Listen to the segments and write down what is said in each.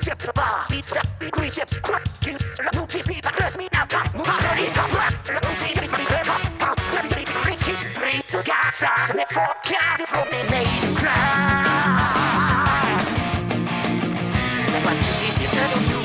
chips, the bar, beats, green chips, cracking, new GP, but let me out, top, move on, ready, top, left, anybody, top, ready, reach, free, to gas, start, and for cat, if they made you cry. That's what you need to do,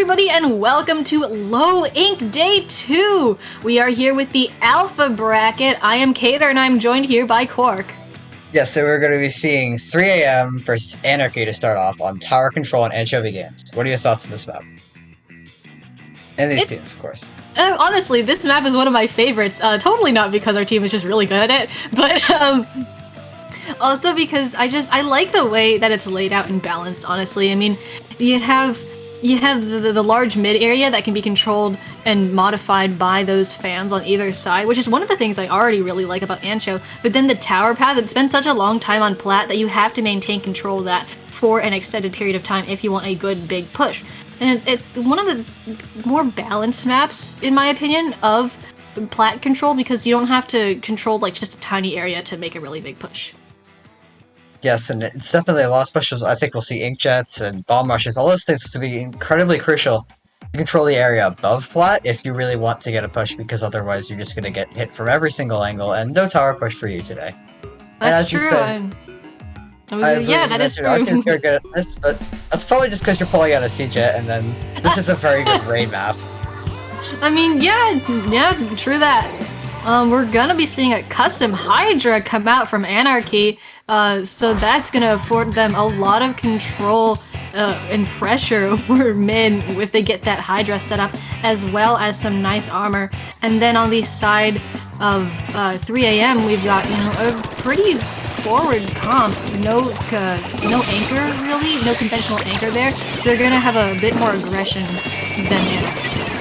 everybody, and welcome to Low Ink Day 2! We are here with the Alpha Bracket. I am Kater, and I'm joined here by Quark. Yes, so we're going to be seeing 3 AM versus Anarchy to start off on Tower Control and Anchovy Games. What are your thoughts on this map? And these teams, of course. Honestly, this map is one of my favorites. Totally not because our team is just really good at it, but also because I like the way that it's laid out and balanced, honestly. I mean, you have the large mid area that can be controlled and modified by those fans on either side, which is one of the things I already really like about Ancho. But then the tower path, it's been such a long time on plat that you have to maintain control of that for an extended period of time if you want a good big push. And it's one of the more balanced maps, in my opinion, of plat control, because you don't have to control like just a tiny area to make a really big push. Yes, and it's definitely a lot of specials. I think we'll see inkjets and bomb rushes. All those things to be incredibly crucial to control the area above plat if you really want to get a push, because otherwise you're just going to get hit from every single angle, and no tower push for you today. That's true. Yeah, that is true. Our team's very good at this, but that's probably just because you're pulling out a C-Jet, and then this is a very good raid map. I mean, yeah, true that. We're gonna be seeing a custom Hydra come out from Anarchy, so that's gonna afford them a lot of control and pressure over mid if they get that Hydra set up, as well as some nice armor. And then on the side of 3 AM, we've got, you know, a pretty forward comp, no anchor really, no conventional anchor there, so they're gonna have a bit more aggression than Anarchy is.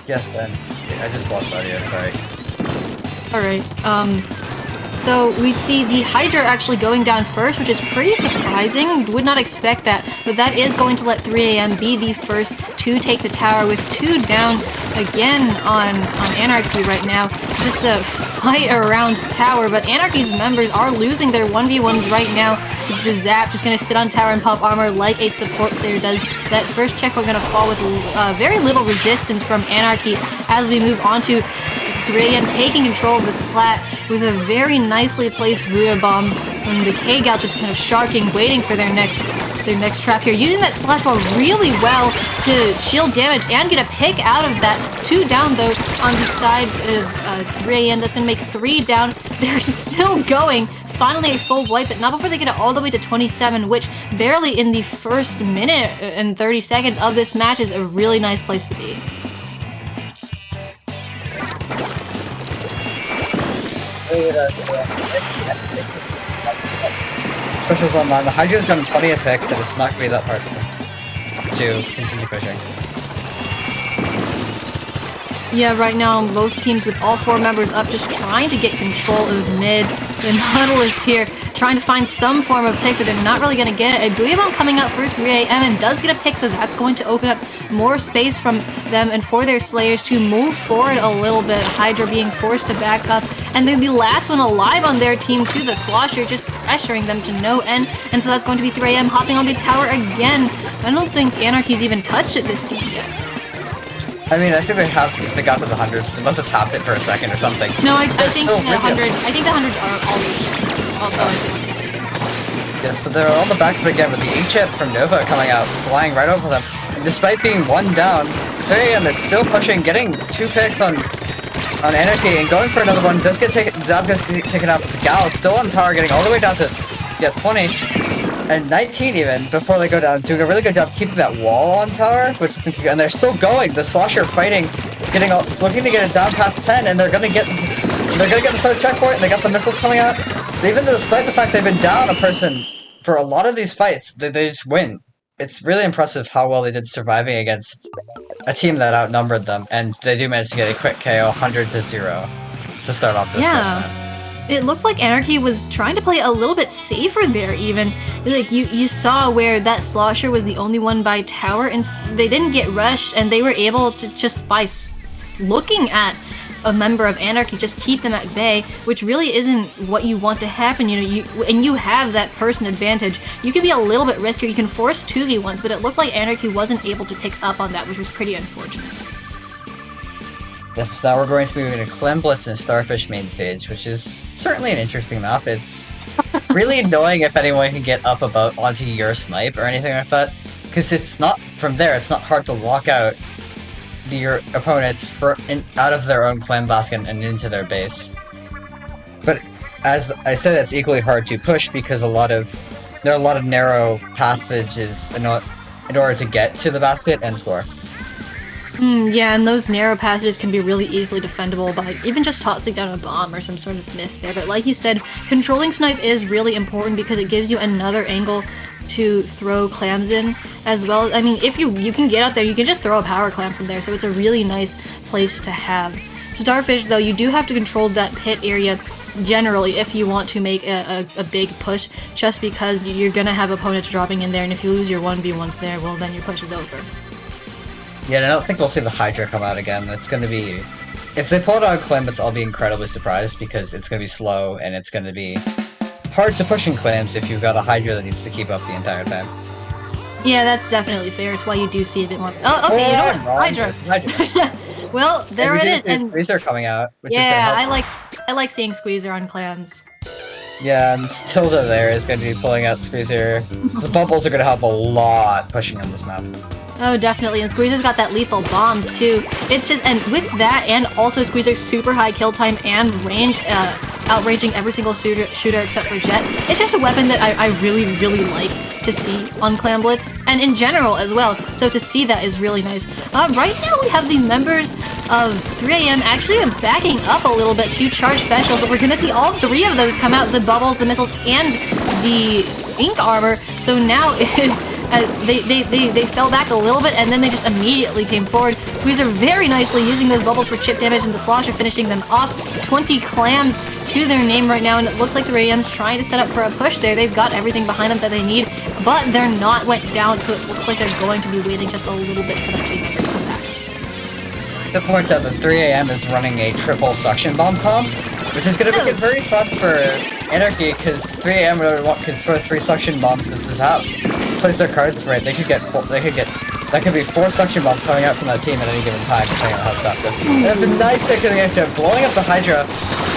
Yes, Ben. I just lost audio, sorry. Alright, so we see the Hydra actually going down first, which is pretty surprising. Would not expect that, but that is going to let 3 AM be the first to take the tower with 2 down again on Anarchy right now. Just a fight around tower, but Anarchy's members are losing their 1v1s right now. The Zap just going to sit on tower and pop armor like a support player does. That first checkpoint going to fall with very little resistance from Anarchy as we move on to 3 AM taking control of this plat with a very nicely placed Booyah Bomb, and the K-Gal just kind of sharking, waiting for their next trap here, using that Splash Ball really well to shield damage and get a pick out of that. 2 down though on the side of 3 AM. That's going to make 3 down. They're still going. Finally a full wipe, but not before they get it all the way to 27, which barely in the first minute and 30 seconds of this match is a really nice place to be. Specials online. The Hydra's gotten plenty of picks, and it's not going to be that hard to continue pushing. Yeah, right now both teams with all 4 members up, just trying to get control of mid. And Huddle is here, trying to find some form of pick, but they're not really going to get it. A Booyah Bomb coming out for 3 AM and does get a pick, so that's going to open up more space from them and for their Slayers to move forward a little bit. Hydra being forced to back up, and then the last one alive on their team too, the Slosher, just pressuring them to no end, and so that's going to be 3 AM hopping on the tower again. I don't think Anarchy's even touched it this game yet. I mean, I think they have, because they got to the hundreds. They must have tapped it for a second or something. No, I think the hundreds are all Yes, but they're on the back of it again with the H-Chip from Nova coming out, flying right over them. And despite being 1 down, 3 AM is still pushing, getting 2 picks on Anarchy and going for another one. Does get taken, Zab gets taken out, but the Gal is still on tower, getting all the way down to 20 and 19 even before they go down, doing a really good job keeping that wall on tower, and they're still going. The Slosher fighting, looking to get it down past 10, and they're gonna get the 3rd checkpoint. And they got the missiles coming out. Even despite the fact they've been down a person for a lot of these fights, they just win. It's really impressive how well they did surviving against a team that outnumbered them, and they do manage to get a quick KO 100-0 to start off this first match. It looked like Anarchy was trying to play a little bit safer there even. Like, you saw where that Slosher was the only one by tower, and they didn't get rushed, and they were able to just by looking at a member of Anarchy just keep them at bay, which really isn't what you want to happen. You know, you have that person advantage. You can be a little bit riskier, you can force 2v1s, but it looked like Anarchy wasn't able to pick up on that, which was pretty unfortunate. Yes, now we're going to be moving to Clemblitz and Starfish main stage, which is certainly an interesting map. It's really annoying if anyone can get up about onto your snipe or anything like that, because it's not from there. It's not hard to lock out your opponents out of their own clam basket and into their base. But as I said, it's equally hard to push because there are a lot of narrow passages in order to get to the basket and score. Yeah, and those narrow passages can be really easily defendable by even just tossing down a bomb or some sort of miss there. But like you said, controlling snipe is really important because it gives you another angle to throw clams in, as well as, I mean, if you can get out there, you can just throw a power clam from there, so it's a really nice place to have. Starfish, though, you do have to control that pit area generally if you want to make a big push, just because you're gonna have opponents dropping in there, and if you lose your 1v1s there, well, then your push is over. Yeah, and I don't think we'll see the Hydra come out again. It's gonna be... If they pull it on Clemblitz, I'll be incredibly surprised, because it's gonna be slow, and it's gonna be hard to push in clams if you've got a Hydra that needs to keep up the entire time. Yeah, that's definitely fair. It's why you do see a bit more... Oh, okay, you know what? Hydra. Well, there it is. And Squeezer coming out, which yeah, is gonna help. I like seeing Squeezer on clams. Yeah, and Tilda there is going to be pulling out Squeezer. The bubbles are going to help a lot pushing on this map. Oh, definitely, and Squeezer's got that lethal bomb, too. It's just, and with that, and also Squeezer's super high kill time and range, outraging every single shooter except for Jet, it's just a weapon that I really, really like to see on Clemblitz, and in general as well, so to see that is really nice. Right now we have the members of 3AM actually backing up a little bit to charge specials, but we're gonna see all three of those come out, the bubbles, the missiles, and the ink armor, so now they fell back a little bit, and then they just immediately came forward. Squeezer very nicely using those bubbles for chip damage, and the Slosher finishing them off. 20 clams to their name right now, and it looks like the AM's trying to set up for a push there. They've got everything behind them that they need, but they're not went down, so it looks like they're going to be waiting just a little bit for that team member to come back. To point out that 3AM is running a triple suction bomb comp, which is going to make it very fun for Anarchy, because 3AM really can throw 3 suction bombs into this app. Place their cards right, that could be 4 suction bombs coming out from that team at any given time, depending on how tough it goes. And it's a nice pick of the game, blowing up the Hydra,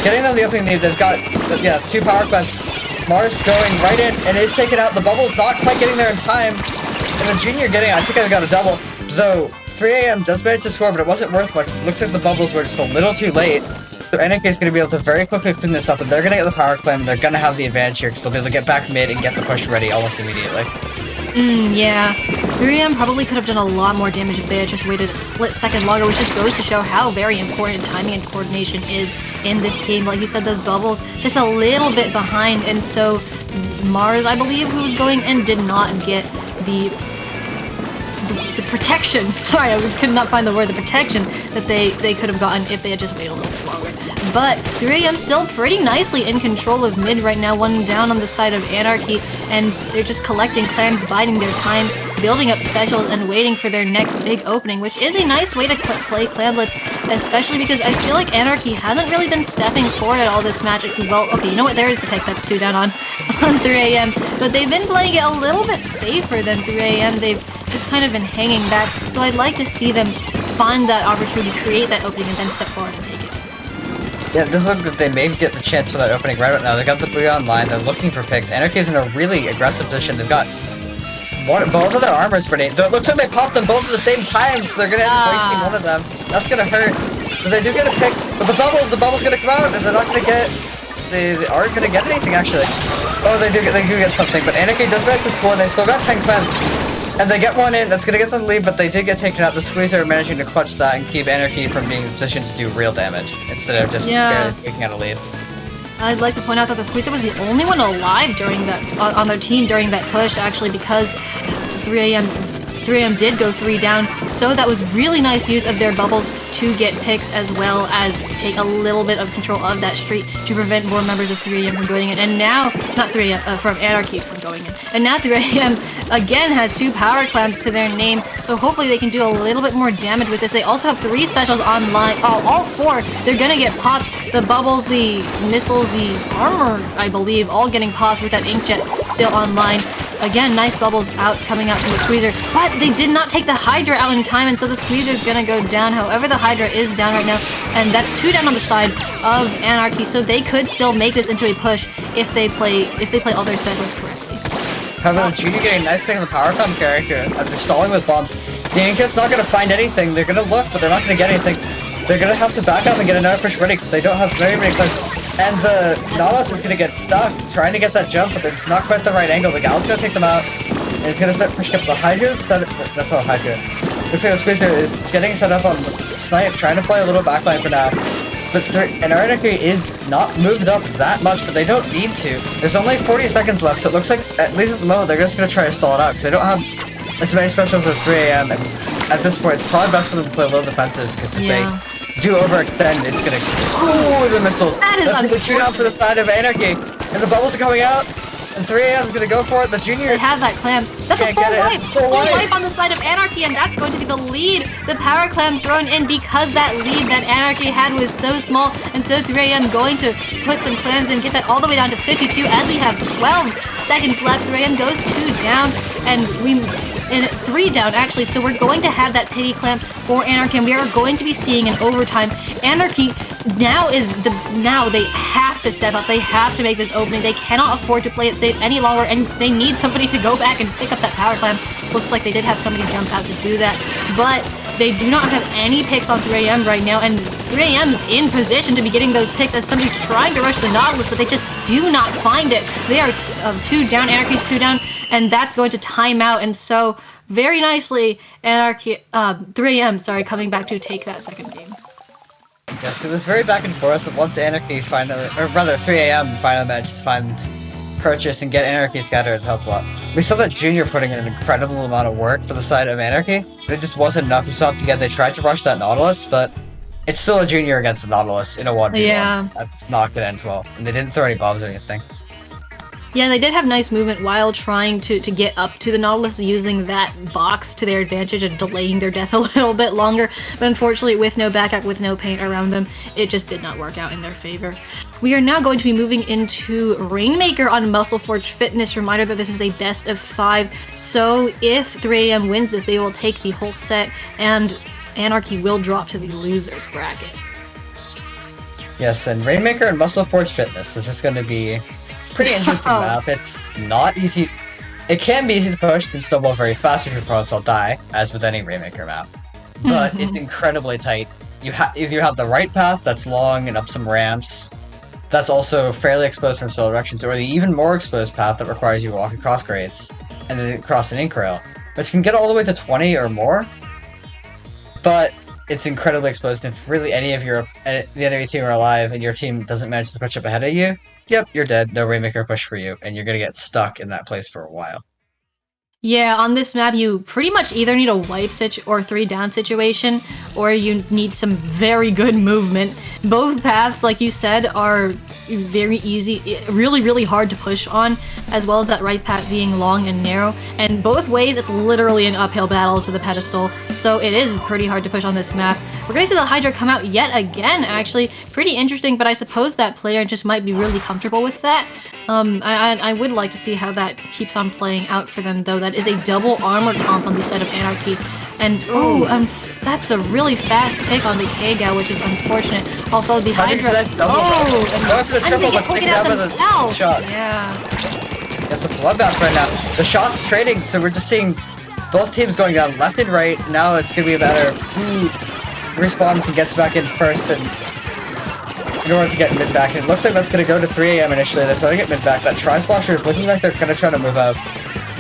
getting them the opening need. They've got, 2 power clams. Mars going right in, and is taken out. The bubble's not quite getting there in time. And the Junior I think I got a double. So 3AM does manage to score, but it wasn't worth much. It looks like the bubbles were just a little too late. So NK is going to be able to very quickly clean this up, and they're going to get the power clam. They're going to have the advantage here, because they'll be able to get back mid and get the push ready almost immediately. Yeah. 3AM probably could have done a lot more damage if they had just waited a split second longer, which just goes to show how very important timing and coordination is in this game. Like you said, those bubbles just a little bit behind, and so Mars, I believe, who was going in, did not get the protection. Sorry, I could not find the word. The protection that they could have gotten if they had just waited a little bit longer. But 3AM still pretty nicely in control of mid right now, one down on the side of Anarchy, and they're just collecting clams, biding their time, building up specials, and waiting for their next big opening, which is a nice way to play Clamblitz, especially because I feel like Anarchy hasn't really been stepping forward at all this match. Well, okay, you know what, there's the pick, that's 2 down on 3AM, but they've been playing it a little bit safer than 3AM. They've just kind of been hanging back, so I'd like to see them find that opportunity, create that opening, and then step forward and take it. Yeah, it does look like they may get the chance for that opening right now. They got the Booyah online, they're looking for picks. Anarchy's in a really aggressive position. They've got both of their armors ready. It looks like they popped them both at the same time, so they're gonna end up wasting one of them. That's gonna hurt. So they do get a pick, but the bubble's gonna come out, and they're not gonna get... They aren't gonna get anything, actually. Oh, they do get something, but Anarchy does manage to score, and they still got 10 clams. And they get one in, that's gonna get them the lead, but they did get taken out. The Squeezer managing to clutch that and keep Anarchy from being in position to do real damage, instead of just barely taking out a lead. I'd like to point out that the Squeezer was the only one alive during that on their team during that push, actually, because 3AM did go 3 down, so that was really nice use of their bubbles to get picks, as well as take a little bit of control of that street to prevent more members of 3AM from going in. And now, not 3AM, from Anarchy from going in. And now 3AM again has 2 power clams to their name, so hopefully they can do a little bit more damage with this. They also have 3 specials online. All 4, they're gonna get popped. The bubbles, the missiles, the armor, I believe, all getting popped with that inkjet still online. Again, nice bubbles coming out from the Squeezer, but they did not take the Hydra out in time, and so the Squeezer's gonna go down. However, the Hydra is down right now, and that's 2 down on the side of Anarchy, so they could still make this into a push if they play all their specials correctly. However, the Junior getting a nice pick on the power comp character as they're stalling with bombs. The Inking's not gonna find anything. They're gonna look, but they're not gonna get anything. They're gonna have to back up and get another push ready because they don't have very many clicks. And the Nautilus is gonna get stuck trying to get that jump, but it's not quite the right angle. The Gal's gonna take them out. And it's gonna start pushing up the Hydra. That's not a Hydra. Looks like the Squeezer is getting set up on Snipe, trying to play a little backline for now. But Anarchy is not moved up that much, but they don't need to. There's only 40 seconds left, so it looks like, at least at the moment, they're just gonna try to stall it out, because they don't have as many specials as 3 AM, and at this point, it's probably best for them to play a little defensive, because if they do overextend, it's gonna... Ooh, the missiles! That is unfortunate. Shoot out for the side of Anarchy, and the bubbles are coming out, and 3 AM is gonna go for it, the Junior... They have that clam. That's a full wipe on the side of Anarchy, and that's going to be the lead. The power clam thrown in because that lead that Anarchy had was so small, and so 3 AM going to put some clams in, get that all the way down to 52 as we have 12 seconds left. 3 AM goes 2 down, and in 3 down actually, so we're going to have that pity clamp for Anarchy, and we are going to be seeing an overtime. Anarchy now they have to step up. They have to make this opening. They cannot afford to play it safe any longer, and they need somebody to go back and pick up that power clamp. Looks like they did have somebody jump out to do that, but they do not have any picks on 3 AM right now, and 3 AM is in position to be getting those picks as somebody's trying to rush the Nautilus, but they just do not find it. They are 2 down, Anarchy's 2 down, and that's going to time out, and so very nicely, 3 AM, sorry, coming back to take that second game. Yes, it was very back and forth, but once Anarchy finally, or rather 3 AM finally managed to find purchase and get Anarchy scattered, it helped a lot. We saw that Junior putting in an incredible amount of work for the side of Anarchy, but it just wasn't enough. You saw it together, they tried to rush that Nautilus, but it's still a Junior against the Nautilus in a 1v1. Yeah. That's not gonna end well. And they didn't throw any bombs or anything. Yeah, they did have nice movement while trying to get up to the Nautilus, using that box to their advantage and delaying their death a little bit longer, but unfortunately with no backup, with no paint around them, it just did not work out in their favor. We are now going to be moving into Rainmaker on Muscle Forge Fitness. Reminder that this is a best of 5, so if 3 AM wins this, they will take the whole set, and Anarchy will drop to the losers bracket. Yes, and Rainmaker and Muscle Forge Fitness. This is going to be pretty interesting map. It's not easy. It can be easy to push and snowball very fast if your opponents all die, as with any Rainmaker map. But it's incredibly tight. You have the right path that's long and up some ramps. That's also fairly exposed from cell directions, or the even more exposed path that requires you to walk across grades and then across an ink rail, which can get all the way to 20 or more. But it's incredibly exposed, and if really the enemy team are alive and your team doesn't manage to push up ahead of you, yep, you're dead. No Rainmaker push for you, and you're gonna get stuck in that place for a while. Yeah, on this map, you pretty much either need a wipe or 3 down situation, or you need some very good movement. Both paths, like you said, are very easy, really, really hard to push on, as well as that right path being long and narrow. And both ways, it's literally an uphill battle to the pedestal, so it is pretty hard to push on this map. We're gonna see the Hydra come out yet again, actually. Pretty interesting, but I suppose that player just might be really comfortable with that. I would like to see how that keeps on playing out for them, though. That is a double armor comp on the side of Anarchy. And, that's a really fast pick on the K-Gal, which is unfortunate. Although the Hydra... Going for the triple, but taking out by the shot. Yeah. It's a bloodbath right now. The shots trading, so we're just seeing both teams going down left and right. Now it's going to be a matter of who respawns and gets back in first, and in order to get mid back. And it looks like that's going to go to 3 AM initially. They're trying to get mid back. That Tri-Slosher is looking like they're going to try to move out.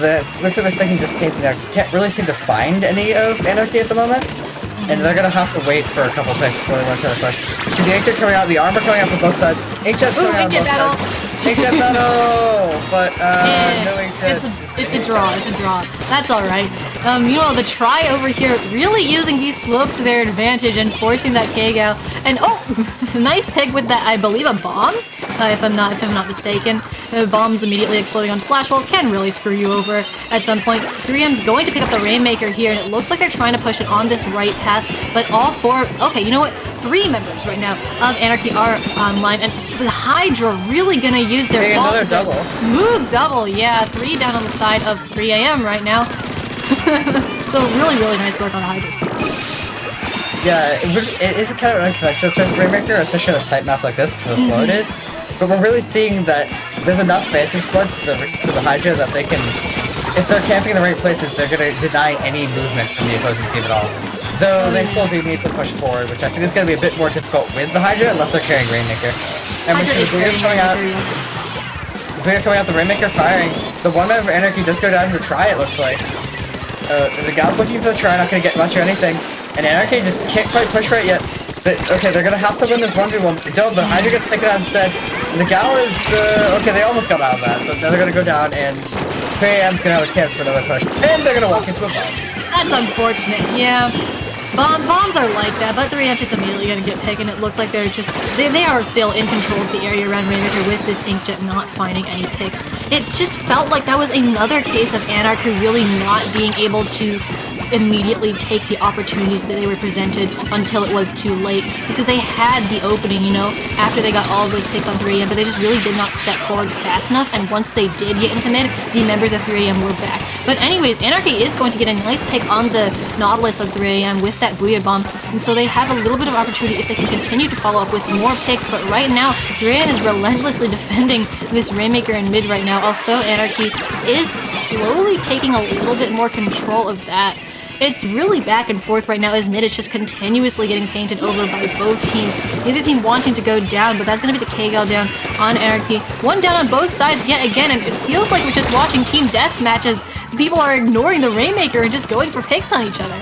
Looks like they're sticking just painting next. Can't really seem to find any of Anarchy at the moment. And they're going to have to wait for a couple picks before they want to try to push. See the Inkjet coming out, the armor coming out from both sides. Inkjet's coming out on both sides. Inkjet battle! But, no Inkjet. It's a draw, That's alright. Meanwhile, the Tri over here really using these slopes to their advantage and forcing that K-Gal. And, nice pick with that, I believe, a bomb? If I'm not mistaken. Bombs immediately exploding on splash walls can really screw you over at some point. 3M's going to pick up the Rainmaker here, and it looks like they're trying to push it on this right path, but all 4... Okay, you know what? 3 members right now of Anarchy are online, and the Hydra really gonna use their another double. Smooth double, yeah. 3 down on the side of 3 AM right now. So really, really nice work on the Hydra. Yeah, it is kind of unconventional to Rainmaker, especially on a tight map like this, because of how slow it is. But we're really seeing that there's enough vantage points for the Hydra that they can, if they're camping in the right places, they're going to deny any movement from the opposing team at all. Though they still do need to push forward, which I think is going to be a bit more difficult with the Hydra, unless they're carrying Rainmaker. And we see the Weird coming out. Weird coming out, the Rainmaker firing. The one member of Anarchy does go down to the try, it looks like. The gal's looking for the try, not going to get much or anything. And Anarchy just can't quite push right yet. Okay, they're gonna have to win this 1v1. No, the Hydra gets taken out instead. And the gal is, okay, they almost got out of that, but now they're gonna go down, and 3AM's gonna have a chance for another push. And they're gonna walk into a bomb. That's unfortunate, yeah. Bombs are like that, but 3AM just immediately gonna get picked, and it looks like they're just, they are still in control of the area around Rainmaker with this Inkjet not finding any picks. It just felt like that was another case of Anarchy really not being able to immediately take the opportunities that they were presented until it was too late, because they had the opening, you know, after they got all of those picks on 3AM, but they just really did not step forward fast enough, and once they did get into mid, the members of 3AM were back. But anyways, Anarchy is going to get a nice pick on the Nautilus of 3AM with that Booyah Bomb, and so they have a little bit of opportunity if they can continue to follow up with more picks, but right now, 3AM is relentlessly defending this Rainmaker in mid right now, although Anarchy is slowly taking a little bit more control of that. It's really back and forth right now as mid is just continuously getting painted over by both teams. The other team wanting to go down, but that's going to be the K-Gal down on Anarchy. One down on both sides yet again, and it feels like we're just watching team deathmatch as people are ignoring the Rainmaker and just going for picks on each other.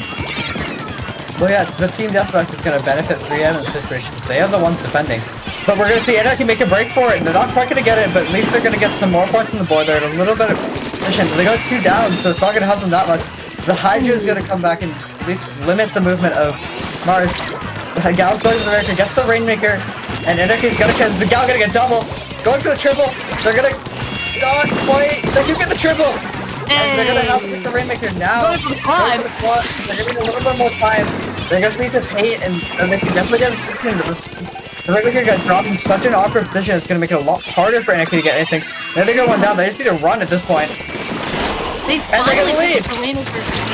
Well, yeah, the team deathmatch is going to benefit 3M in this situation because they are the ones defending. But we're going to see Anarchy make a break for it, and they're not quite going to get it, but at least they're going to get some more points on the board. They're in a little bit of position. They got 2 down, so it's not going to help them that much. The Hydra is going to come back and at least limit the movement of Mars. The Gal's going to the Rainmaker, gets the Rainmaker, and Anarchy's got a chance. The Gal going to get double, going for the triple. They're going to not quite. They do get the triple, and they're going to have to get the Rainmaker now. Going for the quad. They're going to need a little bit more time. They're going to need to paint, and they can definitely get the Rainmaker got dropped in such an awkward position. It's going to make it a lot harder for Anarchy to get anything. Then they go one down. They just need to run at this point. They finally get the lead.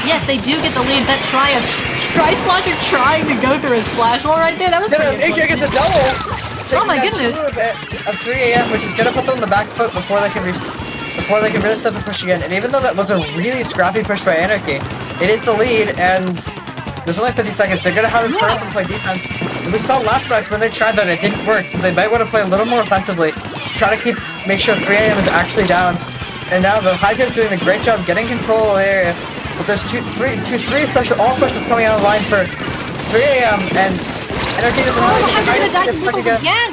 Yes, they do get the lead. That Tri-Slosher trying to go through his flash wall right there. That was pretty good. Inkling gets a double. Oh my goodness. Of 3AM, which is gonna put them on the back foot before they can really step and push again. And even though that was a really scrappy push by Anarchy, it is the lead, and there's only 50 seconds. They're gonna have to turn up and play defense. And we saw last match when they tried that, it didn't work. So they might want to play a little more offensively, try to make sure 3AM is actually down. And now the Hydra is doing a great job getting control of the area. But there's three special, all specials coming out of line for 3AM, and Anarchy doesn't have anything. Again.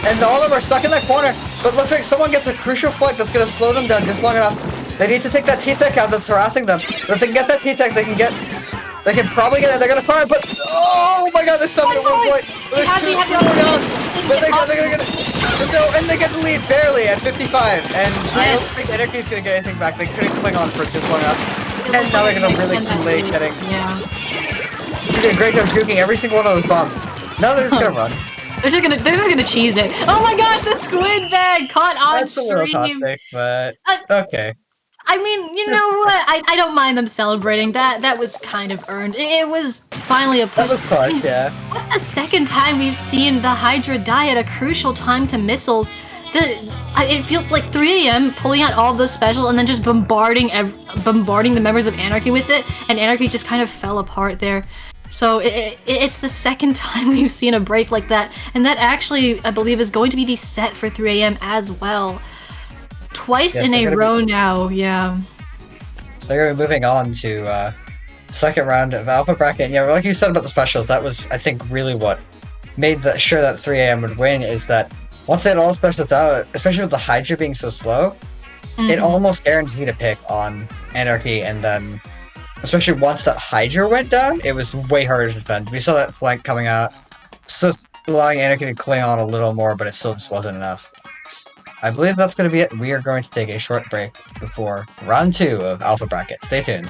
And all of them are stuck in that corner. But looks like someone gets a crucial flick that's going to slow them down just long enough. They need to take that T-Tech out that's harassing them. If they can get that T-Tech, they can probably get it. They're going to fire, but oh my god, they're stopping at one point. There's 2 going on. But they're gonna get it. No, and they get the lead barely at 55, and I don't think Anarchy's gonna get anything back. They couldn't cling on for just long enough. And now they're gonna really too late getting. Yeah. They're doing a great job juking every single one of those bombs. Now they're just gonna run. They're just gonna cheese it. Oh my gosh, the Squid bag caught on stream. That's a little toxic, but okay. I mean, you know what? I don't mind them celebrating. That was kind of earned. It was finally a push. That was clutch, yeah. That's the second time we've seen the Hydra die at a crucial time to missiles. It feels like 3AM pulling out all of those specials and then just bombarding the members of Anarchy with it, and Anarchy just kind of fell apart there. So it's the second time we've seen a break like that, and that actually, I believe, is going to be the set for 3AM as well. Twice in a row now, yeah. They're moving on to second round of Alpha Bracket. Yeah, like you said about the specials, that was, I think, really what made sure that 3AM would win, is that once they had all the specials out, especially with the Hydra being so slow, it almost guaranteed a pick on Anarchy, and then, especially once that Hydra went down, it was way harder to defend. We saw that flank coming out, so allowing Anarchy to cling on a little more, but it still just wasn't enough. I believe that's going to be it. We are going to take a short break before round 2 of Alpha Bracket. Stay tuned.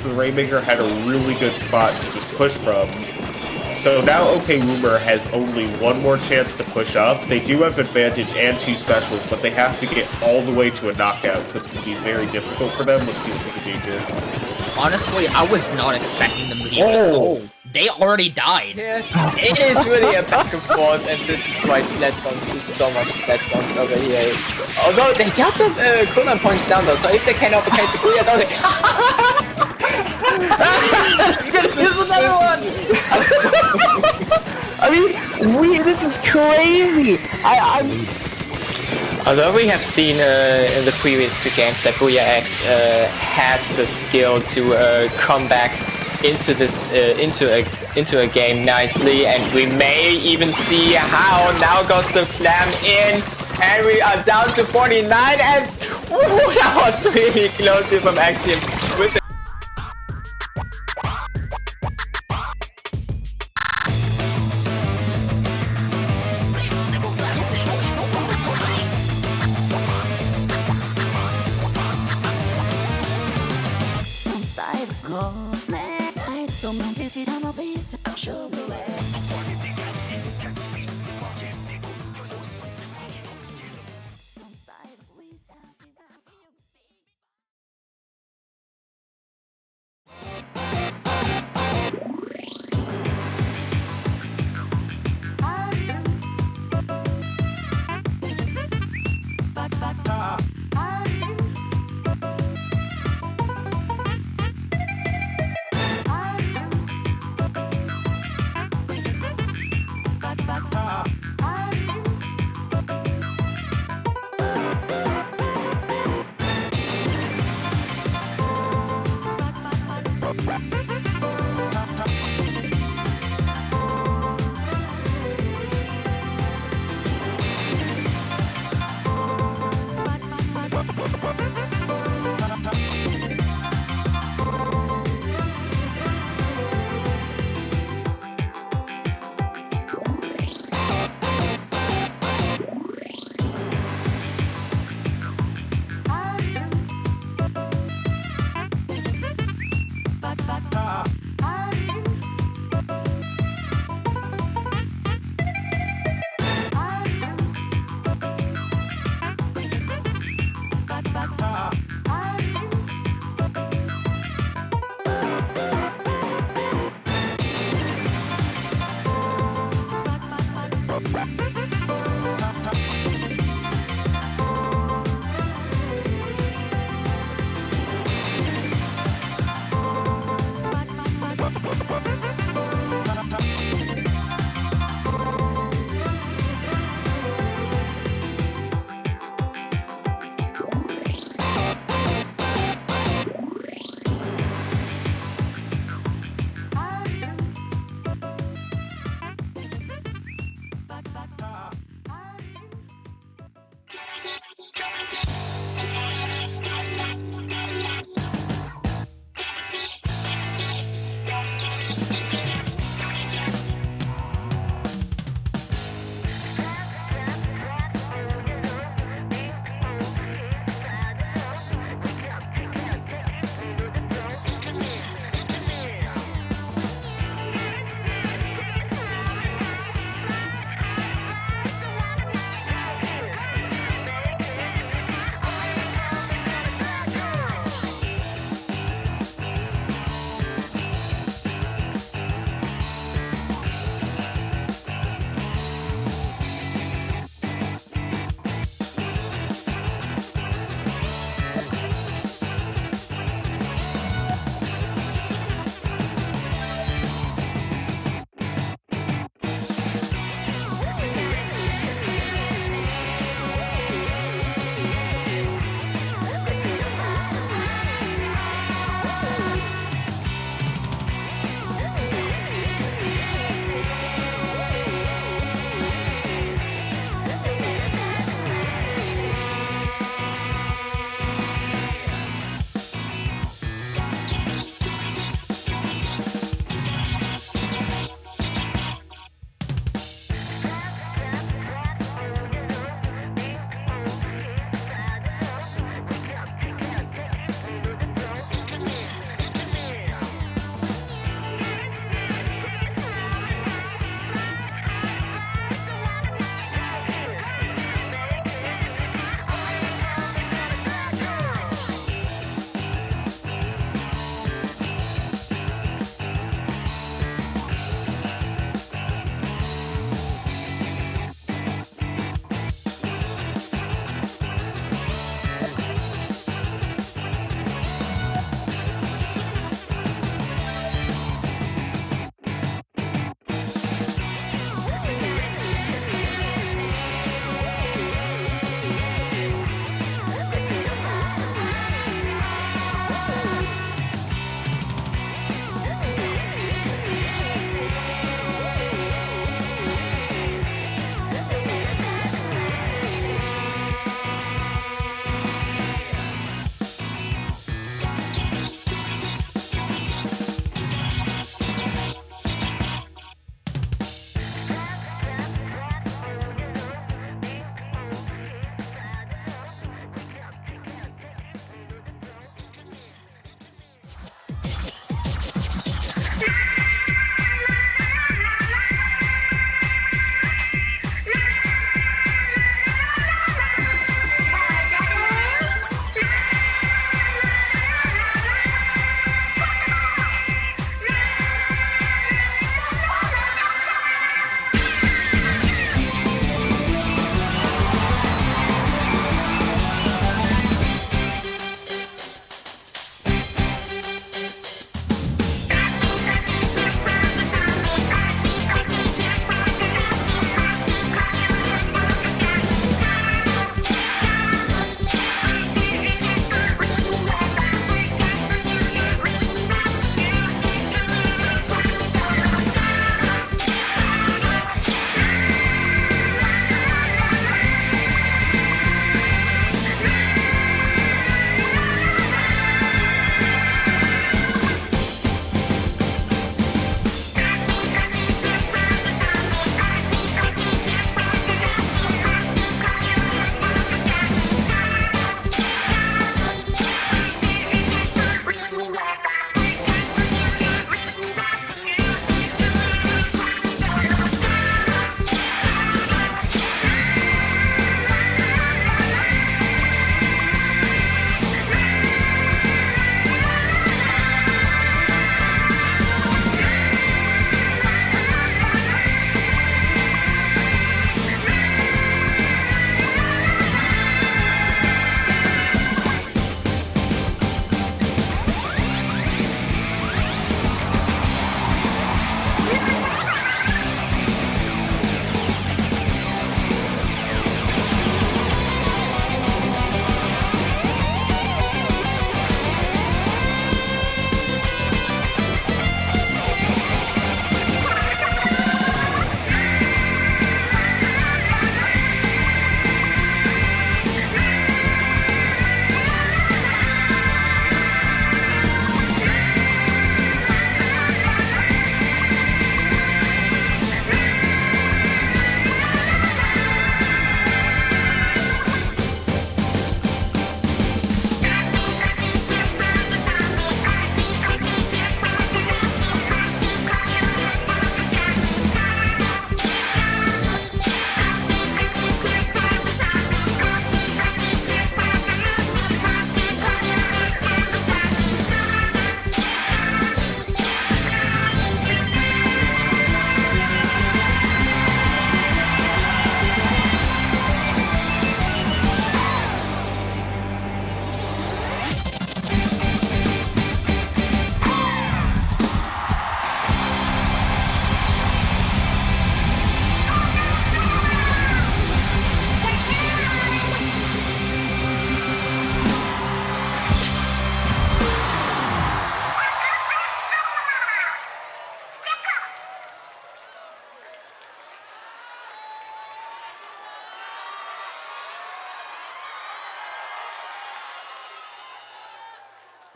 So the Rainmaker had a really good spot to just push from. So now OK Rumor has only one more chance to push up. They do have advantage and 2 specials, but they have to get all the way to a knockout, so it's going to be very difficult for them. Let's see what they can do here. Honestly, I was not expecting them to be able to. They already died. Yeah, it is really a back and forth, and this is why Splatoon is so much Splatoon over here. Although they got the cooldown points down though, so if they can overcome the Kuya, don't they? Here's another one! I mean, this is crazy! Although we have seen in the previous 2 games that Booyah X has the skill to come back into this into a game nicely, and we may even see how now goes the plan in, and we are down to 49, and that was really close here from Axiom with the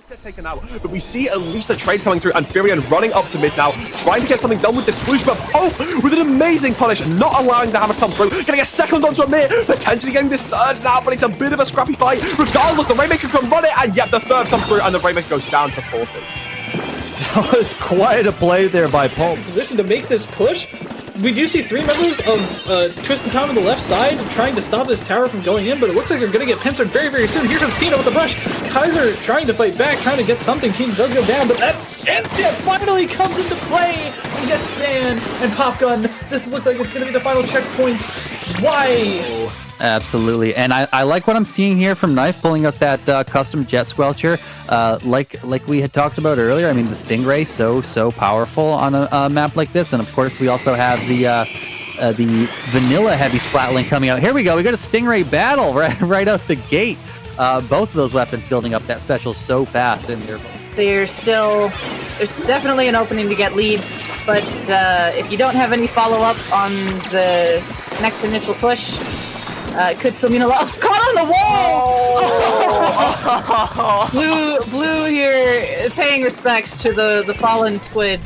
Get taken out, but we see at least a trade coming through, and Furion running up to mid now, trying to get something done with this Sploosh, but Pope with an amazing punish, not allowing the hammer to come through, getting a second onto Amir, potentially getting this third now, but it's a bit of a scrappy fight. Regardless, the Rainmaker can run it, and yet the third comes through, and the Rainmaker goes down to 40. That was quite a play there by Pope. Position to make this push. We do see 3 members of Tristan Tom on the left side trying to stop this tower from going in, but it looks like they're going to get pincered very, very soon. Here comes Tina with the brush. Kaiser trying to fight back, trying to get something. Tina does go down, but that instant finally comes into play and gets Dan and Popgun. This looks like it's going to be the final checkpoint. Why? Absolutely, and I like what I'm seeing here from Knife pulling out that custom Jet Squelcher. Like we had talked about earlier, I mean the Stingray so powerful on a map like this, and of course we also have the vanilla heavy Splatling coming out. Here we go, we got a Stingray battle right out the gate. Both of those weapons building up that special so fast, and there's definitely an opening to get lead, but if you don't have any follow-up on the next initial push, it could still mean a lot. Caught on the wall! Blue here paying respects to the fallen Squid.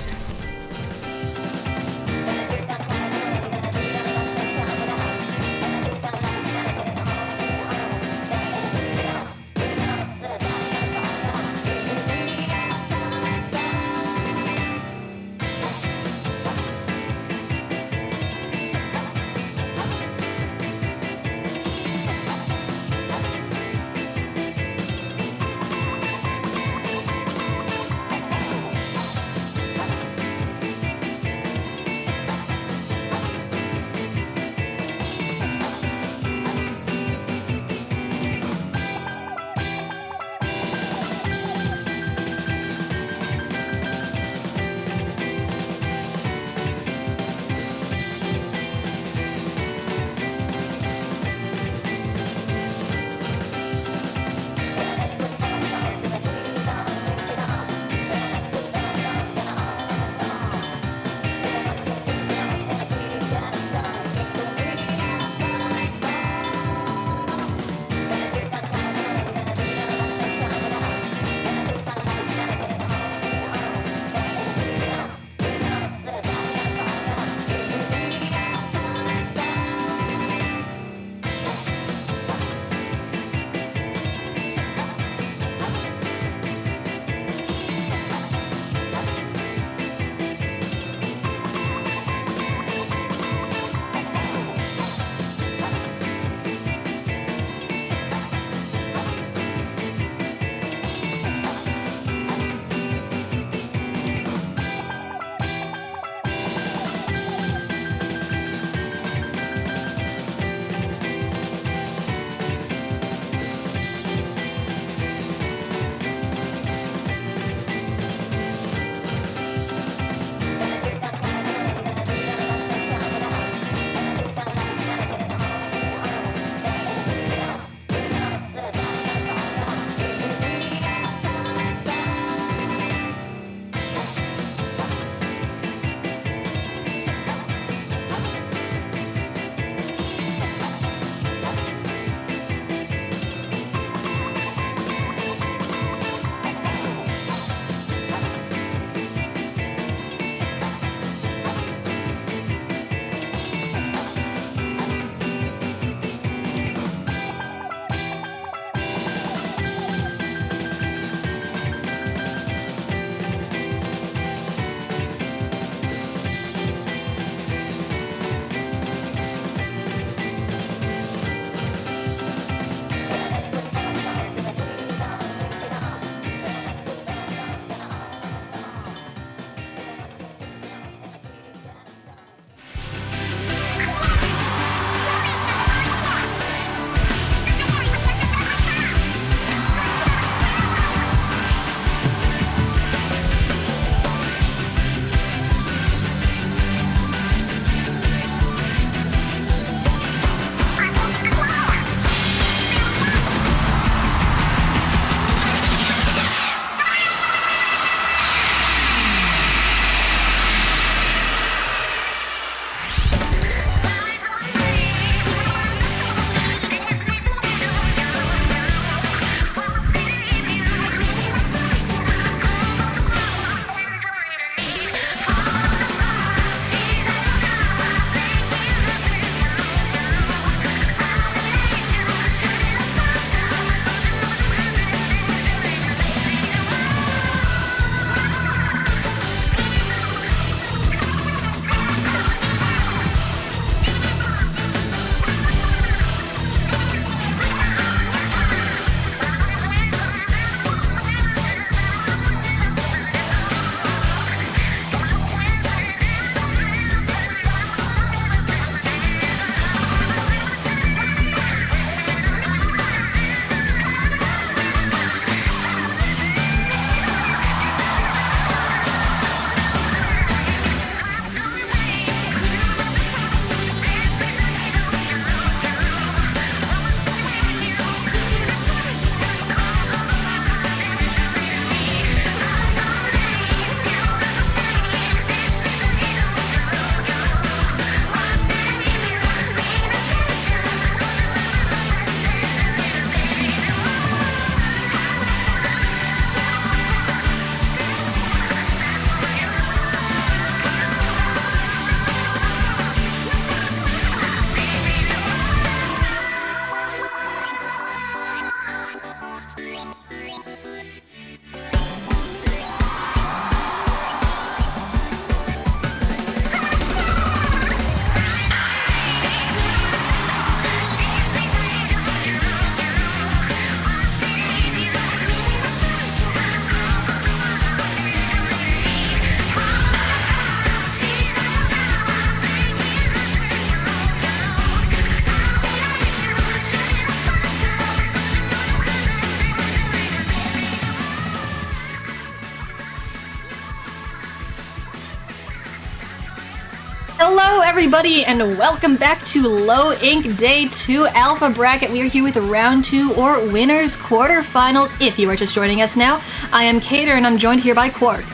everybody, and welcome back to Low Ink Day 2 Alpha Bracket. We are here with Round 2 or Winners Quarterfinals. If you are just joining us now, I am Cater, and I'm joined here by Quark.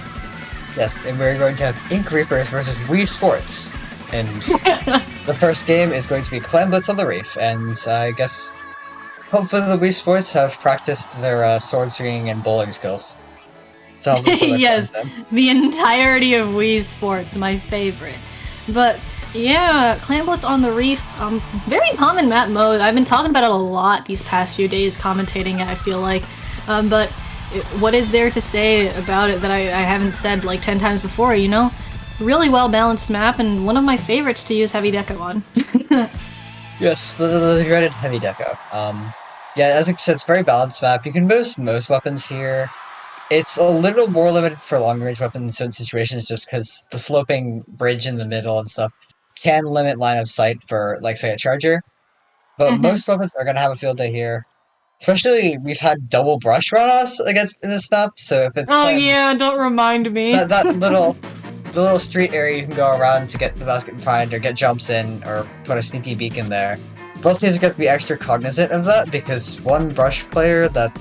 Yes, and we're going to have Ink Reapers versus Wii Sports. And the first game is going to be Clam Blitz on the Reef, and I guess hopefully the Wii Sports have practiced their sword swinging and bowling skills. Yes, the entirety of Wii Sports, my favorite. But yeah, Clam Blitz on the Reef, very common map mode. I've been talking about it a lot these past few days, commentating it, I feel like. But what is there to say about it that I haven't said like 10 times before, you know? Really well balanced map, and one of my favorites to use heavy deco on. Yes, the dreaded heavy deco. Yeah, as I said, it's a very balanced map. You can boost most weapons here. It's a little more limited for long-range weapons in certain situations just because the sloping bridge in the middle and stuff can limit line of sight for, like, say, a charger. But most weapons are going to have a field day here. Especially, we've had double brush run us in this map, so if it's yeah, don't remind me. the little street area you can go around to get the basket and find, or get jumps in, or put a sneaky beacon there. Both teams are going to be extra cognizant of that, because one brush player that,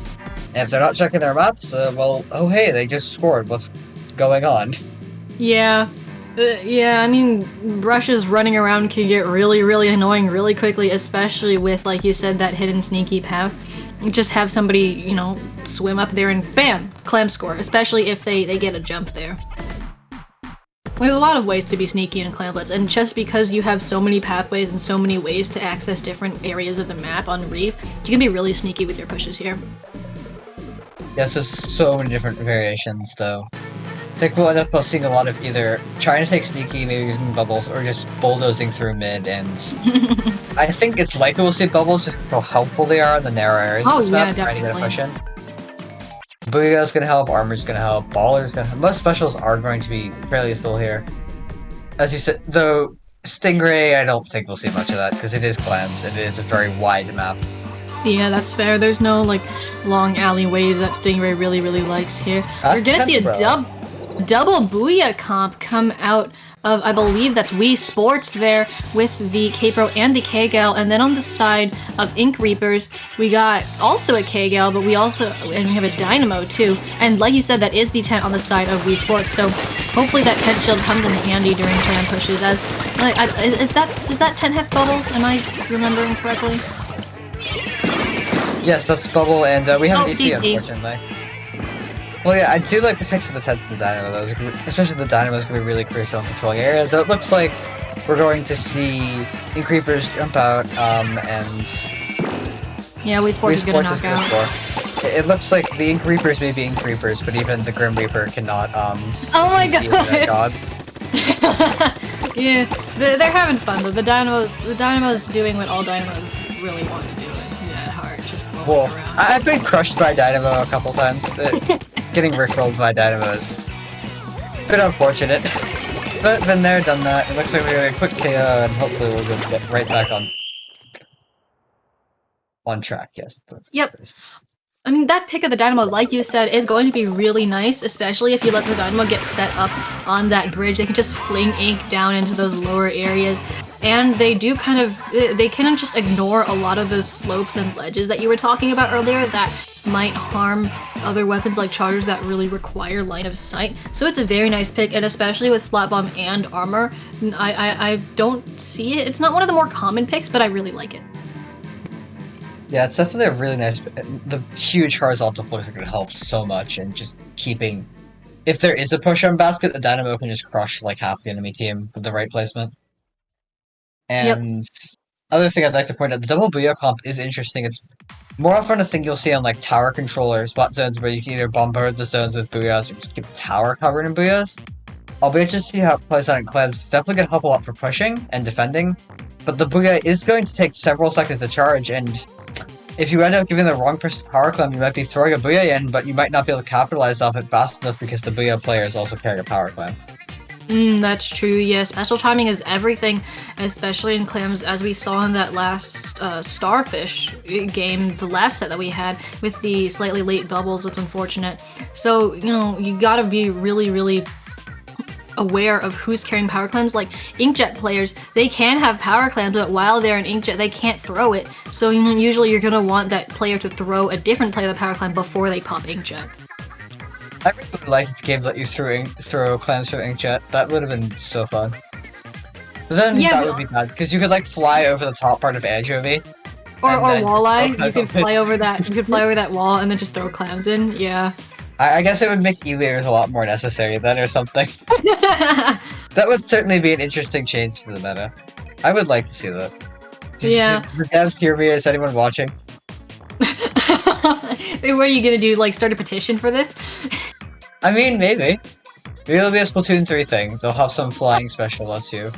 if they're not checking their maps, well, oh hey, they just scored, what's going on? Yeah. Yeah, I mean, brushes running around can get really, really annoying really quickly, especially with, like you said, that hidden sneaky path. You just have somebody, you know, swim up there and bam, clam score, especially if they get a jump there. There's a lot of ways to be sneaky in Clam Blitz, and just because you have so many pathways and so many ways to access different areas of the map on Reef, you can be really sneaky with your pushes here. Yes, there's so many different variations, though. I think we'll end up seeing a lot of either trying to take sneaky, maybe using bubbles, or just bulldozing through mid, and I think it's likely we'll see bubbles just how helpful they are in the narrow areas of this map, trying to get a push in. Booyah's gonna help, Armor's gonna help, Baller's gonna help. Most specials are going to be fairly useful here. As you said, though, Stingray, I don't think we'll see much of that, because it is clams, and it is a very wide map. Yeah, that's fair. There's no, like, long alleyways that Stingray really, really likes here. We're gonna see a double Booyah comp come out of, I believe that's Wii Sports there, with the K-Pro and the K-Gal, and then on the side of Ink Reapers, we got also a K-Gal, but we have a Dynamo too, and like you said, that is the tent on the side of Wii Sports, so hopefully that tent shield comes in handy during clan pushes, as, does that tent have bubbles? Am I remembering correctly? Yes, that's Bubble, and we have a DC, unfortunately. Well, yeah, I do like the fix of the tent and the Dynamo, though. Especially the Dynamo is going to be really crucial in controlling area. Though it looks like we're going to see Ink Reapers jump out, and yeah, Wii Sports is going to knock out. It looks like the Ink Reapers may be Ink Reapers, but even the Grim Reaper cannot, oh my god! Yeah, they're having fun, though. The Dynamo's doing what all Dynamos really want to do at heart, just rolling around. I've been crushed by Dynamo a couple times. Getting rickrolled by Dynamo is a bit unfortunate. But been there, done that. It looks like we're gonna quick KO, and hopefully we'll just get right back on track. Yes. Yep. I mean, that pick of the Dynamo, like you said, is going to be really nice, especially if you let the Dynamo get set up on that bridge. They can just fling ink down into those lower areas. And they do they can just ignore a lot of those slopes and ledges that you were talking about earlier that might harm other weapons like chargers that really require line of sight. So it's a very nice pick, and especially with Splat Bomb and Armor, I don't see it. It's not one of the more common picks, but I really like it. Yeah, it's definitely a really nice... The huge horizontal flicks are going to help so much, and just keeping... If there is a push on basket, the Dynamo can just crush like half the enemy team with the right placement. And other thing I'd like to point out, the double Booyah comp is interesting. It's more often a thing you'll see on like tower controller spot zones where you can either bombard the zones with Booyahs or just keep the tower covered in Booyahs. I'll be interested to see how it plays out in clans. It's definitely going to help a lot for pushing and defending, but the Booyah is going to take several seconds to charge, and if you end up giving the wrong person power climb, you might be throwing a Booyah in, but you might not be able to capitalize off it fast enough because the Booyah player is also carrying a power climb. That's true, yeah. Special timing is everything, especially in clams, as we saw in that last Starfish game, the last set that we had, with the slightly late bubbles. It's unfortunate. So, you know, you gotta be really, really aware of who's carrying power clams. Like Inkjet players, they can have power clams, but while they're in Inkjet, they can't throw it. So usually you're gonna want that player to throw a different player the power clam before they pop Inkjet. I really would like if games let you throw clams from Inkjet. That would have been so fun. But then that would be bad because you could like fly over the top part of Anchovy. Or walleye. You could fly over that. You could fly over that wall and then just throw clams in. Yeah. I guess it would make E-leaders a lot more necessary then, or something. That would certainly be an interesting change to the meta. I would like to see that. Yeah. Did the devs hear me? Is anyone watching? What are you gonna do? Like start a petition for this? I mean, maybe. Maybe it'll be a Splatoon 3 thing. They'll have some flying special lets you.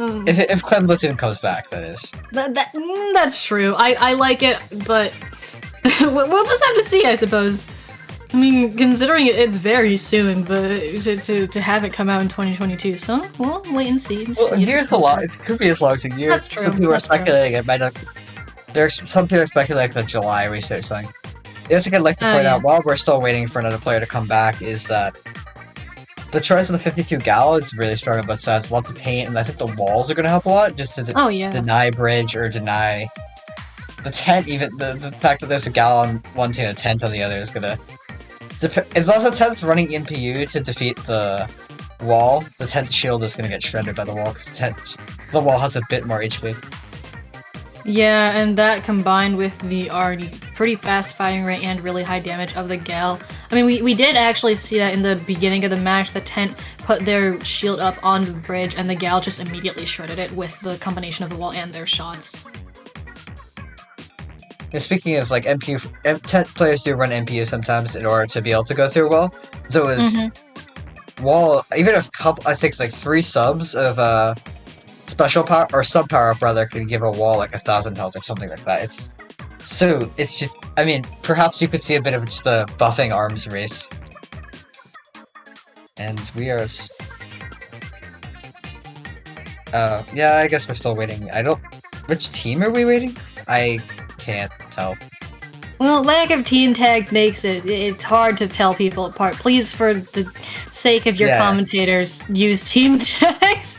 If Clem Blitzen comes back, that is. That's true. I like it, but we'll just have to see, I suppose. I mean, considering it's very soon, but to have it come out in 2022, so we'll wait and see. Well, here's a lot. It could be as long as a year. That's true. Some people are speculating it might not. Some people are speculating a July restart thing. The other thing I'd like to point out while we're still waiting for another player to come back is that the choice of the 52 gal is really strong on both sides. Lots of paint, and I think the walls are going to help a lot, just to deny bridge or deny the tent. Even the fact that there's a gal on one team and a tent on the other is going to. As long as the tent's running MPU to defeat the wall, the tent shield is going to get shredded by the wall, because the wall has a bit more HP. Yeah, and that combined with the already pretty fast firing rate and really high damage of the gal. I mean, we did actually see that in the beginning of the match. The tent put their shield up on the bridge, and the gal just immediately shredded it with the combination of the wall and their shots. Yeah, speaking of like MPU, tent players do run MPU sometimes in order to be able to go through wall. So it was wall, even a couple, I think it's like 3 subs of special power or sub power up rather could give a wall like 1,000 health or something like that. It's just, I mean, perhaps you could see a bit of just the buffing arms race. And we are. Yeah, I guess we're still waiting. Which team are we waiting? I can't tell. Well, lack of team tags makes it's hard to tell people apart. Please, for the sake of your commentators, use team tags.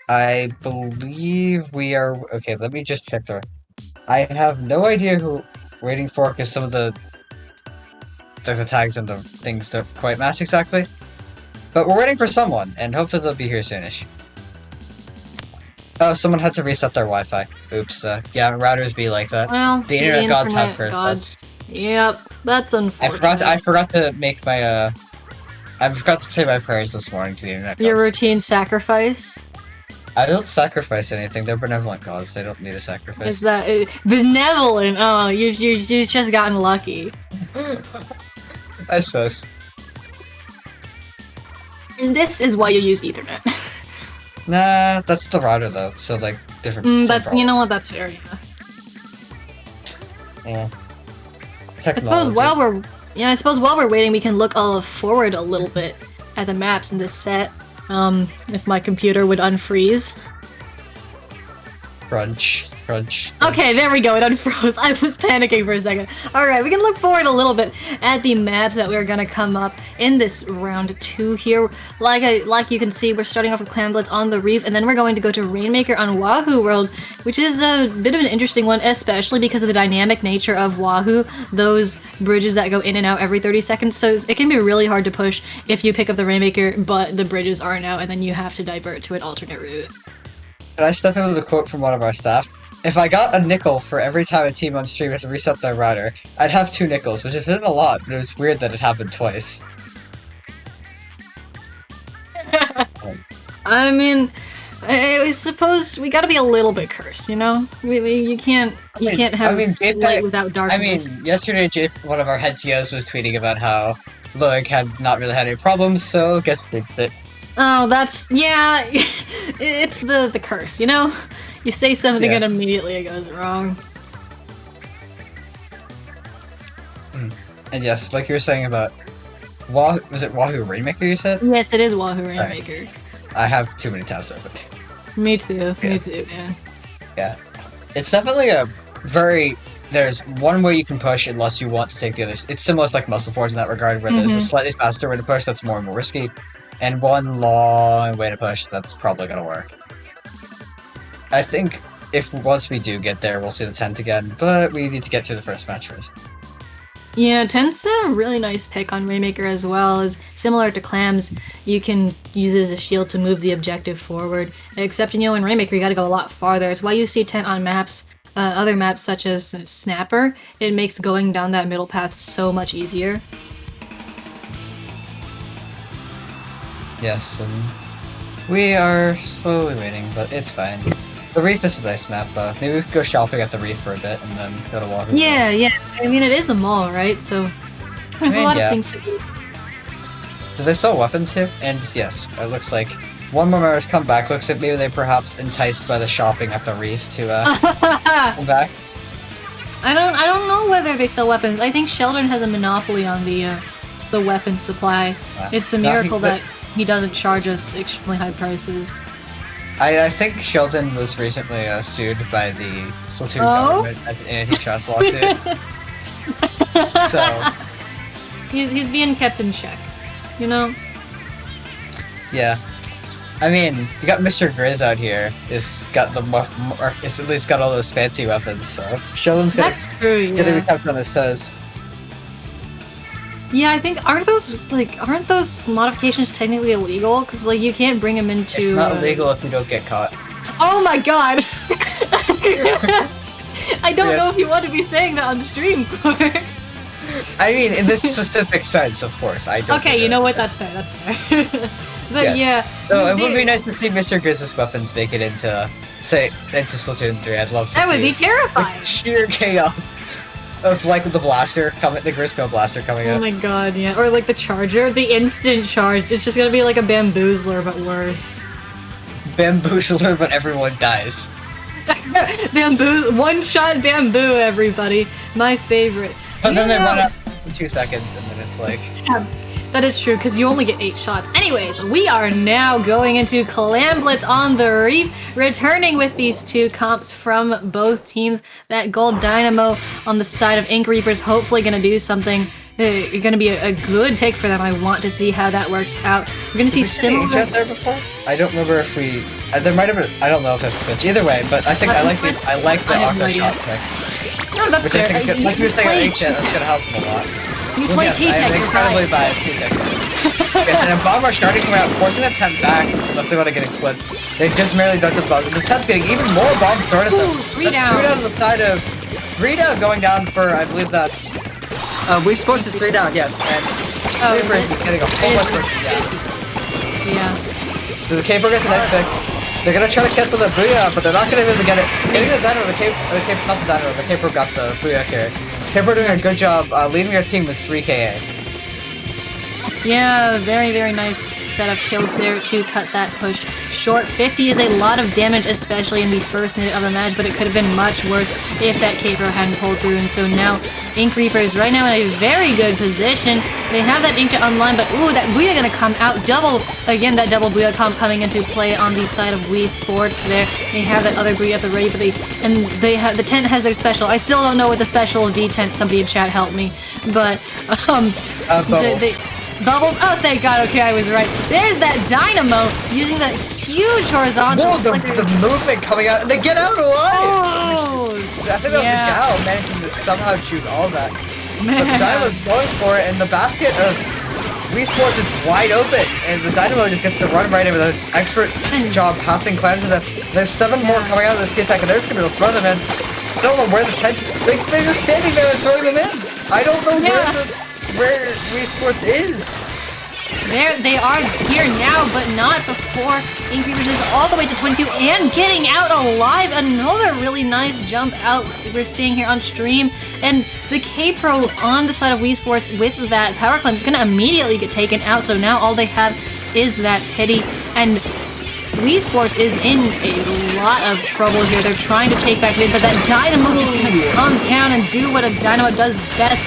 I believe we are... Okay, let me just check the... I have no idea who we're waiting for, because some of the tags and the things don't quite match exactly. But we're waiting for someone, and hopefully they'll be here soonish. Oh, someone had to reset their Wi-Fi. Oops, yeah, routers be like that. Well, the internet gods have first. Yep, that's unfortunate. I forgot to make my, I forgot to say my prayers this morning to the internet gods. Your routine sacrifice? I don't sacrifice anything. They're benevolent gods. They don't need a sacrifice. Is that benevolent? Oh, you just gotten lucky. I suppose. And this is why you use Ethernet. Nah, that's the router though. So like different. That's you know what? That's fair. Yeah. I suppose while we're waiting, we can look forward a little bit at the maps in this set. If my computer would unfreeze. Crunch. Okay, there we go, it unfroze. I was panicking for a second. Alright, we can look forward a little bit at the maps that we're gonna come up in this round 2 here. Like you can see, we're starting off with Clamblitz on the Reef, and then we're going to go to Rainmaker on Wahoo World, which is a bit of an interesting one, especially because of the dynamic nature of Wahoo, those bridges that go in and out every 30 seconds, so it can be really hard to push if you pick up the Rainmaker, but the bridges aren't out, and then you have to divert to an alternate route. Can I step in with a quote from one of our staff? If I got a nickel for every time a team on stream had to reset their router, I'd have 2 nickels, which isn't a lot, but it's weird that it happened twice. I mean, I suppose we gotta be a little bit cursed, you know? You can't have light without darkness. I mean, yesterday one of our head TOs was tweeting about how Loic had not really had any problems, so guess fixed it. Oh, yeah, it's the curse, you know? You say something and immediately it goes wrong. And yes, like you were saying about was it Wahoo Rainmaker you said? Yes, it is Wahoo Rainmaker. Right. I have too many tabs open. Me too, yeah. Yeah. It's definitely a very there's one way you can push unless you want to take the others. It's similar to like Muscle Force in that regard, where there's a slightly faster way to push that's more risky, and one long way to push that's probably gonna work. I think if once we do get there, we'll see the tent again, but we need to get through the first match first. Yeah, Tent's a really nice pick on Rainmaker as well. As similar to Clams, you can use it as a shield to move the objective forward. Except, you know, in Rainmaker, you gotta go a lot farther. It's why you see Tent on maps, other maps such as Snapper. It makes going down that middle path so much easier. Yes, and we are slowly waiting, but it's fine. The Reef is a nice map. Maybe we could go shopping at the Reef for a bit and then go to Water. Yeah, yeah. I mean, it is a mall, right? So there's a lot of things to do. Do they sell weapons here? And yes, it looks like one more member's come back. Looks like maybe they perhaps enticed by the shopping at the Reef to come back. I don't know whether they sell weapons. I think Sheldon has a monopoly on the weapon supply. It's a miracle that he doesn't charge us extremely high prices. I think Sheldon was recently sued by the Splatoon government as an antitrust lawsuit. So he's being kept in check, you know. Yeah, I mean, you got Mr. Grizz out here. Is got the is at least got all those fancy weapons. So Sheldon's gonna be kept on his toes. Yeah, I think aren't those modifications technically illegal? Because like you can't bring them into. It's not illegal if you don't get caught. Oh my god! I don't know if you want to be saying that on stream, Clark. I mean, in this specific sense, of course, I don't. Okay, you know what? That's fair. That's fair. But yeah. So it would be nice to see Mr. Grizz's weapons make it into, say, into Splatoon 3. I'd love to see. That would be terrifying. Like, sheer chaos. Of like the blaster coming, the Grisco blaster coming out. Oh my god, yeah. Or like the charger, the instant charge. It's just gonna be like a bamboozler, but worse. Bamboozler, but everyone dies. One-shot bamboo, everybody. My favorite. And then they run out in 2 seconds, and then it's like... Yeah, that is true, because you only get 8 shots. Anyways, we are now going into Clamblitz on the Reef, returning with these 2 comps from both teams. That Gold Dynamo on the side of Ink Reaper's hopefully going to do something. Going to be a good pick for them. I want to see how that works out. We're going to see similar... Did we see there before? I don't remember if we... there might have been... I don't know if there's a switch. Either way, but I think I like the Octo shot trick. No, that's fair. Like you were saying on Ancient, it's going to help them a lot. You play T-Tech incredibly bad T-Tech. Yes, and a bomber starting coming out, forcing the tent back, unless they want to get Squid. They just merely ducked the bomb. The tent's getting even more bombs thrown at them. That's 2 down on the side of... 3 down going down for, I believe that's... Wii Sports is 3 down, yes. And Reaper is getting a whole bunch of... Yeah. So the Caper gets a nice pick. They're gonna try to cancel the Booyah, but they're not gonna be able to get it. Getting the Dynamo, not the Dynamo, the Caper got the Booyah carry. Caper doing a good job leading your team with 3 KA. Yeah, very, very nice set of kills there to cut that push short. 50 is a lot of damage, especially in the first minute of the match, but it could have been much worse if that Caper hadn't pulled through. And so now Ink Reaper is right now in a very good position. They have that Inkjet online, but ooh, that Booyah gonna come out. That double Booyah comp coming into play on the side of Wii Sports there. They have that other Booyah at the ready, but the tent has their special. I still don't know what the special V tent, somebody in chat help me. But, Bubbles? Oh, thank God. Okay, I was right. There's that Dynamo using that huge horizontal. Whoa, the movement coming out, and they get out alive! Oh! I think that was the Gao managing to somehow shoot all that. But the Dynamo's going for it, and the basket of Wii Sports is wide open, and the Dynamo just gets to run right in with an expert job passing Clams to them. There's 7 more coming out of the skate pack, and there's going to be throw them in. I don't know where the tent... They're just standing there and throwing them in! I don't know where Wii Sports is. They are here now, but not before Ink Reaper is all the way to 22 and getting out alive. Another really nice jump out we're seeing here on stream. And the K-Pro on the side of Wii Sports with that power climb is going to immediately get taken out. So now all they have is that pity. And Wii Sports is in a lot of trouble here. They're trying to take back mid, but that Dynamo just going to come down and do what a Dynamo does best.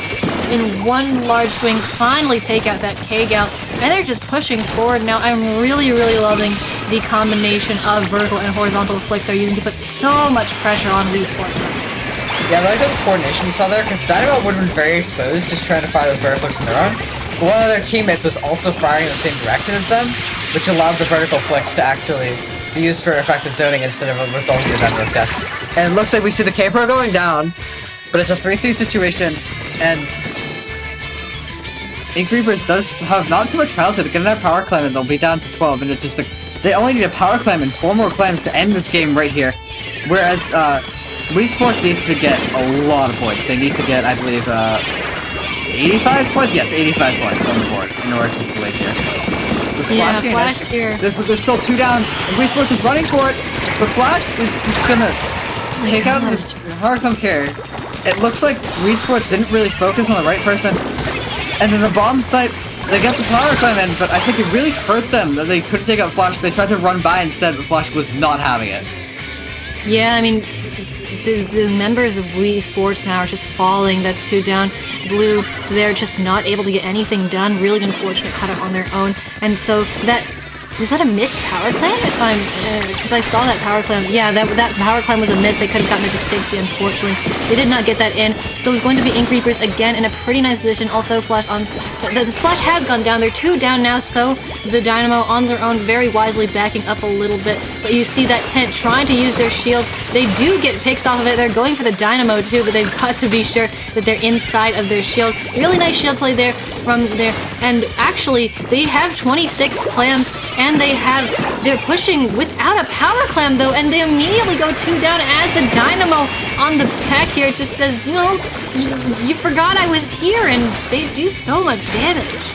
In one large swing, finally take out that K-Gal, and they're just pushing forward now. I'm really, really loving the combination of vertical and horizontal flicks they're using to put so much pressure on Wii Sports. Yeah, I like the coordination you saw there, because Dynamo would have been very exposed just trying to fire those vertical flicks on their own. But one of their teammates was also firing in the same direction as them, which allowed the vertical flicks to actually be used for effective zoning instead of resulting in event with death. And it looks like we see the K-Pro going down, but it's a 3-3 situation, and Ink Reapers does have not too much penalty to get that power climb, and they'll be down to 12, and it's just they only need a power climb and 4 more climbs to end this game right here. Whereas Wii Sports needs to get a lot of points. They need to get, I believe, 85 points? Yes, 85 points on the board in order to win here. Yeah, Flash here. There's still 2 down, and Wii Sports is running for it, but Flash is just gonna take out the power climb carrier. It looks like Wii Sports didn't really focus on the right person, and then the bomb site, they got the power climb in, but I think it really hurt them that they couldn't take out Flash. They tried to run by instead, but Flash was not having it. Yeah, I mean, the members of Wii Sports now are just falling. That's 2 down. Blue, they're just not able to get anything done. Really unfortunate cut up on their own. And so was that a missed power climb? If I'm, because I saw that power climb. Yeah, that power climb was a miss. They could have gotten it to 60, unfortunately. They did not get that in. So it's going to be Ink Reapers again in a pretty nice position. Although Flash on, the splash has gone down. They're 2 down now. So the Dynamo on their own, very wisely backing up a little bit. But you see that tent trying to use their shield. They do get picks off of it. They're going for the Dynamo too, but they've got to be sure that they're inside of their shield. Really nice shield play there from there. And actually, they have 26 clams, and they're pushing without a power clam though, and they immediately go 2 down as the Dynamo on the pack here just says, you know, you forgot I was here, and they do so much damage.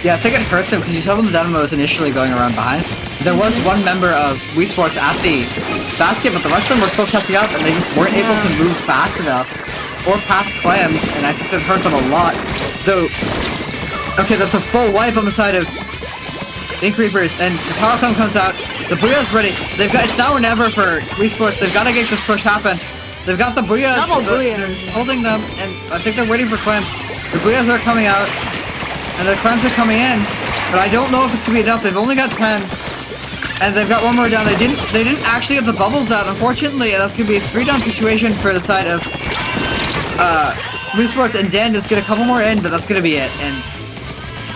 Yeah, I think it hurt them because you saw when the Dynamo was initially going around behind. There was one member of Wii Sports at the basket, but the rest of them were still catching up, and they just weren't able to move fast enough or past clams, and I think that hurt them a lot. Though, okay, that's a full wipe on the side of Ink Reapers, and the power climb comes out. The Booyah's ready. It's now or never for Wii Sports. They've got to get this push happen. They've got the Booyahs. They're holding them, and I think they're waiting for clams. The Booyahs are coming out, and the clams are coming in, but I don't know if it's gonna be enough. They've only got 10, and they've got 1 more down. They didn't actually get the bubbles out, unfortunately, and that's gonna be a 3 down situation for the side of Wii Sports, and Dan just get a couple more in, but that's gonna be it. And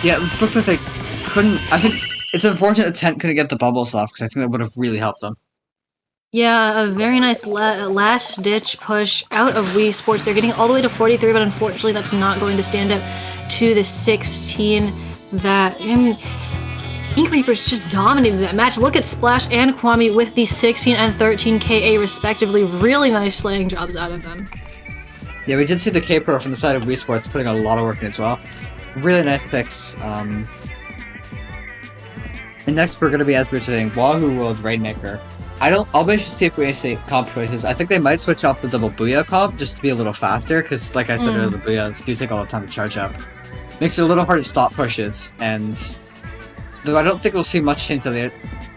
yeah, this looks like they couldn't. I think it's unfortunate the tent couldn't get the bubbles off, because I think that would have really helped them. Yeah, a very nice last-ditch push out of Wii Sports. They're getting all the way to 43, but unfortunately that's not going to stand up to the 16 that Ink Reapers just dominated that match. Look at Splash and Kwame with the 16 and 13 KA respectively. Really nice slaying jobs out of them. Yeah, we did see the K-Pro from the side of Wii Sports putting a lot of work in as well. Really nice picks. And next we're going to be, as we were saying, Wahoo World Rainmaker. I'll be interested to see if we see comp choices. I think they might switch off the double Booyah comp just to be a little faster, because like I said earlier, the Booyahs do take a lot of time to charge up. Makes it a little hard to stop pushes, and though I don't think we'll see much change to the...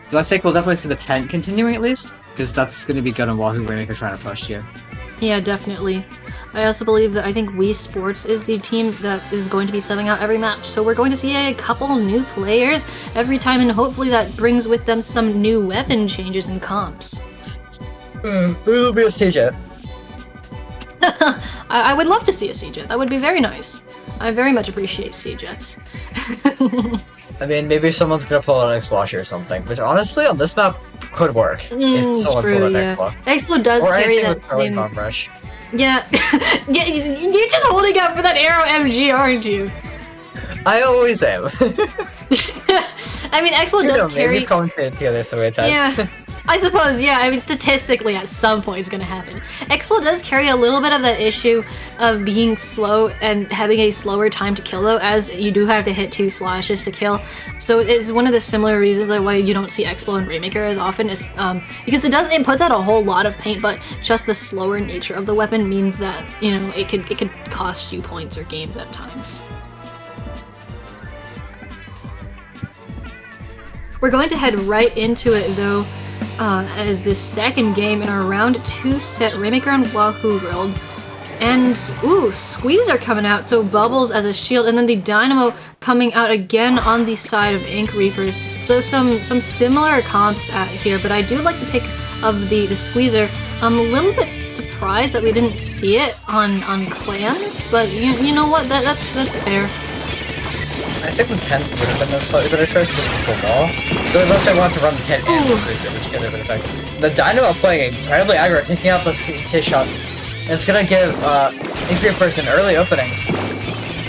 Though I think we'll definitely see the 10 continuing at least, because that's going to be good on Wahoo Rainmaker trying to push here. Yeah, definitely. I also believe that I think Wii Sports is the team that is going to be subbing out every match, so we're going to see a couple new players every time, and hopefully that brings with them some new weapon changes and comps. It'll be a CJet. I would love to see a CJet. That would be very nice. I very much appreciate CJets. I mean, maybe someone's gonna pull an X-Washer or something, which honestly on this map could work if someone pulled an X-Washer. X-Plode does or carry anything that with throwing same... bomb rush. Yeah, yeah, you're just holding out for that Arrow MG, aren't you? I always am. I mean, X-Plode does carry... Maybe commentated together so many times. Yeah, I suppose, yeah, I mean, statistically at some point it's gonna happen. X-Plode does carry a little bit of that issue of being slow and having a slower time to kill, though, as you do have to hit 2 slashes to kill. So it's one of the similar reasons why you don't see X-Plode and Rainmaker as often, is because it puts out a whole lot of paint, but just the slower nature of the weapon means that, you know, it could cost you points or games at times. We're going to head right into it, though, as this second game in our round 2 set, Rainmaker on Wahoo World. And, ooh, Squeeze are coming out, so Bubbles as a shield, and then the Dynamo coming out again on the side of Ink Reapers. So some similar comps out here, but I do like the pick of the Squeezer. I'm a little bit surprised that we didn't see it on Clans, but you know what, that's fair. I think the 10 would have been a slightly better choice just with the wall. Though unless they want to run the 10 and the Squeezer, which could have been effective. The Dynamo playing incredibly aggro, taking out those 2K shot. And it's gonna give Ink Reapers an early opening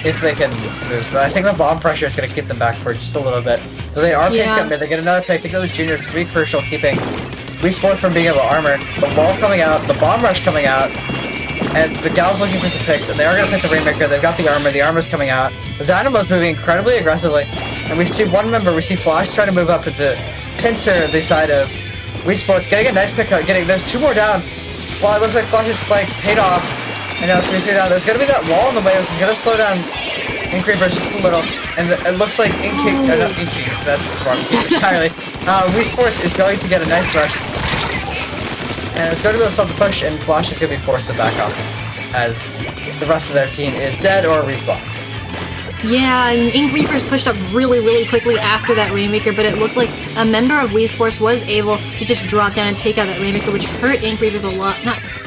if they can move. But I think the bomb pressure is gonna keep them back for just a little bit. So they are picked up mid, they get another pick, they go to the juniors, to be crucial, keeping Wii Sports from being able to armor. The wall coming out, the bomb rush coming out, and the Gal's looking for some picks, and they are gonna pick the Rainmaker, they've got the armor's coming out. The Dynamo's moving incredibly aggressively, and we see one member, we see Flash trying to move up into pincer the side of Wii Sports, getting a nice pick up, there's 2 more down. Well, it looks like Flash's spike paid off, and now it's going to stay down. There's going to be that wall in the way, which is going to slow down Ink Reapers just a little, and it looks like Inkling, not Inklings, that's wrong entirely. Wii Sports is going to get a nice brush, and it's going to be able to stop the push, and Flash is going to be forced to back off, as the rest of their team is dead or respawn. Yeah, and Ink Reapers pushed up really quickly after that Rainmaker, but it looked like a member of Wii Sports was able to just drop down and take out that Rainmaker, which hurt Ink Reapers a lot.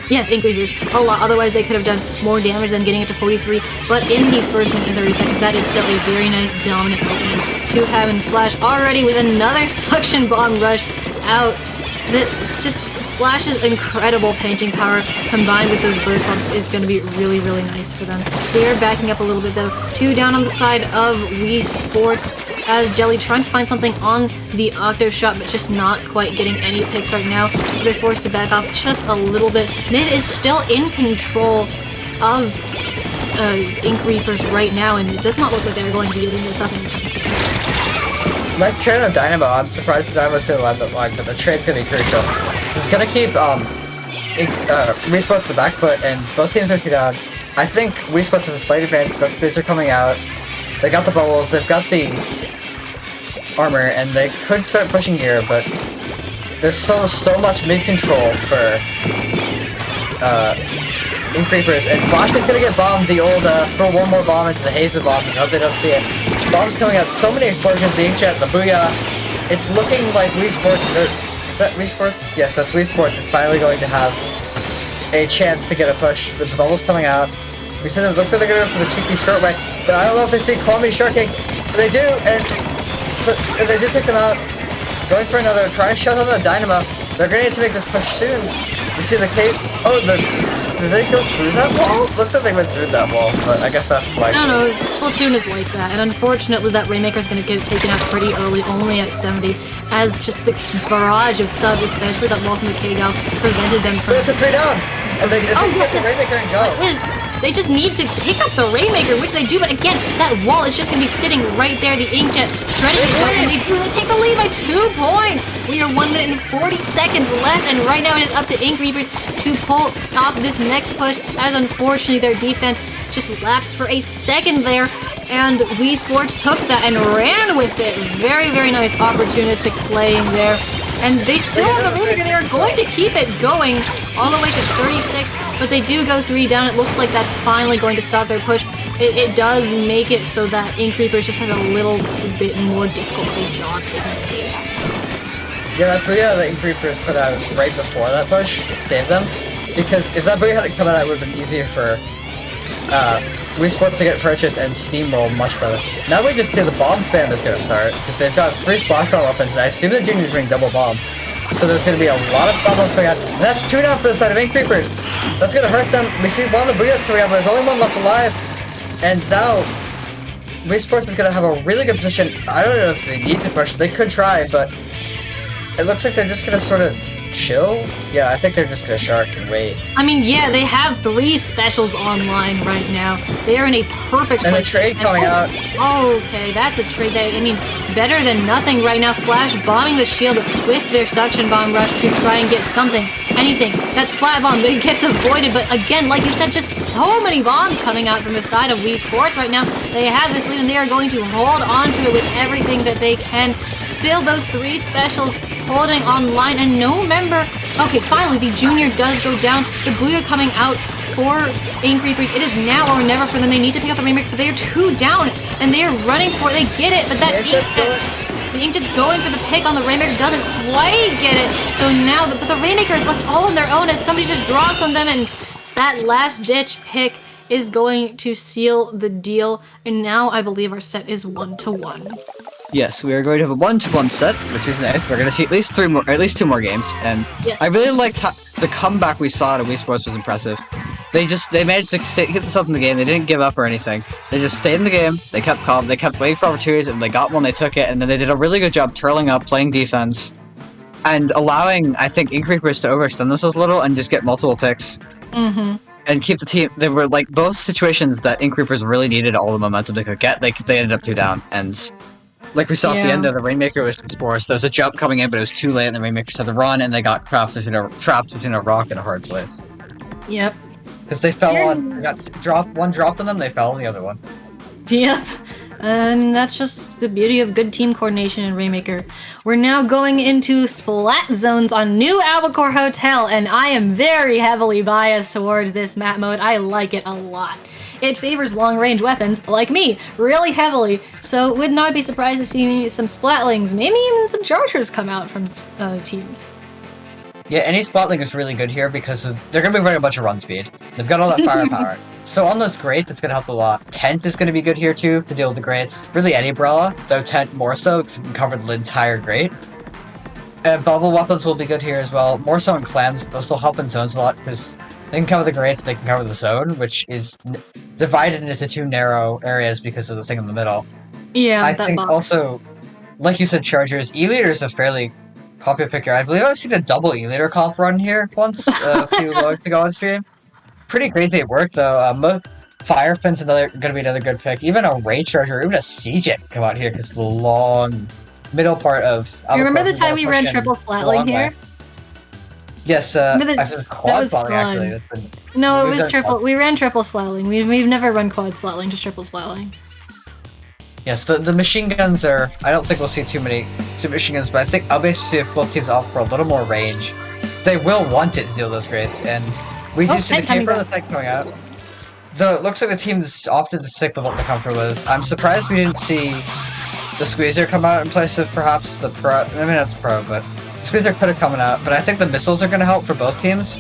Ink Reapers a lot, otherwise they could have done more damage than getting it to 43, but in the first minute and 30 seconds, that is still a very nice dominant opening to have in Flash already with another suction bomb rush out. That just Splash's incredible painting power combined with those burst bombs is going to be really nice for them. They are backing up a little bit though. 2 down on the side of Wii Sports as Jelly trying to find something on the Octo shot, but just not quite getting any picks right now. So they're forced to back off just a little bit. Mid is still in control of Ink Reapers right now, and it does not look like they're going to be getting this up anytime soon. My trade on Dynamo, I'm surprised the Dynamo's still allowed that line, but the trade's gonna be crucial. It's gonna keep Wii Sports the back foot, and both teams are 2 down. I think Wii Sports have a fight advantage, both players are coming out. They got the bubbles, they've got the armor, and they could start pushing here, but there's so much mid-control for Ink Reapers, and Flash is gonna get bombed, the old throw one more bomb into the haze of bombs, and hope they don't see it. Bombs coming out, so many explosions, the Inkjet, the Booyah. It's looking like Wii Sports, is that Wii Sports? Yes, that's Wii Sports, is finally going to have a chance to get a push with the bubbles coming out. We see them, it looks like they're going to go for the cheeky short way, but I don't know if they see Kwame sharking, but they do, and they do take them out. Going for another, trying to shut down the Dynamo. They're going to need to make this push soon. We see the cape, did they go through that wall? Looks like they went through that wall, but I guess that's like... I don't know, Splatoon is like that, and unfortunately that Rainmaker's gonna get taken out pretty early, only at 70, as just the barrage of subs, especially that wall from the K-Gal, prevented them from... But it's a 3 down! And they get the Rainmaker and go! They just need to pick up the Rainmaker, which they do, but again, that wall is just gonna be sitting right there, the Inkjet shredding it, and they take the lead by 2 points! We are 1 minute and 40 seconds left, and right now it is up to Ink Reapers to pull off this next push, as unfortunately their defense just lapsed for a second there, and Wii Sports took that and ran with it. Very nice opportunistic playing there, and they still have the Rainmaker. They are going to keep it going all the way to 36, but they do go 3 down. It looks like that's finally going to stop their push. It does make it so that Ink Reapers just has a little bit more difficult of a job taking its lead. Yeah, that Booyah that Ink Reapers put out right before that push saved them. Because if that Booyah hadn't come out, it would have been easier for Wii Sports to get purchased and steamroll much further. Now we just see the bomb spam is going to start, because they've got 3 splash bomb weapons, and I assume the juniors bring double bomb. So there's going to be a lot of bombs coming out. And that's 2 down for the side of Ink Reapers. That's going to hurt them. We see one of the Booyahs coming out, but there's only one left alive. And now Wii Sports is going to have a really good position. I don't know if they need to push. They could try, but it looks like they're just going to sort of chill. Yeah, I think they're just going to shark and wait. I mean, yeah, they have 3 specials online right now. They are in a perfect and a trade coming out. Okay, that's a trade that, I mean, better than nothing right now. Flash bombing the shield with their suction bomb rush to try and get something, anything. That splat bomb, it gets avoided, but again, like you said, just so many bombs coming out from the side of Wii Sports right now. They have this lead and they are going to hold on to it with everything that they can. Still those 3 specials holding online, and no member... Okay, finally, the junior does go down. The Booyah coming out for Ink Reapers. It is now or never for them. They need to pick up the Rainmaker, but they are 2 down, and they are running for it. They get it, but that the Inkjet's going for the pick on the Rainmaker, doesn't quite get it. So now, but the Rainmaker is left all on their own as somebody just drops on them, and that last-ditch pick is going to seal the deal. And now I believe our set is 1-1. Yes, we are going to have a 1-1 set, which is nice. We're going to see at least 2 more games, and Yes. I really liked the comeback we saw at Wii Sports was impressive. They managed to hit themselves in the game. They didn't give up or anything. They just stayed in the game. They kept calm. They kept waiting for opportunities, and they got one. They took it, and then they did a really good job turling up, playing defense, and allowing, I think, Ink Reapers to overextend themselves a little and just get multiple picks. Mm-hmm. And keep the team. They were like both situations that Ink Reapers really needed all the momentum they could get. They ended up 2 down, and like we saw at the end of the Rainmaker was forced. There was a jump coming in, but it was too late, and the Rainmakers had to run, and they got trapped between a rock and a hard place. Yep. Because they fell on, one dropped on them, they fell on the other one. Yep. And that's just the beauty of good team coordination in Rainmaker. We're now going into Splat Zones on New Albacore Hotel, and I am very heavily biased towards this map mode. I like it a lot. It favors long-range weapons, like me, really heavily, so would not be surprised to see some Splatlings, maybe even some Chargers come out from teams. Yeah, any Splatling is really good here because they're going to be running a bunch of run speed. They've got all that firepower. So on those grates, it's going to help a lot. Tent is going to be good here too, to deal with the grates. Really any umbrella, though Tent more so, because it can cover the entire grate. Bubble weapons will be good here as well. More so in clams, but they'll still help in zones a lot, because they can cover the grates, they can cover the zone, which is divided into 2 narrow areas because of the thing in the middle. Yeah, I think also, like you said, Chargers, E-Leader is a fairly popular picker. I believe I've seen a double E-Leader comp run here once, a few logs ago on stream. Pretty crazy it worked though. Firefin's gonna be another good pick. Even a Ray Charger, even a Siege come out here because the long middle part of. You remember the time we ran triple flatling here? Yes, quad splatling actually. No, it was triple. We ran triple splatling. We've never run quad splatling, just triple splatling. Yes, the machine guns are. I don't think we'll see too many machine guns, but I think I'll be able to see if both teams offer a little more range. They will want it to deal those grades, and we do see the caper of the tech coming out. Though it looks like the team's opted to stick with what they're comfortable with. I'm surprised we didn't see the Squeezer come out in place of perhaps the Pro. I mean, not the Pro, but the Squeezer could have come out. But I think the missiles are going to help for both teams.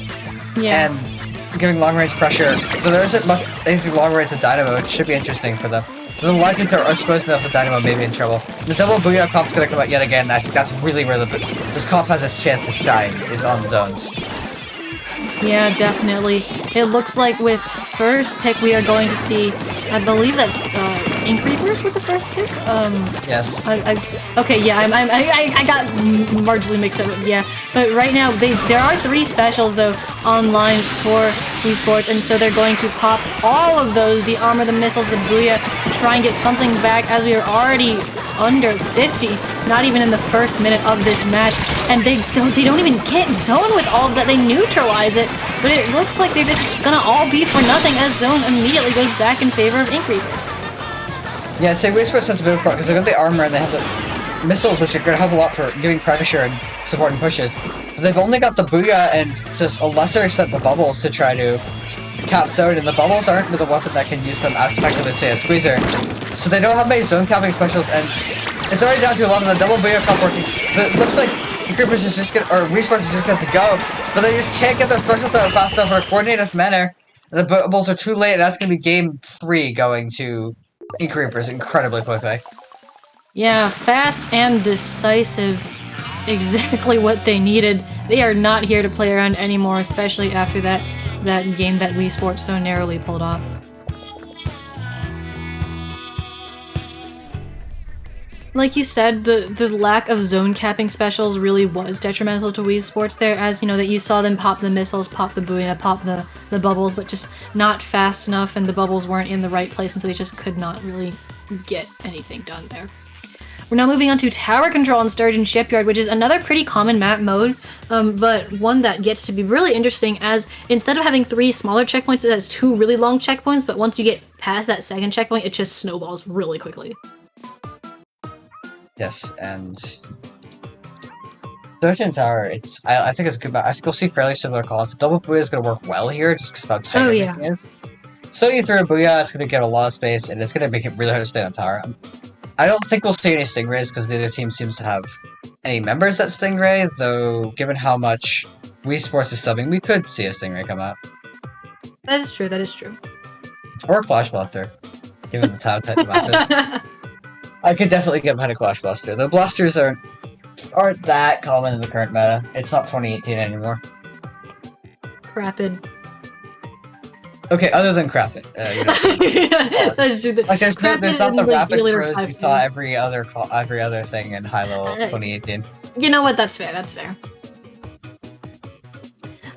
Yeah. And giving long range pressure. So there isn't much anything long range to Dynamo, which should be interesting for them. The Legends are exposed enough to Dynamo may be in trouble. The double Booyah comp's going to come out yet again. I think that's really where this comp has its chance to shine, is on zones. Yeah, definitely. It looks like with first pick we are going to see, I believe that's Ink Reapers with the first pick. Yes. Okay, yeah, I got marginally mixed up. Yeah, but right now there are 3 specials though online for Wii Sports, and so they're going to pop all of those: the armor, the missiles, the booyah, to try and get something back. As we are already under 50, not even in the first minute of this match, and they don't even get zone with all of that. They neutralize it, but it looks like they're just gonna all be for nothing as zone immediately goes back in favor of Ink Reapers. Yeah, I'd say Wii Sports has a bit of because they've got the armor and they have the missiles, which are going to help a lot for giving pressure and supporting pushes. But they've only got the Booyah and just a lesser extent the bubbles to try to cap zone, and the bubbles aren't with a weapon that can use them as effective as, say, a Squeezer. So they don't have many zone capping specials, and it's already down to 11. The double Booyah comp working. But it looks like Ink Reapers is just or Wii Sports is just going to go, but they just can't get their specials out fast enough or coordinate enough manner. The bubbles are too late, and that's going to be game 3 going to Ink Reapers incredibly quickly. Yeah, fast and decisive. Exactly what they needed. They are not here to play around anymore, especially after that game that Wii Sports so narrowly pulled off. Like you said, the lack of zone capping specials really was detrimental to Wii Sports there, as you know that you saw them pop the missiles, pop the booyah, pop the bubbles, but just not fast enough, and the bubbles weren't in the right place, and so they just could not really get anything done there. We're now moving on to Tower Control in Sturgeon Shipyard, which is another pretty common map mode, but one that gets to be really interesting, as instead of having 3 smaller checkpoints, it has 2 really long checkpoints, but once you get past that second checkpoint, it just snowballs really quickly. Yes, and Splatoon Tower, I think it's good. I think we'll see fairly similar calls. Double Booyah is going to work well here, just because of how tight everything is. So you throw a Booyah, it's going to get a lot of space, and it's going to make it really hard to stay on tower. I don't think we'll see any Stingrays, because the other team seems to have any members that Stingray, though given how much Wii Sports is subbing, we could see a Stingray come out. That is true, that is true. Or Flash Blaster, given the tab type matches. I could definitely get behind a Flash Blaster, though blasters aren't that common in the current meta. It's not 2018 anymore. Crapid. Okay, other than Crapid. That's true. Like there's not the like, rapid throws we saw every other thing in high level 2018. You know what? That's fair. That's fair.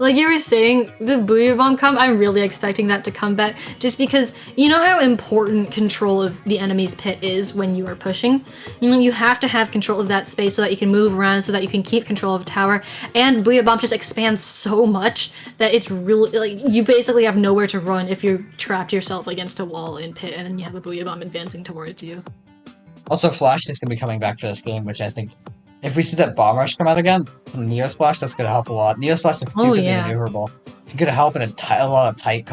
Like you were saying, the Booyah Bomb comp, I'm really expecting that to come back, just because you know how important control of the enemy's pit is when you are pushing? You know, you have to have control of that space so that you can move around, so that you can keep control of tower, and Booyah Bomb just expands so much that it's really, like, you basically have nowhere to run if you're trapped yourself against a wall in pit, and then you have a Booyah Bomb advancing towards you. Also, Flash is going to be coming back for this game, which I think, if we see that Bomb Rush come out again, from Neo Splash, that's going to help a lot. Neo Splash is stupidly maneuverable. It's going to help in a lot of tight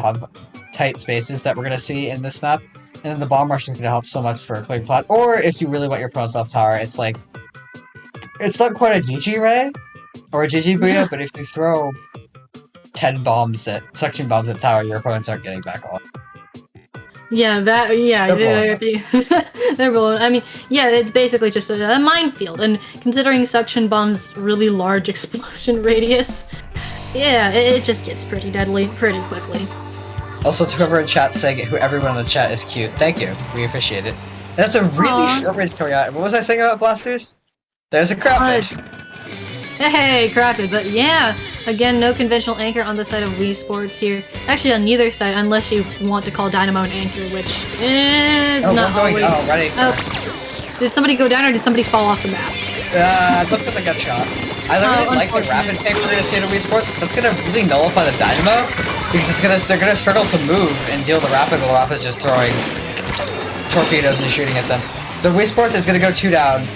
spaces that we're going to see in this map. And then the Bomb Rush is going to help so much for clearing plat. Or if you really want your opponents off tower, it's like, it's not quite a GG Ray or a GG Booyah, but if you throw 10 suction bombs at tower, your opponents aren't getting back off. Yeah, they're blown. I mean, yeah, it's basically just a minefield, and considering suction bomb's really large explosion radius, yeah, it just gets pretty deadly pretty quickly. Also, to whoever in chat saying everyone in the chat is cute, thank you, we appreciate it. And that's a really short range coming out. What was I saying about blasters? There's a Crapid. Hey, Crapid, but yeah, again, no conventional anchor on the side of Wii Sports here. Actually, on neither side, unless you want to call Dynamo an anchor, which it's not always. Oh, already. Oh, did somebody go down or did somebody fall off the map? It looks like they got shot. I literally like the rapid pick we're gonna see to Wii Sports, because that's gonna really nullify the Dynamo, because they're gonna struggle to move and deal the rapid while Rapid's just throwing torpedoes and shooting at them. So Wii Sports is gonna go 2 down.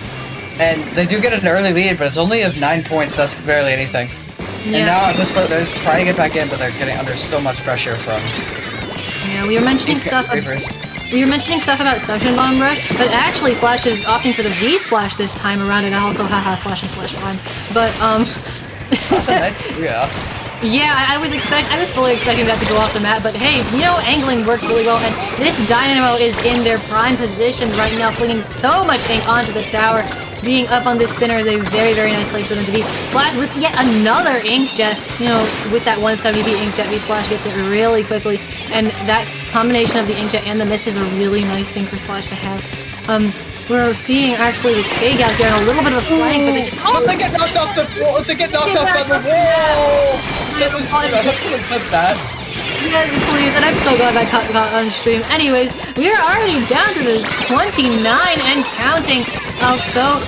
And they do get an early lead, but it's only of 9 points, that's barely anything. Yeah. And now at this point, they're trying to get back in, but they're getting under so much pressure from... Yeah, we were mentioning stuff about Suction Bomb Rush, but actually Flash is opting for the V-Splash this time around, and also, haha, Flash and Flash Run. But, That's a nice yeah, I was fully expecting that to go off the map, but hey, you know, angling works really well, and this Dynamo is in their prime position right now, flinging so much ink onto the tower. Being up on this spinner is a very, very nice place for them to be. Flash with yet another Inkjet, you know, with that 170B Inkjet, V-Splash gets it really quickly, and that combination of the Inkjet and the mist is a really nice thing for Splash to have. We're seeing actually the K out there in a little bit of a flank, but they just they get knocked off the wall! They get knocked off by the wall! That was I should have clipped that. Yes, please, and I'm so glad that got on stream. Anyways, we are already down to the 29 and counting. So,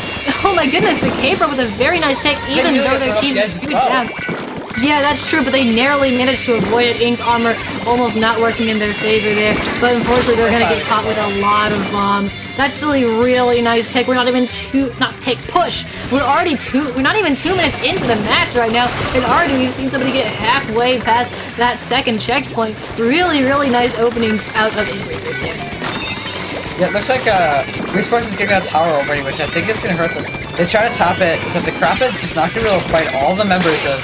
oh my goodness, the Caper with a very nice pick, even though their team is down. Yeah, that's true, but they narrowly managed to avoid it. Ink Armor almost not working in their favor there, but unfortunately they're gonna get caught with a lot of bombs. That's still a really nice pick. We're not even push. We're not even 2 minutes into the match right now, and already we've seen somebody get halfway past that second checkpoint. Really, really nice openings out of Inbreakers here. Yeah, it looks like Wii Sports is getting a tower already, which I think is gonna hurt them. They try to top it, but the Crapid is not gonna be able to fight all the members of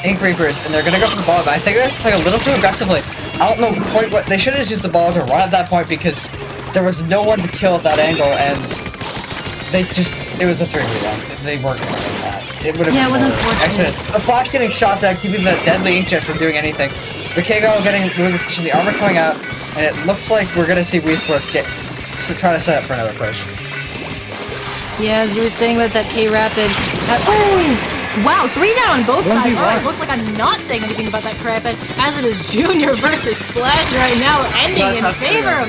Ink Reapers, and they're gonna go for the ball, but I think they're playing a little too aggressively. I don't know quite what they should have used the ball to run at that point, because there was no one to kill at that angle, and it was a 3v1. They weren't going to win that. It would have been unfortunate. The Flash getting shot down, keeping the deadly Inkjet from doing anything. The K-Go getting moving, the armor coming out, and it looks like we're gonna see Wii Sports try to set up for another push. Yeah, as you were saying about that K-Rapid. Wow, 3 down on both sides. Alright, looks like I'm not saying anything about that Crapid, as it is Junior versus Splash right now, ending in favor of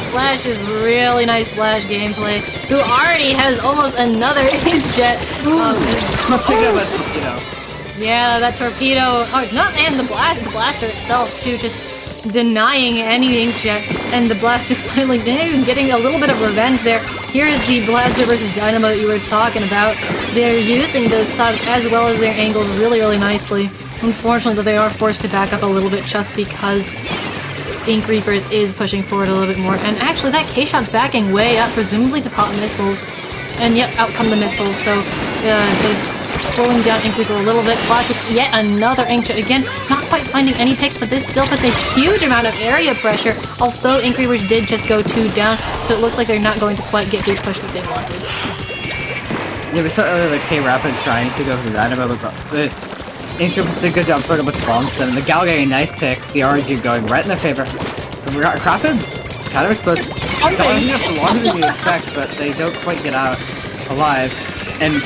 Splash. Is really nice Splash gameplay, who already has almost another Inkjet. Yeah, that torpedo. Oh, no, and the blaster itself too. Just denying any inkjet, and the Blaster finally getting a little bit of revenge there. Here's the Blaster versus Dynamo that you were talking about. They're using those subs as well as their angles really, really nicely. Unfortunately, though, they are forced to back up a little bit just because Ink Reapers is pushing forward a little bit more. And actually, that K-Shot's backing way up, presumably to pop missiles. And yep, out come the missiles, so is slowing down Ink Reapers a little bit. Flash with yet another inkjet. Again, not quite finding any picks, but this still puts a huge amount of area pressure, although Ink Reapers did just go 2 down, so it looks like they're not going to quite get the push that they wanted. Yeah, we saw earlier the K-Rapid trying to go for the Dynamo, but the Ink Reapers did a good job putting up with the bombs, and the Gal getting a nice pick, the RNG going right in their favor. The Rapid's kind of exposed. It's honestly longer than you expect, but they don't quite get out alive. And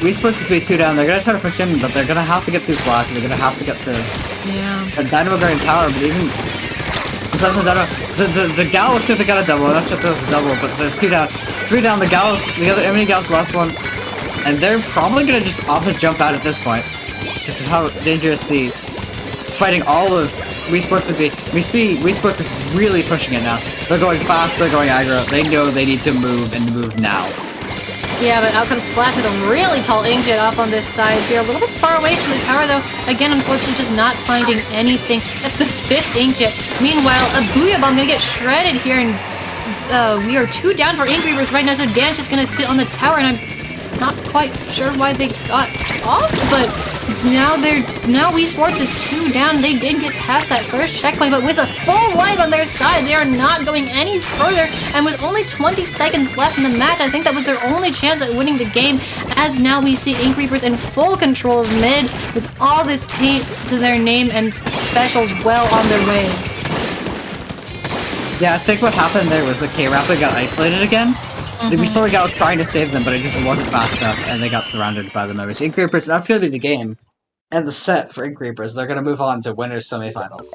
Wii Sports to be 2 down, they're gonna try to push in, but they're gonna have to get through Flash, they're gonna have to get the Dynamo Guardian Tower, but even besides the Dynamo, the Gal looks like they got a double, not just there's a double, but there's 2 down. 3 down, the other enemy Gal's the last one. And they're probably gonna just opt to jump out at this point. Just how dangerous the fighting all of Wii Sports would be. We see Wii Sports is really pushing it now. They're going fast, they're going aggro, they know they need to move and move now. Yeah, but out comes Flash with a really tall inkjet up on this side here. A little bit far away from the tower, though. Again, unfortunately, just not finding anything. That's the 5th inkjet. Meanwhile, a Booyah Bomb gonna get shredded here, and we are 2 down for Ink Reapers right now, so Dan's just gonna sit on the tower, and I'm not quite sure why they got off, but now Wii Sports is 2 down. They did get past that first checkpoint, but with a full life on their side, they are not going any further. And with only 20 seconds left in the match, I think that was their only chance at winning the game, as now we see Ink Reapers in full control of mid, with all this paint to their name and specials well on their way. Yeah, I think what happened there was the K-Rapid got isolated again. We saw Gal trying to save them, but it just wasn't fast enough, and they got surrounded by the members. Ink Reapers, after the game, and the set for Ink Reapers, they're gonna move on to winners semifinals.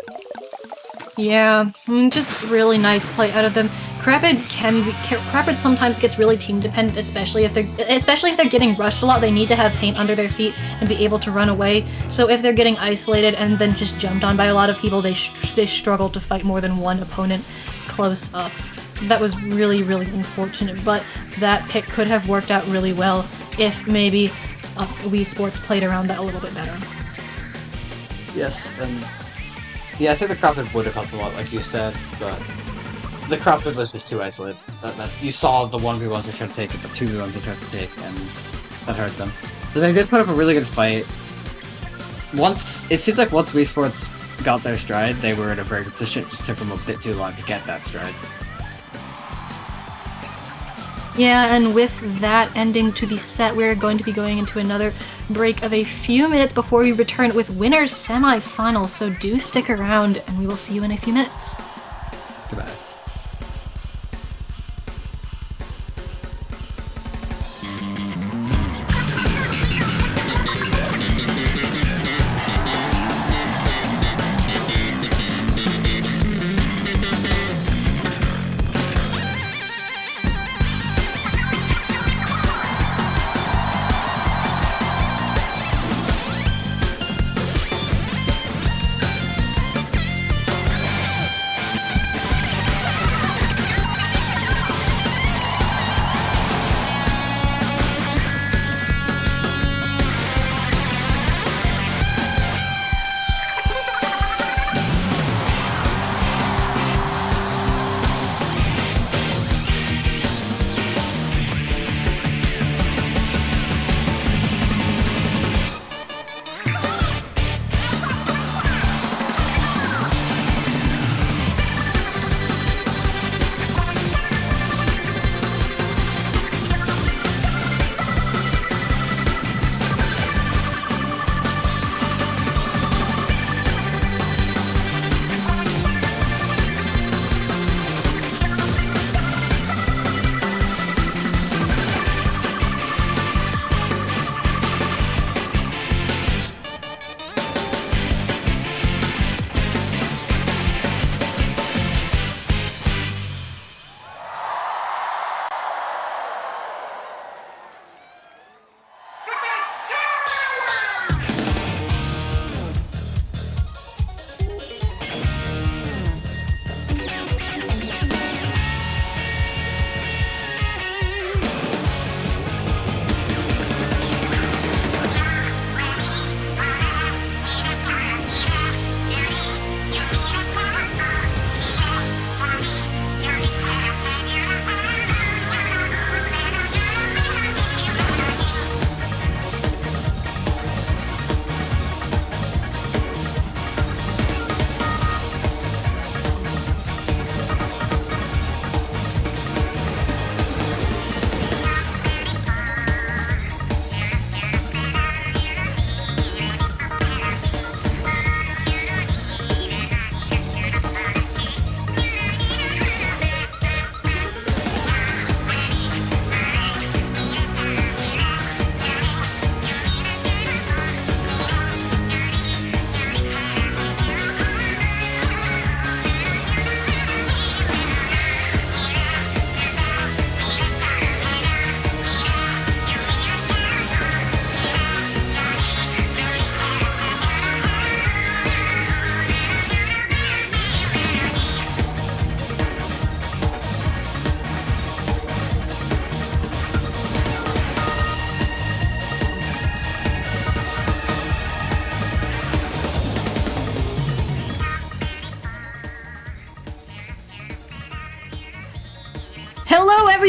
Yeah, just really nice play out of them. Crapid sometimes gets really team dependent, especially if they're getting rushed a lot. They need to have paint under their feet and be able to run away. So if they're getting isolated and then just jumped on by a lot of people, they struggle to fight more than one opponent close up. So that was really, really unfortunate, but that pick could have worked out really well if maybe Wii Sports played around that a little bit better. Yes, and yeah, I think the Crapid would have helped a lot, like you said, but the Crapid was just too isolated. You saw the 1v1s they tried to take, the 2v1s they tried to take, and that hurt them. But they did put up a really good fight. It seems like once Wii Sports got their stride, they were in a very good position. It just took them a bit too long to get that stride. Yeah, and with that ending to the set, we're going to be going into another break of a few minutes before we return with winners semi-final, so do stick around, and we will see you in a few minutes. Goodbye.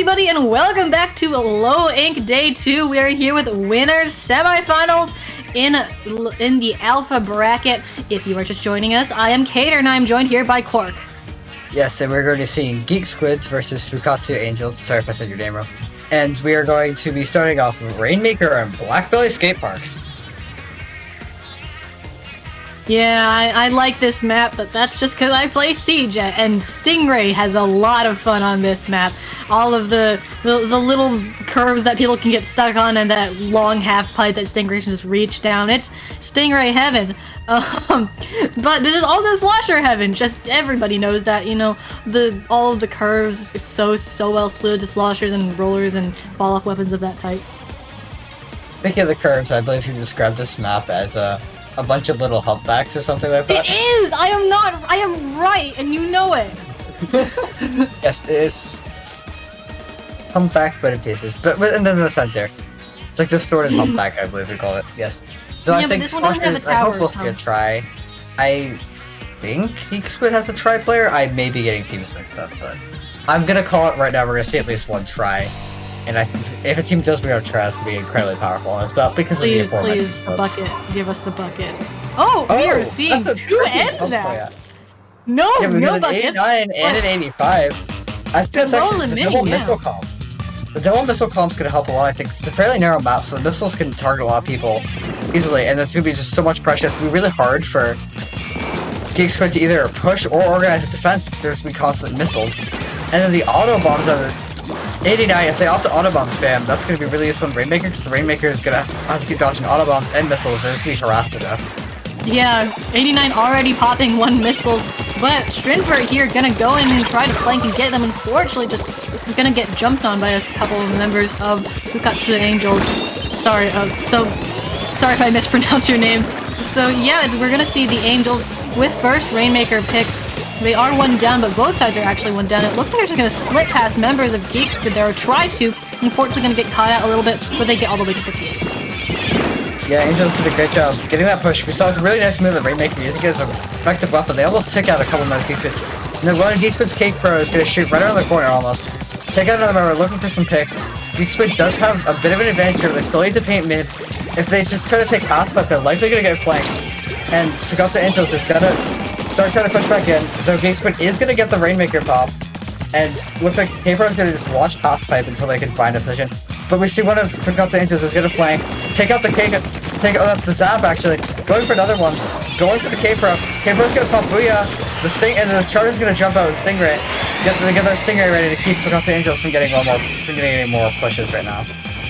everybody, and welcome back to Low Ink Day 2. We are here with winners semifinals in the Alpha bracket. If you are just joining us, I am Cater, and I am joined here by Quark. Yes, and we're going to be seeing Geek Squids versus Fukkatsu Angels. Sorry if I said your name wrong. And we are going to be starting off with Rainmaker and Blackbelly Skate Park. Yeah, I like this map, but that's just because I play Siege, and Stingray has a lot of fun on this map. All of the little curves that people can get stuck on, and that long half pipe that Stingray can just reach down. It's Stingray heaven. But it is also Slosher heaven. Just everybody knows that, you know, all of the curves are so well suited to Sloshers and rollers and ball-up weapons of that type. Speaking of the curves, I believe you described this map as a bunch of little humpbacks or something like that. It is! I am right, and you know it! Yes, it's humpback but in pieces. But in the center. It's like distorted humpback, I believe we call it. Yes. So Yeah, I but think this one doesn't have Sloshers, the I hope towers, we'll get a try. I think Geek Squid has a try player. I may be getting teams mixed up, but I'm gonna call it right now. We're gonna see at least one try. And I think if a team does bring out try, it's gonna be incredibly powerful. And it's not because of the aforementioned Please, the slopes. bucket. Give us the bucket. Oh, we are seeing that's a two freaking ends bump out. play. No, Yeah, we no got an bucket. 89 and an 85. I think that's Roll actually and the mini, double yeah. missile comp. The double missile comp's gonna help a lot, I think. It's a fairly narrow map, so the missiles can target a lot of people easily, and that's gonna be just so much pressure. It's gonna be really hard for Geek Squid to either push or organize a defense because there's gonna be constant missiles. And then the auto bombs on the 89, if they opt to auto bomb spam, that's gonna be really useful in Rainmaker because the Rainmaker is gonna have to keep dodging auto bombs and missiles. They're just gonna be harassed to death. Yeah, 89 already popping one missile, but Strinfert here gonna go in and try to flank and get them. Unfortunately, just gonna get jumped on by a couple of members of Fukkatsu Angels. Sorry, sorry if I mispronounced your name. So yeah, we're gonna see the Angels with first Rainmaker pick. They are one down, but both sides are actually one down. It looks like they're just gonna slip past members of Geeks, but they're try to. Unfortunately, gonna get caught out a little bit, but they get all the way to 58. Yeah, Angels did a great job getting that push. We saw it's a really nice move that Rainmaker using it as an effective weapon. They almost took out a couple of those Geek Squid. And then one of Geek Squid's Cake Pro is going to shoot right around the corner almost. Take out another member, looking for some picks. Geek Squid does have a bit of an advantage here, but they still need to paint mid. If they just try to take half, but they're likely going to get flanked. And Fukkatsu Angels just got to start trying to push back in. So Geek Squid is going to get the Rainmaker pop. And looks like Cake Pro is going to just watch half pipe until they can find a position. But we see one of Fukkatsu Angels is going to flank. Take out the Cake. Oh, that's the Zap actually. Going for another one. Going for the K-Pro. K-Pro's gonna pop Booyah. The Sting and the Charger's gonna jump out with Stingray. Get that Stingray ready to keep Fukkatsu Angels from getting any more pushes right now.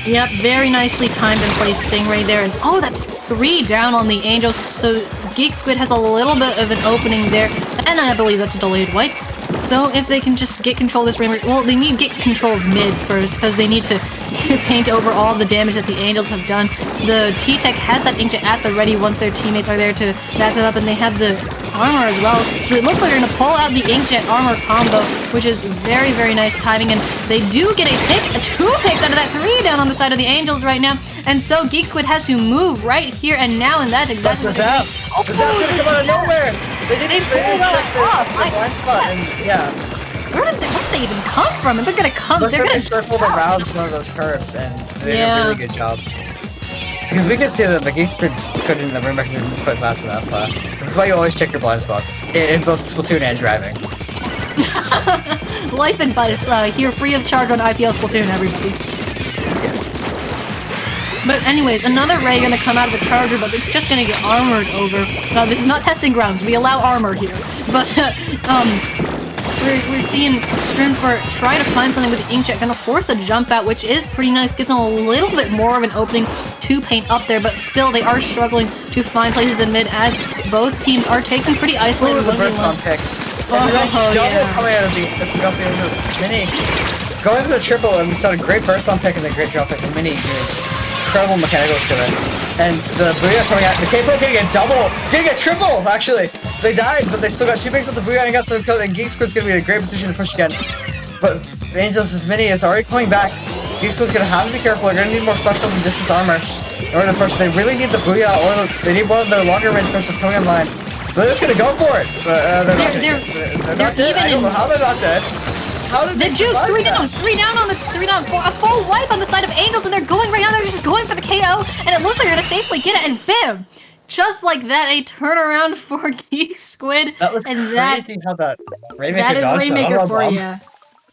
Yep, very nicely timed and placed Stingray there. And oh, that's 3 down on the Angels. So Geek Squid has a little bit of an opening there. And I believe that's a delayed wipe. So if they can just get control of this Rainmaker, well, they need to get control of mid first because they need to paint over all the damage that the Angels have done. The T-Tech has that inkjet at the ready once their teammates are there to back them up, and they have the armor as well. So it looks like they're going to pull out the inkjet armor combo, which is very, very nice timing. And they do get a pick, 2 picks out of that 3 down on the side of the Angels right now. And so Geek Squid has to move right here and now, and that's exactly what the Zap! The Zap's gonna come out of nowhere! They didn't check the blind spot, and yeah. Where did they even come from? And they're gonna come. Looks They're like gonna they circled around one of those curves, and they did a really good job. Because we could see that the Geek Squid couldn't, the Rainmaker didn't put fast enough. That's why you always check your blind spots in both Splatoon and driving. Life advice here, free of charge on IPL Splatoon, everybody. Yes. But anyways, another Ray gonna come out of the Charger, but it's just gonna get armored over. This is not testing grounds. We allow armor here. But we're seeing Strinfert try to find something with the inkjet, gonna force a jump out, which is pretty nice. Gives them a little bit more of an opening to paint up there, but still they are struggling to find places in mid as both teams are taken pretty isolated. The burst bomb pick. Double coming out of the Mini. Going for the triple, and we saw a great burst bomb pick and a great drop pick from Mini. Incredible mechanicals to it. And the Booyah coming out. The K-Pro getting a double, getting a triple, actually. They died, but they still got 2 picks with the Booyah and got some kills, and Geek Squid's gonna be in a great position to push again. But Angels' Mini is already coming back. Geek Squid's gonna have to be careful. They're gonna need more specials and distance armor in order to push. They really need the Booyah, or they need one of their longer range pushes coming online. But they're just gonna go for it. But they're not dead. I don't know how they're not dead. How did The they juice, survive three that? down on this, a full wipe on the side of Angels, and they're going right now. They're just going for the KO, and it looks like they're gonna safely get it, and bam! Just like that, a turnaround for Geek Squid, That was and crazy how that Rainmaker that is dodged the Rainmaker auto for bomb. you.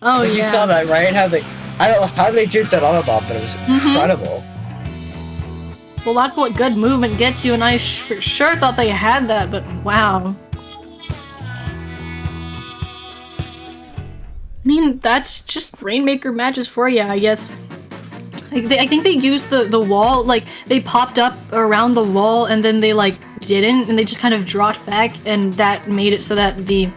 Oh Like, yeah. you saw that, right? How they, I don't know how they juked that auto bomb, but it was incredible. Well, that's what good movement gets you, and I for sure thought they had that, but wow. I mean, that's just Rainmaker matches for you, I guess. I think they used the wall, like, they popped up around the wall, and then they, like, didn't, and they just kind of dropped back, and that made it so that the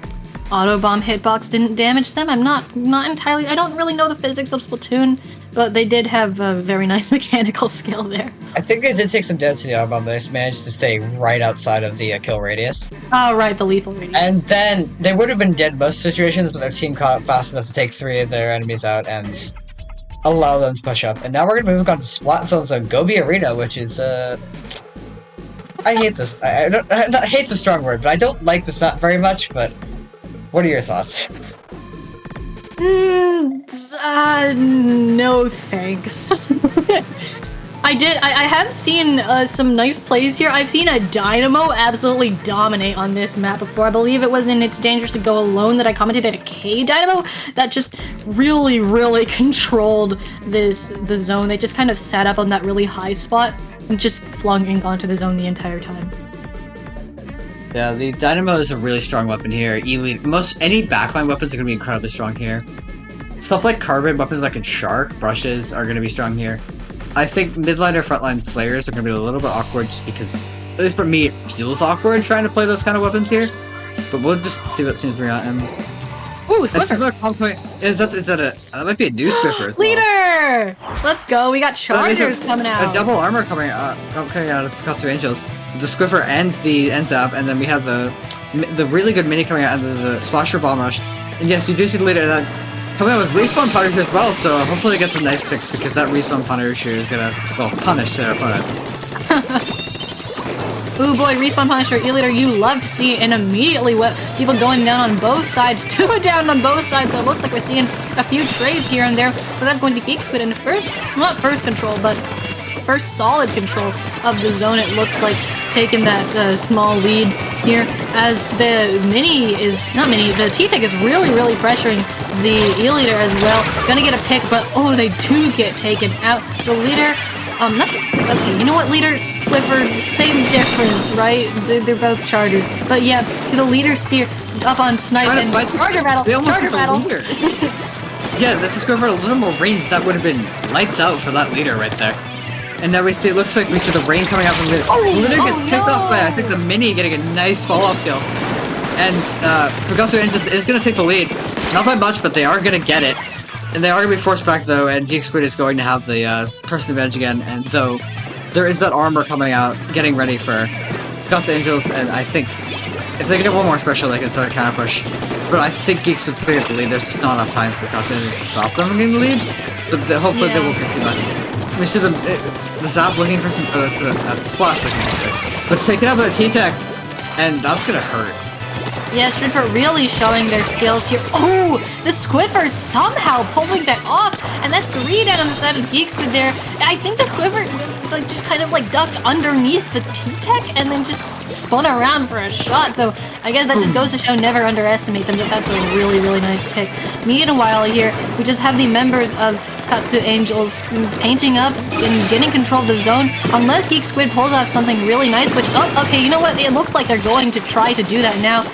auto bomb hitbox didn't damage them. I'm not entirely, I don't really know the physics of Splatoon, but they did have a very nice mechanical skill there. I think they did take some damage to the auto bomb, but they managed to stay right outside of the kill radius. Oh, right, the lethal radius. And then they would have been dead most situations, but their team caught up fast enough to take 3 of their enemies out and allow them to push up. And now we're going to move on to Splat Zone, so Gobi Arena, which is, I hate this. Hate's a strong word, but I don't like this map very much, but what are your thoughts? No thanks. I have seen some nice plays here. I've seen a Dynamo absolutely dominate on this map before. I believe it was in It's Dangerous to Go Alone that I commented at a K Dynamo that just really controlled the zone. They just kind of sat up on that really high spot and just flung Ink onto the zone the entire time. Yeah, the Dynamo is a really strong weapon here. Any backline weapons are going to be incredibly strong here. Stuff like carbon weapons like in Shark, brushes are going to be strong here. I think midline or frontline Slayers are going to be a little bit awkward just because, at least for me, it feels awkward trying to play those kind of weapons here. But we'll just see what seems around. Ooh, Squiffer! That might be a new Squiffer as well. Leader! Let's go, we got Chargers coming out. A double armor coming out of Fukkatsu Angels. The Squiffer and the N-Zap, and then we have the really good mini coming out of the Splasher Bomb Rush. And yes, you do see the leader, and then coming out with Respawn Punisher as well, so hopefully get some nice picks, because that Respawn Punisher is gonna, well, punish their opponents. Ooh boy, Respawn Punisher, E-Leader, you love to see, and immediately people going down on both sides, 2 down on both sides, so it looks like we're seeing a few trades here and there, but that's going to Geek Squid in not first control, but first solid control of the zone, it looks like, taking that small lead here, as the the T-Tech is really pressuring the E-Leader as well, gonna get a pick, but oh, they do get taken out. The leader, okay, you know what, leader, Swiffer, same difference, right? They're both Chargers, but yeah, to the leader Seer up on Snipe and Charger battle. Yeah, this is going for a little more range. That would have been lights out for that leader right there. And now it looks like we see the rain coming out from the leader. The leader gets picked off by, I think, the mini getting a nice follow-up kill. And Fukkatsu is going to take the lead. Not by much, but they are going to get it. And they are going to be forced back, though, and Geek Squid is going to have the person advantage again. And though there is that armor coming out, getting ready for Fukkatsu Angels, and I think if they get one more special, they can start a counter push. But I think Geek Squid's going to get the lead. There's just not enough time for Fukkatsu Angels to stop them from getting the lead. But hopefully they will get that. We see the Zap looking for some, the Splash looking for it. But it's taken out by the T-Tech, and that's gonna hurt. Yeah, Stridford really showing their skills here. Oh, the Squiffer somehow pulling that off, and that's 3 down on the side of Geek Squid there. I think the Squiffer just kind of ducked underneath the T-Tech and then just spun around for a shot. So I guess that just goes to show never underestimate them. That's a really nice pick. Meanwhile here, we just have the members of Fukkatsu Angels painting up and getting control of the zone. Unless Geek Squid pulls off something really nice, which, oh, okay, you know what? It looks like they're going to try to do that now.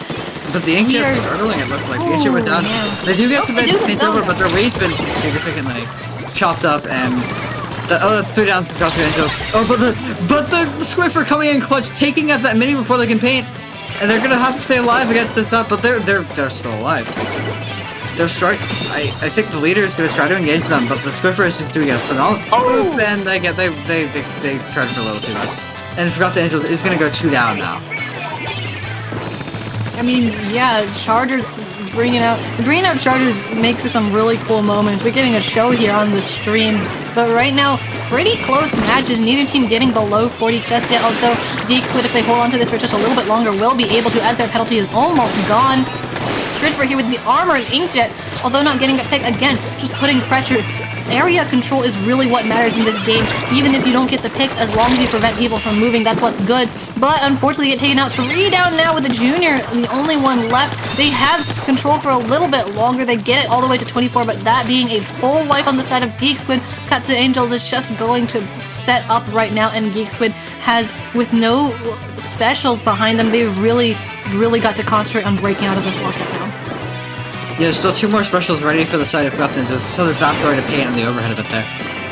But the Inkjet's struggling, it looks like. The Inkjet went down. Yeah. They do get the paint over, but their range been significantly chopped up, and that's 3 downs for Fukkatsu Angels. Oh, but the Squiffer coming in clutch, taking out that mini before they can paint, and they're gonna have to stay alive against this stuff, but they're still alive. They're I think the leader is gonna try to engage them, but the Squiffer is just doing a phenomenal move, and they charge for a little too much. And Fukkatsu Angels is gonna go 2 down now. I mean, yeah, Chargers bringing out Chargers makes for some really cool moments. We're getting a show here on the stream, but right now, pretty close matches. Neither team getting below 40 just yet, although Geek Squid, if they hold on to this for just a little bit longer, will be able to, as their penalty is almost gone. Stridford here with the armor and Inkjet. although not getting a pick again, just putting pressure. Area control is really what matters in this game. Even if you don't get the picks, as long as you prevent people from moving, that's what's good. But unfortunately, get taken out. 3 down now with the junior, the only one left. They have control for a little bit longer. They get it all the way to 24, but that being a full wipe on the side of Geek Squid, Fukkatsu Angels is just going to set up right now, and Geek Squid has, with no specials behind them, they really got to concentrate on breaking out of this lockout now. Yeah, there's still 2 more specials ready for the side of Fukkatsu, so they're not going to paint on the overhead a bit there.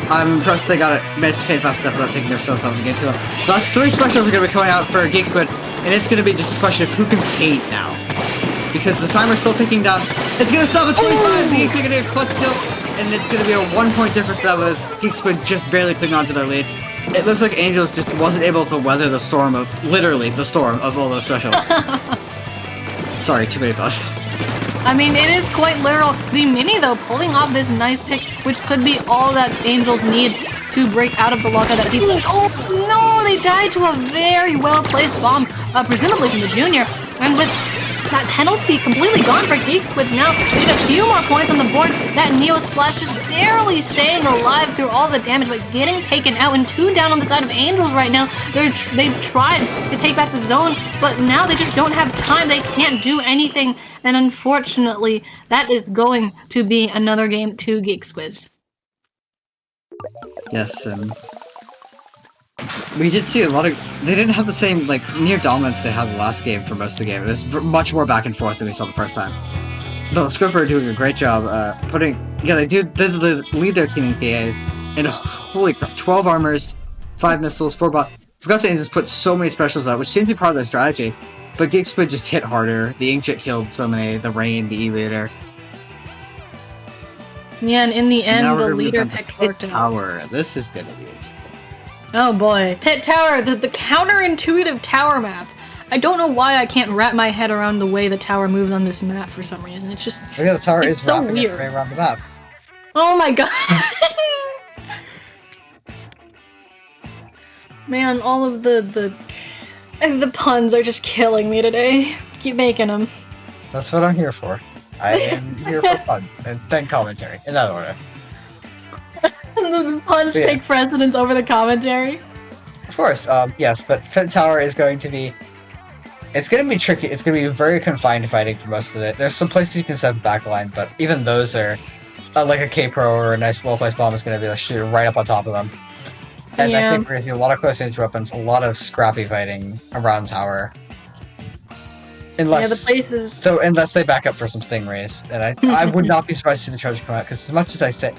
I'm impressed they got it, managed to paint fast enough without taking themselves off the game to them. That's 3 specials are going to be coming out for Geek Squid, and it's going to be just a question of who can paint now. Because the timer's still ticking down. It's going to stop at 25, the Inkling going to get a clutch kill, and it's going to be a 1-point difference now with Geek Squid just barely clinging on to their lead. It looks like Angels just wasn't able to weather the storm of, literally, the storm of all those specials. Sorry, too many buffs. I mean, it is quite literal. The Mini, though, pulling off this nice pick, which could be all that Angels need to break out of the lockout that he's... Oh, no! They died to a very well-placed bomb, presumably from the junior. And with that penalty completely gone for Geek Squids now, they need a few more points on the board. That Neo Splash just barely staying alive through all the damage, but getting taken out, and 2 down on the side of Angels right now. They've tried to take back the zone, but now they just don't have time. They can't do anything. And unfortunately, that is going to be another game to Geek Squids. Yes, we did see a lot of... They didn't have the same, like, near dominance they had the last game for most of the game. It was much more back and forth than we saw the first time. But Squid are doing a great job putting... Yeah, they lead their team in KAs. And holy crap, 12 armors, 5 missiles, 4 bots. Fukkatsu just put so many specials out, which seems to be part of their strategy. But Geek Squid just hit harder. The Inkjet killed so many, the Rain, the E-Leader. Yeah, and in the end, the leader picked Pit Tower. This is gonna be interesting. Oh boy. Pit Tower, the counterintuitive tower map. I don't know why I can't wrap my head around the way the tower moves on this map for some reason. It's just... Oh yeah, the tower is so wrapping weird. it around the map. Oh my god! Man, all of the puns are just killing me today. Keep making them. That's what I'm here for. I am here for puns and then commentary, in that order. The puns take precedence over the commentary? Of course, yes, but Pit Tower is going to be... It's going to be tricky. It's going to be very confined fighting for most of it. There's some places you can set backline, but even those are... like a K-Pro or a nice well-placed bomb is going to be able to shoot right up on top of them. And yeah. I think we're going to see a lot of close-range weapons, a lot of scrappy fighting around tower. Unless, yeah, the places... So, unless they back up for some Stingrays. And I would not be surprised to see the charge come out, because as much as I say...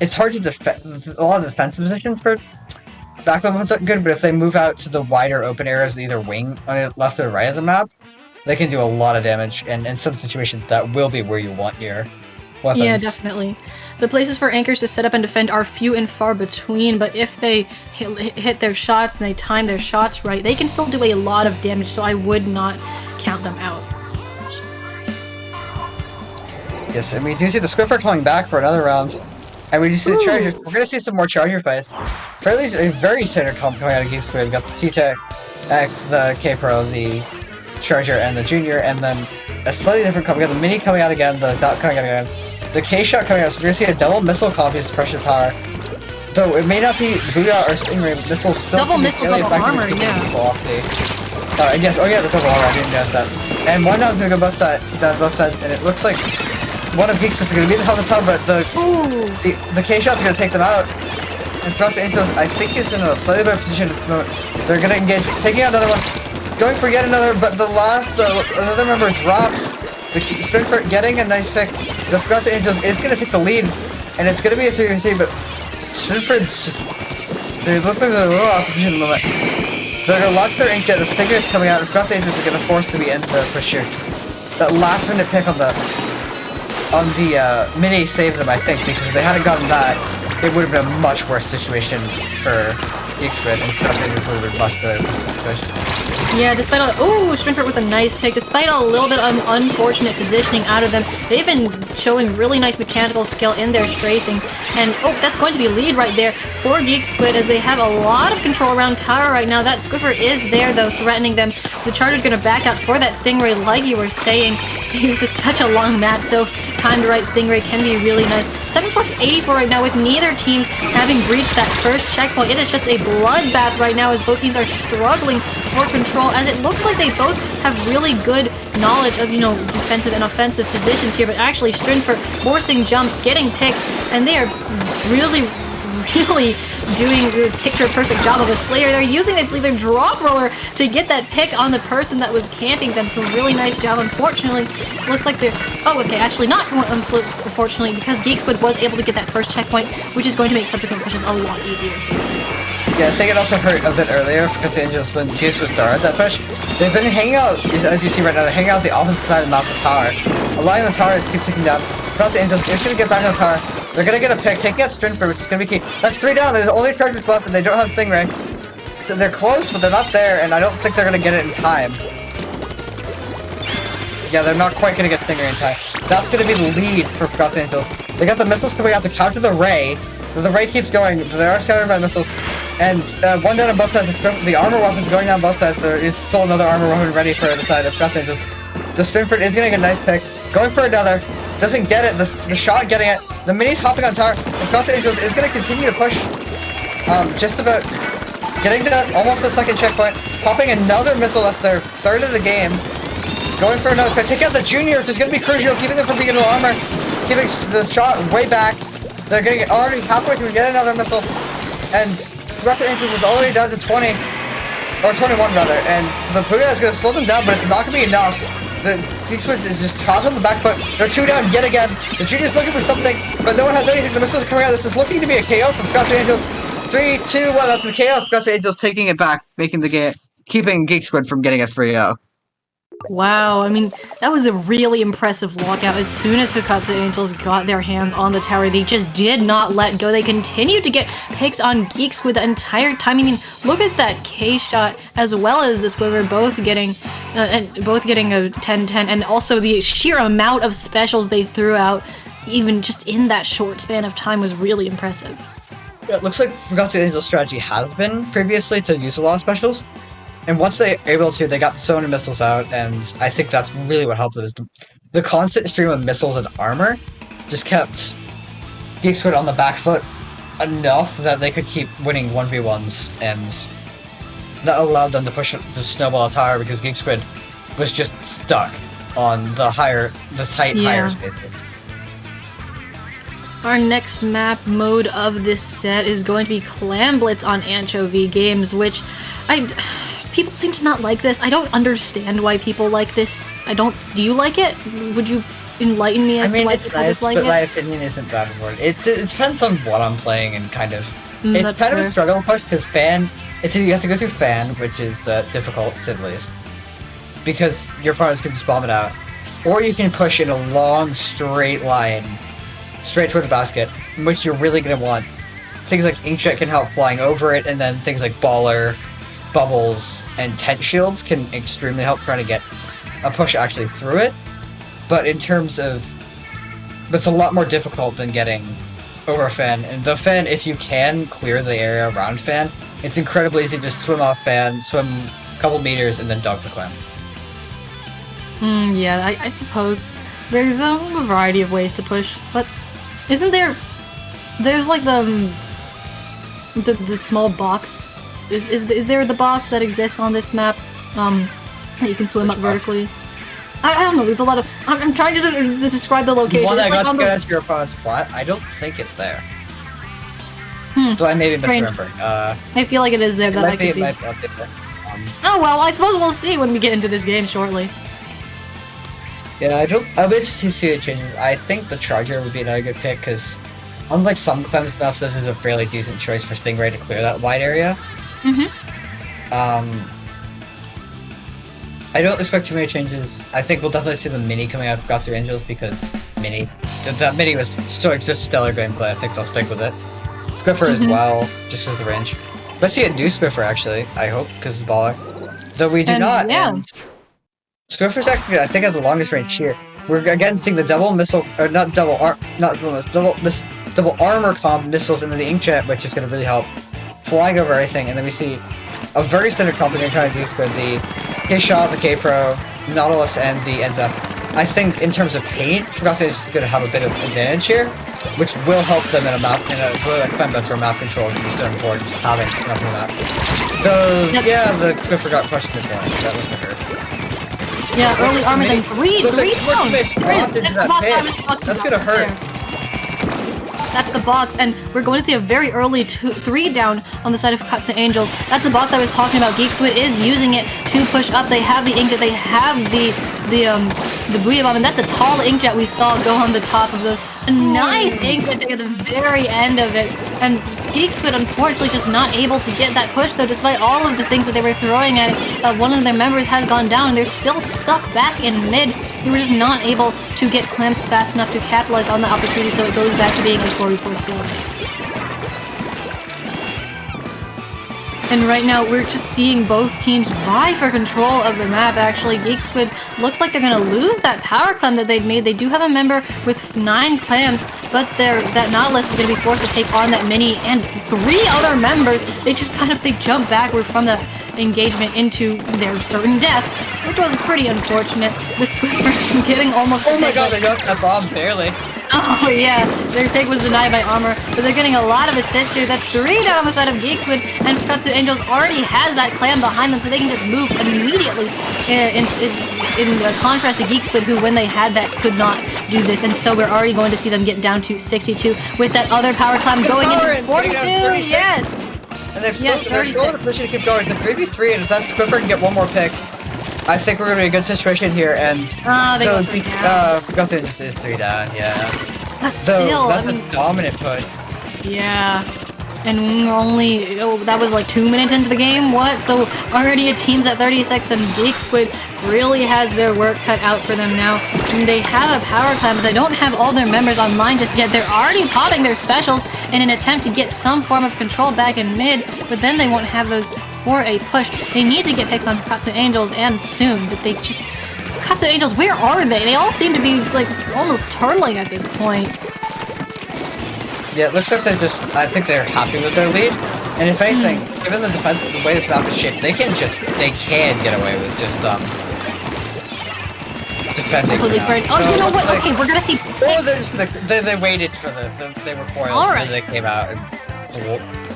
It's hard to defend... A lot of defensive positions for back weapons are good, but if they move out to the wider open areas, either wing, on the left or right of the map, they can do a lot of damage, and in some situations that will be where you want your weapons. Yeah, definitely. The places for anchors to set up and defend are few and far between, but if they hit their shots and they time their shots right, they can still do a lot of damage, so I would not count them out. Yes, and we do see the Squid coming back for another round. And we do see the Chargers. We're going to see some more Charger fights. Fairly, a very standard comp coming out of Geek Squid. We got the T-Tech, the K-Pro, the Charger, and the Junior, and then a slightly different comp. We got the Mini coming out again, the Zap coming out again, the K-Shot coming out. So we're going to see a double missile comp against Pressure Tower. Though it may not be Booyah or Stingray, missiles still double missile, double armor, yeah. Off the, I guess, oh yeah, the double armor, I didn't notice that. And one down's going to go both sides, and it looks like one of Geek Squid's going to be on the top, but the K-Shots are going to take them out. And Fukkatsu Angels, I think, is in a slightly better position at this moment. They're going to engage, taking out another one, going for yet another, but the last, another member drops. The Stringford getting a nice pick. The Fukkatsu Angels is going to take the lead, and it's going to be a serious thing, but Stringford's just, they look like they're a little off position at the moment. They're going to launch their Inkjet, the Stinger is coming out, and Fukkatsu Angels are going to force to be in for sure. That last minute pick on the Mini saved them, I think, because if they hadn't gotten that, it would have been a much worse situation for Geek Squid, and Fukkatsu Angels would have been much better situation. Yeah, despite Strinford with a nice pick, despite a little bit of unfortunate positioning out of them, they've been showing really nice mechanical skill in their strafing. And, that's going to be a lead right there for Geek Squid as they have a lot of control around tower right now. That Squiffer is there, though, threatening them. The Charger's going to back out for that Stingray, like you were saying. This is such a long map, so timed right Stingray can be really nice. 74-84 right now, with neither teams having breached that first checkpoint. It is just a bloodbath right now as both teams are struggling for control, as it looks like they both have really good knowledge of, defensive and offensive positions here, but actually Strinford forcing jumps, getting picks, and they are really doing the picture-perfect job of a Slayer. They're using their drop roller to get that pick on the person that was camping them, so really nice job. Unfortunately, looks like they're... actually not unfortunately, because Geek Squid was able to get that first checkpoint, which is going to make subsequent pushes a lot easier. Yeah, I think it also hurt a bit earlier because Angels, when Geek Squid started that push, they've been hanging out, as you see right now, they're hanging out the opposite side of the mountain tower. Allowing the tower to keep ticking down. Because Angels is going to get back on the tower. They're going to get a pick, taking out Strinford, which is going to be key. That's 3 down, there's only Chargers left and they don't have Stingray. So they're close, but they're not there, and I don't think they're going to get it in time. Yeah, they're not quite going to get Stingray in time. That's going to be the lead for Fukkatsu Angels. They got the missiles coming out to counter the Ray. The Ray keeps going, they are scattered by missiles. And one down on both sides, the armor weapon's going down both sides. There is still another armor weapon ready for the side of Fukkatsu Angels. The Strinford is getting a nice pick, going for another. Doesn't get it, the shot getting it. The mini's hopping on tower. Fukkatsu Angels is going to continue to push. Just about getting to almost the second checkpoint. Popping another missile, that's their third of the game. Going for another pick. Take out the junior, which is going to be crucial, keeping them from being no armor. Keeping the shot way back. They're getting already halfway through, get another missile. And Fukkatsu Angels is already down to 20. Or 21 rather. And the Booyah is going to slow them down, but it's not going to be enough. The Geek Squid is just charged on the back foot. They're 2 down yet again. The junior's looking for something, but no one has anything. The missiles are coming out. This is looking to be a KO from Fukkatsu Angels. 3, 2, 1. That's the KO. Fukkatsu Angels taking it back, making the game, keeping Geek Squid from getting a 3-0. Wow, I mean, that was a really impressive walkout. As soon as Fukkatsu Angels got their hands on the tower, they just did not let go. They continued to get picks on Geek Squid the entire time. I mean, look at that K shot as well as the Squidward both getting a 10-10, and also the sheer amount of specials they threw out, even just in that short span of time, was really impressive. Yeah, it looks like Fukkatsu Angels' strategy has been previously to use a lot of specials. And once they were able to, they got so many missiles out, and I think that's really what helped it, is the constant stream of missiles and armor just kept Geek Squid on the back foot enough that they could keep winning 1v1s, and that allowed them to push the snowball tower because Geek Squid was just stuck on the higher spaces. Our next map mode of this set is going to be Clan Blitz on Anchovy Games, which people seem to not like this. I don't understand why people like this. Do you like it? Would you enlighten me as to why people dislike it? My opinion isn't that important. It depends on what I'm playing and kind of... it's kind of a struggle push because you have to go through fan, which is difficult, to say the least. Because your opponents can just bomb it out. Or you can push in a long, straight line, straight toward the basket, which you're really going to want. Things like Inkjet can help flying over it, and then things like Baller, Bubbles, and Tent Shields can extremely help trying to get a push actually through it. But in terms of... it's a lot more difficult than getting over a fan. And the fan, if you can clear the area around fan, it's incredibly easy to just swim off fan, swim a couple meters, and then dunk the clan. Yeah, I suppose there's a variety of ways to push, but isn't there... there's like the small box. Is there the box that exists on this map that you can swim up vertically? I don't know, there's a lot of... I'm trying to describe the location. The one that like got to get your opponent's spot? I don't think it's there. So I may be misremembering. I feel like it is there, but I could be... oh well, I suppose we'll see when we get into this game shortly. Yeah, I'll be interested to see it changes. I think the Charger would be another good pick, because unlike some cleanse maps, this is a fairly decent choice for Stingray to clear that wide area. I don't expect too many changes. I think we'll definitely see the Mini coming out of Fukkatsu Angels, because that Mini was just stellar gameplay. I think they'll stick with it. Squiffer as well, just because of the range. Let's see a new Squiffer, actually, I hope, because it's baller. Though we do And, not, yeah. and Squid is actually, I think, at the longest range here. We're again seeing the double missile, or not double armor comp missiles into the inkjet, which is going to really help flying over everything. And then we see a very standard comp in kind of Geek Squid, the K-Shot, the K-Pro, Nautilus, and the NZF. I think in terms of paint, Fukkatsu is just going to have a bit of advantage here, which will help them in a map, will climb better map controls and be so important just having enough of a map. Though, yeah, the Squid forgot question it point. That was gonna hurt. Yeah, early armor then three Looks like down. teammates dropped into that pit. That's gonna hurt. That's the box, and we're going to see a very early 3 down on the side of Fukkatsu Angels. That's the box I was talking about. Geek Squid is using it to push up. They have the inkjet, they have the Booyah Bomb, and that's a tall inkjet we saw go on the top of the nice inkjet at the very end of it. And Geek Squid unfortunately just not able to get that push though, despite all of the things that they were throwing at it. One of their members has gone down. They're still stuck back in mid. They were just not able to get clamps fast enough to capitalize on the opportunity, so it goes back to being a 4v4 still. And right now, we're just seeing both teams vie for control of the map, actually. Geek Squid looks like they're going to lose that power clam that they've made. They do have a member with 9 clams, but that Nautilus is going to be forced to take on that mini and 3 other members. They just they jump backward from the engagement into their certain death, which was pretty unfortunate. The Squid version getting almost... Oh my god, they got that bomb, barely. Oh yeah, their take was denied by armor, but they're getting a lot of assists here. That's 3 down on the side of Geek Squid, and Fukkatsu Angels already has that clam behind them, so they can just move immediately. In contrast to Geek Squid, who when they had that could not do this, and so we're already going to see them get down to 62 with that other power clam going into 42. Yes. And they're still in a position to keep going. The 3v3, and if that Squidper can get one more pick, I think we're going to be in a good situation here, and... they go 3 down. Fukkatsu just is 3 down, yeah. That's still... That's a dominant push. Yeah. And only... that was like 2 minutes into the game? What? So already a team's at 36, and Geek Squid really has their work cut out for them now. And they have a power clam, but they don't have all their members online just yet. They're already popping their specials in an attempt to get some form of control back in mid, but then they won't have those for a push. They need to get picks on Fukkatsu Angels, and soon, but they just... Fukkatsu Angels, where are they? They all seem to be, almost turtling at this point. Yeah, it looks like they're just... I think they're happy with their lead, and if anything, given the defense, the way this map is shaped, they can get away with just, defending. Oh, you know what? Okay, we're gonna see picks. Or they're just they waited for they were foiled, and they came out and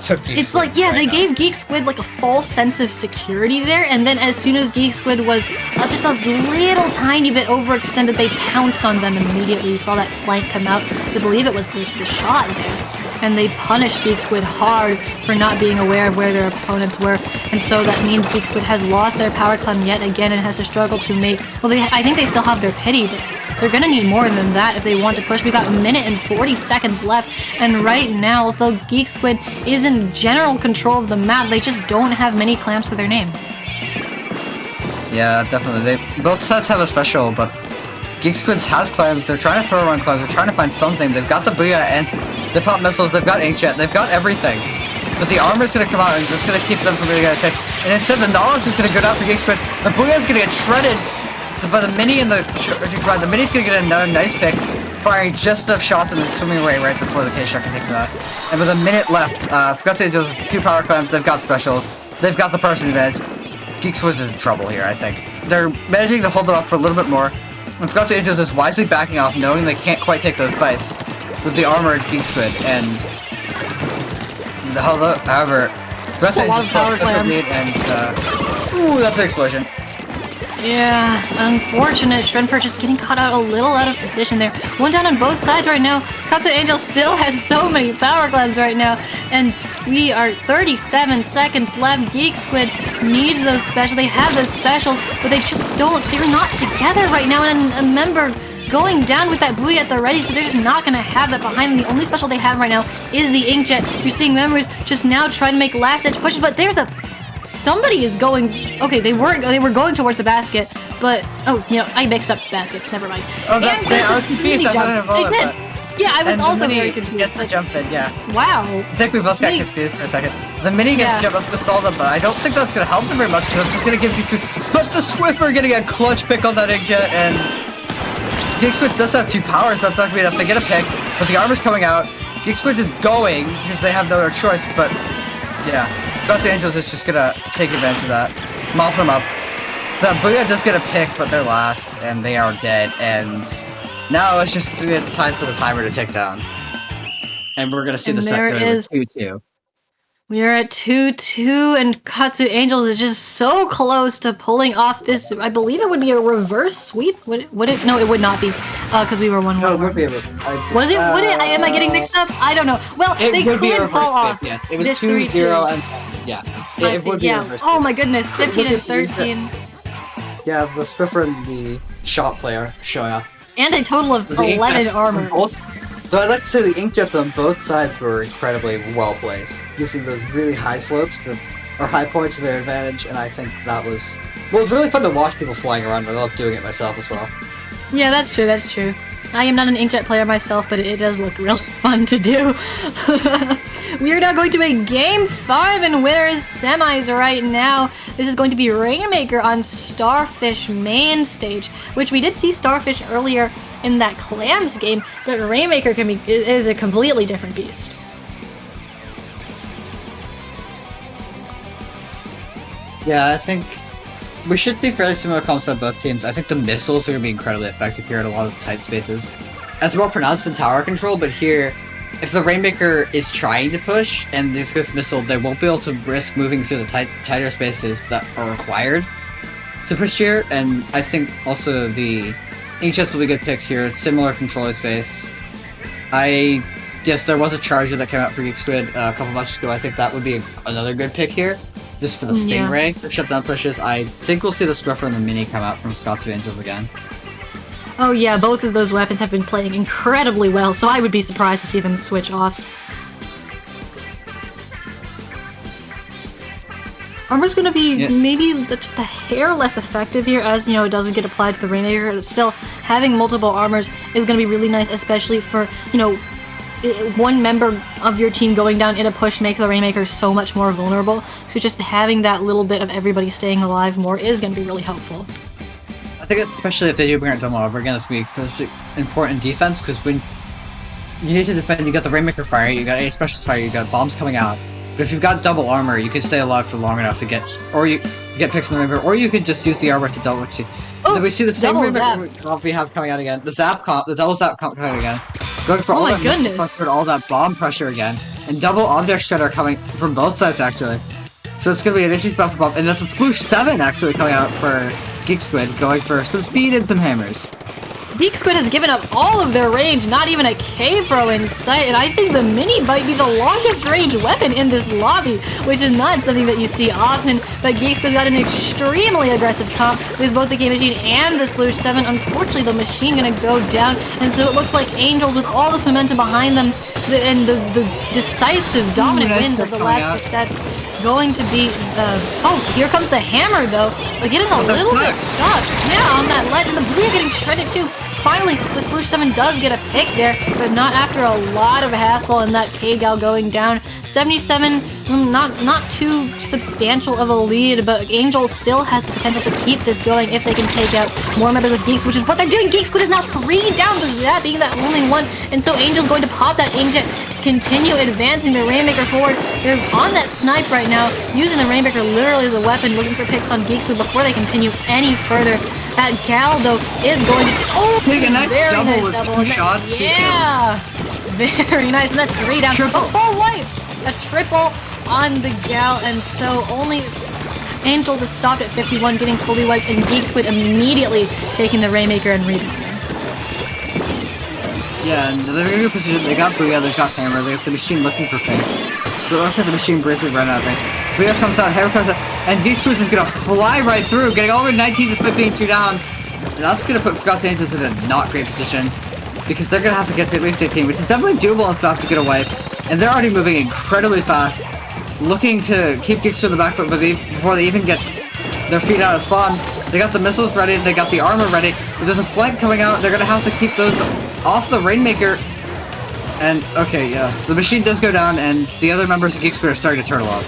took Geek It's Squid they gave Geek Squid a false sense of security there, and then as soon as Geek Squid was just a little tiny bit overextended, they pounced on them immediately. You saw that flank come out. I believe it was the shot there. And they punished Geek Squid hard for not being aware of where their opponents were, and so that means Geek Squid has lost their power clam yet again and has to struggle to make... Well, I think they still have their pity, but they're gonna need more than that if they want to push. We got 1 minute and 40 seconds left, and right now, though Geek Squid is in general control of the map, they just don't have many clams to their name. Yeah, definitely. Both sides have a special, but Geek Squid has clams. They're trying to throw around clams. They're trying to find something. They've got the Booyah, and they pop missiles. They've got Inkjet. They've got everything. But the armor's gonna come out, and it's gonna keep them from really getting picks. And instead, the Nautilus is gonna go down for Geek Squid. The Booyah's gonna get shredded. But the Mini and the Mini's gonna get another nice pick, firing just enough shots and then swimming away right before the K-Shot can take them out. And with a minute left, Fukkatsu does 2 power clams. They've got specials. They've got the person advantage. Geek Squid is in trouble here, I think. They're managing to hold it off for a little bit more. And Fukkatsu Angels is wisely backing off, knowing they can't quite take those fights with the armored Geek Squid. And however, Fukkatsu Angels still has the lead, and ooh, that's an explosion. Yeah, unfortunate. Shrenfer just getting caught out a little out of position there. 1 down on both sides right now. Fukkatsu Angel still has so many power clams right now, and we are 37 seconds left. Geek Squid needs those specials. They have those specials, but they just don't. They're not together right now, and a member going down with that Booyah at the ready, so they're just not going to have that behind them. The only special they have right now is the Inkjet. You're seeing members just now trying to make last-ditch pushes, but there's a... Somebody is going... Okay, they were going towards the basket, but... Oh, I mixed up baskets. Never mind. Oh, I was confused. Yeah, I was also very confused. Yes, the jump in, yeah. Wow. I think we both got confused for a second. The mini gets jumped up to stall them, but I don't think that's gonna help them very much because that's just gonna give you. But the Swiffer getting a clutch pick on that Inkjet, and Geek Squid does have 2 powers. That's not gonna be enough. They get a pick, but the armor's coming out. Geek Squid is going because they have no other choice. But yeah, Fukkatsu Angels is just gonna take advantage of that, mop them up. The Booyah does get a pick, but they're last, and they are dead. And now it's time for the timer to tick down, and we're gonna see the second 2-2. We are at 2-2, and Fukkatsu Angels is just so close to pulling off this. I believe it would be a reverse sweep. Would it? No, it would not be, because we were 1-1. No, it would be a Was it? Would it? Am I getting mixed up? I don't know. Well, they would be a could pull reverse off. sweep, yes. It was this 2-0, and yeah, it would be a reverse Oh sweep. my goodness, 15 and 13. Yeah, the Swiffer and the shot player showing up. And a total of 11 armors. So I'd like to say the Inkjets on both sides were incredibly well placed, using those really high slopes or high points to their advantage, and I think that was... Well, it was really fun to watch people flying around, but I love doing it myself as well. Yeah, that's true, that's true. I am not an Inkjet player myself, but it does look real fun to do. We are now going to a Game 5 and winners semis right now. This is going to be Rainmaker on Starfish main stage, which we did see Starfish earlier in that Clams game, but Rainmaker is a completely different beast. Yeah, I think we should see fairly similar comps on both teams. I think the missiles are going to be incredibly effective here at a lot of tight spaces. It's more pronounced in tower control, but here, if the Rainmaker is trying to push and this gets missiled, they won't be able to risk moving through the tighter spaces that are required to push here, and I think also the Inkjets will be good picks here. It's similar controller space. Yes, there was a Charger that came out for Geek Squid a couple months ago. I think that would be another good pick here, just for the Stingray for shutdown pushes. I think we'll see the Scruffer and the Mini come out from Fukkatsu Angels again. Oh yeah, both of those weapons have been playing incredibly well, so I would be surprised to see them switch off. Armor's gonna be maybe just a hair less effective here, as, you know, it doesn't get applied to the Rainmaker, but still, having multiple armors is gonna be really nice, especially for, you know, one member of your team going down in a push makes the Rainmaker so much more vulnerable, so just having that little bit of everybody staying alive more is gonna be really helpful. I think especially if they do bring it to over again this week, because it's important defense, because when you need to defend, you got the Rainmaker fire, you got a special fire, you got bombs coming out. But if you've got double armor, you can stay alive for long enough to get, or you get picks in the Rainmaker, or you could just use the armor to double it. So we see the same Rainmaker comp we have coming out again. The Zap comp, the double Zap comp coming out again. Going for all that missile pressure, all that bomb pressure again. And double object shredder coming from both sides actually. So it's gonna be an issue buff above, and that's a Sploosh 7 actually coming out for Geek Squid, going for some speed and some hammers. Geek Squid has given up all of their range, not even a K-Pro in sight, and I think the Mini might be the longest range weapon in this lobby, which is not something that you see often, but Geek Squid got an extremely aggressive comp with both the K-Machine and the Sploosh 7. Unfortunately, the Machine gonna go down, and so it looks like Angels, with all this momentum behind them, and the decisive dominant wins of the last set, going to be, oh, here comes the hammer though, but getting a little bit stuck. Yeah, on that ledge, and the Blue getting shredded too. Finally, the Sploosh 7 does get a pick there, but not after a lot of hassle and that K-Gal going down. 77, not too substantial of a lead, but Angel still has the potential to keep this going if they can take out more members of Geek Squid, which is what they're doing. Geek Squid is now 3 down to Zap being that only one, and so Angel's going to pop that Inkjet, continue advancing the Rainmaker forward. They're on that snipe right now, using the Rainmaker literally as a weapon, looking for picks on Geek Squid before they continue any further. That Gal, though, is going to... Oh, a nice very double nice with double. 2 shots. Yeah! Very nice, and that's 3 down. Triple. A full life! A triple on the Gal, and so only Angels is stopped at 51, getting fully wiped, and Geek Squid immediately taking the Rainmaker and rebounding. Yeah, and they're in a good position. They got Booyah, they've got Hammer, they have the Machine looking for picks. But it looks like the Machine Blizzard run out of range. Booyah comes out, Hammer comes out, and Geek Squid is gonna fly right through, getting all the way 19 despite being 2 down. And that's gonna put Fukkatsu Angels in a not great position, because they're gonna have to get to at least 18, which is definitely doable on this map to get away. And they're already moving incredibly fast, looking to keep Geek Squid in the back foot before they even get their feet out of spawn. They got the missiles ready, they got the armor ready, but there's a flank coming out, they're gonna have to keep those off the Rainmaker. And, okay, yeah, so the machine does go down, and the other members of Geek Squid are starting to turtle up.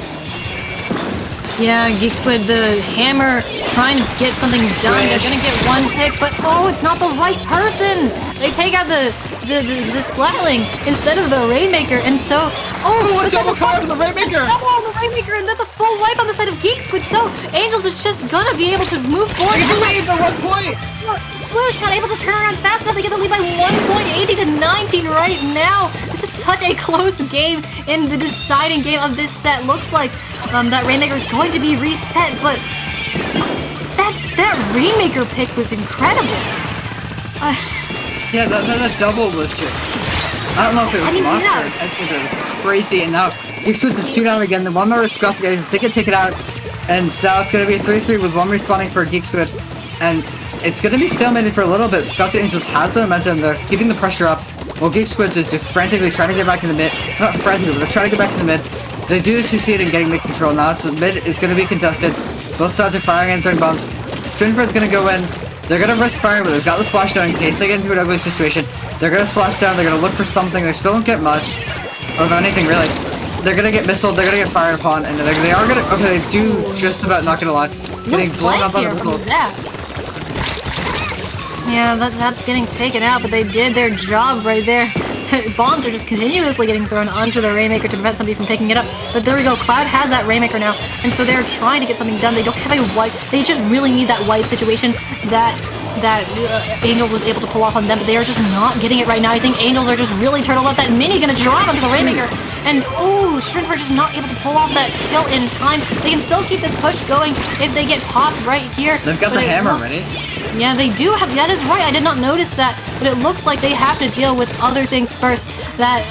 Yeah, Geek Squid, the hammer, trying to get something done. They're gonna get one pick, but oh, it's not the right person! They take out the Splatling instead of the Rainmaker, and so... Oh, a double card of the Rainmaker! Double on the Rainmaker, and that's a full wipe on the side of Geek Squid, so Angels is just gonna be able to move forward. They can lead by 1 point! Flush not able to turn around fast enough. They get the lead by 1 point, 18 to 19 right now. This is such a close game in the deciding game of this set. Looks like that Rainmaker is going to be reset, but that Rainmaker pick was incredible. Yeah, that double was just... I don't know if it was luck or anything, but it was crazy, and now Geek Squid is 2 down again. The one member forgot to get it, they can take it out, and now it's going to be a 3-3 with 1 respawning for Geek Squid, and it's going to be stalemated for a little bit. Fukkatsu Angels have the momentum, they're keeping the pressure up, while Geek Squid is just frantically trying to get back in the mid. Not frantically, but they're trying to get back in the mid. They do succeed in getting mid control now, so mid is going to be contested. Both sides are firing and throwing bombs. Trinford's going to go in. They're going to risk firing, but they've got the splashdown in case they get into an ugly situation. They're going to splash down, they're going to look for something. They still don't get much, or of anything really. They're going to get missiled, they're going to get fired upon, and they are going to... Okay, they do just about, not going to lie, getting blown up on the missile. Yeah, that's getting taken out, but they did their job right there. Bombs are just continuously getting thrown onto the Rainmaker to prevent somebody from picking it up. But there we go, Cloud has that Rainmaker now, and so they're trying to get something done. They don't have a wipe. They just really need that wipe situation that Angel was able to pull off on them, but they are just not getting it right now. I think Angels are just really turtled up. That mini gonna drop onto the Rainmaker, and oh, Strinford just not able to pull off that kill in time. They can still keep this push going if they get popped right here. They've got the hammer ready. Yeah, they do have, that is right, I did not notice that, but it looks like they have to deal with other things first. That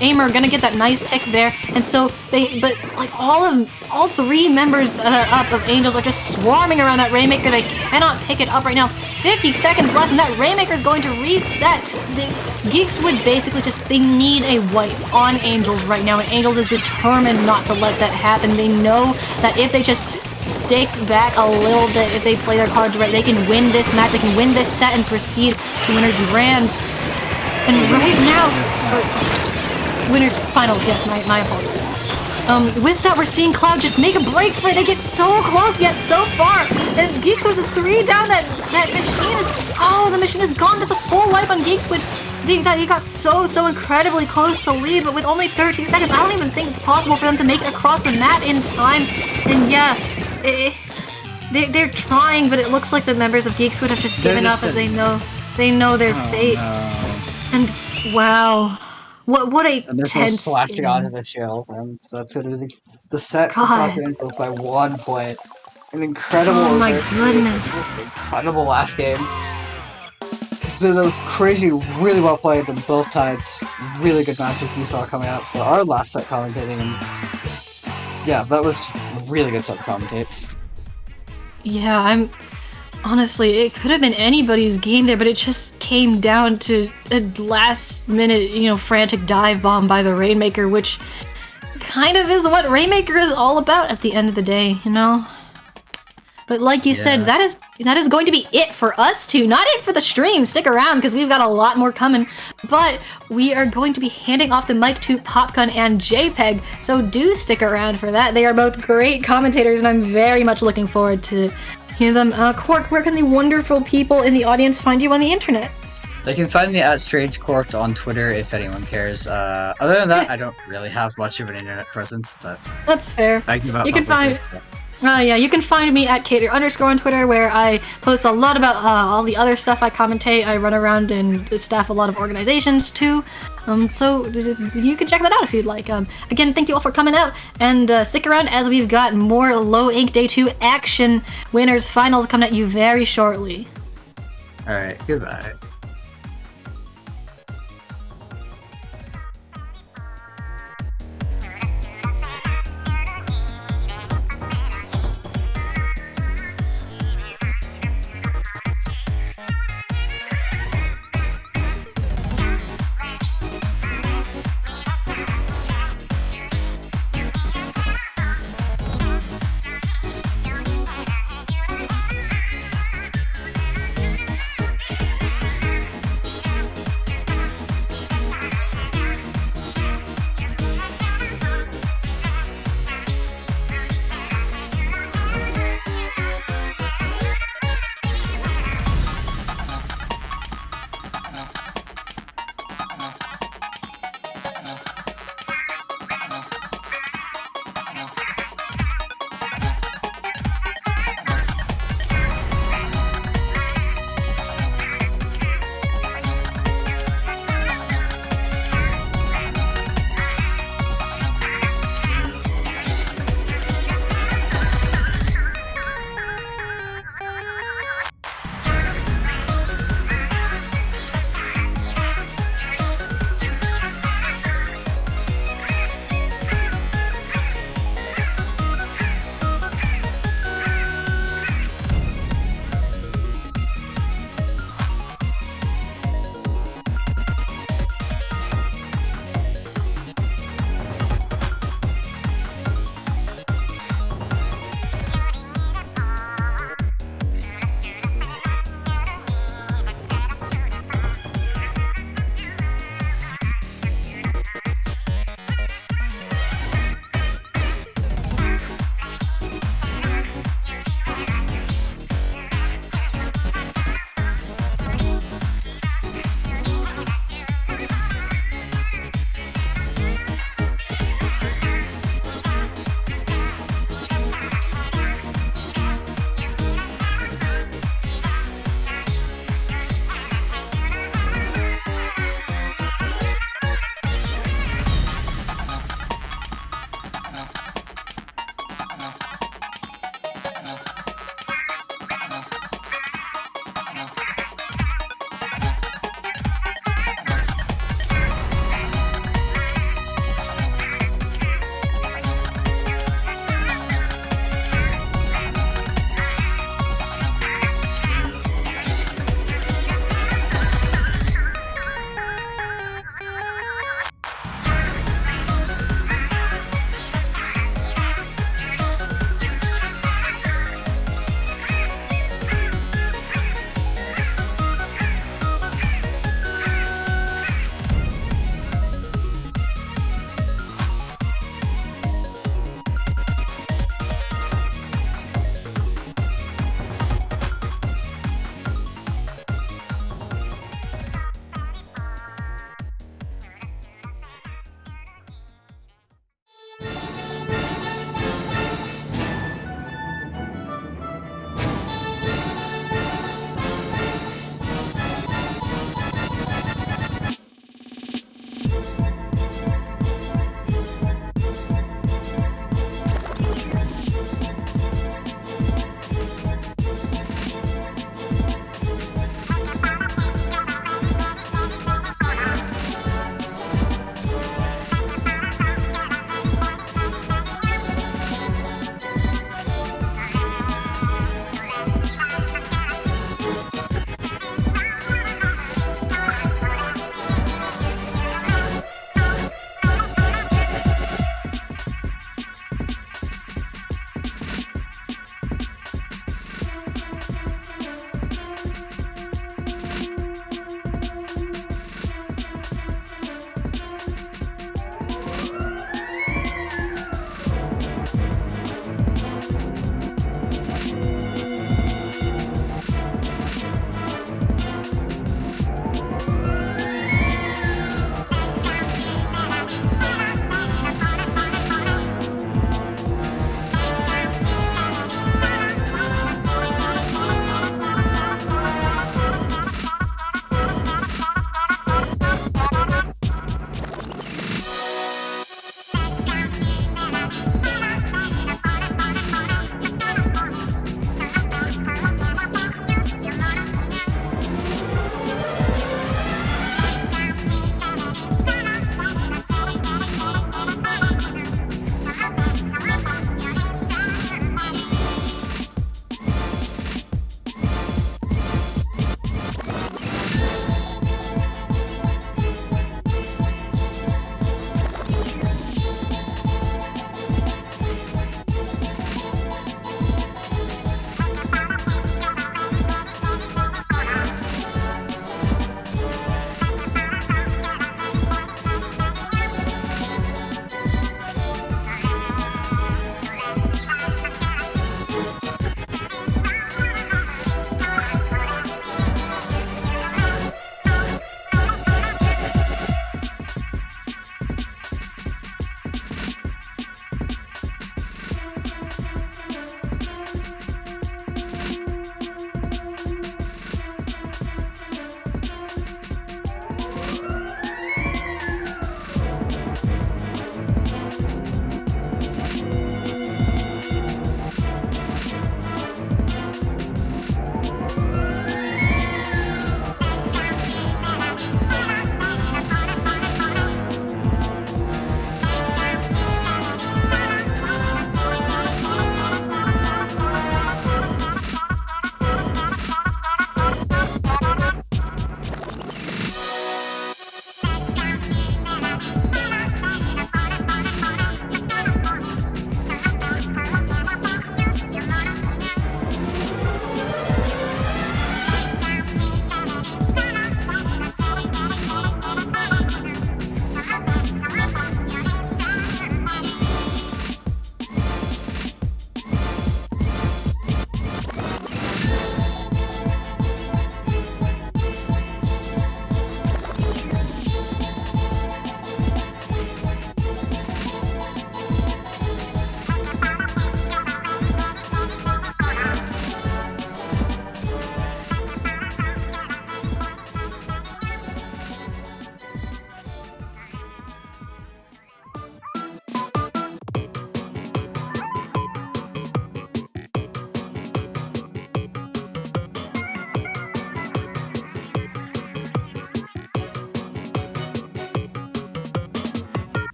Aimer gonna get that nice pick there, and so but like all 3 members up of Angels are just swarming around that Rainmaker. They cannot pick it up right now. 50 seconds left, and that Rainmaker is going to reset. The Geek Squid basically they need a wipe on Angels right now, and Angels is determined not to let that happen. They know that if they just stick back a little bit, if they play their cards right, they can win this match, they can win this set and proceed to winners grands. And right now, winners finals, yes, my apologies. With that, we're seeing Cloud just make a break for it. They get so close yet so far. And Geek Squid is 3 down. That machine is, oh, the machine is gone. That's a full wipe on Geek Squid. They got so incredibly close to lead, but with only 13 seconds, I don't even think it's possible for them to make it across the map in time. And yeah, they're trying, but it looks like the members of Geek Squid have just given up as they know their fate. No. And wow, what a tense slashing onto the shield, and that's gonna be the set God. by 1 point. An incredible. Oh my reverse goodness. game. Incredible last game. That was crazy, really well played on both sides. Really good matches we saw coming out. But our last set commentating, and yeah, that was really good set to commentate. Yeah, honestly, it could have been anybody's game there, but it just came down to a last minute, frantic dive bomb by the Rainmaker, which kind of is what Rainmaker is all about at the end of the day, But like you said, that is going to be it for us two. Not it for the stream. Stick around because we've got a lot more coming. But we are going to be handing off the mic to Popgun and JPEG, so do stick around for that. They are both great commentators, and I'm very much looking forward to hear them. Quark, where can the wonderful people in the audience find you on the internet? They can find me at StrangeQuarked on Twitter if anyone cares. Other than that, I don't really have much of an internet presence. That's fair. I give up You can publicly, find. so. Yeah, you can find me at Cater_ on Twitter, where I post a lot about all the other stuff I commentate. I run around and staff a lot of organizations too. So you can check that out if you'd like. Again, thank you all for coming out, and stick around as we've got more Low Ink Day 2 action winners finals coming at you very shortly. Alright, goodbye.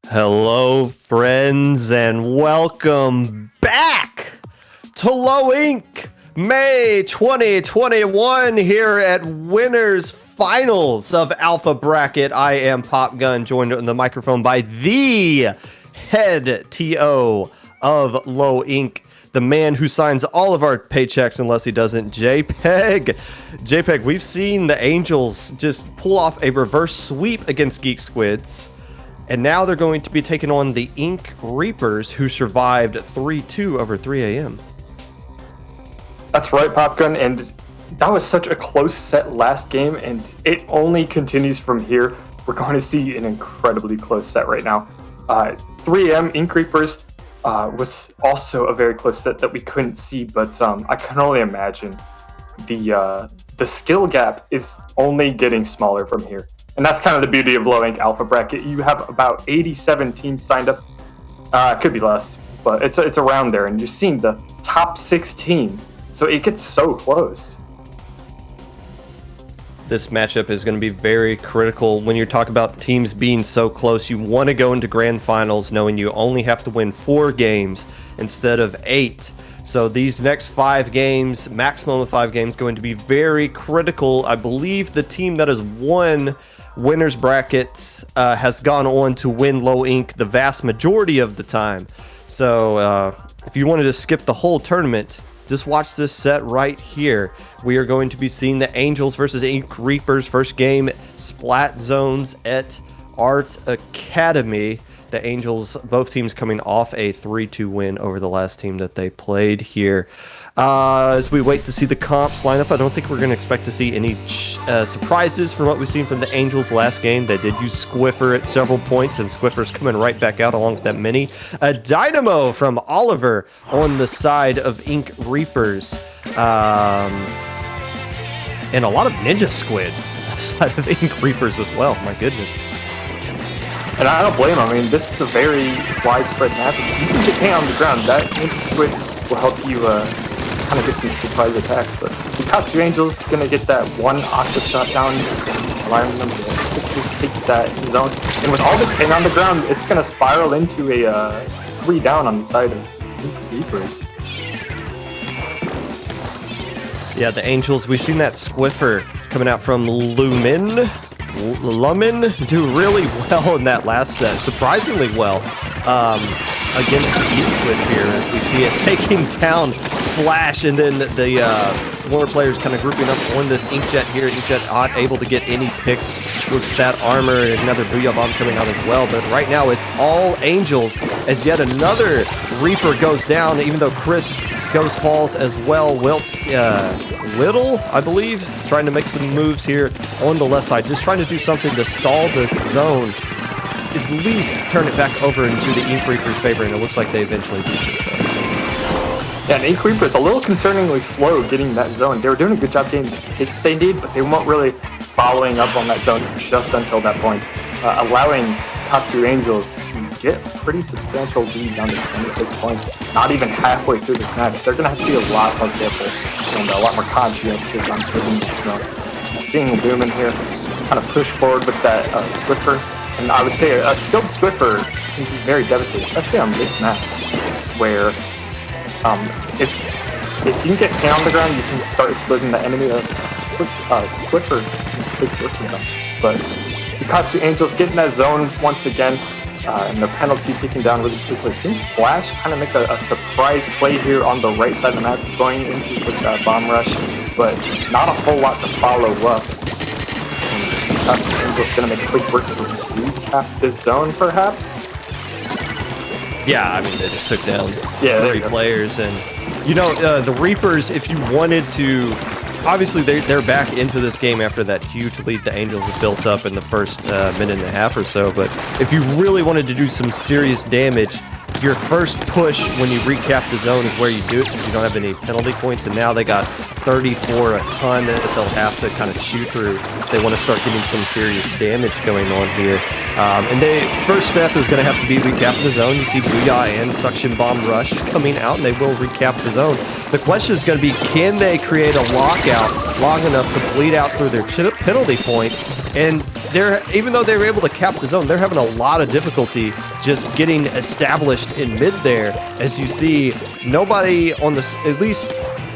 Hello, friends, and welcome back to Low Ink May 2021 here at Winners Finals of Alpha Bracket. I am Pop Gun, joined on the microphone by the head TO of Low Ink, the man who signs all of our paychecks unless he doesn't, JPEG. JPEG, we've seen the Angels just pull off a reverse sweep against Geek Squids, and now they're going to be taking on the Ink Reapers, who survived 3-2 over 3 a.m. That's right, Popgun, and that was such a close set last game, and it only continues from here. We're going to see an incredibly close set right now. 3 a.m. Ink Reapers was also a very close set that we couldn't see, but I can only imagine the skill gap is only getting smaller from here. And that's kind of the beauty of Low Ink Alpha Bracket. You have about 87 teams signed up. Could be less, but it's around there, and you're seeing the top 16. So it gets so close. This matchup is going to be very critical when you talk about teams being so close. You want to go into grand finals knowing you only have to win 4 games instead of 8. So these next 5 games, maximum of 5 games, going to be very critical. I believe the team that has won Winners Bracket has gone on to win Low Ink the vast majority of the time. So if you wanted to skip the whole tournament, just watch this set right here. We are going to be seeing the Angels versus Ink Reapers first game, Splat Zones at Art Academy. The Angels, both teams coming off a 3-2 win over the last team that they played here. As we wait to see the comps line up, I don't think we're going to expect to see any surprises from what we've seen from the Angels last game. They did use Squiffer at several points, and Squiffer's coming right back out along with that mini. A Dynamo from Oliver on the side of Ink Reapers. And a lot of Ninja Squid on the side of Ink Reapers as well. My goodness. And I don't blame him. I mean, this is a very widespread map. If you can get hit on the ground, that Ninja Squid will help you kind of get some surprise attacks. But Fukkatsu Angel's going to get that one octave shot down, allowing them to quickly take that zone. And with all this pain on the ground, it's going to spiral into a 3 down on the side of Ink Reapers. Yeah, the Angels, we've seen that Squiffer coming out from Lumen do really well in that last set, surprisingly well, against the Geek Squid here, as we see it taking down Flash, and then the slower players kind of grouping up on this Inkjet here. Inkjet not able to get any picks with that armor, and another Booyah Bomb coming out as well, but right now it's all Angels as yet another Reaper goes down, even though Chris falls as well. Little, I believe, trying to make some moves here on the left side, just trying to do something to stall this zone, at least turn it back over into the Ink Reaper's favor, and it looks like they eventually do this. Yeah, and Ink Reaper's a little concerningly slow getting that zone. They were doing a good job getting the hits they need, but they weren't really following up on that zone just until that point, allowing Katsu Angels to get a pretty substantial lead down to 26 points, not even halfway through this match. They're going to have to be a lot more careful and a lot more conscientious on hitting that zone. Seeing Lumen here kind of push forward with that Squiffer, and I would say a skilled Squiffer can be very devastating, especially on this map, where if you can get hit on the ground, you can start exploding the enemy. Squiffer is big work for them. But Fukkatsu Angels getting that zone once again, and the penalty taken down really quickly. Seeing Flash kind of make a surprise play here on the right side of the map, going into with that bomb rush, but not a whole lot to follow up. Fukkatsu Angels going to make a quick work to recap this zone, perhaps. Yeah, I mean, they just took down 3 players, and the Reapers, if you wanted to, obviously they're back into this game after that huge lead the Angels have built up in the first minute and a half or so, but if you really wanted to do some serious damage, your first push when you recap the zone is where you do it, because you don't have any penalty points, and now they got 34 a ton that they'll have to kind of chew through if they want to start getting some serious damage going on here. And the first step is going to have to be recap the zone. You see Booyah and Suction Bomb Rush coming out, and they will recap the zone. The question is going to be, can they create a lockout long enough to bleed out through their penalty points? And even though they were able to cap the zone, they're having a lot of difficulty just getting established in mid there. As you see, nobody on the, at least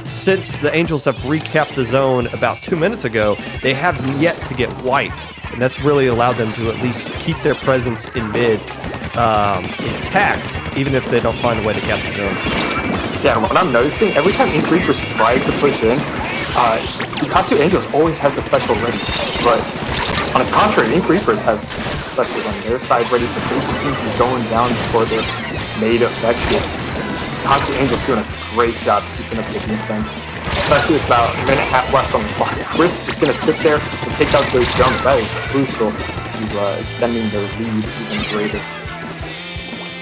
since the Angels have recapped the zone about 2 minutes ago, they have yet to get wiped. And that's really allowed them to at least keep their presence in mid intact, even if they don't find a way to cap the zone. Yeah, what I'm noticing, every time Ink Reapers tries to push in, Fukkatsu Angels always has a special ring. But on the contrary, Ink Reapers have specials on their side ready to take. It seems to be going down before they're made effective. Fukkatsu Angels doing a great job keeping up the defense, especially with about a minute and a half left on the clock. Chris is going to sit there and take out those jumps. That is crucial to extending their lead even greater.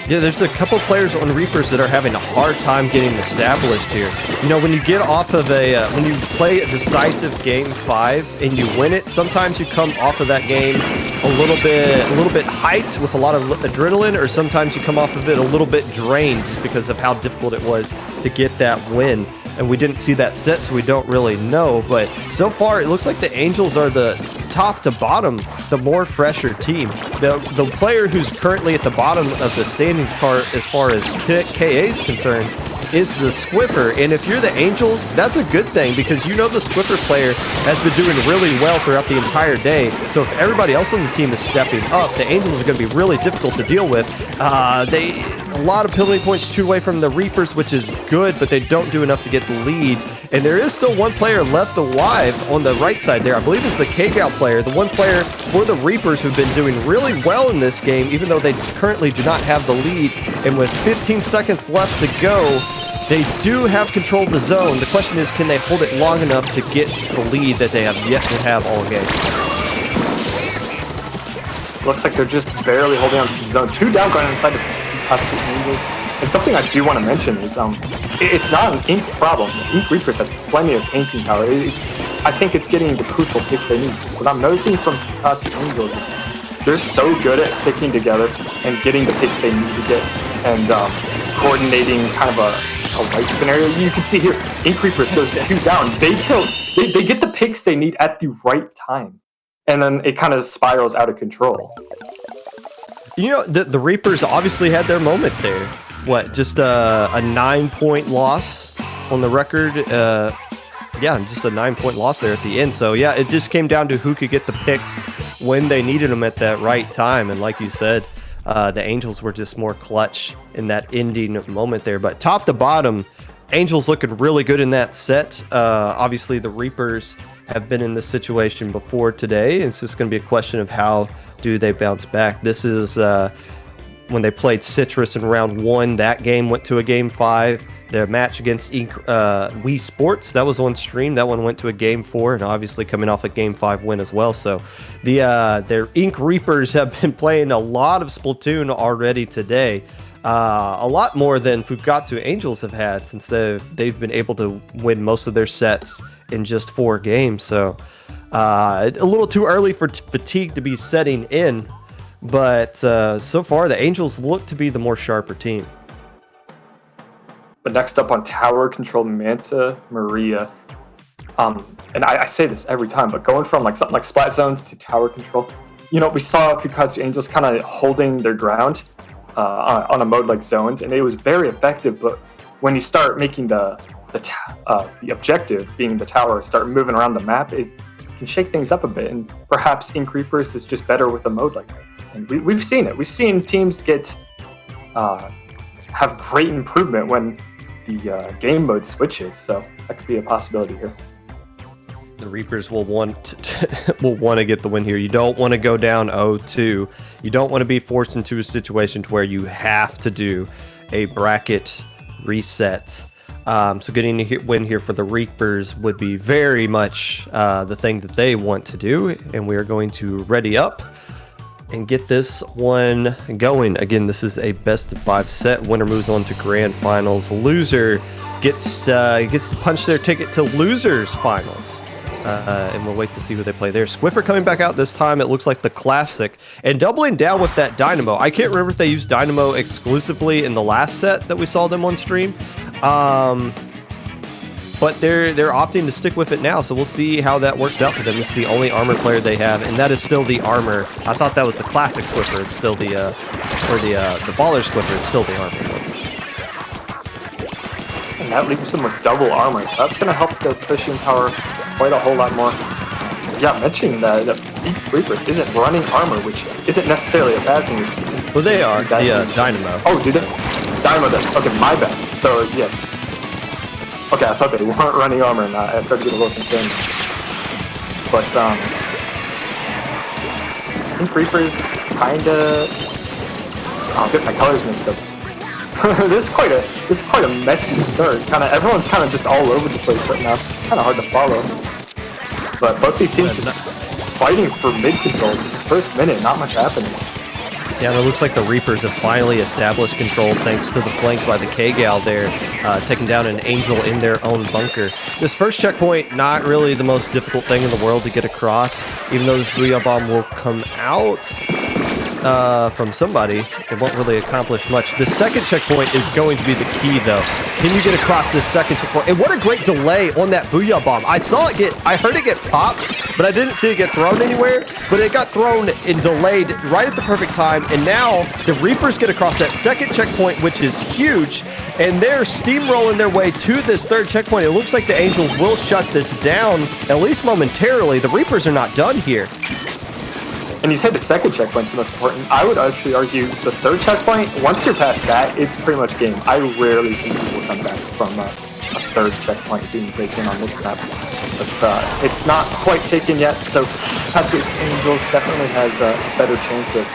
Yeah, there's a couple players on Reapers that are having a hard time getting established here. You know, when you get off of when you play a decisive game 5 and you win it, sometimes you come off of that game a little bit hyped with a lot of adrenaline, or sometimes you come off of it a little bit drained just because of how difficult it was to get that win. And we didn't see that set, so we don't really know. But so far, it looks like the Angels are the top to bottom, the more fresher team. The player who's currently at the bottom of the standings part as far as KA is concerned is the Squiffer. And if you're the Angels, that's a good thing, because you know the Squiffer player has been doing really well throughout the entire day. So if everybody else on the team is stepping up, the Angels are going to be really difficult to deal with. A lot of penalty points chewed away from the Reapers, which is good, but they don't do enough to get the lead. And there is still one player left alive on the right side there. I believe it's the K-Gal player, the one player for the Reapers who've been doing really well in this game, even though they currently do not have the lead. And with 15 seconds left to go, they do have control of the zone. The question is, can they hold it long enough to get the lead that they have yet to have all game? Looks like they're just barely holding on to the zone. 2 down going inside the Fukkatsu Angels. And something I do want to mention is it's not an Ink problem. Ink Reapers has plenty of painting power. I think it's getting the crucial picks they need. What I'm noticing from Fukkatsu Angels is they're so good at sticking together and getting the picks they need to get, and coordinating kind of a right scenario. You can see here, Ink Reapers goes 2 down. They get the picks they need at the right time, and then it kind of spirals out of control. You know, the Reapers obviously had their moment there. What, just a 9-point loss on the record? Yeah, just a 9-point loss there at the end. So yeah, it just came down to who could get the picks when they needed them at that right time. And like you said, the Angels were just more clutch in that ending moment there. But top to bottom, Angels looking really good in that set. Obviously, the Reapers have been in this situation before today. It's just going to be a question of how do they bounce back. This is when they played Citrus in round 1. That game went to a game 5. Their match against Wii Sports, that was on stream. That one went to a game 4, and obviously coming off a game 5 win as well. So their Ink Reapers have been playing a lot of Splatoon already today. A lot more than Fukkatsu Angels have had, since they've been able to win most of their sets in just 4 games. So a little too early for fatigue to be setting in, but so far the Angels look to be the more sharper team. But next up on tower control, Manta Maria. And I say this every time, but going from something like Splat Zones to tower control, you know, we saw Fukkatsu Angels kind of holding their ground on a mode like Zones, and it was very effective. But when you start making the objective being the tower, start moving around the map, it can shake things up a bit. And perhaps Ink Reapers is just better with a mode like that. And we've seen it. We've seen teams have great improvement when the game mode switches. So that could be a possibility here. The Reapers will want to get the win here. You don't want to go down 0-2. You don't want to be forced into a situation to where you have to do a bracket reset. So getting a win here for the Reapers would be very much the thing that they want to do. And we are going to ready up and get this one going. Again, this is a best of 5 set. Winner moves on to grand finals. Loser gets to punch their ticket to losers finals. And we'll wait to see who they play there. Squiffer coming back out this time. It looks like the classic. And doubling down with that Dynamo. I can't remember if they used Dynamo exclusively in the last set that we saw them on stream. But they're opting to stick with it now, so we'll see how that works out for them. It's the only armor player they have, and that is still the armor. I thought that was the classic Squiffer. It's still the baller Squiffer. It's still the armor. And that leaves them with double armor, so that's going to help their pushing power quite a whole lot more. Yeah, mentioning that Deep Reapers isn't running armor, which isn't necessarily a bad thing. Well, they are. The Dynamo. Oh, do they? Dynamo does. Okay, my bad. So, yes. Okay, I thought they weren't running armor, and I started to get a little concerned. But, Deep Reapers kinda... I'll get my colors mixed up. This is quite a messy start. Everyone's kind of just all over the place right now. Kind of hard to follow. But both these teams just fighting for mid control. First minute, not much happening. Yeah, and it looks like the Reapers have finally established control thanks to the flank by the K-Gal there, taking down an Angel in their own bunker. This first checkpoint, not really the most difficult thing in the world to get across, even though this Booyah Bomb will come out from somebody. It won't really accomplish much. The second checkpoint is going to be the key, though. Can you get across this second checkpoint? And what a great delay on that Booyah Bomb. I heard it get popped, but I didn't see it get thrown anywhere. But it got thrown and delayed right at the perfect time. And now the Reapers get across that second checkpoint, which is huge. And they're steamrolling their way to this third checkpoint. It looks like the Angels will shut this down, at least momentarily. The Reapers are not done here. And you said the second checkpoint's the most important. I would actually argue the third checkpoint, once you're past that, it's pretty much game. I rarely see people come back from a third checkpoint being taken on this map. But it's not quite taken yet, so Fukkatsu's Angels definitely has a better chance of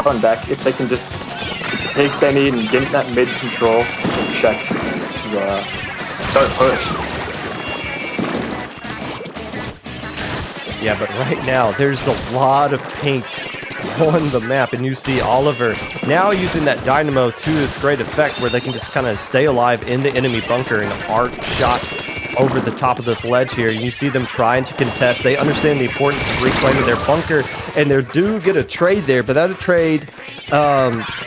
coming back if they can just take what they need and get that mid-control check to start push. Yeah, but right now, there's a lot of pink on the map, and you see Oliver now using that Dynamo to its great effect, where they can just kind of stay alive in the enemy bunker and arc shots over the top of this ledge here. You see them trying to contest. They understand the importance of reclaiming their bunker, and they do get a trade there, but that trade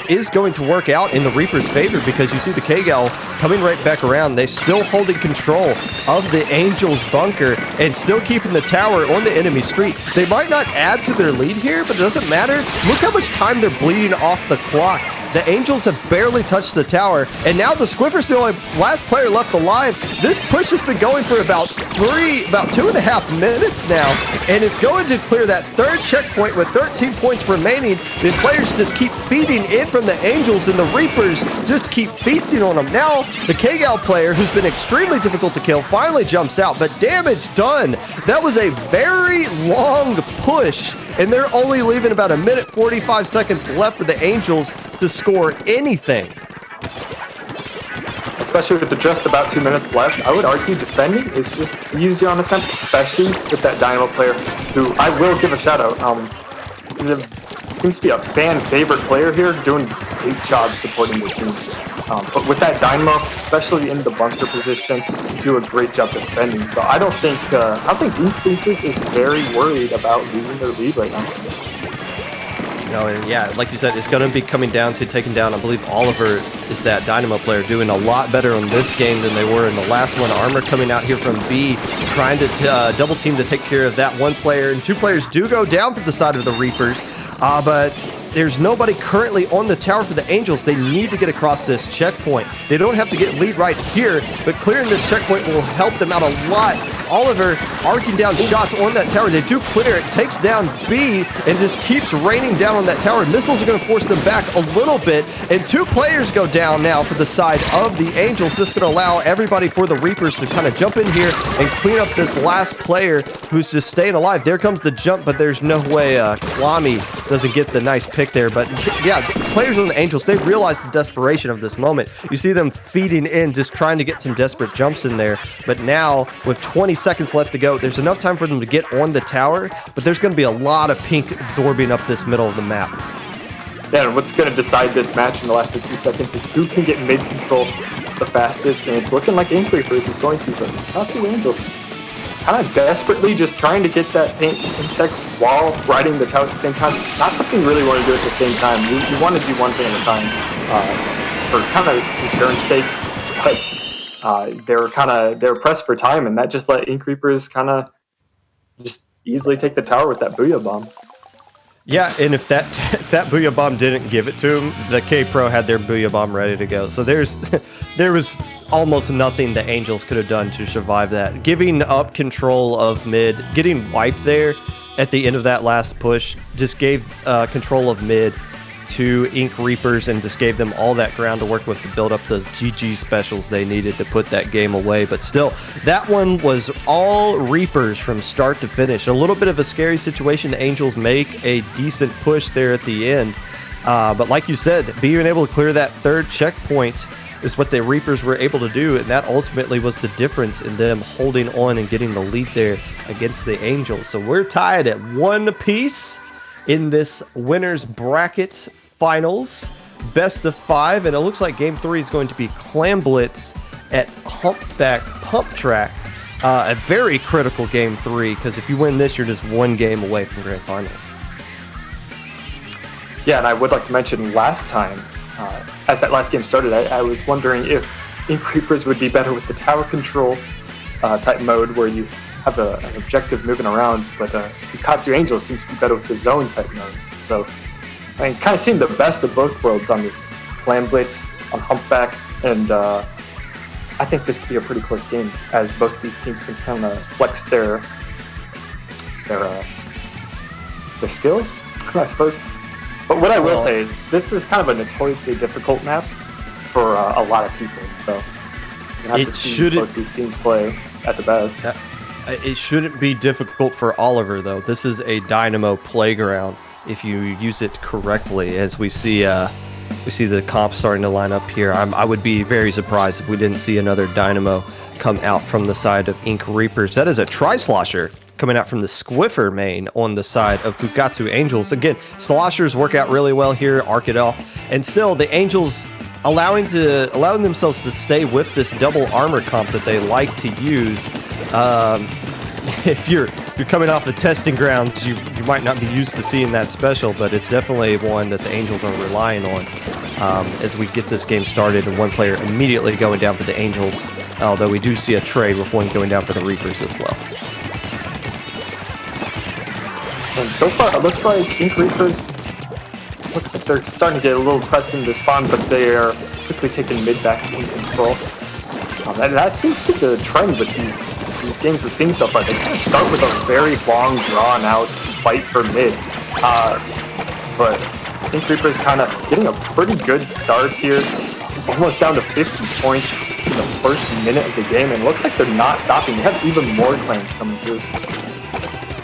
is going to work out in the Reaper's favor, because you see the K-Gal coming right back around. They're still holding control of the Angels bunker and still keeping the tower on the enemy street. They might not add to their lead here, but it doesn't matter. Look how much time they're bleeding off the clock. The Angels have barely touched the tower, and now the Squiffer's the only last player left alive. This push has been going for about 2.5 minutes now, and it's going to clear that third checkpoint with 13 points remaining. The players just keep feeding in from the Angels, and the Reapers just keep feasting on them. Now, the K-Gal player, who's been extremely difficult to kill, finally jumps out, but damage done. That was a very long push, and they're only leaving about 1:45 seconds left for the Angels to score anything. Especially with just about 2 minutes left, I would argue defending is just easier on this map, especially with that Dynamo player, who I will give a shout out. Seems to be a fan favorite player here, doing a great job supporting the team. But with that Dynamo, especially in the bunker position, do a great job defending. So I think Inkling is very worried about losing their lead right now. No, and yeah, like you said, it's going to be coming down to taking down, I believe Oliver is that Dynamo player, doing a lot better in this game than they were in the last one. Armor coming out here from B, trying to double team to take care of that one player, and two players do go down from the side of the Reapers, but there's nobody currently on the tower for the Angels. They need to get across this checkpoint. They don't have to get lead right here, but clearing this checkpoint will help them out a lot. Oliver arcing down shots on that tower. They do clear it, takes down B, and just keeps raining down on that tower. Missiles are going to force them back a little bit, and two players go down now for the side of the Angels. This is going to allow everybody for the Reapers to kind of jump in here and clean up this last player who's just staying alive. There comes the jump, but there's no way Kwame doesn't get the nice pick there. But yeah, players on the Angels, they realize the desperation of this moment. You see them feeding in, just trying to get some desperate jumps in there. But now, with 20 seconds left to go, there's enough time for them to get on the tower, but there's going to be a lot of pink absorbing up this middle of the map. Yeah, and what's going to decide this match in the last 15 seconds is who can get mid-control the fastest, and it's looking like Inkling is going to, but not two Angels. kind of desperately just trying to get that paint in check while riding the tower at the same time. Not something you really want to do at the same time. You want to do one thing at a time for kind of insurance sake, but they were pressed for time, and that just let Ink Reapers kind of just easily take the tower with that Booyah Bomb. Yeah, and if that Booyah Bomb didn't give it to him, the K-Pro had their Booyah Bomb ready to go. So there was almost nothing the Angels could have done to survive that. Giving up control of mid, getting wiped there at the end of that last push, just gave control of mid to Ink Reapers and just gave them all that ground to work with to build up the GG specials they needed to put that game away. But still, that one was all Reapers from start to finish. A little bit of a scary situation. The Angels make a decent push there at the end. But like you said, being able to clear that third checkpoint is what the Reapers were able to do, and that ultimately was the difference in them holding on and getting the lead there against the Angels. So we're tied at 1 apiece in this winners brackets finals, best of 5, and it looks like game 3 is going to be Clam Blitz at Humpback Pump Track. A very critical game 3, because if you win this, you're just 1 game away from grand finals. Yeah, and I would like to mention last time, as that last game started, I was wondering if Ink Reapers would be better with the tower control type mode where you have an objective moving around, but Fukkatsu Angel seems to be better with the zone type mode. So I mean, kind of seeing the best of both worlds on this Clam Blitz, on Humpback, and I think this could be a pretty close game, as both of these teams can kind of flex their skills, I suppose. But what I will say is, this is kind of a notoriously difficult map for a lot of people, so you have to see both these teams play at the best. It shouldn't be difficult for Oliver, though. This is a Dynamo playground if you use it correctly, as we see the comps starting to line up here. I would be very surprised if we didn't see another Dynamo come out from the side of Ink Reapers. That is a Tri-Slosher coming out from the Squiffer main on the side of Fukkatsu Angels. Again, Sloshers work out really well here, arc it off, and still the Angels allowing themselves to stay with this double armor comp that they like to use. If you're coming off the testing grounds, you might not be used to seeing that special, but it's definitely one that the Angels are relying on as we get this game started, and one player immediately going down for the Angels, although we do see a trade with one going down for the Reapers as well. And so far, it looks like Ink Reapers, looks like they're starting to get a little pressed into spawn, but they are quickly taking mid back in control. That seems to be the trend with these games we're seeing so far. They kind of start with a very long, drawn-out fight for mid. But Ink Reapers kind of getting a pretty good start here. Almost down to 50 points in the first minute of the game, and it looks like they're not stopping. They have even more claims coming through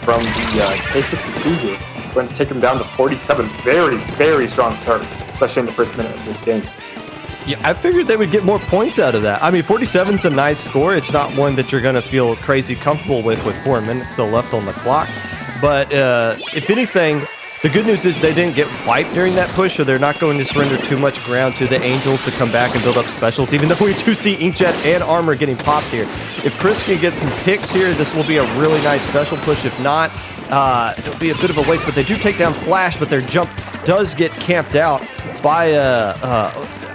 from the K52 here. We're going to take them down to 47. Very, very strong start, especially in the first minute of this game. Yeah, I figured they would get more points out of that. I mean, 47's a nice score. It's not one that you're going to feel crazy comfortable with 4 minutes still left on the clock. But if anything, the good news is they didn't get wiped during that push, so they're not going to surrender too much ground to the Angels to come back and build up specials, even though we do see Inkjet and Armor getting popped here. If Chris can get some picks here, this will be a really nice special push. If not, it'll be a bit of a waste, but they do take down Flash, but their jump does get camped out by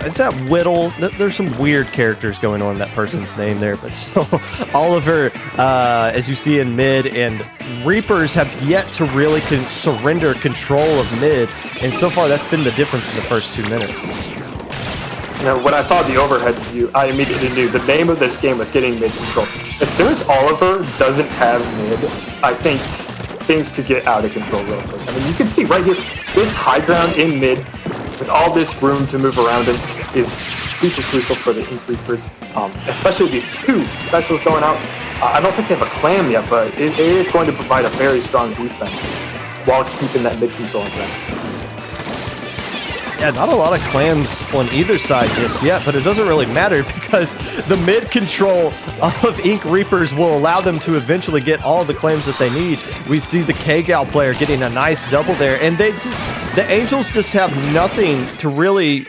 is that Whittle? There's some weird characters going on in that person's name there, but still, Oliver, as you see in mid, and Reapers have yet to really surrender control of mid, and so far that's been the difference in the first 2 minutes. You know, when I saw the overhead view, I immediately knew the name of this game was getting mid control. As soon as Oliver doesn't have mid, I think things could get out of control real quick. I mean, you can see right here, this high ground in mid, with all this room to move around in, is super crucial for the Ink Reapers, especially these two specials going out. I don't think they have a clam yet, but it is going to provide a very strong defense while keeping that mid control in check. Yeah, not a lot of clams on either side just yet, but it doesn't really matter because the mid control of Ink Reapers will allow them to eventually get all the claims that they need. We see the K-Gal player getting a nice double there, and the Angels just have nothing to really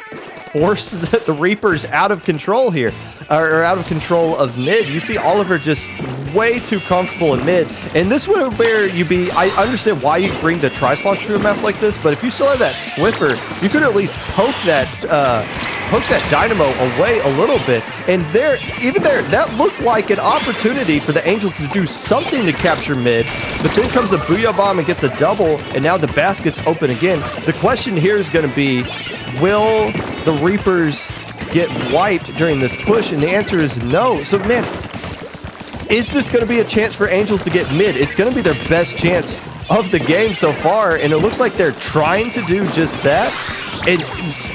force the Reapers out of control here, or out of control of mid. You see Oliver just way too comfortable in mid. And this would where you be, I understand why you bring the Tri-Slosh to a map like this, but if you still have that Swiffer, you could at least poke that Dynamo away a little bit. And even there, that looked like an opportunity for the Angels to do something to capture mid. But then comes a Booyah Bomb and gets a double, and now the basket's open again. The question here is going to be, will the Reapers get wiped during this push? And the answer is no. So, man, is this going to be a chance for Angels to get mid? It's going to be their best chance of the game so far, and it looks like they're trying to do just that. And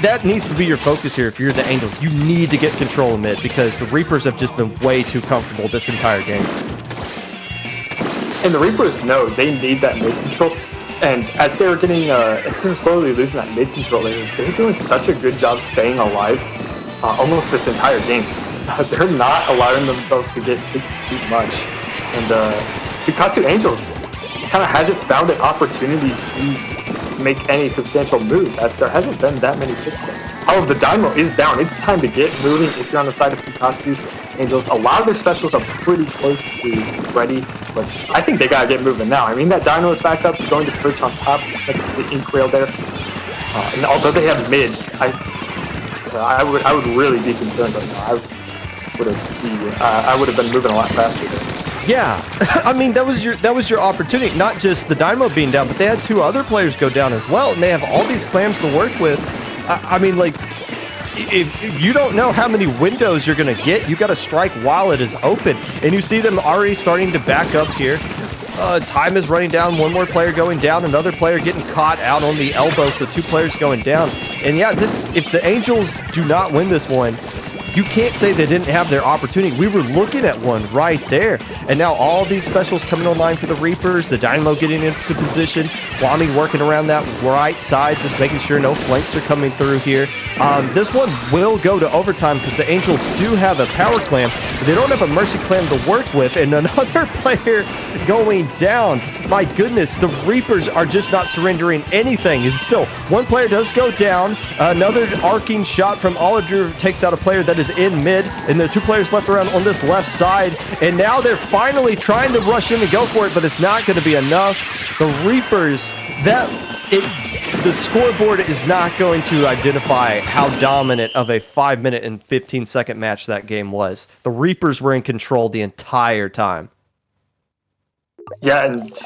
that needs to be your focus here if you're the Angels. You need to get control of mid because the Reapers have just been way too comfortable this entire game. And the Reapers know they need that mid control. And as they're getting, as they're slowly losing that mid control, they're doing such a good job staying alive almost this entire game. They're not allowing themselves to get hit too much. And Fukkatsu Angels kind of hasn't found an opportunity to make any substantial moves, as there hasn't been that many picks there. However, the Dynamo is down. It's time to get moving if you're on the side of Fukkatsu Angels. A lot of their specials are pretty close to ready, but I think they gotta get moving now. I mean, that Dynamo is back up, going to perch on top next to the Ink Rail there. And although they have mid, I would really be concerned right now. I would have been moving a lot faster there. Yeah, I mean that was your opportunity. Not just the Dynamo being down, but they had two other players go down as well, and they have all these clams to work with. I mean, like, if you don't know how many windows you're gonna get, you got to strike while it is open. And you see them already starting to back up here. Time is running down. One more player going down. Another player getting caught out on the elbow. So two players going down. And yeah, if the Angels do not win this one, you can't say they didn't have their opportunity. We were looking at one right there. And now all these specials coming online for the Reapers. The Dynamo getting into position. Kwame working around that right side, just making sure no flanks are coming through here. This one will go to overtime because the Angels do have a power clam, but they don't have a mercy clam to work with. And another player going down. My goodness, the Reapers are just not surrendering anything. And still, one player does go down. Another arcing shot from Oliver takes out a player that is in mid, and the two players left around on this left side. And now they're finally trying to rush in and go for it, but it's not going to be enough. The Reapers, the scoreboard is not going to identify how dominant of a 5-minute and 15-second match that game was. The Reapers were in control the entire time. Yeah, and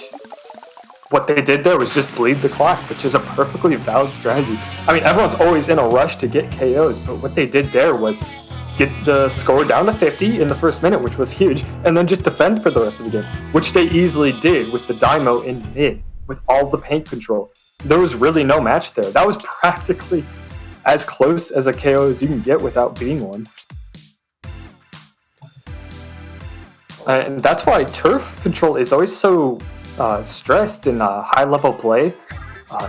what they did there was just bleed the clock, which is a perfectly valid strategy. I mean, everyone's always in a rush to get KOs, but what they did there was get the score down to 50 in the first minute, which was huge, and then just defend for the rest of the game, which they easily did with the Dynamo in mid, with all the paint control. There was really no match there. That was practically as close as a KO as you can get without being one. And that's why turf control is always so stressed in high-level play.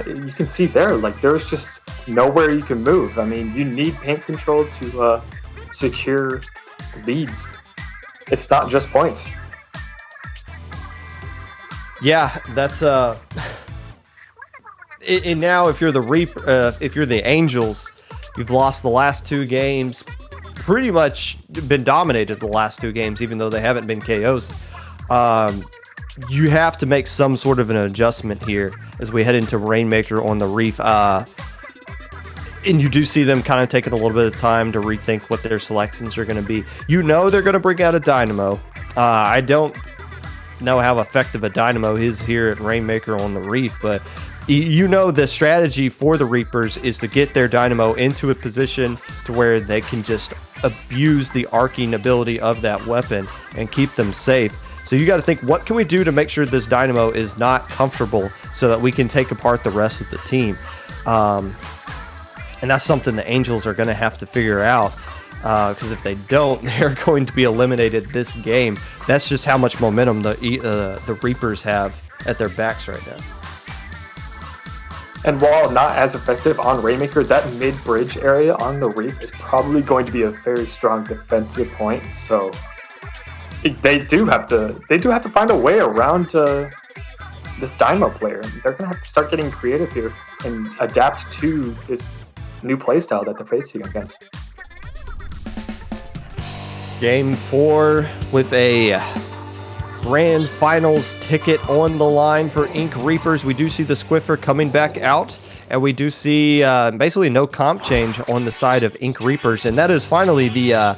You can see there, like, there's just nowhere you can move. I mean, you need paint control to secure leads. It's not just points. Yeah, that's and now if you're the Angels, you've lost the last two games. Pretty much been dominated the last two games, even though they haven't been KOs. You have to make some sort of an adjustment here as we head into Rainmaker on the Reef. And you do see them kind of taking a little bit of time to rethink what their selections are going to be. You know they're going to bring out a Dynamo. I don't know how effective a Dynamo is here at Rainmaker on the Reef, but you know the strategy for the Reapers is to get their Dynamo into a position to where they can just abuse the arcing ability of that weapon and keep them safe. So you got to think, what can we do to make sure this Dynamo is not comfortable so that we can take apart the rest of the team? And that's something the Angels are going to have to figure out, because if they don't, they're going to be eliminated this game. That's just how much momentum the Reapers have at their backs right now. And while not as effective on Rainmaker, that mid-bridge area on the Reef is probably going to be a very strong defensive point. So they do have to find a way around this Dynamo player. They're going to have to start getting creative here and adapt to this new playstyle that they're facing against. Game 4 with a grand finals ticket on the line for Ink Reapers. We do see the Squiffer coming back out, and we do see basically no comp change on the side of Ink Reapers, and that is finally the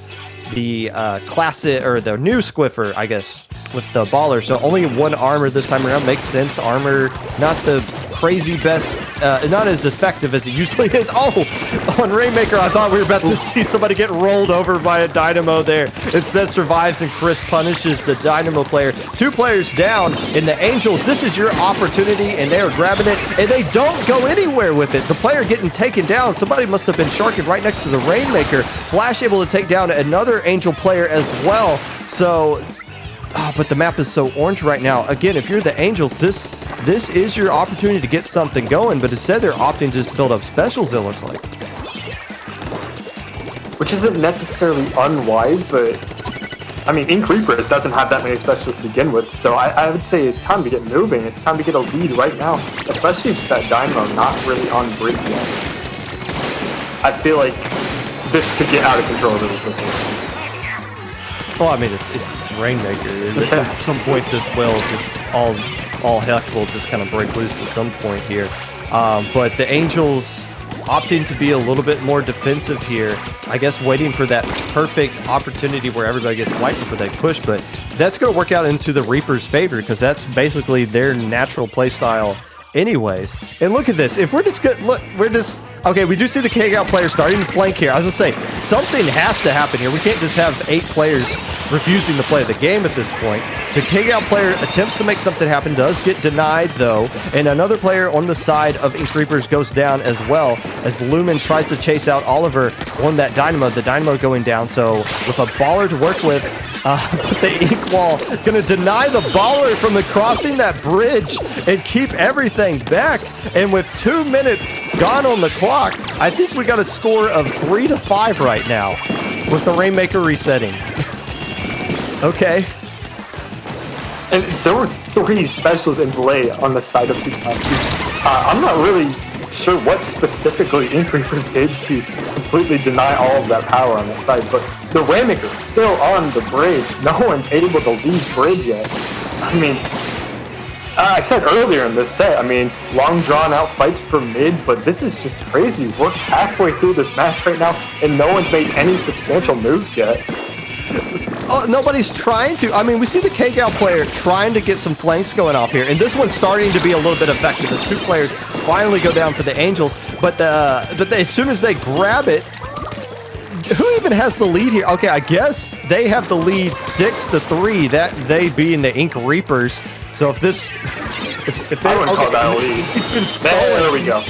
classic, or the new Squiffer, I guess, with the baller. So only one armor this time around. Makes sense. Armor, not the crazy best, not as effective as it usually is. Oh, on Rainmaker, I thought we were about to see somebody get rolled over by a Dynamo there. Instead survives, and Chris punishes the Dynamo player. 2 players down in the Angels. This is your opportunity, and they are grabbing it, and they don't go anywhere with it. The player getting taken down. Somebody must have been sharking right next to the Rainmaker. Flash able to take down another Angel player as well. So, but the map is so orange right now. Again, if you're the Angels, this is your opportunity to get something going, but instead they're opting to just build up specials, it looks like. Which isn't necessarily unwise, but I mean, Ink Reapers doesn't have that many specials to begin with, so I would say it's time to get moving. It's time to get a lead right now, especially with that Dynamo not really on bridge yet. I feel like this could get out of control really quickly. Well, I mean, it's Rainmaker. At some point, this will just all heck will just kind of break loose at some point here. But the Angels opting to be a little bit more defensive here. I guess waiting for that perfect opportunity where everybody gets wiped before they push. But that's going to work out into the Reaper's favor because that's basically their natural play style anyways. And look at this. If we're just good, look, we're just okay. We do see the K-Out player starting to flank here. I was gonna say something has to happen here. We can't just have 8 players refusing to play the game at this point. The K-Out player attempts to make something happen, does get denied though, and another player on the side of Ink Reapers goes down as well as Lumen tries to chase out Oliver on that Dynamo. The Dynamo going down, so with a baller to work with, but the Ink Wall gonna deny the baller from the crossing that bridge and keep everything back. And with 2 minutes gone on the clock, I think we got a score of 3-5 right now with the Rainmaker resetting. Okay. And there were 3 specials in play on the side of Fukkatsu. I'm not really sure what specifically Ink Reapers did to completely deny all of that power on that side, but the Rainmaker is still on the bridge. No one's able to leave bridge yet. I mean, I said earlier in this set, I mean, long drawn out fights for mid, but this is just crazy. We're halfway through this match right now, and no one's made any substantial moves yet. Oh, nobody's trying to. I mean, we see the K-Gal player trying to get some flanks going off here, and this one's starting to be a little bit effective as 2 players finally go down for the Angels. But as soon as they grab it, who even has the lead here? Okay, I guess they have the lead 6-3. That they being the Ink Reapers. So if this, if they I wouldn't call that a lead. It's been so there we go.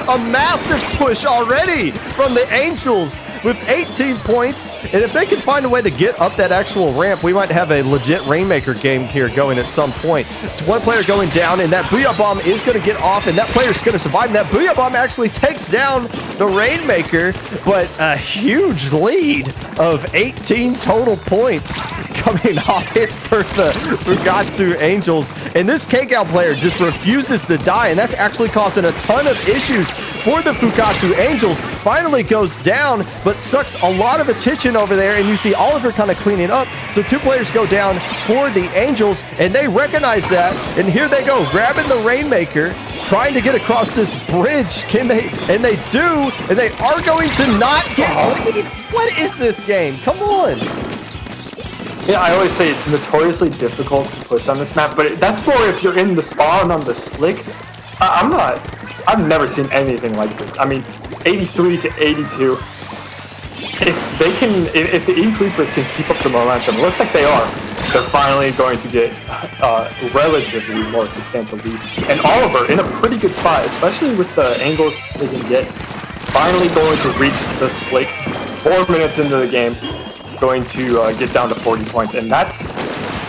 A massive push already from the Angels with 18 points. And if they can find a way to get up that actual ramp, we might have a legit Rainmaker game here going at some point. It's 1 player going down, and that Booyah Bomb is going to get off, and that player's going to survive. And that Booyah Bomb actually takes down the Rainmaker, but a huge lead of 18 total points coming off here for the Fukkatsu Angels. And this K-Gal player just refuses to die, and that's actually causing a ton of issues for the Fukkatsu Angels. Finally goes down, but sucks a lot of attention over there, and you see Oliver kind of cleaning up. So 2 players go down for the Angels, and they recognize that, and here they go, grabbing the Rainmaker, trying to get across this bridge. Can they? And they do, and they are going to not get lead. What is this game? Come on. Yeah, I always say it's notoriously difficult to push on this map, but that's more if you're in the spawn on the slick. I've never seen anything like this. I mean, 83-82. If the Ink Reapers can keep up the momentum, it looks like they are. They're finally going to get relatively more substantial lead. And Oliver in a pretty good spot, especially with the angles they can get. Finally going to reach the slick. 4 minutes into the game, going to get down to 40 points, and that's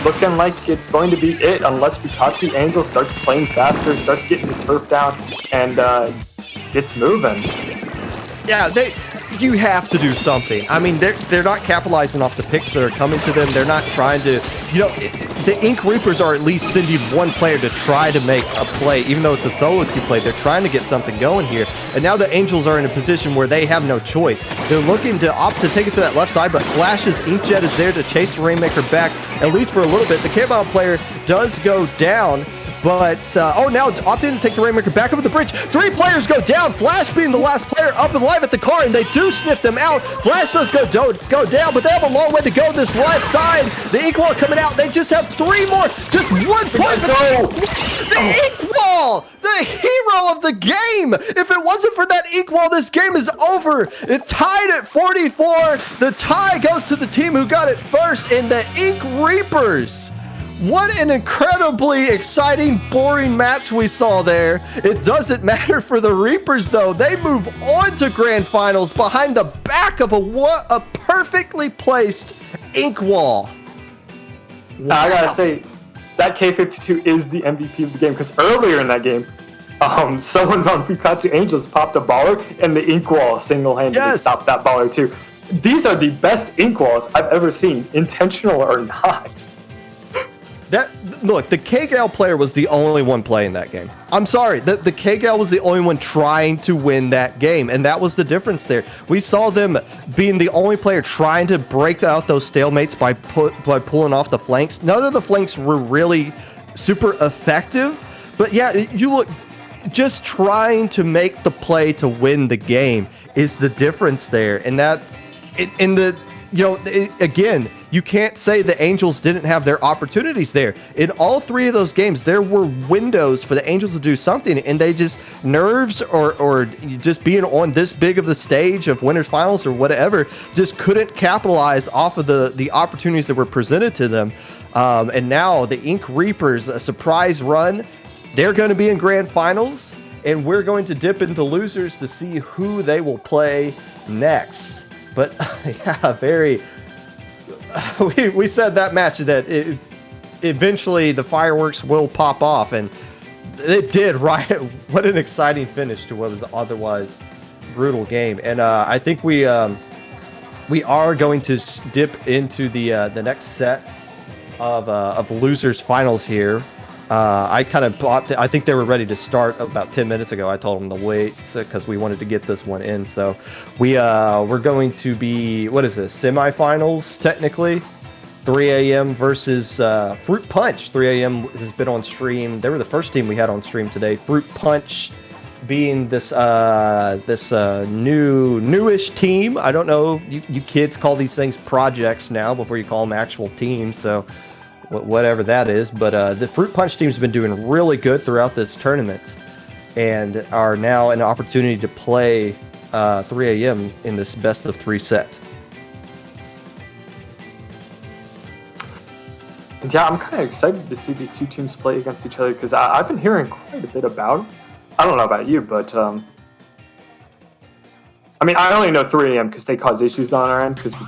looking like it's going to be it unless Fukkatsu Angel starts playing faster, starts getting the turf down, and gets moving. Yeah, you have to do something. I mean, they're not capitalizing off the picks that are coming to them. They're not trying to, the Ink Reapers are at least sending one player to try to make a play, even though it's a solo queue play. They're trying to get something going here. And now the Angels are in a position where they have no choice. They're looking to opt to take it to that left side, but Flash's Inkjet is there to chase the Rainmaker back, at least for a little bit. The K-Bomb player does go down. But, now opting to take the Rainmaker back over the bridge. 3 players go down. Flash being the last player up and live at the car, and they do sniff them out. Flash does go down, but they have a long way to go this left side. The Ink Wall coming out. They just have 3 more. Just 1 point. The Ink Wall, the hero of the game. If it wasn't for that Ink Wall, this game is over. It tied at 44. The tie goes to the team who got it first, and the Ink Reapers. What an incredibly exciting, boring match we saw there. It doesn't matter for the Reapers, though. They move on to Grand Finals behind the back of a perfectly placed Ink Wall. Wow. I gotta say, that K52 is the MVP of the game, because earlier in that game, someone on Fukkatsu Angels popped a baller, and the Ink Wall single-handedly stopped that baller, too. These are the best Ink Walls I've ever seen, intentional or not. Look, the K-Gal player was the only one playing that game. I'm sorry, the K-Gal was the only one trying to win that game, and that was the difference there. We saw them being the only player trying to break out those stalemates by pulling off the flanks. None of the flanks were really super effective, but yeah, you look, just trying to make the play to win the game is the difference there, and that, again, you can't say the Angels didn't have their opportunities there. In all 3 of those games, there were windows for the Angels to do something, and they just, nerves or just being on this big of the stage of winners finals or whatever, just couldn't capitalize off of the opportunities that were presented to them. And now the Ink Reapers, a surprise run, they're going to be in grand finals, and we're going to dip into losers to see who they will play next. But yeah, we said that match that eventually the fireworks will pop off, and it did, right? What an exciting finish to what was otherwise brutal game. And I think we are going to dip into the next set of losers finals here. I kind of I think they were ready to start about 10 minutes ago. I told them to wait because we wanted to get this one in. So we're going to be, what is this, semifinals technically? 3 a.m. versus Fruit Punch. 3 a.m. has been on stream. They were the first team we had on stream today. Fruit Punch being this newish team. I don't know. You kids call these things projects now before you call them actual teams. So whatever that is, but the Fruit Punch team's been doing really good throughout this tournament and are now an opportunity to play 3 a.m. in this best of 3 set. Yeah, I'm kind of excited to see these 2 teams play against each other because I've been hearing quite a bit about it. I don't know about you, but I only know 3 a.m. because they cause issues on our end because we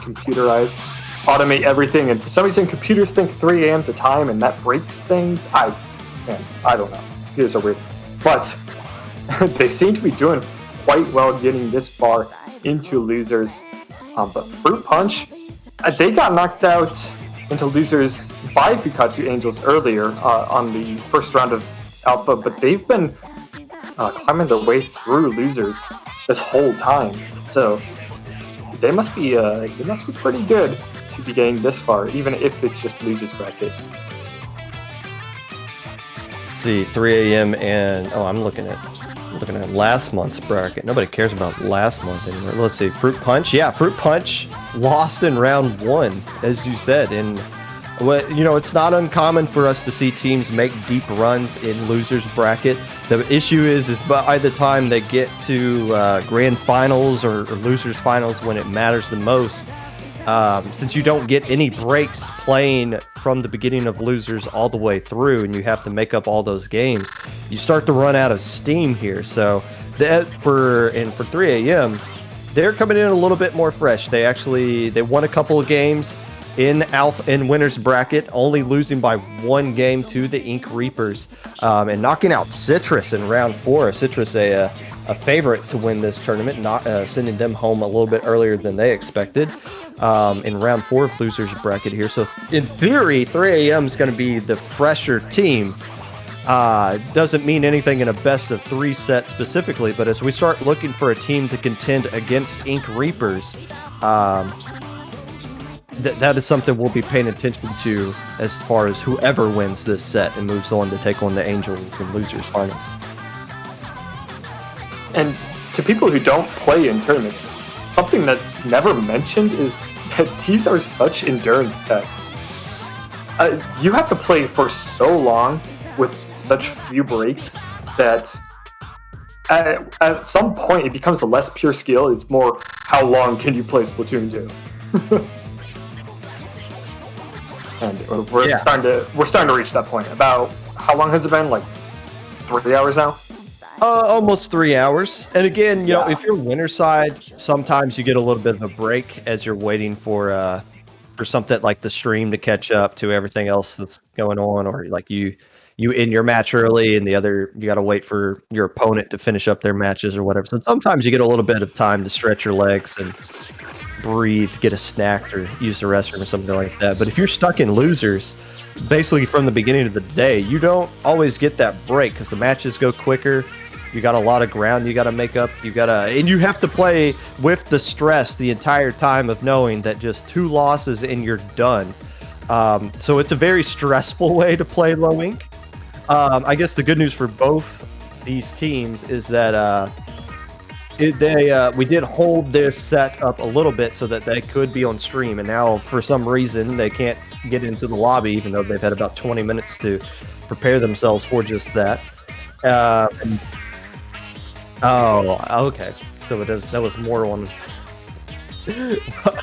automate everything, and for some reason computers think 3 a.m.'s a time, and that breaks things. I don't know. Computers are weird. But they seem to be doing quite well getting this far into losers. But Fruit Punch, they got knocked out into losers by Fukkatsu Angels earlier on the first round of Alpha, but they've been climbing their way through losers this whole time. So they must be pretty good to be getting this far, even if it's just losers bracket. Let's see, 3 a.m. and I'm looking at last month's bracket. Nobody cares about last month anymore. Let's see, Fruit Punch. Yeah, Fruit Punch lost in round 1, as you said, and it's not uncommon for us to see teams make deep runs in losers bracket. The issue is by the time they get to grand finals or losers finals when it matters the most, since you don't get any breaks playing from the beginning of losers all the way through, and you have to make up all those games, you start to run out of steam here. So for 3 a.m., they're coming in a little bit more fresh. They won a couple of games in winners bracket, only losing by 1 game to the Ink Reapers, and knocking out Citrus in round 4. Citrus, a a favorite to win this tournament, not sending them home a little bit earlier than they expected in round 4 of losers bracket here. So in theory, 3AM is going to be the fresher team. Doesn't mean anything in a best of 3 set specifically, but as we start looking for a team to contend against Ink Reapers, that is something we'll be paying attention to as far as whoever wins this set and moves on to take on the Angels and losers finals. And to people who don't play in tournaments, something that's never mentioned is that these are such endurance tests. You have to play for so long with such few breaks that at some point it becomes a less pure skill. It's more, how long can you play Splatoon 2? And we're starting to reach that point. About how long has it been? Like 3 hours now? Almost 3 hours. And again, you know, if you're winner side, sometimes you get a little bit of a break as you're waiting for something like the stream to catch up to everything else that's going on, or like you end your match early and you got to wait for your opponent to finish up their matches or whatever. So sometimes you get a little bit of time to stretch your legs and breathe, get a snack, or use the restroom or something like that. But if you're stuck in losers, basically from the beginning of the day, you don't always get that break because the matches go quicker. You got a lot of ground you got to make up. And you have to play with the stress the entire time of knowing that just 2 losses and you're done. So it's a very stressful way to play low ink. I guess the good news for both these teams is that we did hold this set up a little bit so that they could be on stream, and now for some reason they can't get into the lobby, even though they've had about 20 minutes to prepare themselves for just that. Okay. So that was more on.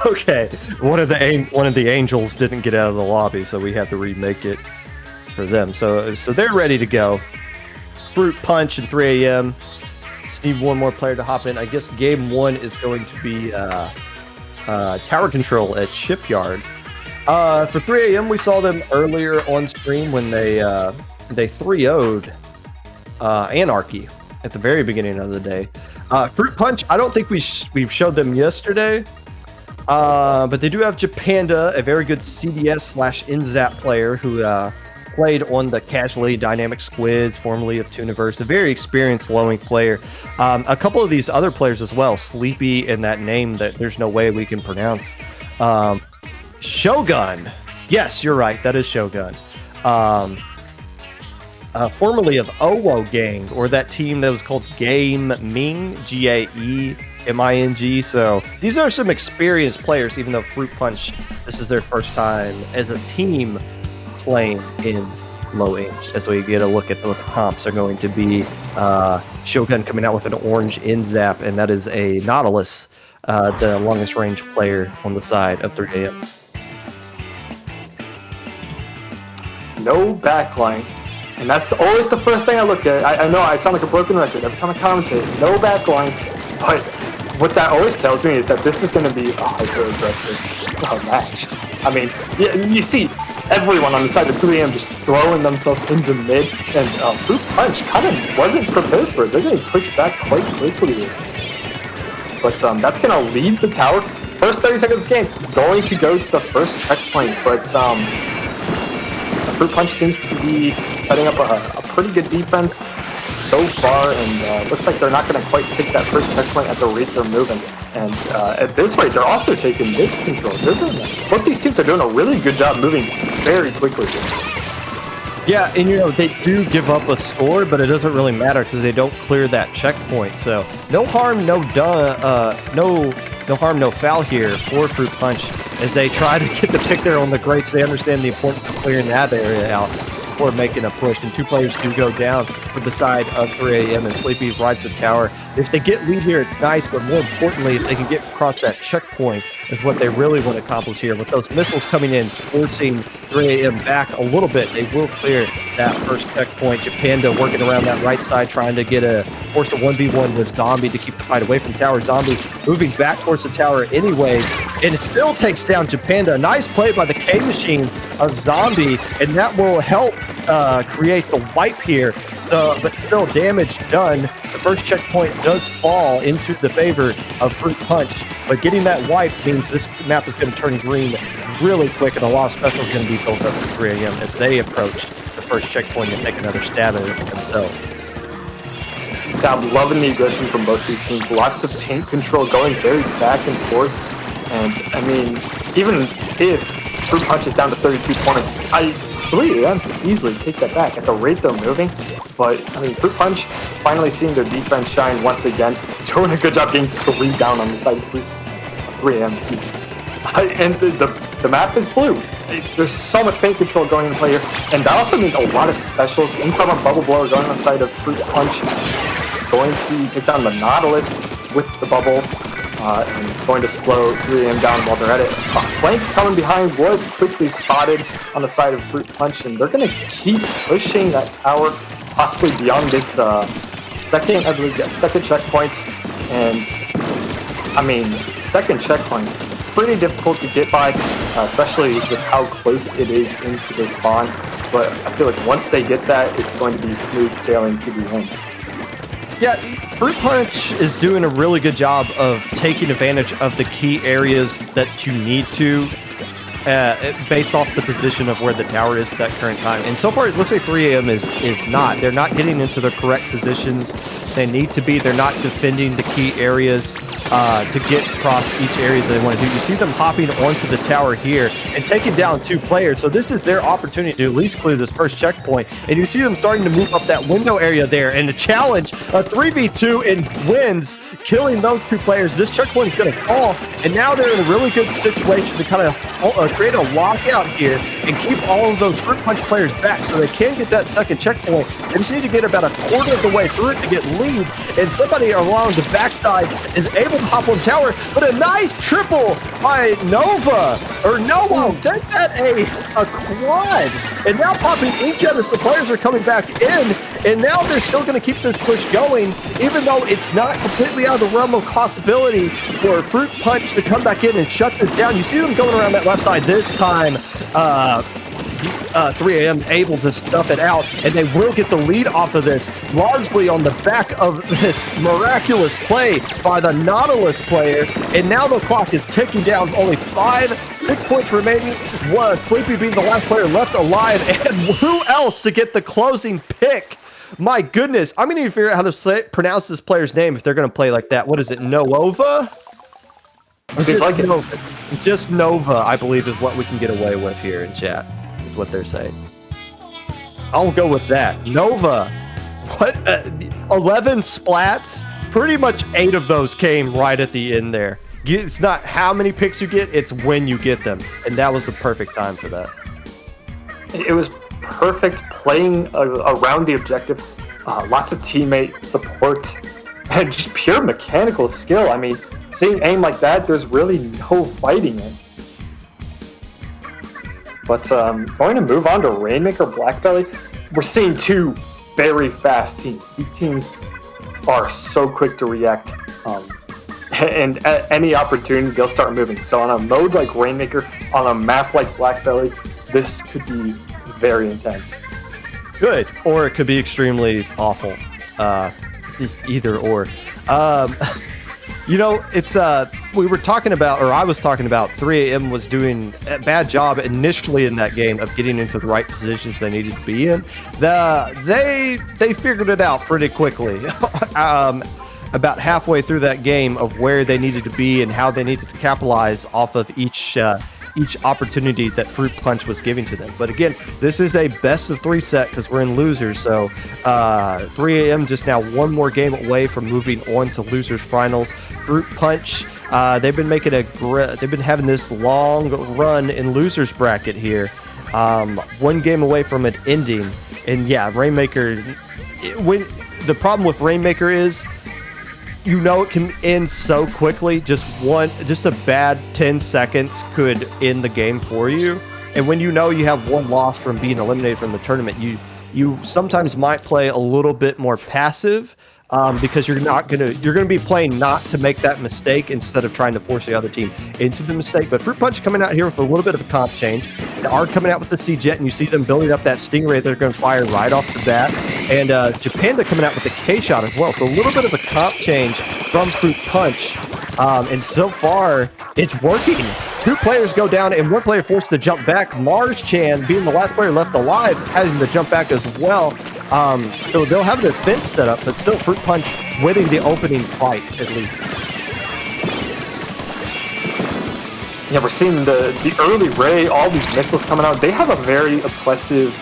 Okay, one of the Angels didn't get out of the lobby, so we had to remake it for them. So they're ready to go. Fruit Punch and 3AM. Just need one more player to hop in. I guess game 1 is going to be Tower Control at Shipyard. For 3AM, we saw them earlier on stream when they 3-0'd Anarchy at the very beginning of the day. Fruit Punch, I don't think we showed them yesterday, but they do have Japanda, a very good CDS/InZap player who played on the casually dynamic Squids, formerly of Tooniverse, a very experienced low-ink player. A couple of these other players as well, Sleepy and that name that there's no way we can pronounce. Shogun. Yes, you're right. That is Shogun. Formerly of Owo Gang, or that team that was called Game Ming, Gaeming. So these are some experienced players, even though Fruit Punch, this is their first time as a team playing in low ink. As we get a look at what the comps are going to be, Shogun coming out with an orange InZap, and that is a Nautilus, the longest range player on the side of 3AM. No backline. And that's always the first thing I look at. I know I sound like a broken record every time I commentate. No backline. But what that always tells me is that this is going to be a hyper-aggressive match. I mean, you see everyone on the side of 3AM just throwing themselves into mid, and Fruit Punch kind of wasn't prepared for it. They're getting pushed back quite quickly. But that's going to lead the tower. First 30 seconds of the game, going to go to the first checkpoint, but Fruit Punch seems to be setting up a pretty good defense so far, and looks like they're not going to quite take that first checkpoint at the rate they're moving. And at this rate, they're also taking mid control. Both these teams are doing a really good job moving very quickly. Yeah, and they do give up a score, but it doesn't really matter because they don't clear that checkpoint. So no harm, no harm, no foul here for Fruit Punch as they try to get the pick there on the greats. They understand the importance of clearing that area out before making a push, and 2 players do go down for the side of 3AM, and Sleepy rides the tower. If they get lead here, it's nice, but more importantly, if they can get across that checkpoint is what they really want to accomplish here. With those missiles coming in, forcing 3AM back a little bit, they will clear that first checkpoint. Japanda working around that right side, trying to force a 1v1 with Zombie to keep the fight away from tower. Zombie moving back towards the tower anyways, and it still takes down Japanda. A nice play by the K-Machine of Zombie, and that will help create the wipe here. but still damage done. The first checkpoint does fall into the favor of Fruit Punch, but getting that wipe means this map is going to turn green really quick, and a lot of special is going to be built up for 3 AM as they approach the first checkpoint and take another stab at it themselves. I'm loving the aggression from both these teams. Lots of paint control going very back and forth. And, I mean, even if Fruit Punch is down to 32 points, 3 AM could easily take that back at the rate they're moving. But, I mean, Fruit Punch finally seeing their defense shine once again. Doing a good job getting 3 down on the side of 3 AM. And the map is blue. There's so much paint control going into play here. And that also means a lot of specials. Incoming Bubble Blower going on the side of Fruit Punch. Going to take down the Nautilus with the bubble. And going to slow 3 AM down while they're at it. A flank coming behind was quickly spotted on the side of Fruit Punch, and they're going to keep pushing that tower, possibly beyond this second checkpoint. And, I mean, second checkpoint is pretty difficult to get by, especially with how close it is into their spawn. But I feel like once they get that, it's going to be smooth sailing to the end. Yeah, Fruit Punch is doing a really good job of taking advantage of the key areas that you need to, based off the position of where the tower is at that current time. And so far, it looks like 3 AM is not. They're not getting into the correct positions they need to be. They're not defending the key areas to get across each area that they want to do. You see them hopping onto the tower here and taking down 2 players. So this is their opportunity to at least clear this first checkpoint. And you see them starting to move up that window area there and to challenge a 3v2 and wins, killing those 2 players. This checkpoint is going to fall. And now they're in a really good situation to kind of create a lockout here and keep all of those Fruit Punch players back so they can get that second checkpoint. They just need to get about a quarter of the way through it to get lead. And somebody along the backside is able to hop on tower, but a nice triple by Nova, or Noah, that's that a quad. And now popping each other, the players are coming back in, and now they're still going to keep this push going, even though it's not completely out of the realm of possibility for Fruit Punch to come back in and shut this down. You see them going around that left side this time. 3 AM able to stuff it out, and they will get the lead off of this, largely on the back of this miraculous play by the Nautilus player. And now the clock is ticking down, only 6 points remaining. Sleepy being the last player left alive, and who else to get the closing pick? My goodness, I'm gonna need to figure out how to pronounce this player's name if they're gonna play like that. What is it, Nova? Just Nova, I believe, is what we can get away with here in chat, is what they're saying. I'll go with that. Nova. What? 11 splats? Pretty much 8 of those came right at the end there. It's not how many picks you get, it's when you get them. And that was the perfect time for that. It was perfect playing around the objective. Lots of teammate support and just pure mechanical skill. I mean, seeing aim like that, there's really no fighting it. But going to move on to Rainmaker Blackbelly. We're seeing 2 very fast teams. These teams are so quick to react. And at any opportunity, they'll start moving. So on a mode like Rainmaker, on a map like Blackbelly, this could be very intense. Good. Or it could be extremely awful. Either or. You know, it's we were talking about, or I was talking about, 3 AM was doing a bad job initially in that game of getting into the right positions they needed to be in. They figured it out pretty quickly. About halfway through that game of where they needed to be and how they needed to capitalize off of each opportunity that Fruit Punch was giving to them. But again, this is a best of 3 set because we're in losers. So 3 AM just now 1 more game away from moving on to losers finals. Fruit Punch, they've been having this long run in losers bracket here. 1 game away from it ending. And yeah, Rainmaker, the problem with Rainmaker is, you know, it can end so quickly. Just a bad 10 seconds could end the game for you. And when you know you have 1 loss from being eliminated from the tournament, you sometimes might play a little bit more passive because you're gonna be playing not to make that mistake instead of trying to force the other team into the mistake. But Fruit Punch coming out here with a little bit of a comp change. They are coming out with the C-Jet, and you see them building up that Stingray they're going to fire right off the bat. And Japanda coming out with the K-Shot as well. So a little bit of a comp change from Fruit Punch. And so far, it's working. 2 players go down and 1 player forced to jump back. Mars Chan, being the last player left alive, having to jump back as well. So they'll have the defense set up, but still Fruit Punch winning the opening fight, at least. Yeah, we're seeing the early Ray, all these missiles coming out. They have a very oppressive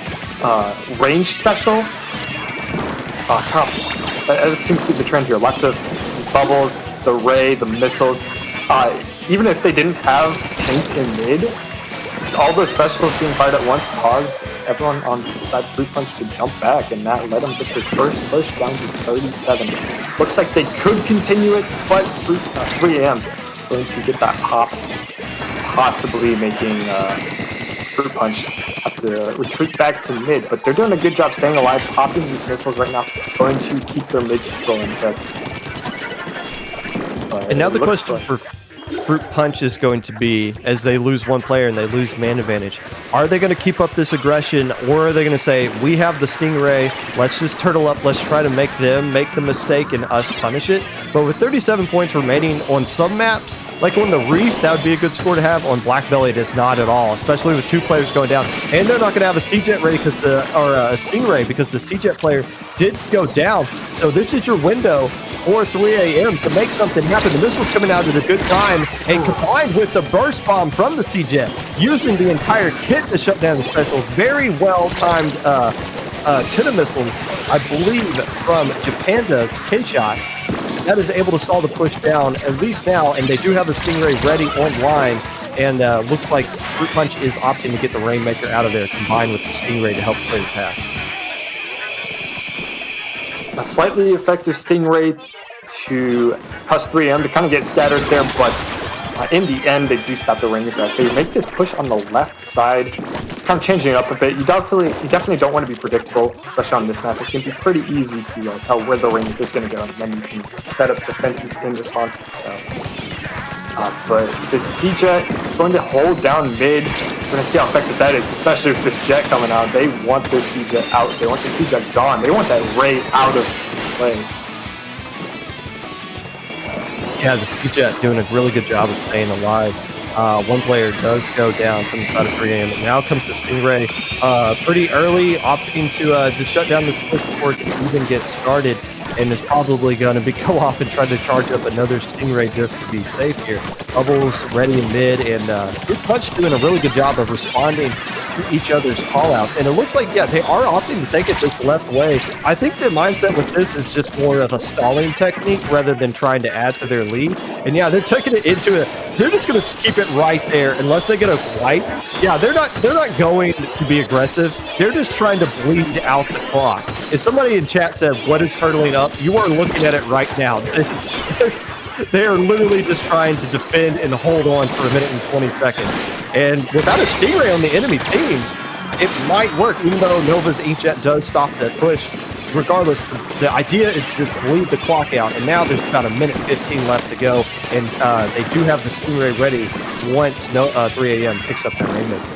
range special. That seems to be the trend here. Lots of bubbles, the Ray, the missiles. Even if they didn't have paint in mid, all those specials being fired at once caused everyone on the side of Fruit Punch to jump back, and that let them get their first push down to 37. Looks like they could continue it, but 3AM going to get that pop, possibly making Fruit Punch have to retreat back to mid. But they're doing a good job staying alive, popping these missiles right now, going to keep their mid control in check. And now the question for Fruit Punch is going to be, as they lose 1 player and they lose man advantage, are they going to keep up this aggression, or are they going to say, we have the Stingray, let's just turtle up, let's try to make them make the mistake and us punish it? But with 37 points remaining on some maps, like on the Reef, that would be a good score to have. On Black Belly, it is not at all, especially with 2 players going down. And they're not going to have a C-Jet ready because a Stingray, because the C-Jet player did go down. So this is your window for 3AM to make something happen. The missile's coming out at a good time, and combined with the burst bomb from the C-Jet, using the entire kit to shut down the special. Very well timed Tina missiles, I believe, from Japanda's K-Shot. That is able to stall the push down, at least now, and they do have the Stingray ready online, and looks like Fruit Punch is opting to get the Rainmaker out of there, combined with the Stingray to help clear the path. A slightly effective Stingray to cause 3AM to kind of get scattered there, but in the end, they do stop the Rainmaker. They make this push on the left side, kind of changing it up a bit. You definitely don't want to be predictable, especially on this map. It can be pretty easy to tell where the Rainmaker is going to go, and then you can set up defenses in response. So, but the C-Jet is going to hold down mid. We're going to see how effective that is, especially with this Jet coming out. They want this C-Jet out. They want the C-Jet gone. They want that Ray out of play. Yeah, the C-Jet doing a really good job of staying alive. 1 player does go down from the side of 3AM, and now comes the Stingray pretty early, opting to shut down the push before it can even get started, and is probably going to go off and try to charge up another Stingray just to be safe here. Bubbles ready in mid, and Fruit Punch doing a really good job of responding to each other's callouts. And it looks like, yeah, they are opting to take it this left way. I think the mindset with this is just more of a stalling technique rather than trying to add to their lead. And yeah, they're taking it into it. They're just going to keep it right there unless they get a wipe. Yeah, they're not going to be aggressive. They're just trying to bleed out the clock. If somebody in chat said, what is turtling up? You are looking at it right now. They are literally just trying to defend and hold on for 1 minute and 20 seconds. And without a Stingray on the enemy team, it might work, even though Nova's Inkjet does stop that push. Regardless, the idea is to just bleed the clock out. And now there's about 1 minute 15 left to go. And they do have the Stingray ready once 3AM picks up that Rainmaker.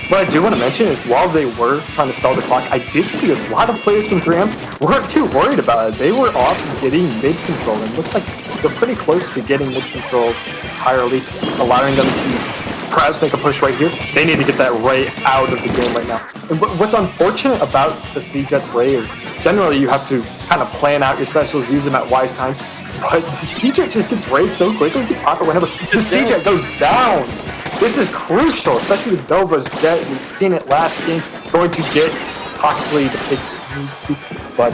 What I do want to mention is while they were trying to stall the clock, I did see a lot of players from 3AM weren't too worried about it. They were off getting mid control, and it looks like they're pretty close to getting mid control entirely, allowing them to perhaps make a push right here. They need to get that Ray out of the game right now. And what's unfortunate about the C-Jet's Ray is generally you have to kind of plan out your specials, use them at wise times, but the C-Jet just gets Ray so quickly, you pop it whenever. The C-Jet goes down. This is crucial, especially with Nova's Jet. We've seen it last game, going to get possibly the picks it needs to, but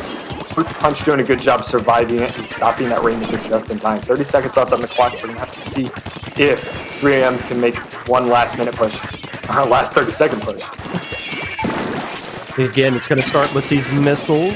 Fruit Punch doing a good job surviving it and stopping that Rainmaker just in time. 30 seconds left on the clock. We're going to have to see if 3AM can make one last minute push, or last 30-second push. Again, it's going to start with these missiles.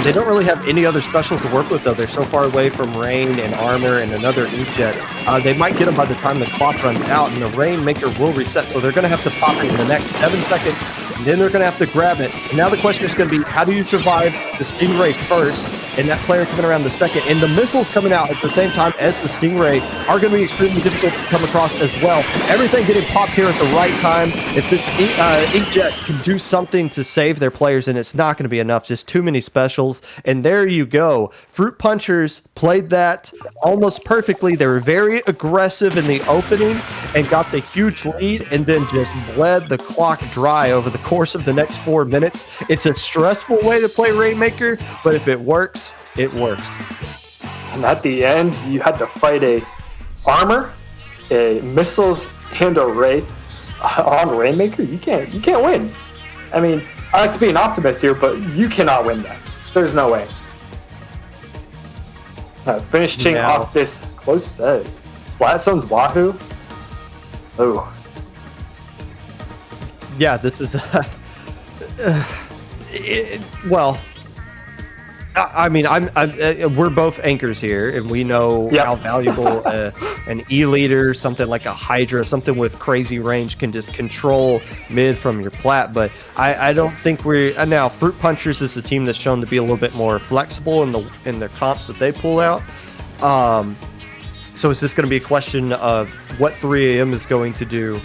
They don't really have any other specials to work with, though. They're so far away from rain and armor and another Inkjet. They might get them by the time the clock runs out, and the Rainmaker will reset. So they're going to have to pop it in the next 7 seconds, and then they're going to have to grab it. And now the question is going to be, how do you survive the Stingray first, and that player coming around the second? And the missiles coming out at the same time as the Stingray are going to be extremely difficult to come across as well. Everything getting popped here at the right time. If this Inkjet can do something to save their players, and it's not going to be enough, just too many specials. And there you go. Fruit Punchers played that almost perfectly. They were very aggressive in the opening and got the huge lead, and then just bled the clock dry over the course of the next 4 minutes. It's a stressful way to play Rainmaker, but if it works, it works. And at the end, you had to fight a armor, a missiles, and a ray on Rainmaker. You can't win. I mean, I like to be an optimist here, but you cannot win that. There's no way. Finishing off this close set, Splat Zone's Wahoo. Oh. Yeah, this is... well... I mean, we're both anchors here, and we know how valuable an E-leader, something like a Hydra, something with crazy range can just control mid from your plat. But I don't think we're now. Fruit Punchers is a team that's shown to be a little bit more flexible in their comps that they pull out. So it's just going to be a question of what 3AM is going to do.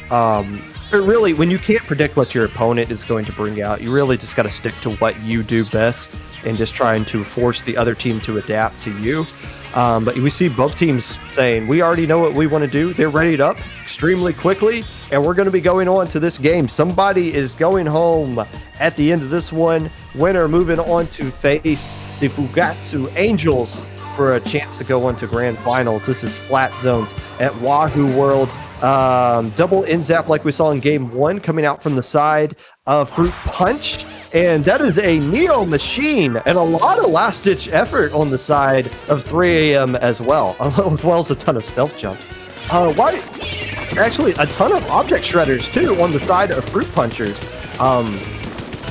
But really, when you can't predict what your opponent is going to bring out, you really just got to stick to what you do best and just trying to force the other team to adapt to you. But we see both teams saying, we already know what we want to do. They're readied up extremely quickly, and we're going to be going on to this game. Somebody is going home at the end of this one. Winner moving on to face the Fukkatsu Angels for a chance to go on to grand finals. This is Splat Zones at Wahoo World. Double in-zap like we saw in game 1 coming out from the side of Fruit Punch, and that is a Neo Machine, and a lot of last-ditch effort on the side of 3AM as well as a ton of stealth jumps. Actually a ton of object shredders too on the side of Fruit Punchers,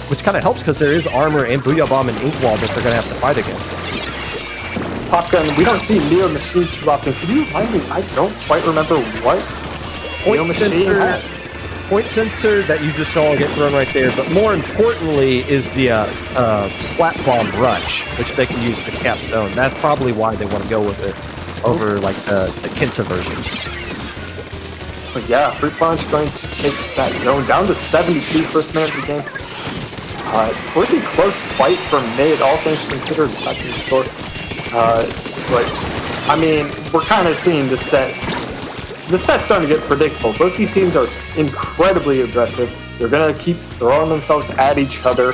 which kind of helps because there is armor and Booyah Bomb and Ink Wall that they're going to have to fight against. Top Gun, we don't see Neo Machine too often. Can you remind me? I don't quite remember what point sensor that you just saw get thrown right there, but more importantly is the Splat Bomb Rush, which they can use to cap zone. That's probably why they want to go with it over like the Kinsa version. But yeah, Fruit Punch going to take that zone down to 72 first minute of the game. Pretty close fight from mid, all things considered, second score. But I mean, we're kind of seeing the set's starting to get predictable. Both these teams are incredibly aggressive. They're going to keep throwing themselves at each other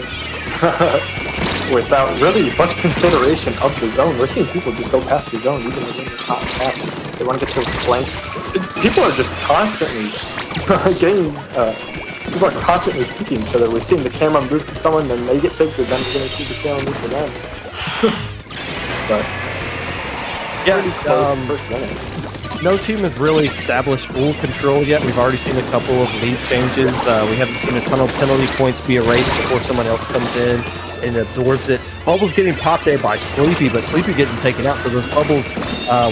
without really much consideration of the zone. We're seeing people just go past the zone, even when they're not past. They want to get those flanks. People are just constantly people are constantly picking each other. We're seeing the camera move to someone, then they get picked, and then we're going to see the camera move to them. But pretty close first minute. No team has really established full control yet. We've already seen a couple of lead changes. We haven't seen a ton of penalty points be erased before someone else comes in and absorbs it. Bubbles getting popped there by Sleepy, but Sleepy getting taken out, so those bubbles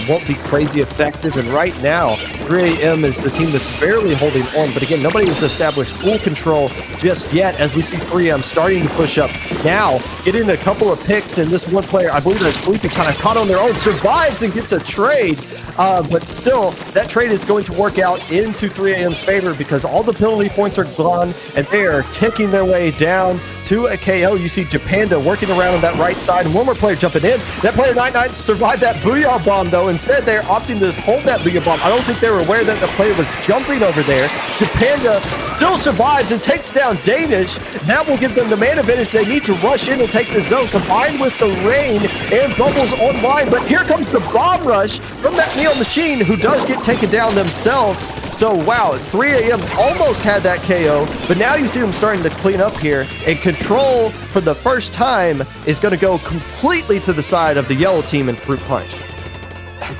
won't be crazy effective. And right now, 3AM is the team that's barely holding on. But again, nobody has established full control just yet, as we see 3AM starting to push up. Now, getting a couple of picks, and this one player, I believe that Sleepy kind of caught on their own, survives and gets a trade. But still, that trade is going to work out into 3AM's favor because all the penalty points are gone, and they are ticking their way down to a KO. You see Japanda working around on that right side, and one more player jumping in. That player 99 survived that Booyah Bomb, though. Instead, they're opting to just hold that Booyah Bomb. I don't think they were aware that the player was jumping over there. Japanda still survives and takes down Danish. That will give them the man advantage. They need to rush in and take the zone, combined with the rain and bubbles online. But here comes the bomb rush from that Neo Machine, who does get taken down themselves. So, wow, 3AM almost had that KO, but now you see them starting to clean up here, and control for the first time is going to go completely to the side of the yellow team in Fruit Punch.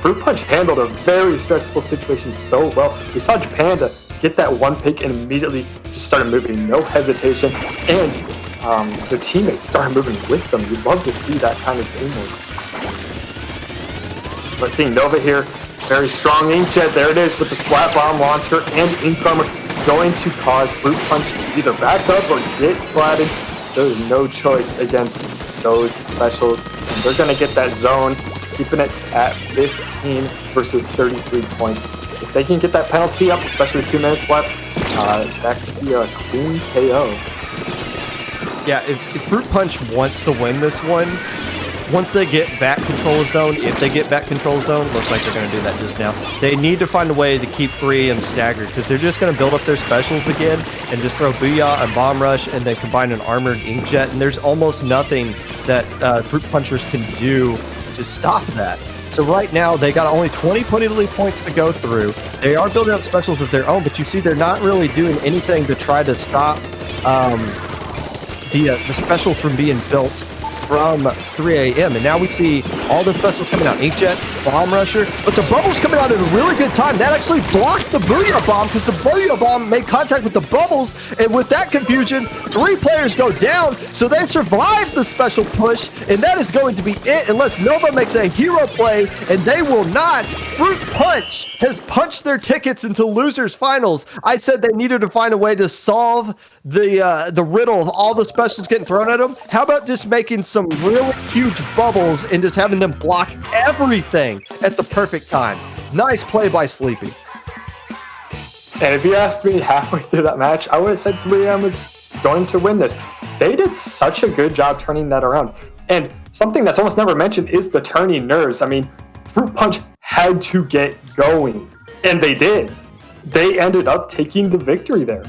Fruit Punch handled a very stressful situation so well. We saw Japanda get that one pick and immediately just started moving, no hesitation, and the teammates started moving with them. You'd love to see that kind of teamwork. But seeing Nova here, Very strong Inkjet. There it is with the Splat Bomb launcher and Ink Armor going to cause Fruit Punch to either back up or get splatted. There's no choice against those specials. And they're going to get that zone, keeping it at 15 versus 33 points. If they can get that penalty up, especially with 2 minutes left, that could be a clean KO. Yeah, if Fruit Punch wants to win this one, once they get back control zone, if they get back control zone, looks like they're going to do that just now, they need to find a way to keep 3AM staggered, because they're just going to build up their specials again and just throw Booyah and Bomb Rush and then combine an Armored Inkjet, and there's almost nothing that Fruit Punchers can do to stop that. So right now, they got only 20 points to go through. They are building up specials of their own, but you see they're not really doing anything to try to stop the special from being built from 3AM. And now we see all the specials coming out. Inkjet, Bomb Rusher, but the bubbles coming out at a really good time. That actually blocked the Booyah Bomb because the Booyah Bomb made contact with the bubbles, and with that confusion, 3 players go down, so they survived the special push, and that is going to be it unless Nova makes a hero play, and they will not. Fruit Punch has punched their tickets into losers finals. I said they needed to find a way to solve the riddle of all the specials getting thrown at them. How about just making some really huge bubbles and just having them block everything at the perfect time? Nice play by Sleepy. And if you asked me halfway through that match, I would have said 3AM was going to win this. They did such a good job turning that around. And something that's almost never mentioned is the turning nerves. I mean, Fruit Punch had to get going, and they did. They ended up taking the victory there.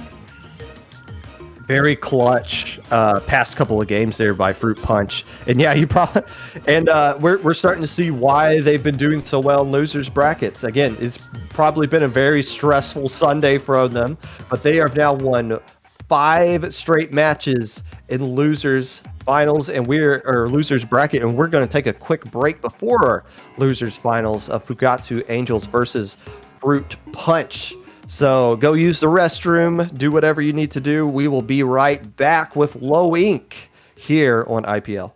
Very clutch past couple of games there by Fruit Punch. And yeah, you probably, and we're starting to see why they've been doing so well in losers brackets. Again, it's probably been a very stressful Sunday for them, but they have now won 5 straight matches in losers finals, and or losers bracket, and we're going to take a quick break before our losers finals of Fukkatsu Angels versus Fruit Punch. So go use the restroom, do whatever you need to do. We will be right back with Low Ink here on IPL.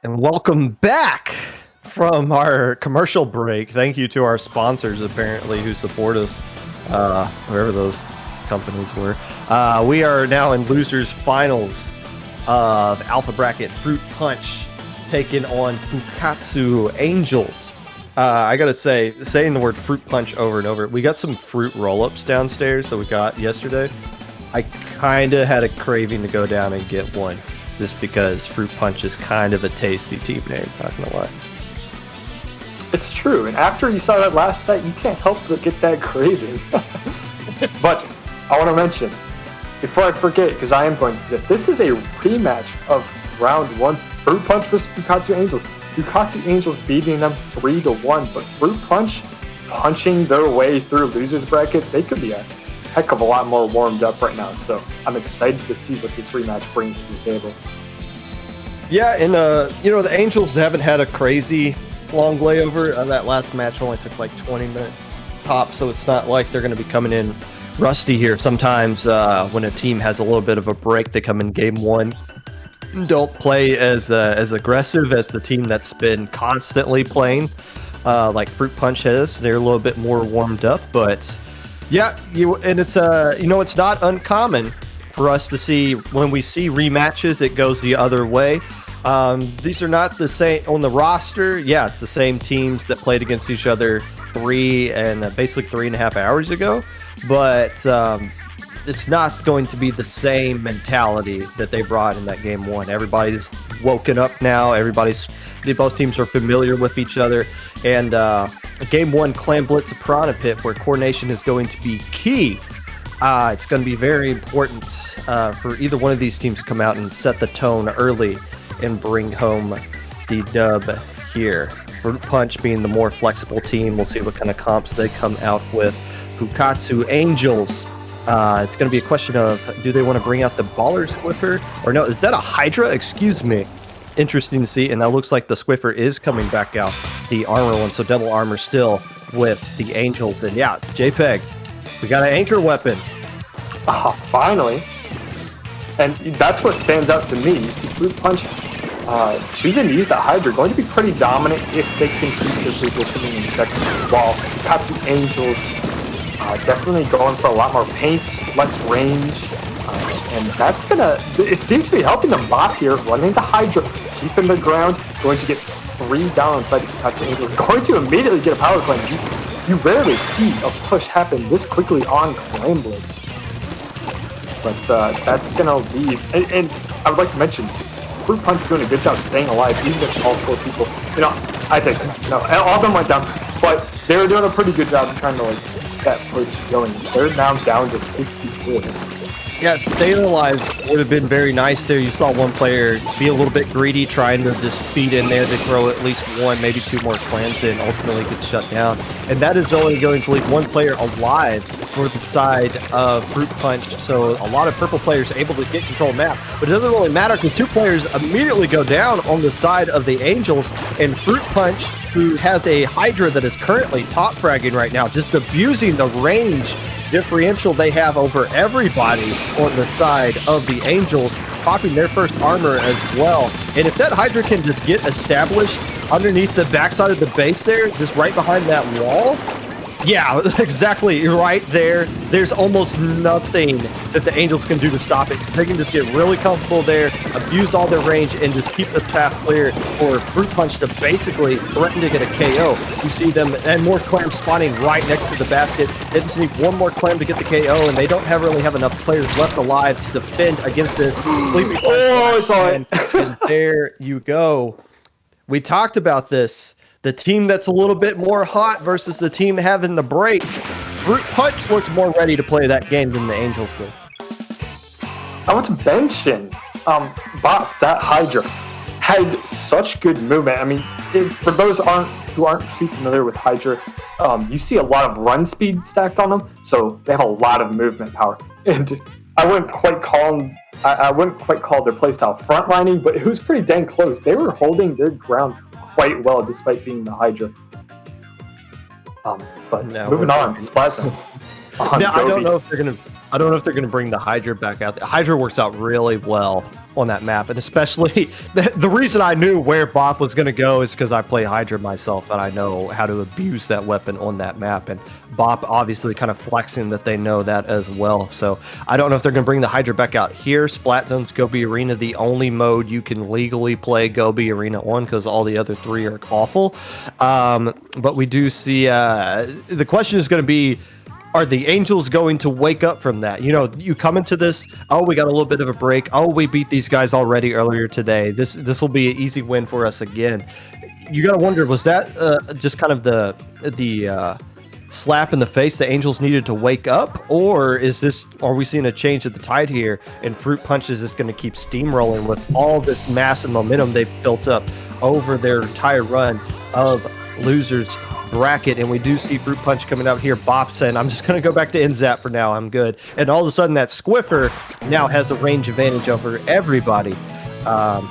And welcome back from our commercial break. Thank you to our sponsors, apparently, who support us, whoever those companies were. We are now in losers finals of Alpha Bracket Fruit Punch taking on Fukkatsu Angels. I gotta say, saying the word Fruit Punch over and over, we got some fruit roll-ups downstairs that we got yesterday. I kinda had a craving to go down and get one, just because Fruit Punch is kind of a tasty team name, not gonna lie. It's true, and after you saw that last set, you can't help but get that craving. But I want to mention, before I forget, because I am going to forget, this is a rematch of round 1, Fruit Punch versus Fukkatsu Angels. Fukkatsu Angels beating them 3-1, but Fruit Punch punching their way through losers bracket, they could be a heck of a lot more warmed up right now, so I'm excited to see what this rematch brings to the table. Yeah, and the Angels haven't had a crazy long layover. That last match only took like 20 minutes top, so it's not like they're going to be coming in rusty here. Sometimes when a team has a little bit of a break, they come in game 1, don't play as aggressive as the team that's been constantly playing, like Fruit Punch has. They're a little bit more warmed up, but yeah, it's not uncommon for us to see when we see rematches, it goes the other way. These are not the same on the roster. Yeah, it's the same teams that played against each other 3.5 hours ago, but it's not going to be the same mentality that they brought in that game 1. Everybody's woken up now. Both teams are familiar with each other, and game 1 Clan Blitz a Piranha Pit, where coordination is going to be key. It's going to be very important for either one of these teams to come out and set the tone early and bring home the dub here. Fruit Punch being the more flexible team. We'll see what kind of comps they come out with. Fukkatsu Angels. It's going to be a question of, do they want to bring out the Baller Squiffer? Or no, is that a Hydra? Excuse me. Interesting to see. And that looks like the Squiffer is coming back out. The armor one. So double armor still with the Angels. And yeah, JPEG, we got an anchor weapon. Finally. And that's what stands out to me. You see Fruit Punch choosing to use that Hydra, going to be pretty dominant if they can keep their positioning in second, while Fukkatsu Angels definitely going for a lot more paint, less range, and that's it seems to be helping them bot here, running the Hydra, keeping the ground, going to get 3 down inside the Fukkatsu Angels, going to immediately get a power claim. You rarely see a push happen this quickly on Flame Blitz. But that's going to leave. And I would like to mention, Fruit Punch doing a good job staying alive, even if all 4 people, I think, all of them went down, but they were doing a pretty good job trying to, keep that push going. They're now down to 64. Yeah, staying alive would have been very nice there. You saw one player be a little bit greedy, trying to just feed in there to throw at least 1, maybe 2 more clans in, ultimately gets shut down. And that is only going to leave 1 player alive for the side of Fruit Punch. So a lot of purple players able to get control of the map. But it doesn't really matter because 2 players immediately go down on the side of the Angels. And Fruit Punch, who has a Hydra that is currently top fragging right now, just abusing the range differential they have over everybody on the side of the Angels, popping their first armor as well. And if that Hydra can just get established underneath the backside of the base there, just right behind that wall, yeah, exactly, right there. There's almost nothing that the Angels can do to stop it. They can just get really comfortable there, abuse all their range, and just keep the path clear for Fruit Punch to basically threaten to get a KO. You see them, and more clams spawning right next to the basket. They just need 1 more clam to get the KO, and they don't really have enough players left alive to defend against this sleepy. Oh, I saw it. And there you go. We talked about this. The team that's a little bit more hot versus the team having the break. Fruit Punch looked more ready to play that game than the Angels did. I want to mention, Bot, that Hydra had such good movement. I mean, for those who aren't too familiar with Hydra, you see a lot of run speed stacked on them, so they have a lot of movement power. And I wouldn't quite call their playstyle frontlining, but it was pretty dang close. They were holding their ground quite well, despite being the Hydra. But moving on, Splatoon. Now, I don't know if they're gonna. I don't know if they're going to bring the Hydra back out. The Hydra works out really well on that map, and especially the reason I knew where Bop was going to go is because I play Hydra myself, and I know how to abuse that weapon on that map, and Bop obviously kind of flexing that they know that as well. So I don't know if they're going to bring the Hydra back out here. Splatzone's Gobi Arena, the only mode you can legally play Gobi Arena on, because all the other 3 are awful. But we do see the question is going to be, are the Angels going to wake up from that? You know, you come into this, oh, we got a little bit of a break. Oh, we beat these guys already earlier today. This will be an easy win for us again. You got to wonder, was that just kind of the slap in the face the Angels needed to wake up? Or are we seeing a change of the tide here, and Fruit Punch is just going to keep steamrolling with all this massive momentum they've built up over their entire run of losers bracket? And we do see Fruit Punch coming out here. Bop saying, I'm just going to go back to NZAP for now. I'm good. And all of a sudden, that Squiffer now has a range advantage over everybody. But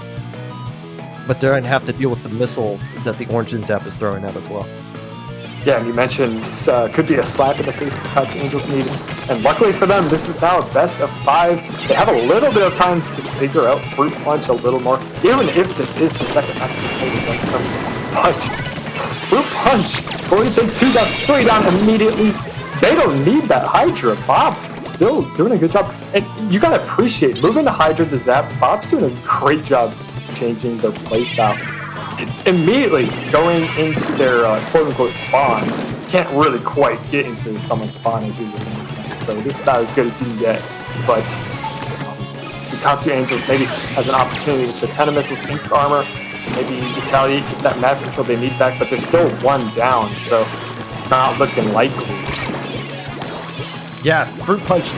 they're going to have to deal with the missiles that the Orange NZAP is throwing out as well. Yeah, and you mentioned could be a slap in the face for Fukkatsu Angels needing. And luckily for them, this is now a best of 5. They have a little bit of time to figure out Fruit Punch a little more, even if this is the second match they played against them. But Fruit Punch going to take 2 down, 3 down immediately. They don't need that Hydra. Bob still doing a good job. And you gotta appreciate moving the Hydra to Zap. Bob's doing a great job changing their playstyle. Immediately going into their quote-unquote spawn. Can't really quite get into someone's spawn as easily as this. So this is not as good as you can get. But Fukkatsu Angels maybe has an opportunity with the 10 missiles, Ink Armor, maybe retaliate, get that map until they need back, but they're still 1 down, so it's not looking likely. Yeah, Fruit Punch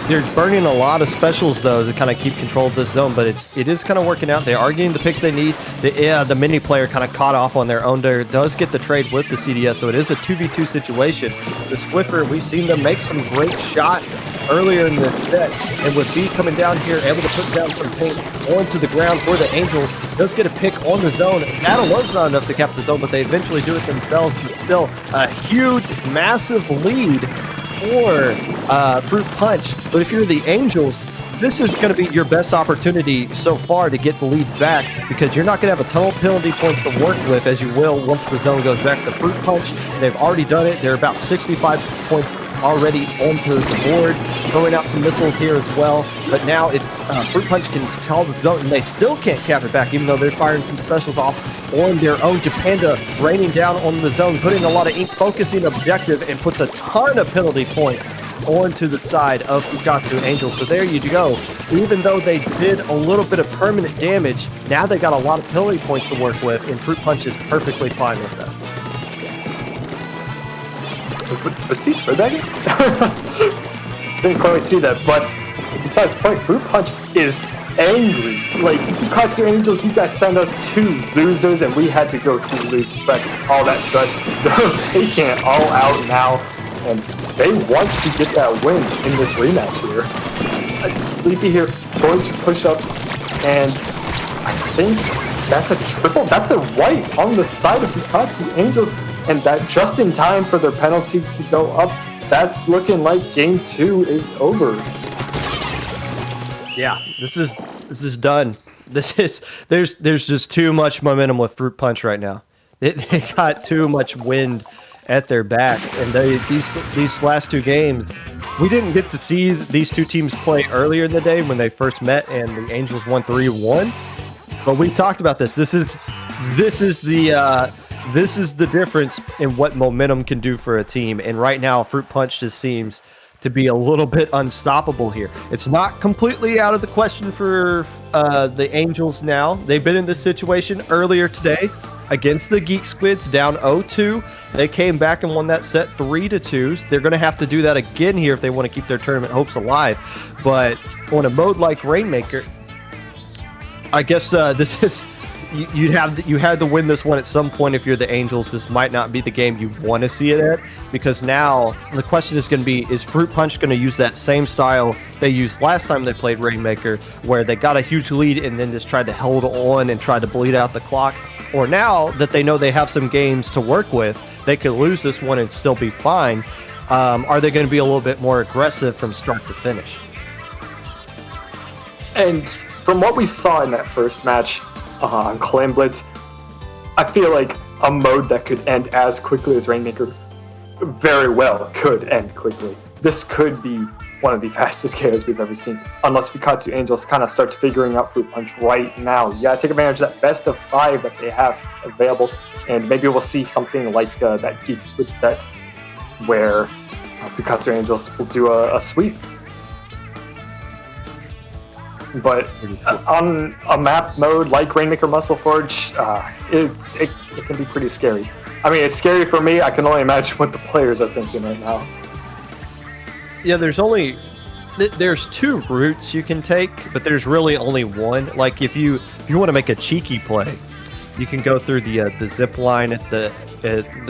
they're burning a lot of specials though to kind of keep control of this zone, but it is kind of working out. They are getting the picks they need. The mini player kind of caught off on their own there, does get the trade with the CDS, so it is a 2v2 situation. The Squiffer, we've seen them make some great shots earlier in the set, and with B coming down here, able to put down some paint onto the ground for the Angels, does get a pick on the zone. That alone's not enough to cap the zone, but they eventually do it themselves, but still a huge, massive lead for Fruit Punch. But if you're the Angels, this is going to be your best opportunity so far to get the lead back, because you're not going to have a ton of penalty points to work with, as you will once the zone goes back to Fruit Punch. They've already done it. They're about 65 points already onto the board, throwing out some missiles here as well. But now Fruit Punch can control the zone, and they still can't cap it back, even though they're firing some specials off on their own. Japanda raining down on the zone, putting a lot of ink, focusing objective, and puts a ton of penalty points onto the side of Fukkatsu Angels. So there you go. Even though they did a little bit of permanent damage, now they got a lot of penalty points to work with, and Fruit Punch is perfectly fine with that. Was he spread that? Didn't quite see that, but besides the point, Fruit Punch is angry. Like, Fukkatsu Angels, you guys send us 2 losers, and we had to go through the losers, but all that stress, they're taking it all out now, and they want to get that win in this rematch here. Sleepy here, going to push up, and I think that's a triple. That's a white on the side of Fukkatsu Angels, and that just in time for their penalty to go up. That's looking like game 2 is over. Yeah, this is done. There's just too much momentum with Fruit Punch right now. They got too much wind at their backs, and these last 2 games, we didn't get to see these 2 teams play earlier in the day when they first met, and the Angels won 3-1. But we talked about this. This is the difference in what momentum can do for a team. And right now, Fruit Punch just seems to be a little bit unstoppable here. It's not completely out of the question for the Angels now. They've been in this situation earlier today against the Geek Squids, down 0-2. They came back and won that set 3-2. They're going to have to do that again here if they want to keep their tournament hopes alive. But on a mode like Rainmaker, I guess this is... You had to win this one at some point if you're the Angels. This might not be the game you want to see it at, because now the question is going to be, is Fruit Punch going to use that same style they used last time they played Rainmaker, where they got a huge lead and then just tried to hold on and try to bleed out the clock? Or now that they know they have some games to work with, they could lose this one and still be fine. are they going to be a little bit more aggressive from start to finish? And from what we saw in that first match on Clan Blitz, I feel like a mode that could end as quickly as Rainmaker very well could end quickly. This could be one of the fastest KOs we've ever seen, unless Fukkatsu Angels kind of starts figuring out Fruit Punch right now. You gotta take advantage of that best of 5 that they have available, and maybe we'll see something like that Geek Squid set, where Fukkatsu Angels will do a sweep. But on a map mode like Rainmaker Muscle Forge, it can be pretty scary. I mean, it's scary for me. I can only imagine what the players are thinking right now. Yeah, there's 2 routes you can take, but there's really only one. Like if you want to make a cheeky play, you can go through the zip line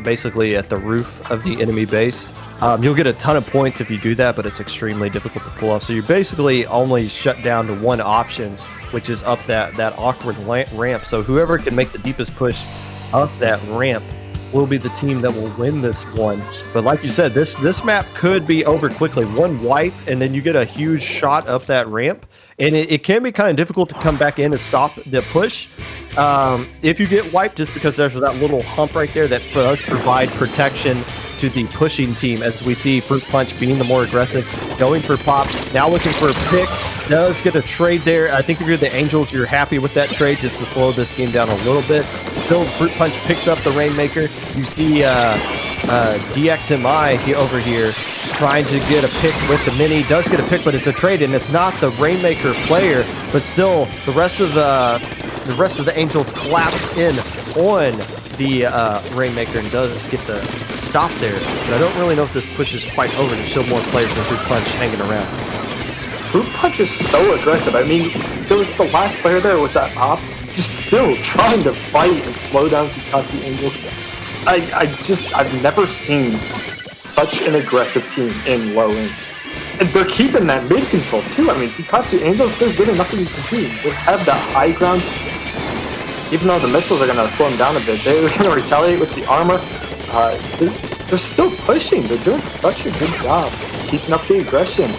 basically at the roof of the enemy base. You'll get a ton of points if you do that, but it's extremely difficult to pull off. So you're basically only shut down to one option, which is up that awkward ramp. So whoever can make the deepest push up that ramp will be the team that will win this one. But like you said, this map could be over quickly. One wipe, and then you get a huge shot up that ramp. And it can be kind of difficult to come back in and stop the push if you get wiped, just because there's that little hump right there that does provide protection to the pushing team, as we see Fruit Punch being the more aggressive, going for pop, now looking for picks. Now let's get a trade there. I think if you're the Angels, you're happy with that trade just to slow this game down a little bit. Still, Fruit Punch picks up the Rainmaker. You see DXMI over here trying to get a pick with the mini. Does get a pick, but it's a trade, and it's not the Rainmaker player, but still the rest of the Angels collapse in on the Rainmaker and does get the stop there. But I don't really know if this push is quite over. There's still more players than Fruit Punch hanging around. Fruit Punch is so aggressive. I mean, there was the last player there, was that Pop, just still trying to fight and slow down Fukkatsu Angels. I've never seen such an aggressive team in low end. And they're keeping that mid control too. I mean, Fukkatsu Angels, there's really nothing you can do. They have that high ground. Even though the missiles are going to slow them down a bit, they're going to retaliate with the armor. They're still pushing. They're doing such a good job keeping up the aggression.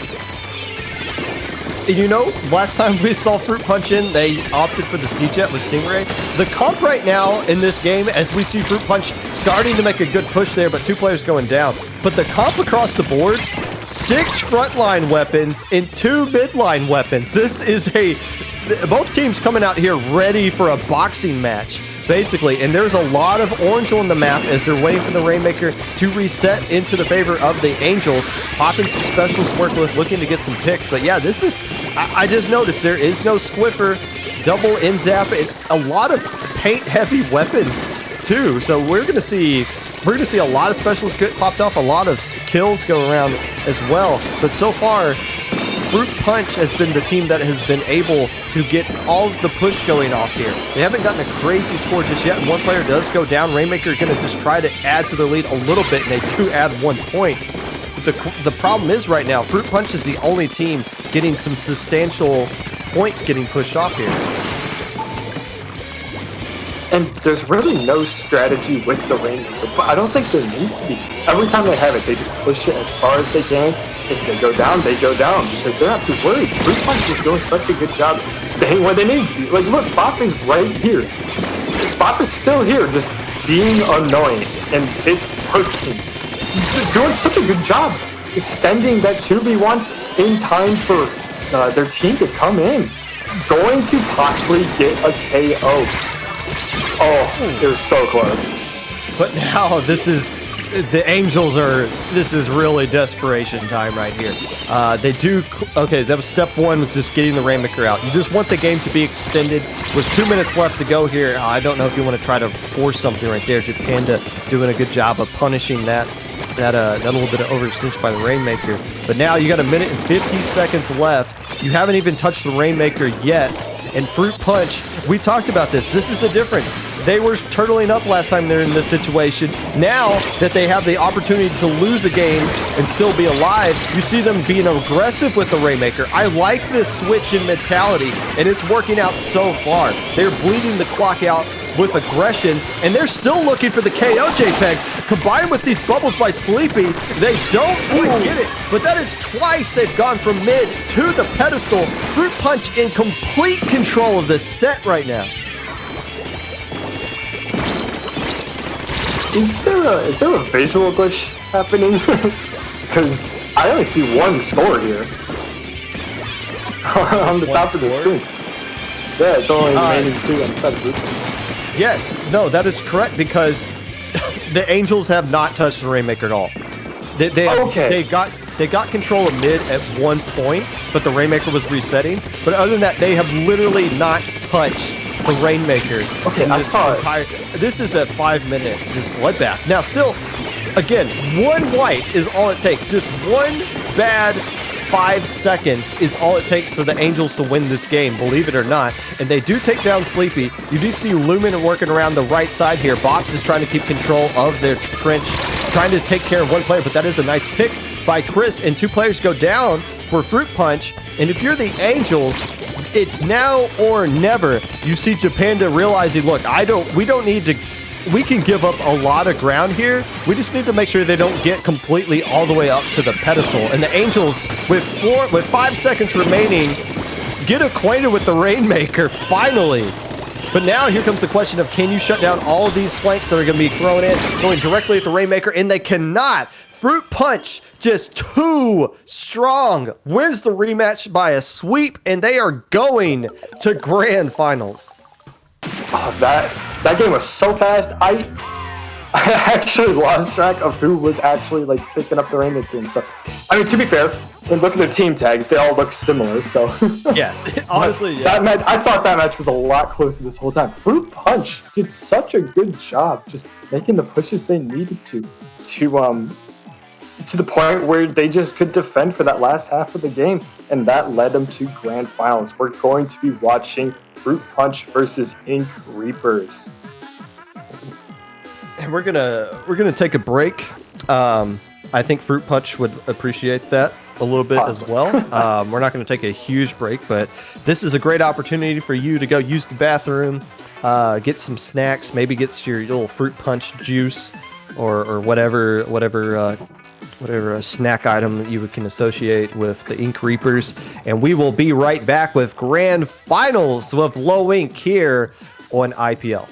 You know, last time we saw Fruit Punch in, they opted for the C-Jet with Stingray. The comp right now in this game, as we see Fruit Punch starting to make a good push there, but 2 players going down. But the comp across the board, 6 frontline weapons and 2 midline weapons. This is both teams coming out here ready for a boxing match, basically. And there's a lot of orange on the map as they're waiting for the Rainmaker to reset into the favor of the Angels. Popping some specials to work with, looking to get some picks. But yeah, this is, I just noticed there is no Squiffer, double in-zap, and a lot of paint-heavy weapons too. So we're gonna see a lot of specials get popped off, a lot of kills go around as well. But so far, Fruit Punch has been the team that has been able to get all of the push going off here. They haven't gotten a crazy score just yet, and one player does go down. Rainmaker is going to just try to add to their lead a little bit, and they do add 1 point. But the problem is right now, Fruit Punch is the only team getting some substantial points getting pushed off here. And there's really no strategy with the Rainmaker, but I don't think there needs to be. Every time they have it, they just push it as far as they can. If they go down, because they're not too worried. Fruit Punch is doing such a good job staying where they need to be. Like, look, Bop is right here. Bop is still here, just being annoying, and it's working. They're doing such a good job extending that 2v1 in time for their team to come in. Going to possibly get a KO. Oh, it was so close. But now this is really desperation time right here. Okay, that was step 1, was just getting the Rainmaker out. You just want the game to be extended with 2 minutes left to go here. I don't know if you want to try to force something right there. Japanda doing a good job of punishing that little bit of overextension by the Rainmaker. But now you got 1 minute and 50 seconds left. You haven't even touched the Rainmaker yet. And Fruit Punch, we talked about this. This is the difference. They were turtling up last time they're in this situation. Now that they have the opportunity to lose a game and still be alive, you see them being aggressive with the Rainmaker. I like this switch in mentality, and it's working out so far. They're bleeding the clock out with aggression, and they're still looking for the KO, JPEG. Combined with these bubbles by Sleepy, they don't quite get it, but that is twice they've gone from mid to the pedestal. Fruit Punch in complete control of this set right now. Is there a visual glitch happening? Because I only see one score here on the top of the screen. Yeah, it's only remaining 2 on the side of Fruit. Yes, no, that is correct, because the Angels have not touched the Rainmaker at all. They got control of mid at one point, but the Rainmaker was resetting. But other than that, they have literally not touched the Rainmaker. Okay, this is a 5-minute just bloodbath. Now, still, again, one white is all it takes. Just one bad 5 seconds is all it takes for the Angels to win this game, believe it or not. And they do take down Sleepy. You do see Lumen working around the right side here. Bop just trying to keep control of their trench, trying to take care of one player, but that is a nice pick by Chris, and 2 players go down for Fruit Punch. And if you're the Angels, it's now or never. You see Japanda realizing, look, we can give up a lot of ground here. We just need to make sure they don't get completely all the way up to the pedestal. And the Angels, with 5 seconds remaining, get acquainted with the Rainmaker, finally. But now here comes the question of, can you shut down all of these flanks that are going to be thrown in, going directly at the Rainmaker? And they cannot. Fruit Punch, just too strong, wins the rematch by a sweep, and they are going to grand finals. Oh, that game was so fast. I actually lost track of who was actually like picking up the Rainmaker and stuff. I mean, to be fair, when look at the team tags, they all look similar. So yes, honestly, yeah. That match, I thought that match was a lot closer this whole time. Fruit Punch did such a good job just making the pushes they needed to the point where they just could defend for that last half of the game, and that led them to grand finals. We're going to be watching Fruit Punch versus Ink Reapers. And we're gonna take a break. I think Fruit Punch would appreciate that a little bit as well. We're not going to take a huge break, but this is a great opportunity for you to go use the bathroom, get some snacks, maybe get your little Fruit Punch juice or whatever snack item that you can associate with the Ink Reapers. And we will be right back with grand finals of Low Ink here on IPL.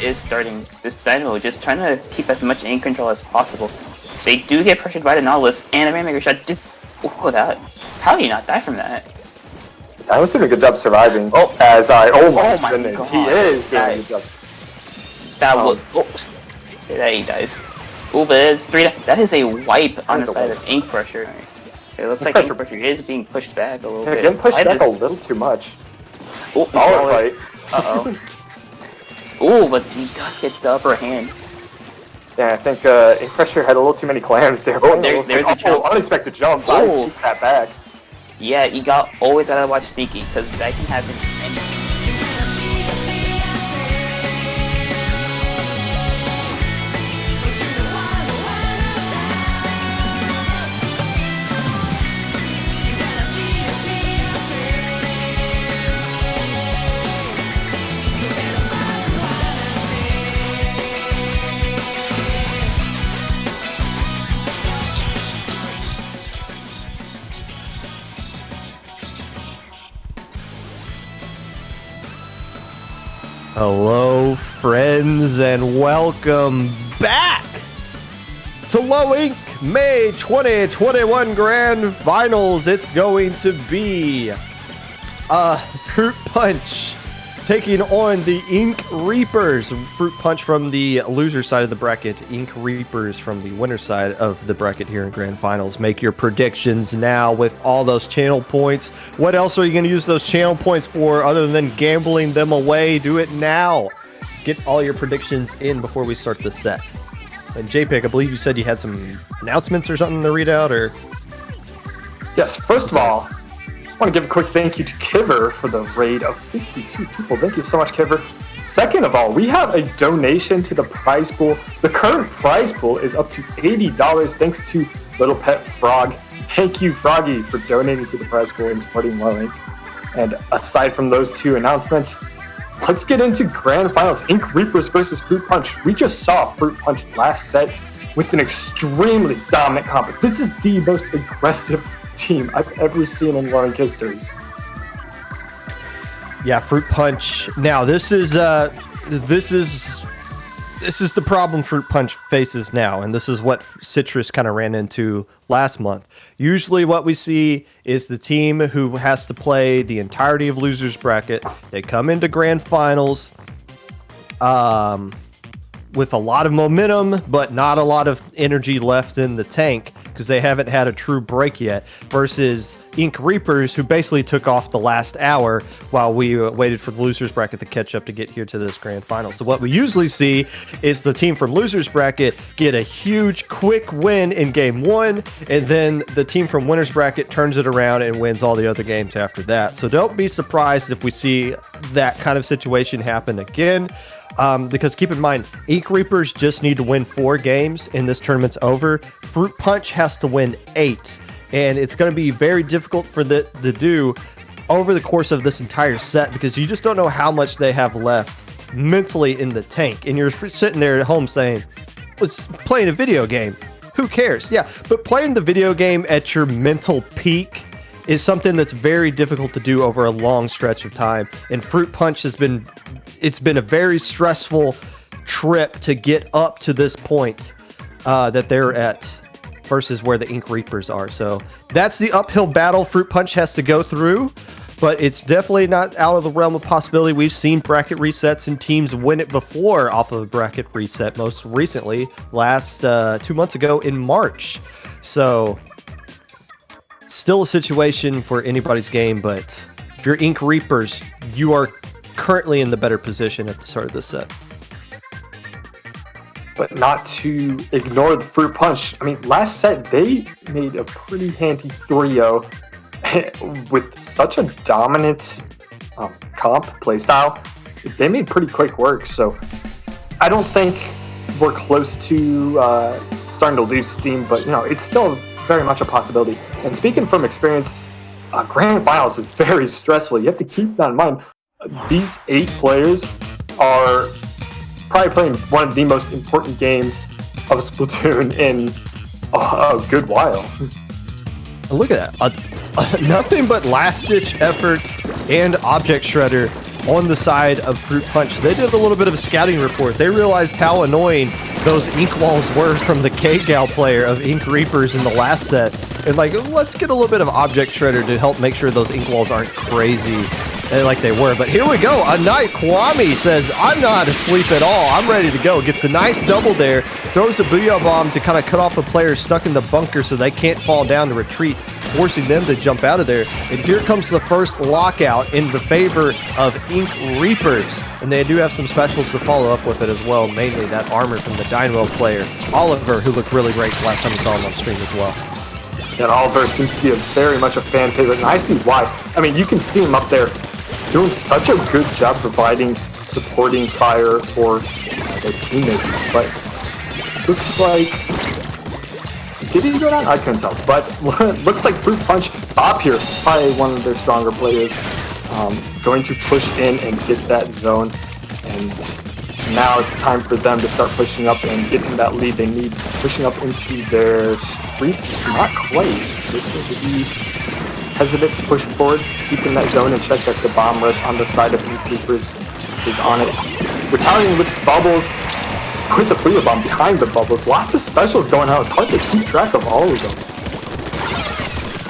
is starting this dynamo, just trying to keep as much aim control as possible. They do get pressured by the Nautilus, and the Rainmaker shot did... Oh, that... How do you not die from that? I was doing a good job surviving. Oh, oh my goodness, God. he is doing a good job. That was... Oh, say that he dies. Oh, but it's 3 down. That is a wipe on the side of Ink Pressure. It looks like Ink Pressure is being pushed back a little bit. Getting pushed back a little too much. Oh, fight. Uh-oh. Oh, but he does get the upper hand. Yeah, I think Ink Pressure had a little too many clams there. Oh, there's a jump. Unexpected jump. Oh. Keep that back. Yeah, you got always gotta watch sneaky, because that can happen anytime. Hello, friends, and welcome back to Low Ink May 2021 Grand Finals. It's going to be Fruit Punch taking on the Ink Reapers. Fruit Punch from the loser side of the bracket, Ink Reapers from the winner side of the bracket here in Grand Finals. Make your predictions now with all those channel points. What else are you going to use those channel points for other than gambling them away? Do it now. Get all your predictions in before we start the set. And JPEG, I believe you said you had some announcements or something to read out, or? Yes, first of all, I want to give a quick thank you to Kiver for the raid of 52 people. Thank you so much, Kiver. Second of all, we have a donation to the prize pool. The current prize pool is up to $80 thanks to Little Pet Frog. Thank you, Froggy, for donating to the prize pool and supporting Low Ink. And aside from those two announcements, let's get into Grand Finals. Ink Reapers versus Fruit Punch. We just saw Fruit Punch last set with an extremely dominant comp. This is the most aggressive team I've ever seen in Low Ink history. Yeah, Fruit Punch. Now this is the problem Fruit Punch faces now, and this is what Citrus kind of ran into last month. Usually what we see is the team who has to play the entirety of losers bracket. They come into Grand Finals with a lot of momentum, but not a lot of energy left in the tank because they haven't had a true break yet, versus Ink Reapers, who basically took off the last hour while we waited for the losers bracket to catch up to get here to this Grand Final. So what we usually see is the team from losers bracket get a huge quick win in game one, and then the team from winners bracket turns it around and wins all the other games after that. So don't be surprised if we see that kind of situation happen again. Because keep in mind, Ink Reapers just need to win 4 games and this tournament's over. Fruit Punch has to win 8, and it's going to be very difficult for to do over the course of this entire set because you just don't know how much they have left mentally in the tank. And you're sitting there at home saying, "Was playing a video game. Who cares?" Yeah, but playing the video game at your mental peak is something that's very difficult to do over a long stretch of time. And Fruit Punch it's been a very stressful trip to get up to this point that they're at versus where the Ink Reapers are. So that's the uphill battle Fruit Punch has to go through, but it's definitely not out of the realm of possibility. We've seen bracket resets and teams win it before off of a bracket reset, most recently last 2 months ago in March. So still a situation for anybody's game, but if you're Ink Reapers, you are currently in the better position at the start of this set. But not to ignore the Fruit Punch. I mean, last set, they made a pretty handy 3-0 with such a dominant comp playstyle. They made pretty quick work, so I don't think we're close to starting to lose steam, but, you know, it's still very much a possibility. And speaking from experience, Grand Finals is very stressful. You have to keep that in mind. These 8 players are probably playing one of the most important games of Splatoon in a good while. Look at that. Nothing but last-ditch effort and Object Shredder on the side of Fruit Punch. They did a little bit of a scouting report. They realized how annoying those ink walls were from the K-Gal player of Ink Reapers in the last set. And like, let's get a little bit of Object Shredder to help make sure those ink walls aren't crazy like they were. But here we go. A Knight Kwame says, I'm not asleep at all. I'm ready to go. Gets a nice double there. Throws a Booyah Bomb to kind of cut off the players stuck in the bunker so they can't fall down to retreat, forcing them to jump out of there. And here comes the first lockout in the favor of Ink Reapers. And they do have some specials to follow up with it as well, mainly that armor from the Dynamo player, Oliver, who looked really great last time we saw him on stream as well. And Oliver seems to be very much a fan favorite, and I see why. I mean, you can see him up there doing such a good job providing supporting fire for their teammates. But looks like... Did he go down? I couldn't tell. But looks like Fruit Punch up here, probably one of their stronger players, going to push in and get that zone. And now it's time for them to start pushing up and getting that lead they need. Pushing up into their streets, not quite. They seem to be hesitant to push forward, keeping that zone in check as the bomb rush on the side of Ink Reapers is on it. Retaliating with bubbles, with the Booyah Bomb behind the bubbles. Lots of specials going out. It's hard to keep track of all of them.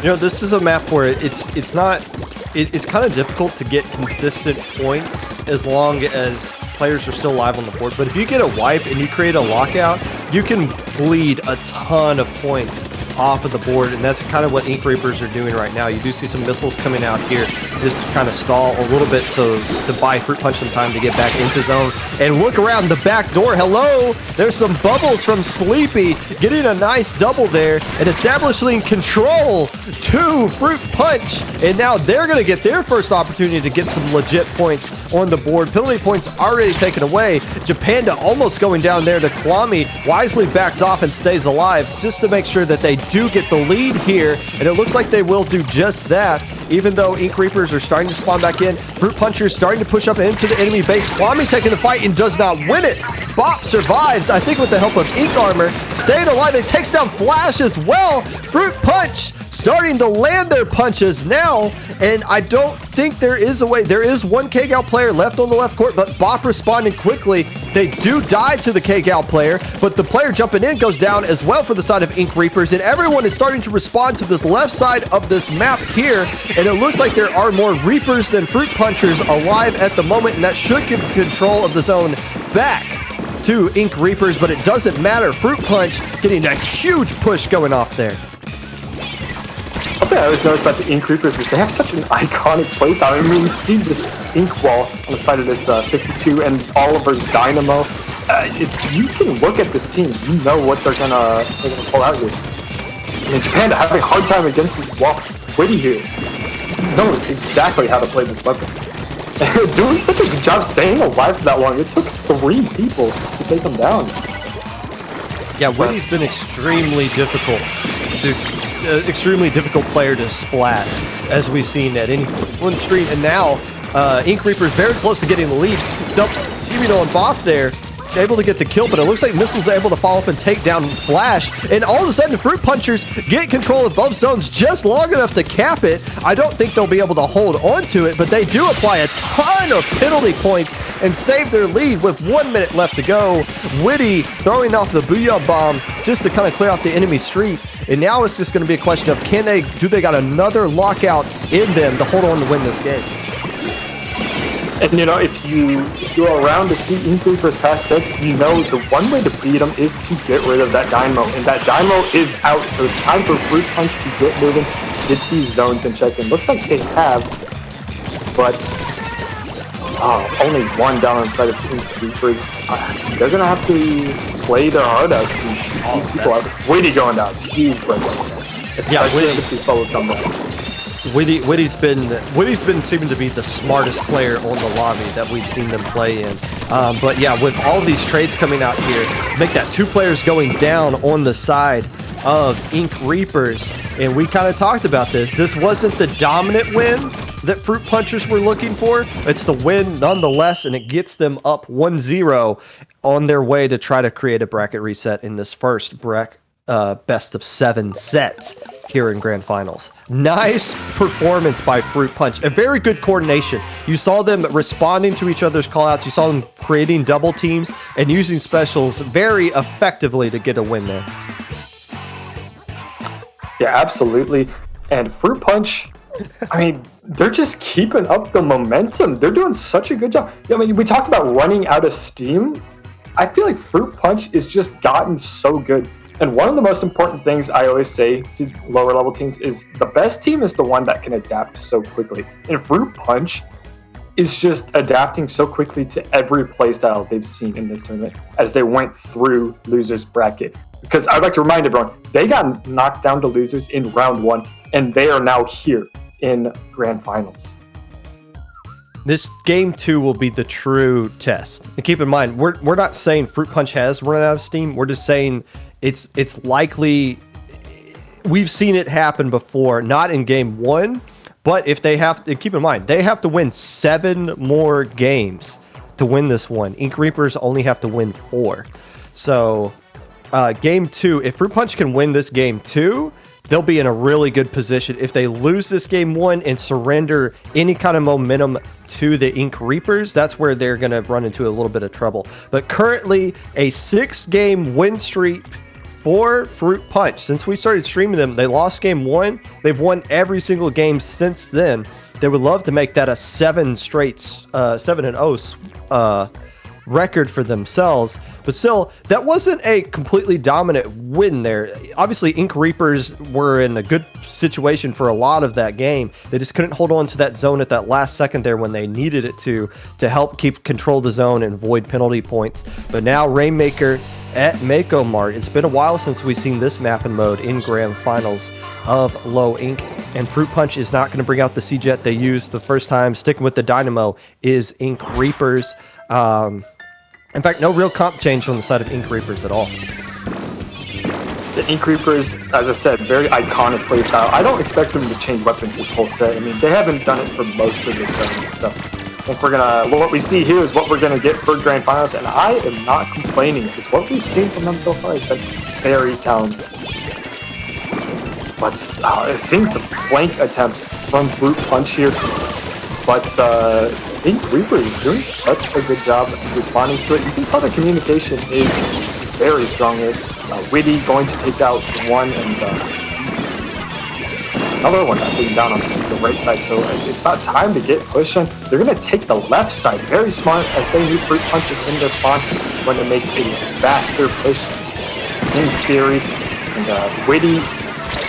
You know, this is a map where it's kind of difficult to get consistent points as long as players are still live on the board. But if you get a wipe and you create a lockout, you can bleed a ton of points off of the board, and that's kind of what Ink Reapers are doing right now. You do see some missiles coming out here just to kind of stall a little bit so to buy Fruit Punch some time to get back into zone. And look around the back door. Hello! There's some bubbles from Sleepy getting a nice double there and establishing control to Fruit Punch. And now they're going to get their first opportunity to get some legit points on the board. Penalty points already taken away. Japanda almost going down there to Kwame. Wisely backs off and stays alive just to make sure that they do get the lead here, and it looks like they will do just that. Even though Ink Reapers are starting to spawn back in, Fruit Punchers starting to push up into the enemy base. Kwame taking the fight and does not win it. Bop survives, I think with the help of Ink Armor, staying alive and takes down Flash as well. Fruit Punch starting to land their punches now, and I don't think there is a way. There is one K-Gal player left on the left court, but Bop responding quickly. They do die to the K-Gal player, but the player jumping in goes down as well for the side of Ink Reapers, and everyone is starting to respond to this left side of this map here, and it looks like there are more Reapers than Fruit Punchers alive at the moment, and that should give control of the zone back to Ink Reapers, but it doesn't matter. Fruit Punch getting a huge push going off there. Something I always noticed about the Ink Reapers is they have such an iconic playstyle. I mean, we see this ink wall on the side of this 52 and Oliver's Dynamo. If you can look at this team, you know what they're gonna pull out here. I mean, Japan having a hard time against this wall. Witty here knows exactly how to play this weapon. Doing such a good job staying alive for that long. It took 3 people to take him down. Yeah, Witty's been extremely difficult extremely difficult player to splat, as we've seen at any one stream. And now, Ink Reaper's very close to getting the lead. Steamino and Bop there, able to get the kill, but it looks like Missile's able to follow up and take down Flash. And all of a sudden, Fruit Punchers get control of both zones just long enough to cap it. I don't think they'll be able to hold on to it, but they do apply a ton of penalty points and save their lead with 1 minute left to go. Witty throwing off the Booyah Bomb just to kind of clear out the enemy street. And now it's just going to be a question of do they got another lockout in them to hold on to win this game? And you know, if you're around to see Ink Reapers past sets, you know the one way to beat them is to get rid of that Dynamo. And that Dynamo is out, so it's time for Fruit Punch to get moving, get these zones in check. And looks like they have, but only one down inside of Ink Reapers. They're going to have to play their heart out to keep people out. Witty going down. Huge break. Especially if these fellows come back. Witty's been seeming to be the smartest player on the lobby that we've seen them play in. But yeah, with all these trades coming out here, make that 2 players going down on the side of Ink Reapers. And we kind of talked about this. This wasn't the dominant win that Fruit Punchers were looking for. It's the win nonetheless, and it gets them up 1-0 on their way to try to create a bracket reset in this first best of 7 sets here in Grand Finals. Nice performance by Fruit Punch. A very good coordination. You saw them responding to each other's callouts. You saw them creating double teams and using specials very effectively to get a win there. Yeah, absolutely. And Fruit Punch, I mean, they're just keeping up the momentum. They're doing such a good job. I mean, we talked about running out of steam. I feel like Fruit Punch is just gotten so good. And one of the most important things I always say to lower level teams is the best team is the one that can adapt so quickly. And Fruit Punch is just adapting so quickly to every playstyle they've seen in this tournament as they went through losers bracket. Because I'd like to remind everyone, they got knocked down to losers in round 1, and they are now here in Grand Finals. This game 2 will be the true test. And keep in mind, we're not saying Fruit Punch has run out of steam. We're just saying it's likely. We've seen it happen before, not in game 1, but if they have to, keep in mind, they have to win 7 more games to win this one. Ink Reapers only have to win 4. So game 2, if Fruit Punch can win this game 2, they'll be in a really good position. If they lose this game 1 and surrender any kind of momentum to the Ink Reapers, that's where they're going to run into a little bit of trouble. But currently, a 6-game win streak for Fruit Punch. Since we started streaming them, they lost game 1. They've won every single game since then. They would love to make that a 7-0 record for themselves. But still, that wasn't a completely dominant win there. Obviously, Ink Reapers were in a good situation for a lot of that game. They just couldn't hold on to that zone at that last second there when they needed it to help keep control of the zone and avoid penalty points. But now Rainmaker at Mako Mart. It's been a while since we've seen this map and mode in Grand Finals of Low Ink. And Fruit Punch is not going to bring out the C-Jet they used the first time. Sticking with the Dynamo is Ink Reapers. In fact, no real comp change on the side of Ink Reapers at all. The Ink Reapers, as I said, very iconic playstyle. I don't expect them to change weapons this whole set. I mean, they haven't done it for most of this tournament. So I think what we see here is what we're gonna get for Grand Finals, and I am not complaining because what we've seen from them so far has been very talented. But I've seen some flank attempts from Fruit Punch here. But Ink Reaper is doing such a good job responding to it. You can tell the communication is very strong here. Witty going to take out one and another one taken down on the right side. So it's about time to get pushing. They're going to take the left side. Very smart as they need Fruit Punches in their spawn when to make a faster push in theory. And Witty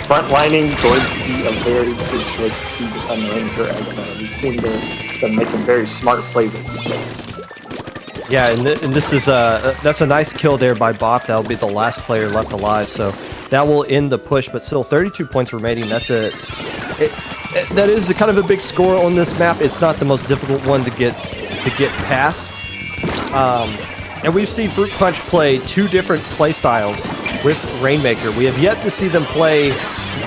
frontlining going to be a very good choice to defend the Ranger as we've seen them making very smart plays. Yeah, and this is that's a nice kill there by Bop. That'll be the last player left alive, so that will end the push. But still, 32 points remaining. That is kind of a big score on this map. It's not the most difficult one to get past. And we've seen Fruit Punch play 2 different play styles with Rainmaker. We have yet to see them play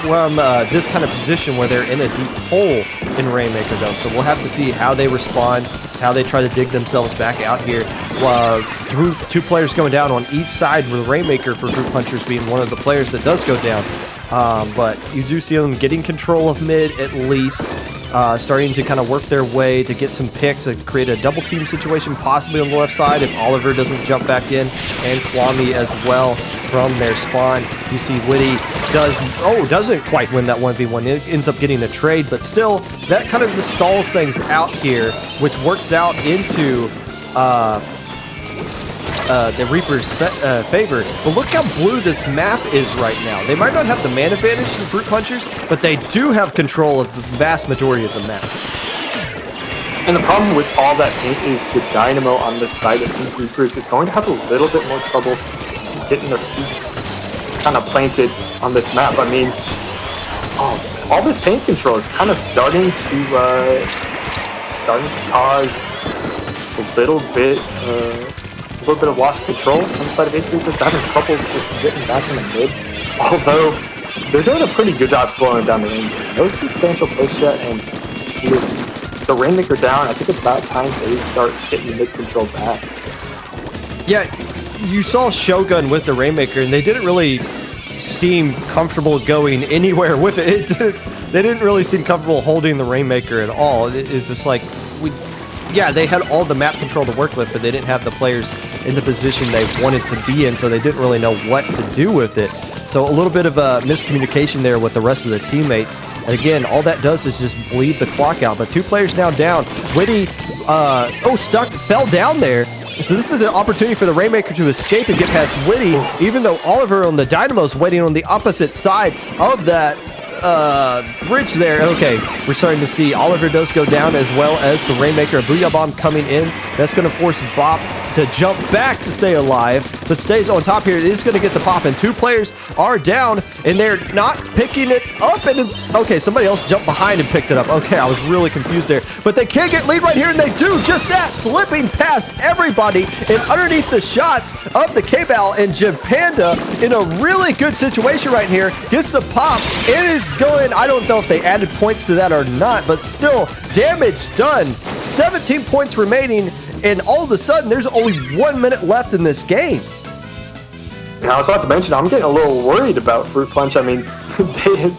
from this kind of position where they're in a deep hole in Rainmaker, though. So we'll have to see how they respond, how they try to dig themselves back out here. 2 players going down on each side, with Rainmaker for Fruit Punchers being one of the players that does go down. But you do see them getting control of mid at least, starting to kind of work their way to get some picks and create a double team situation possibly on the left side if Oliver doesn't jump back in, and Kwame as well from their spawn. You see Witty doesn't quite win that 1v1. It ends up getting a trade, but still that kind of just stalls things out here, which works out into the Reaper's favor. But look how blue this map is right now. They might not have the man advantage to the Fruit Punchers, but they do have control of the vast majority of the map. And the problem with all that paint is the Dynamo on the side of Ink Reapers is going to have a little bit more trouble getting their feet kind of planted on this map. I mean, all this paint control is kind of starting to cause a little bit of lost control on the side of Ink Reapers. They're having trouble just getting back in the mid. Although they're doing a pretty good job slowing down the Rainmaker. No substantial push yet, and with the Rainmaker down, I think it's about time they start getting the mid control back. Yeah, you saw Shogun with the Rainmaker, and they didn't really seem comfortable going anywhere with it. They didn't really seem comfortable holding the Rainmaker at all. It's just like, yeah, they had all the map control to work with, but they didn't have the players in the position they wanted to be in, so they didn't really know what to do with it. So a little bit of a miscommunication there with the rest of the teammates. And again, all that does is just bleed the clock out. But 2 players now down. Witty, fell down there. So this is an opportunity for the Rainmaker to escape and get past Witty, even though Oliver on the Dynamo's waiting on the opposite side of that bridge there. Okay, we're starting to see Oliver does go down, as well as the Rainmaker. Booyah Bomb coming in. That's going to force Bop to jump back to stay alive, but stays on top here. It is going to get the pop, and 2 players are down, and they're not picking it up. And okay, somebody else jumped behind and picked it up. Okay, I was really confused there, but they can get lead right here, and they do just that, slipping past everybody and underneath the shots of the K-Bal, and Jim Panda in a really good situation right here, gets the pop. It is going, I don't know if they added points to that or not, but still, damage done. 17 points remaining, and all of a sudden, there's only 1 minute left in this game. And I was about to mention, I'm getting a little worried about Fruit Punch. I mean,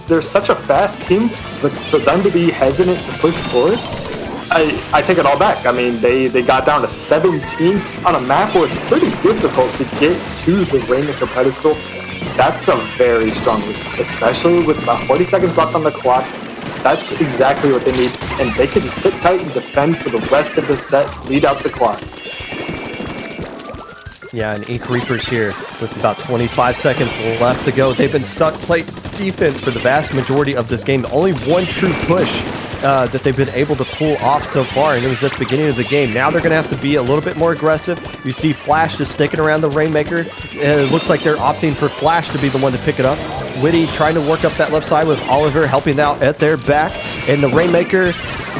they're such a fast team, but for them to be hesitant to push forward, I take it all back. I mean, they got down to 17 on a map where it's pretty difficult to get to the Rainmaker pedestal. That's a very strong lead, especially with about 40 seconds left on the clock. That's exactly what they need, and they can just sit tight and defend for the rest of the set, lead out the clock. Yeah, and Ink Reapers here with about 25 seconds left to go. They've been stuck plate defense for the vast majority of this game. Only one true push that they've been able to pull off so far, and it was at the beginning of the game. Now they're going to have to be a little bit more aggressive. You see Flash just sticking around the Rainmaker. It looks like they're opting for Flash to be the one to pick it up. Witty trying to work up that left side with Oliver helping out at their back, and the Rainmaker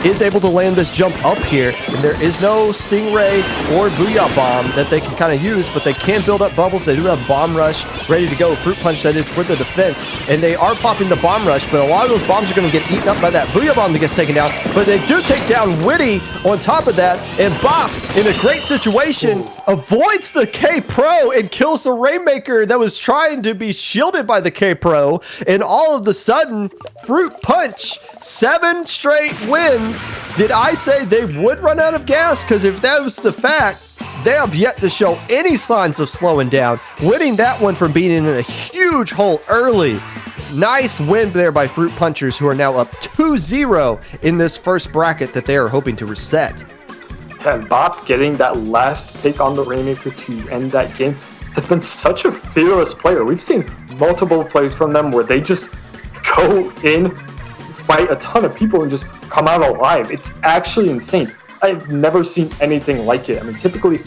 is able to land this jump up here, and there is no Stingray or Booyah Bomb that they can kind of use, but they can build up bubbles. They do have Bomb Rush ready to go. Fruit Punch, that is for the defense, and they are popping the Bomb Rush, but a lot of those bombs are going to get eaten up by that Booyah Bomb that gets taken down, but they do take down Witty on top of that, and Bop, in a great situation, avoids the K-Pro and kills the Rainmaker that was trying to be shielded by the K-Pro, and all of a sudden, Fruit Punch, 7 straight wins. Did I say they would run out of gas? Because if that was the fact, they have yet to show any signs of slowing down, winning that one from being in a huge hole early. Nice win there by Fruit Punchers, who are now up 2-0 in this first bracket that they are hoping to reset. And Bop getting that last pick on the Rainmaker to end that game has been such a fearless player. We've seen multiple plays from them where they just go in, fight a ton of people, and just come out alive. It's actually insane. I've never seen anything like it. I mean, typically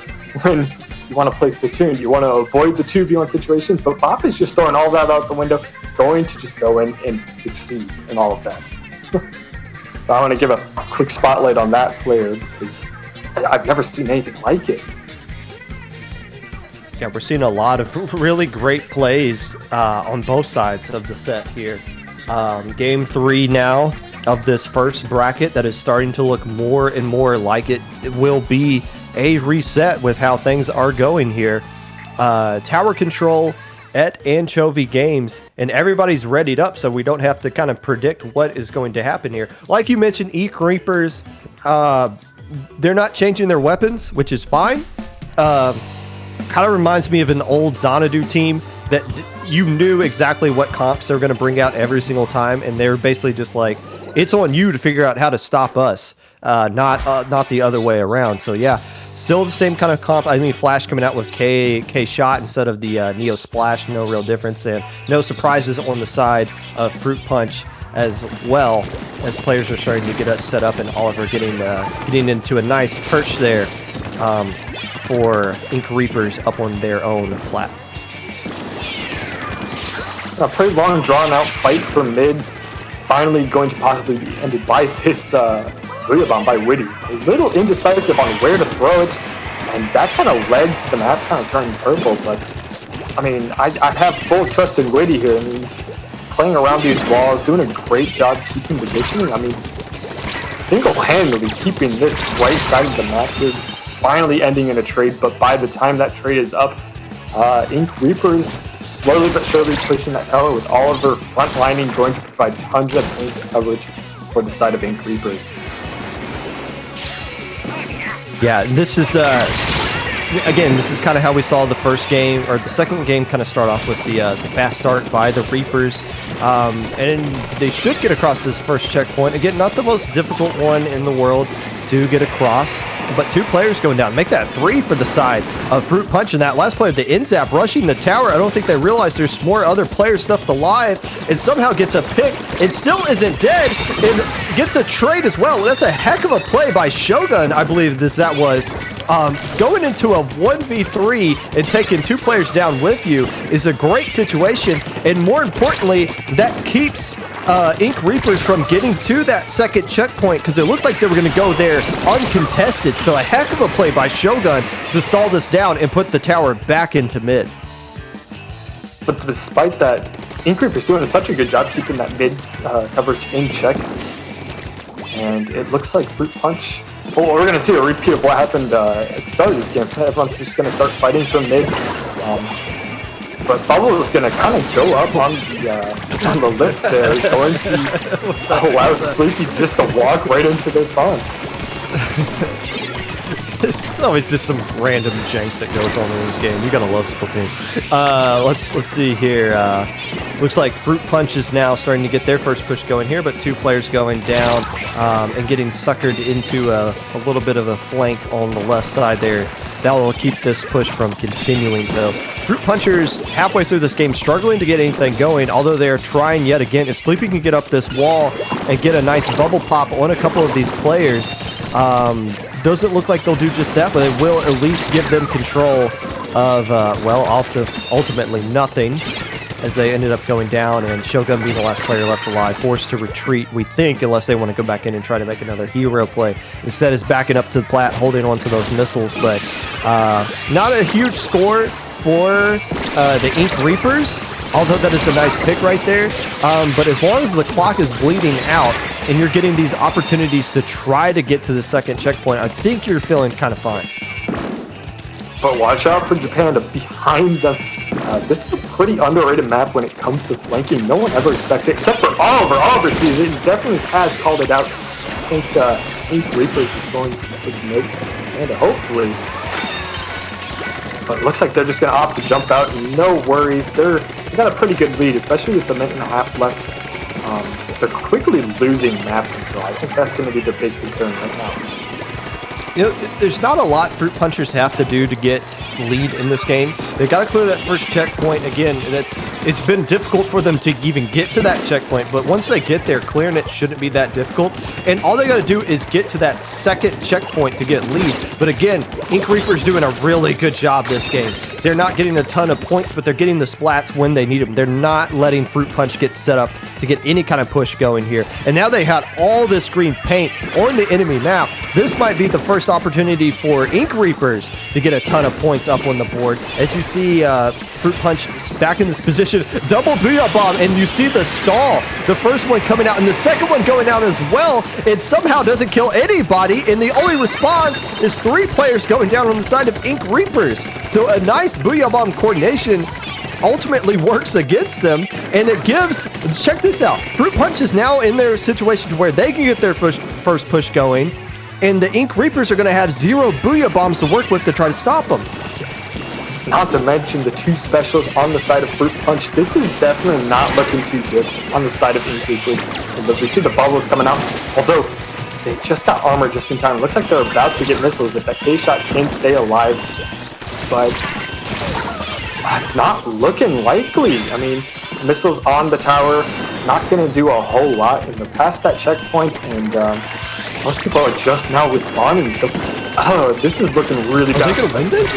when you want to play Splatoon, you want to avoid the 2v1 situations, but Bop is just throwing all that out the window, going to just go in and succeed in all of that. So I want to give a quick spotlight on that player because I've never seen anything like it. Yeah, we're seeing a lot of really great plays on both sides of the set here. Game 3 now of this first bracket that is starting to look more and more like it will be a reset with how things are going here. Tower control at Anchovy Games, and everybody's readied up, so we don't have to kind of predict what is going to happen here. Like you mentioned, Ink Reapers, they're not changing their weapons, which is fine. Kind of reminds me of an old Xanadu team that you knew exactly what comps they're going to bring out every single time, and they're basically just like, it's on you to figure out how to stop us, not the other way around. So yeah, still the same kind of comp. I mean, Flash coming out with K shot instead of the Neo Splash, no real difference, and no surprises on the side of Fruit Punch as well, as players are starting to get set up, and Oliver getting into a nice perch there for Ink Reapers up on their own plat. A pretty long, drawn-out fight for mid, finally going to possibly be ended by this Booyah Bomb by Witty. A little indecisive on where to throw it, and that kind of led to the map kind of turning purple, but I mean, I have full trust in Witty here. I mean, playing around these walls, doing a great job keeping positioning. I mean, single-handedly keeping this right side of the map here, finally ending in a trade, but by the time that trade is up, Ink Reapers slowly but surely pushing that tower with all of her front lining going to provide tons of paint coverage for the side of Ink Reapers. Yeah, this is again, this is kind of how we saw the first game, or the second game kind of start off with the fast start by the Reapers. And they should get across this first checkpoint. Again, not the most difficult one in the world to get across, but 2 players going down. Make that 3 for the side of Fruit Punch. And that last player, the Inzap, rushing the tower. I don't think they realize there's more other players stuffed alive, and somehow gets a pick and still isn't dead, and gets a trade as well. That's a heck of a play by Shogun, I believe that was. Going into a 1v3 and taking 2 players down with you is a great situation, and more importantly, that keeps Ink Reapers from getting to that second checkpoint, because it looked like they were going to go there uncontested. So a heck of a play by Shogun to stall this down and put the tower back into mid. But despite that, Ink Reapers doing such a good job keeping that mid coverage in check. And it looks like Fruit Punch. Well, we're going to see a repeat of what happened at the start of this game. Everyone's just going to start fighting from mid. But Bubble is going to kind of go up on the lift there, going to allow Sleepy just to walk right into this spawn. It's always just some random jank that goes on in this game. You gotta love Splatoon. Let's see here. Looks like Fruit Punch is now starting to get their first push going here, but 2 players going down and getting suckered into a little bit of a flank on the left side there. That will keep this push from continuing. So Fruit Punchers halfway through this game struggling to get anything going, although they are trying yet again. If Sleepy can get up this wall and get a nice bubble pop on a couple of these players, doesn't look like they'll do just that, but it will at least give them control of, well, ultimately nothing, as they ended up going down, and Shogun being the last player left alive, forced to retreat, we think, unless they want to go back in and try to make another hero play. Instead is backing up to the plat, holding on to those missiles, but not a huge score for the Ink Reapers, although that is a nice pick right there. But as long as the clock is bleeding out, and you're getting these opportunities to try to get to the second checkpoint, I think you're feeling kind of fine. But watch out for Japan to behind them. This is a pretty underrated map when it comes to flanking. No one ever expects it, except for Oliver. Oliver sees it and definitely has called it out. I think Ink Reapers is going to mid, and hopefully. But it looks like they're just going to opt to jump out. No worries. They got a pretty good lead, especially with the minute and a half left. They're quickly losing map control. I think that's going to be the big concern right now. You know, there's not a lot Fruit Punchers have to do to get lead in this game. They got to clear that first checkpoint. Again, it's been difficult for them to even get to that checkpoint, but once they get there, clearing it shouldn't be that difficult. And all they got to do is get to that second checkpoint to get lead. But again, Ink Reaper's doing a really good job this game. They're not getting a ton of points, but they're getting the splats when they need them. They're not letting Fruit Punch get set up to get any kind of push going here. And now they have all this green paint on the enemy map. This might be the first opportunity for Ink Reapers to get a ton of points up on the board. As you see, Fruit Punch is back in this position. Double Booyah Bomb, and you see the stall. The first one coming out, and the second one going out as well. It somehow doesn't kill anybody, and the only response is 3 players going down on the side of Ink Reapers. So a nice Booyah Bomb coordination ultimately works against them, and it gives, check this out, Fruit Punch is now in their situation to where they can get their first push going, and the Ink Reapers are going to have 0 Booyah Bombs to work with to try to stop them. Not to mention the 2 specials on the side of Fruit Punch. This is definitely not looking too good on the side of Ink Reapers. We see the bubbles coming out, although they just got armor just in time. It looks like they're about to get missiles if that K-Shot can stay alive, but it's not looking likely. I mean, missiles on the tower, not going to do a whole lot. And they're past that checkpoint, and most people are just now responding. So, this is looking really bad. Are they going to win this?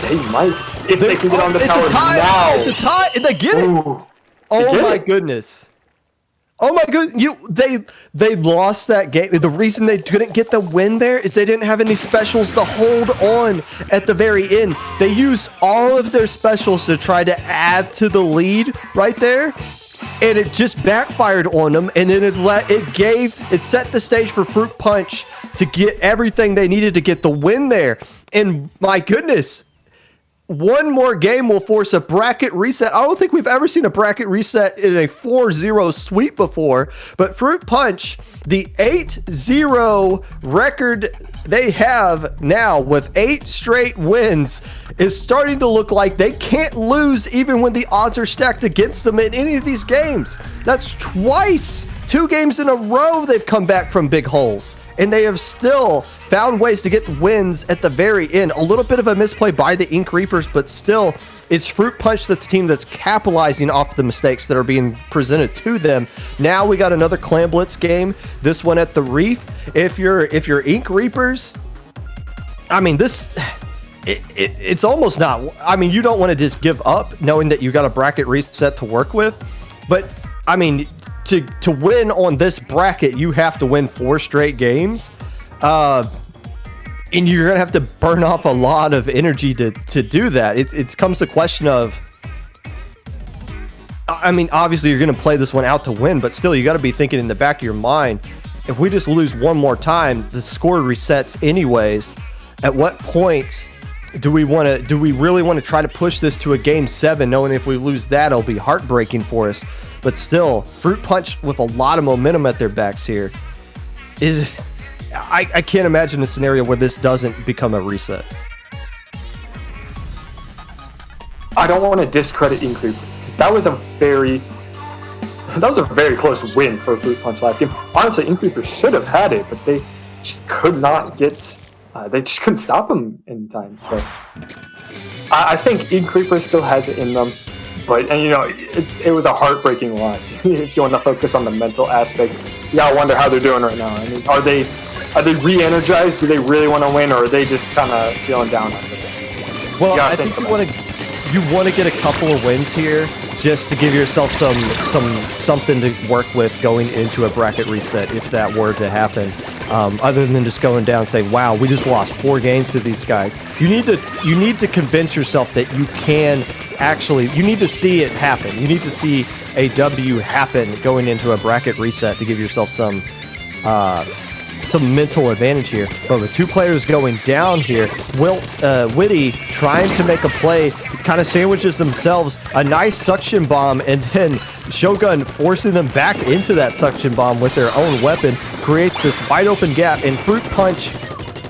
They might. If they can get on the tower now. It's a tie. They get it. Ooh. Oh my goodness. Oh my goodness. They lost that game. The reason they couldn't get the win there is they didn't have any specials to hold on at the very end. They used all of their specials to try to add to the lead right there, and it just backfired on them, and then it set the stage for Fruit Punch to get everything they needed to get the win there. And my goodness, one more game will force a bracket reset. I don't think we've ever seen a bracket reset in a 4-0 sweep before, but Fruit Punch, the 8-0 record they have now with 8 straight wins, is starting to look like they can't lose even when the odds are stacked against them in any of these games. That's twice, 2 games in a row they've come back from big holes, and they have still found ways to get wins at the very end. A little bit of a misplay by the Ink Reapers, but still, it's Fruit Punch that's the team that's capitalizing off the mistakes that are being presented to them. Now we got another Clan Blitz game, this one at the Reef. If you're Ink Reapers, I mean, it's almost not, I mean, you don't want to just give up knowing that you got a bracket reset to work with, but I mean, to win on this bracket, you have to win 4 straight games. And you're going to have to burn off a lot of energy to do that. It comes to the question of, I mean, obviously you're going to play this one out to win, but still you got to be thinking in the back of your mind, if we just lose one more time, the score resets anyways. At what point do we really want to try to push this to a game 7, knowing if we lose that, it'll be heartbreaking for us. But still, Fruit Punch with a lot of momentum at their backs here is... I can't imagine a scenario where this doesn't become a reset. I don't want to discredit Ink Reapers because that was a very close win for Fruit Punch last game. Honestly, Ink Reapers should have had it, but they just could not get. They just couldn't stop them in time. So I think Ink Reapers still has it in them, but it was a heartbreaking loss. If you want to focus on the mental aspect, I wonder how they're doing right now. I mean, are they re-energized? Do they really want to win, or are they just kind of feeling down after it? Well, I think you want to get a couple of wins here just to give yourself something to work with going into a bracket reset if that were to happen. Other than just going down and saying, "Wow, we just lost 4 games to these guys." You need to convince yourself that you can actually. You need to see it happen. You need to see a W happen going into a bracket reset to give yourself some mental advantage here. But with 2 players going down here, Witty trying to make a play, kind of sandwiches themselves a nice suction bomb, and then Shogun forcing them back into that suction bomb with their own weapon creates this wide open gap, and Fruit Punch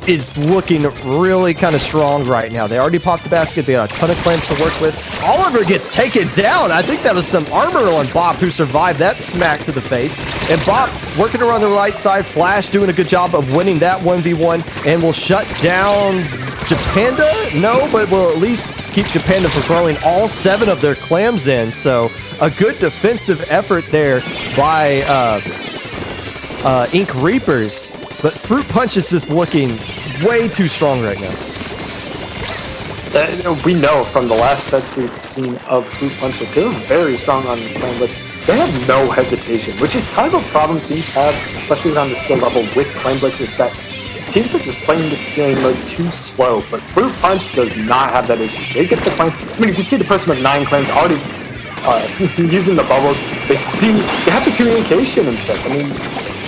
is looking really kind of strong right now. They already popped the basket. They got a ton of claims to work with. Oliver gets taken down. I think that was some armor on Bob, who survived that smack to the face. And Bob working around the right side. Flash doing a good job of winning that 1v1 and will shut down Japanda. No, but will at least keep Japanda from throwing all 7 of their clams in. So a good defensive effort there by Ink Reapers. But Fruit Punch is just looking way too strong right now. We know from the last sets we've seen of Fruit Punch that they're very strong on Clan Blitz. They have no hesitation, which is kind of a problem teams have, especially around the skill level with Clan Blitz, is that teams are just playing this game like too slow. But Fruit Punch does not have that issue. They get the claim. I mean, if you see the person with 9 claims already using the bubbles, they have the communication and stuff. I mean,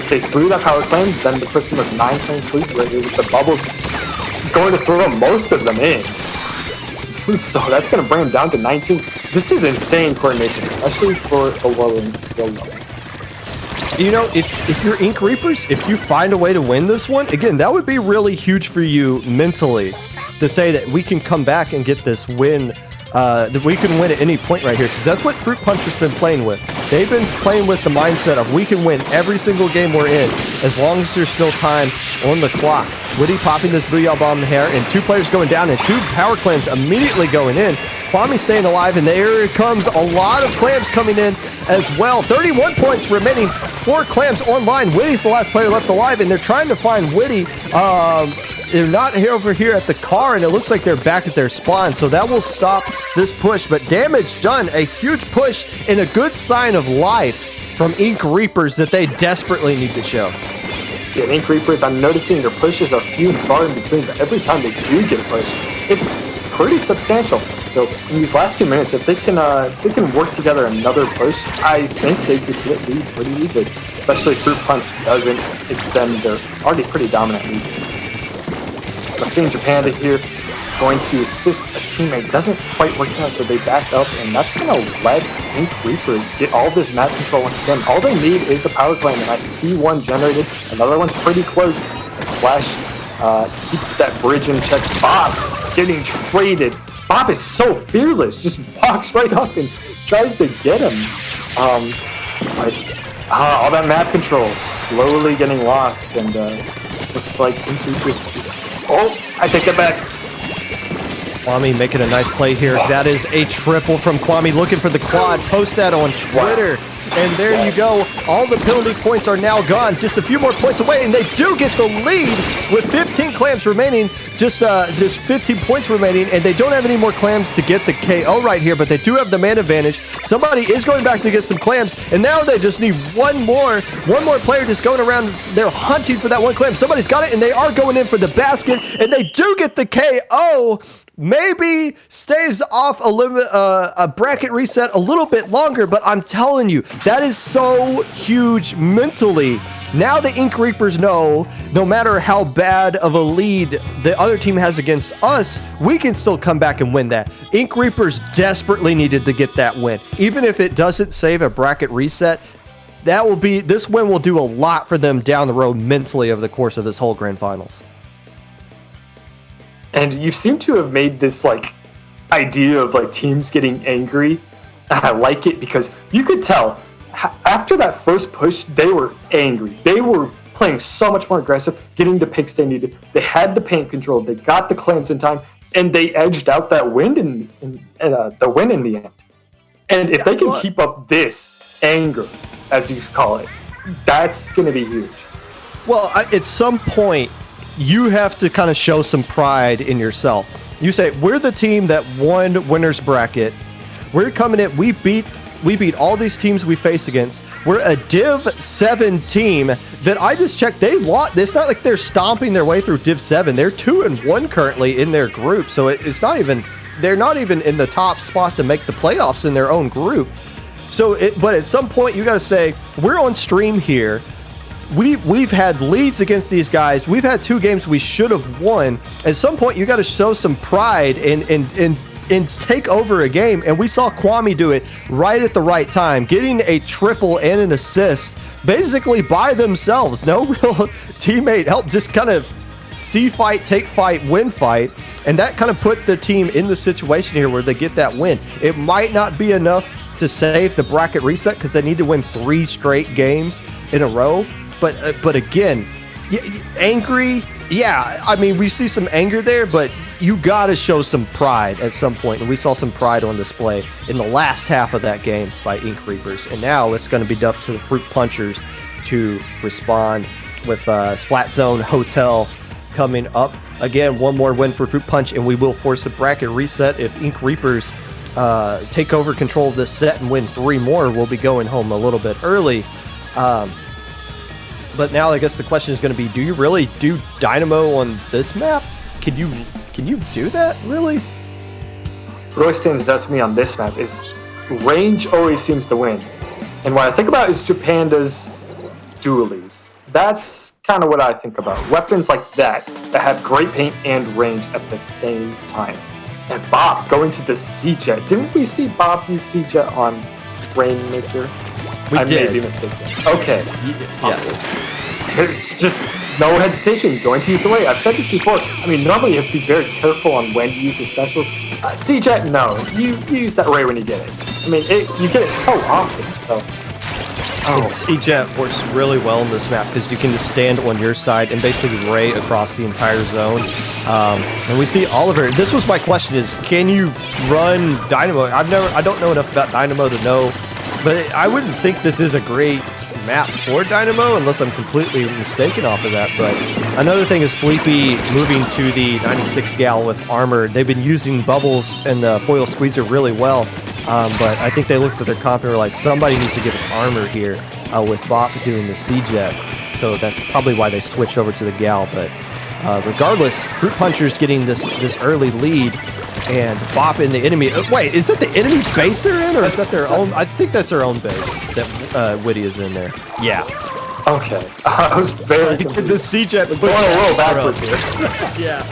they threw that power claim, then the person with 9 claims lead right here with the bubbles going to throw most of them in. So that's going to bring them down to 19. This is insane coordination, especially for a lowering skill level. If you're Ink Reapers, if you find a way to win this one, again, that would be really huge for you mentally to say that we can come back and get this win, that we can win at any point right here, because that's what Fruit Punch has been playing with. They've been playing with the mindset of we can win every single game we're in as long as there's still time on the clock. Witty popping this Booyah Bomb in the hair, and 2 players going down, and 2 power clams immediately going in. Kwame staying alive, and there comes a lot of clams coming in as well. 31 points remaining, 4 clams online. Witty's the last player left alive, and they're trying to find Witty. They're not over here at the car, and it looks like they're back at their spawn, so that will stop this push. But damage done, a huge push, and a good sign of life from Ink Reapers that they desperately need to show. Yeah, Ink Reapers, I'm noticing their pushes are few and far in between, but every time they do get a push, it's pretty substantial. So in these last 2 minutes, if they can work together another push, I think they could get lead pretty easy. Especially if Fruit Punch doesn't extend their already pretty dominant lead. Let's see Japanda here. going to assist a teammate. Doesn't quite work out, so they back up, and that's going to let Ink Reapers get all this map control once again. All they need is a power climb, and I see one generated. Another one's pretty close. Splash keeps that bridge in check. Bob getting traded. Bob is so fearless, just walks right up and tries to get him. All that map control slowly getting lost, and looks like Ink Reapers oh, I take that back. Kwame making a nice play here. That is a triple from Kwame, looking for the quad. Post that on Twitter. And there you go. All the penalty points are now gone. Just a few more points away, and they do get the lead with 15 clams remaining. Just 15 points remaining, and they don't have any more clams to get the KO right here, but they do have the man advantage. Somebody is going back to get some clams, and now they just need one more player just going around. They're hunting for that one clam. Somebody's got it, and they are going in for the basket, and they do get the KO. Maybe staves off a bracket reset a little bit longer, but I'm telling you, that is so huge mentally. Now the Ink Reapers know, no matter how bad of a lead the other team has against us, we can still come back and win that. Ink Reapers desperately needed to get that win. Even if it doesn't save a bracket reset, this win will do a lot for them down the road mentally over the course of this whole grand finals. And you seem to have made this like idea of like teams getting angry. And I like it because you could tell after that first push, they were angry. They were playing so much more aggressive, getting the picks they needed. They had the paint control. They got the clams in time, and they edged out that win the win in the end. And if they can keep up this anger, as you call it, that's going to be huge. Well, at some point, you have to kind of show some pride in yourself. You say, we're the team that won winner's bracket. We're coming in, we beat all these teams we faced against. We're a Div 7 team that I just checked. They lost. It's not like they're stomping their way through Div 7. They're 2-1 currently in their group. So it's not even, they're not even in the top spot to make the playoffs in their own group. So, but at some point you got to say, we're on stream here. We've had leads against these guys. We've had 2 games we should have won. At some point, you got to show some pride and take over a game. And we saw Kwame do it right at the right time, getting a triple and an assist, basically by themselves. No real teammate help, just kind of see fight, take fight, win fight. And that kind of put the team in the situation here where they get that win. It might not be enough to save the bracket reset because they need to win 3 straight games in a row. But again, angry, yeah, I mean, we see some anger there, but you got to show some pride at some point. And we saw some pride on display in the last half of that game by Ink Reapers. And now it's going to be up to the Fruit Punchers to respond with Splat Zone Hotel coming up. Again, one more win for Fruit Punch, and we will force the bracket reset. If Ink Reapers take over control of this set and win 3 more, we'll be going home a little bit early. But now I guess the question is going to be, do you really do Dynamo on this map? Can you do that, really? What always stands out to me on this map is range always seems to win. And what I think about is Japan does dualies. That's kind of what I think about. Weapons like that have great paint and range at the same time. And Bob going to the C-Jet. Didn't we see Bob use C-Jet on Rainmaker? I may be mistaken. Okay. Yes. Just no hesitation, going to use the way. I've said this before. I mean, normally you have to be very careful on when to use your specials. C-Jet, no. You use that ray when you get it. I mean, you get it so often, so... C-Jet works really well in this map because you can just stand on your side and basically ray across the entire zone. And we see Oliver. This was my question: is can you run Dynamo? I don't know enough about Dynamo to know, but I wouldn't think this is a great map for Dynamo unless I'm completely mistaken off of that. But another thing is Sleepy moving to the 96 gal with armor. They've been using bubbles and the foil squeezer really well. But I think they looked at their comp and realized somebody needs to give us armor here with Bop doing the C-Jet. So that's probably why they switched over to the Gal. But regardless, Fruit Puncher's getting this early lead. And Bop in the enemy... wait, is that the enemy base they're in? Or is that their own... I think that's their own base that Witty is in there. Yeah. Okay. I was very confused. The C-Jet... going a little backwards here. Yeah.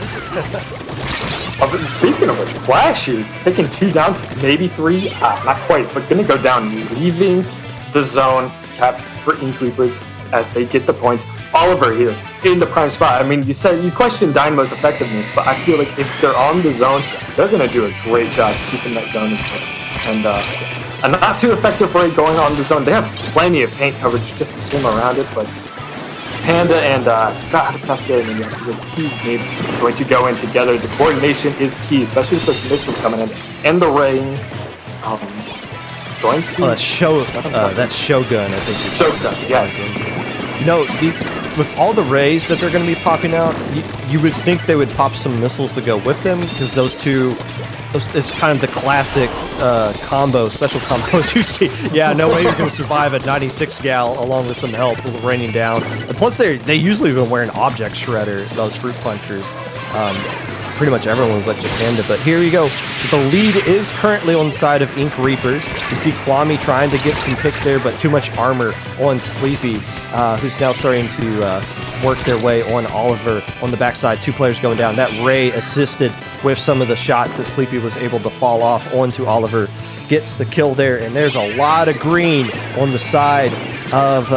Speaking of which, Flashy taking 2 down, maybe 3, not quite, but gonna go down, leaving the zone capped for Ink Reapers as they get the points. Oliver here in the prime spot. I mean, you questioned Dynamo's effectiveness, but I feel like if they're on the zone, they're gonna do a great job keeping that zone in place. And a not too effective rate going on the zone. They have plenty of paint coverage just to swim around it, but Panda and he's going to go in together. The coordination is key, especially with those missiles coming in. And the rain. Going to that's Shogun, I think. Shogun, yes. You know, with all the rays that they're going to be popping out, you would think they would pop some missiles to go with them, because it's kind of the classic special combos you see. Yeah, no way you're going to survive a 96 gal along with some help raining down. And plus, they usually been wearing object shredder, those fruit punchers. Pretty much everyone but Japanda. But here you go. The lead is currently on the side of Ink Reapers. You see Kwame trying to get some picks there, but too much armor on Sleepy, who's now starting to work their way on Oliver on the backside. 2 players going down. That Ray assisted with some of the shots that Sleepy was able to fall off onto Oliver. Gets the kill there, and there's a lot of green on the side of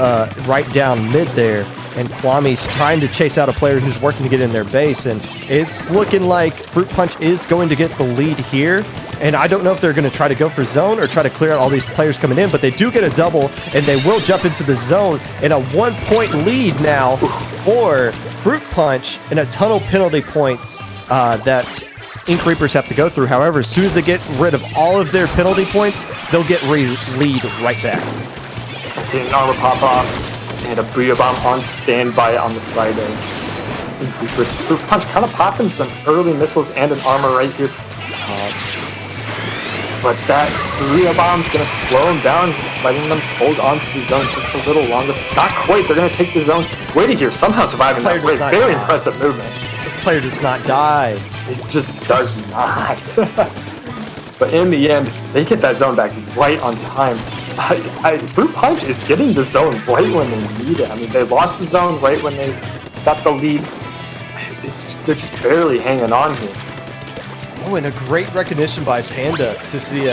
right down mid there. And Kwame's trying to chase out a player who's working to get in their base, and it's looking like Fruit Punch is going to get the lead here. And I don't know if they're going to try to go for zone or try to clear out all these players coming in, but they do get a double, and they will jump into the zone. And a 1-point lead now for Fruit Punch, and a ton of penalty points that Ink Reapers have to go through. However, as soon as they get rid of all of their penalty points, they'll get lead right back. Let's see an armor pop off. And a Booyah Bomb on standby on the side of Ink Reapers. Fruit Punch kind of popping some early missiles and an armor right here. But that Booyah Bomb's going to slow them down, letting them hold on to the zone just a little longer. Not quite. They're going to take the zone. Wait here. Somehow surviving that rate. Very impressive movement. The player does not die. It just does not. But in the end, they get that zone back right on time. Fruit Punch is getting the zone right when they need it. I mean, they lost the zone right when they got the lead. They're just barely hanging on here. Oh, and a great recognition by Panda to see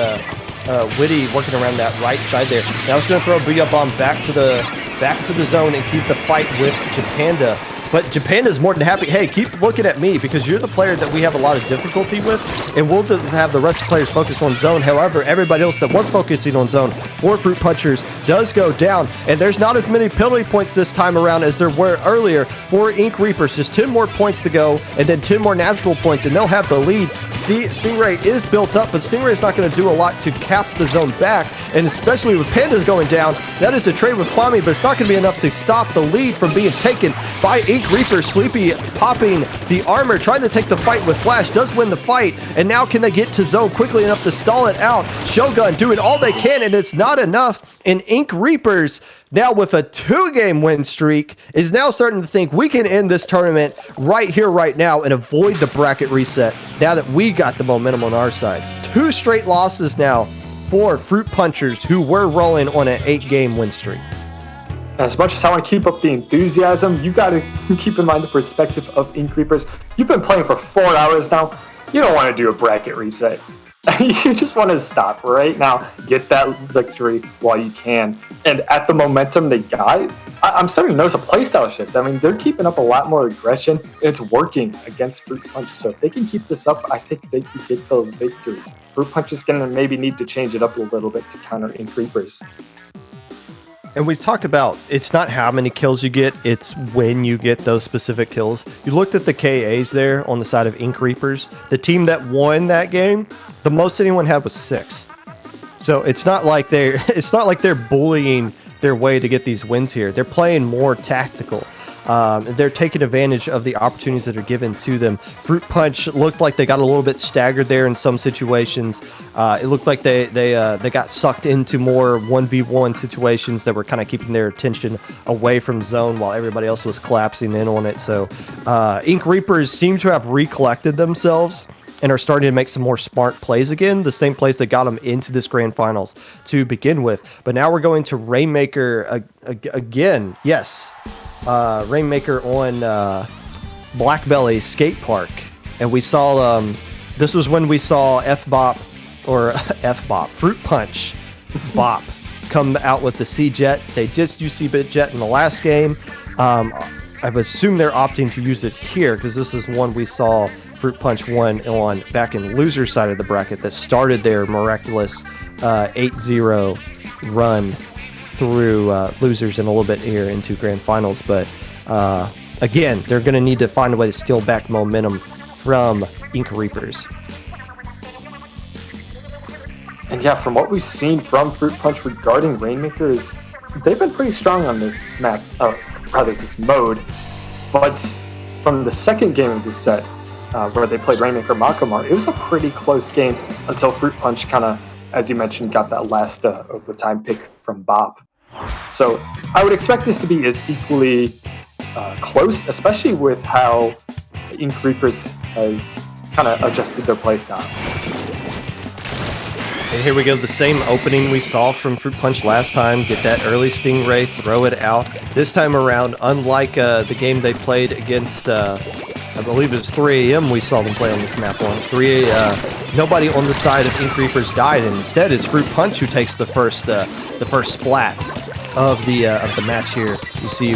Witty working around that right side there. Now it's going to throw a Booyah Bomb back to the zone and keep the fight with Japanda. But Japanda's more than happy. Hey, keep looking at me, because you're the player that we have a lot of difficulty with, and we'll have the rest of the players focus on zone. However, everybody else that was focusing on zone for Fruit Punchers does go down, and there's not as many penalty points this time around as there were earlier for Ink Reapers. Just 10 more points to go, and then 10 more natural points, and they'll have the lead. Stingray is built up, but Stingray is not going to do a lot to cap the zone back, and especially with Pandas going down, that is a trade with Kwame, but it's not going to be enough to stop the lead from being taken by Ink Reaper. Sleepy popping the armor, trying to take the fight with Flash, does win the fight, and now can they get to zone quickly enough to stall it out? Shogun doing all they can, and it's not enough, and Ink Reapers, now with a 2-game win streak, is now starting to think we can end this tournament right here, right now, and avoid the bracket reset now that we got the momentum on our side. 2 straight losses now for Fruit Punchers, who were rolling on an 8-game win streak. As much as I want to keep up the enthusiasm, you got to keep in mind the perspective of Ink Reapers. You've been playing for 4 hours now. You don't want to do a bracket reset. You just want to stop right now, get that victory while you can. And at the momentum they got, I'm starting to notice a playstyle shift. I mean, they're keeping up a lot more aggression, and it's working against Fruit Punch. So if they can keep this up, I think they can get the victory. Fruit Punch is going to maybe need to change it up a little bit to counter Ink Reapers. And we talk about, it's not how many kills you get, it's when you get those specific kills. You looked at the KAs there on the side of Ink Reapers. The team that won that game, the most anyone had was 6. So it's not like they're bullying their way to get these wins here. They're playing more tactical. They're taking advantage of the opportunities that are given to them. Fruit Punch looked like they got a little bit staggered there in some situations. It looked like they got sucked into more 1v1 situations that were kind of keeping their attention away from zone while everybody else was collapsing in on it. So Ink Reapers seem to have recollected themselves and are starting to make some more smart plays again. The same plays that got them into this grand finals to begin with. But now we're going to Rainmaker again. Yes. Rainmaker on Black Belly Skate Park, and we saw this was when we saw F-Bop, or F-Bop, Fruit Punch Bop come out with the C-Jet. They just used C-Jet in the last game. I would assume they're opting to use it here because this is one we saw Fruit Punch 1 on back in loser's side of the bracket that started their miraculous 8-0 run through losers and a little bit here into grand finals. But again, they're going to need to find a way to steal back momentum from Ink Reapers. And yeah, from what we've seen from Fruit Punch regarding Rainmakers, they've been pretty strong on this map, this mode. But from the second game of this set, where they played Rainmaker Makamar, it was a pretty close game until Fruit Punch kind of, as you mentioned, got that last overtime pick from Bop. So I would expect this to be as equally close, especially with how Ink Reapers has kind of adjusted their playstyle. And here we go, the same opening we saw from Fruit Punch last time. Get that early Stingray, throw it out. This time around, unlike the game they played against, I believe it was 3 AM we saw them play on this map on. Nobody on the side of Ink Reapers died, and instead it's Fruit Punch who takes the first splat of the match here. You see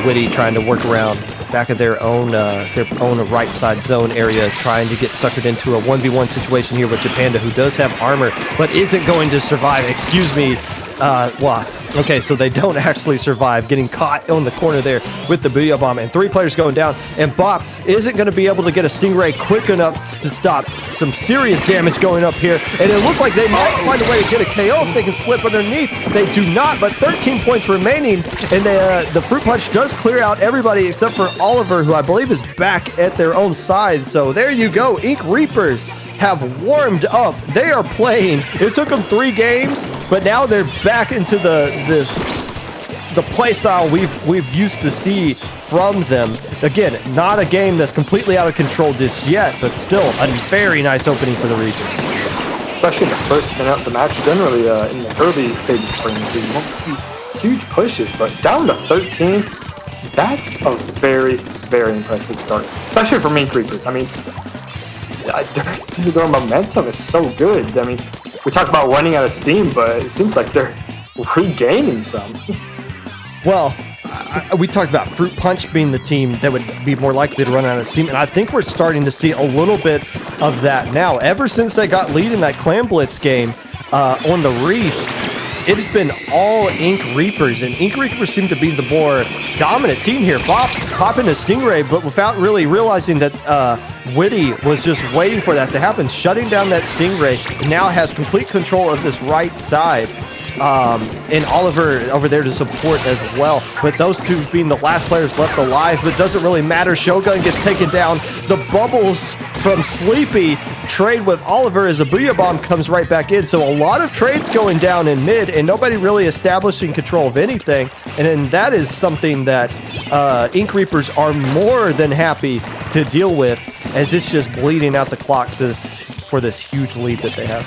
Witty trying to work around back of their own right side zone area, trying to get suckered into a 1v1 situation here with Japanda, who does have armor, but isn't going to survive. Excuse me. Okay, so they don't actually survive, getting caught on the corner there with the Booyah Bomb, and 3 players going down, and Bop isn't going to be able to get a Stingray quick enough to stop some serious damage going up here, and it looked like they might find a way to get a KO if they can slip underneath. They do not, but 13 points remaining, and the Fruit Punch does clear out everybody except for Oliver, who I believe is back at their own side. So there you go, Ink Reapers have warmed up. They are playing. It took them 3 games, but now they're back into the play style we've used to see from them. Again, not a game that's completely out of control just yet, but still a very nice opening for the region. Especially in the first minute of the match. Generally, in the early stages of Rainmaker, you won't see huge pushes, but down to 13, that's a very, very impressive start. Especially for Ink Reapers. I mean, their momentum is so good. I mean, we talk about running out of steam, but it seems like they're regaining some. Well, we talked about Fruit Punch being the team that would be more likely to run out of steam, and I think we're starting to see a little bit of that now. Ever since they got lead in that Clan Blitz game on the Reef, it's been all Ink Reapers, and Ink Reapers seem to be the more dominant team here. Bop popping a Stingray, but without really realizing that Witty was just waiting for that to happen, shutting down that Stingray, now has complete control of this right side. And Oliver over there to support as well. With those two being the last players left alive, but it doesn't really matter. Shogun gets taken down. The bubbles from Sleepy trade with Oliver as a Booyah Bomb comes right back in. So a lot of trades going down in mid and nobody really establishing control of anything. And then that is something that Ink Reapers are more than happy to deal with, as it's just bleeding out the clock for this huge lead that they have.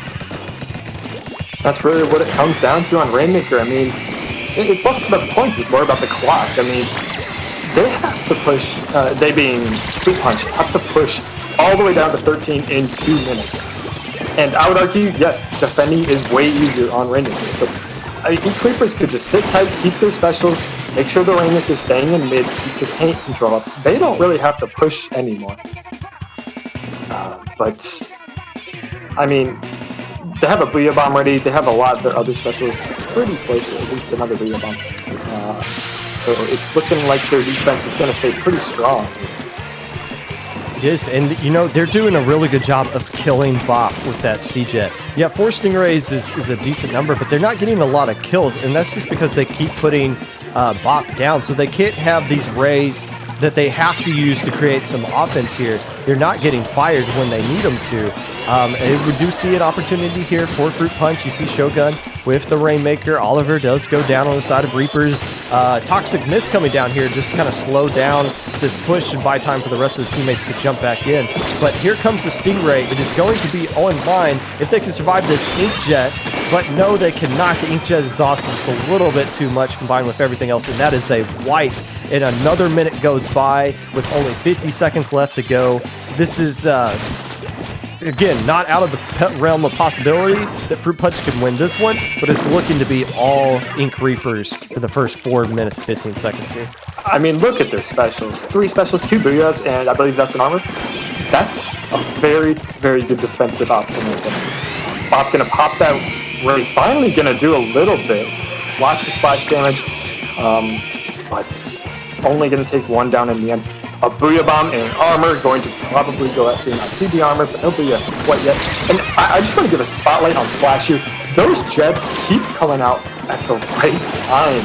That's really what it comes down to on Rainmaker. I mean, it's less about the points, it's more about the clock. I mean, they have to push, they being Fruit Punch, have to push all the way down to 13 in 2 minutes. And I would argue, yes, defending is way easier on Rainmaker. So Ink Reapers could just sit tight, keep their specials, make sure the Rainmaker's staying in mid, keep the paint control up. They don't really have to push anymore. But, I mean, they have a Booyah Bomb ready. They have a lot of their other specials pretty close to at least another Booyah Bomb. So it's looking like their defense is going to stay pretty strong. Yes, and you know, they're doing a really good job of killing Bop with that C-Jet. Yeah, 4 Stingrays is a decent number, but they're not getting a lot of kills, and that's just because they keep putting Bop down. So they can't have these rays that they have to use to create some offense here. They're not getting fired when they need them to. And we do see an opportunity here for Fruit Punch. You see Shogun with the Rainmaker. Oliver does go down on the side of Reapers. Toxic Mist coming down here just kind of slow down this push and buy time for the rest of the teammates to jump back in. But here comes the Stingray. It is going to be online if they can survive this Inkjet. But no, they cannot. The Inkjet exhaust is a little bit too much combined with everything else, and that is a wipe. And another minute goes by with only 50 seconds left to go. This is again, not out of the realm of possibility that Fruit Punch can win this one, but it's looking to be all Ink Reapers for the first 4 minutes, 15 seconds here. I mean, look at their specials. 3 specials, 2 Booyahs, and I believe that's an armor. That's a very, very good defensive optimism. Bop gonna pop that Ray. Finally gonna do a little bit. Watch the splash damage, but only gonna take 1 down in the end. A Booyah Bomb and armor going to probably go after him. I see the armor, but no Booyah quite yet. And I just want to give a spotlight on Flash here. Those jets keep coming out at the right time.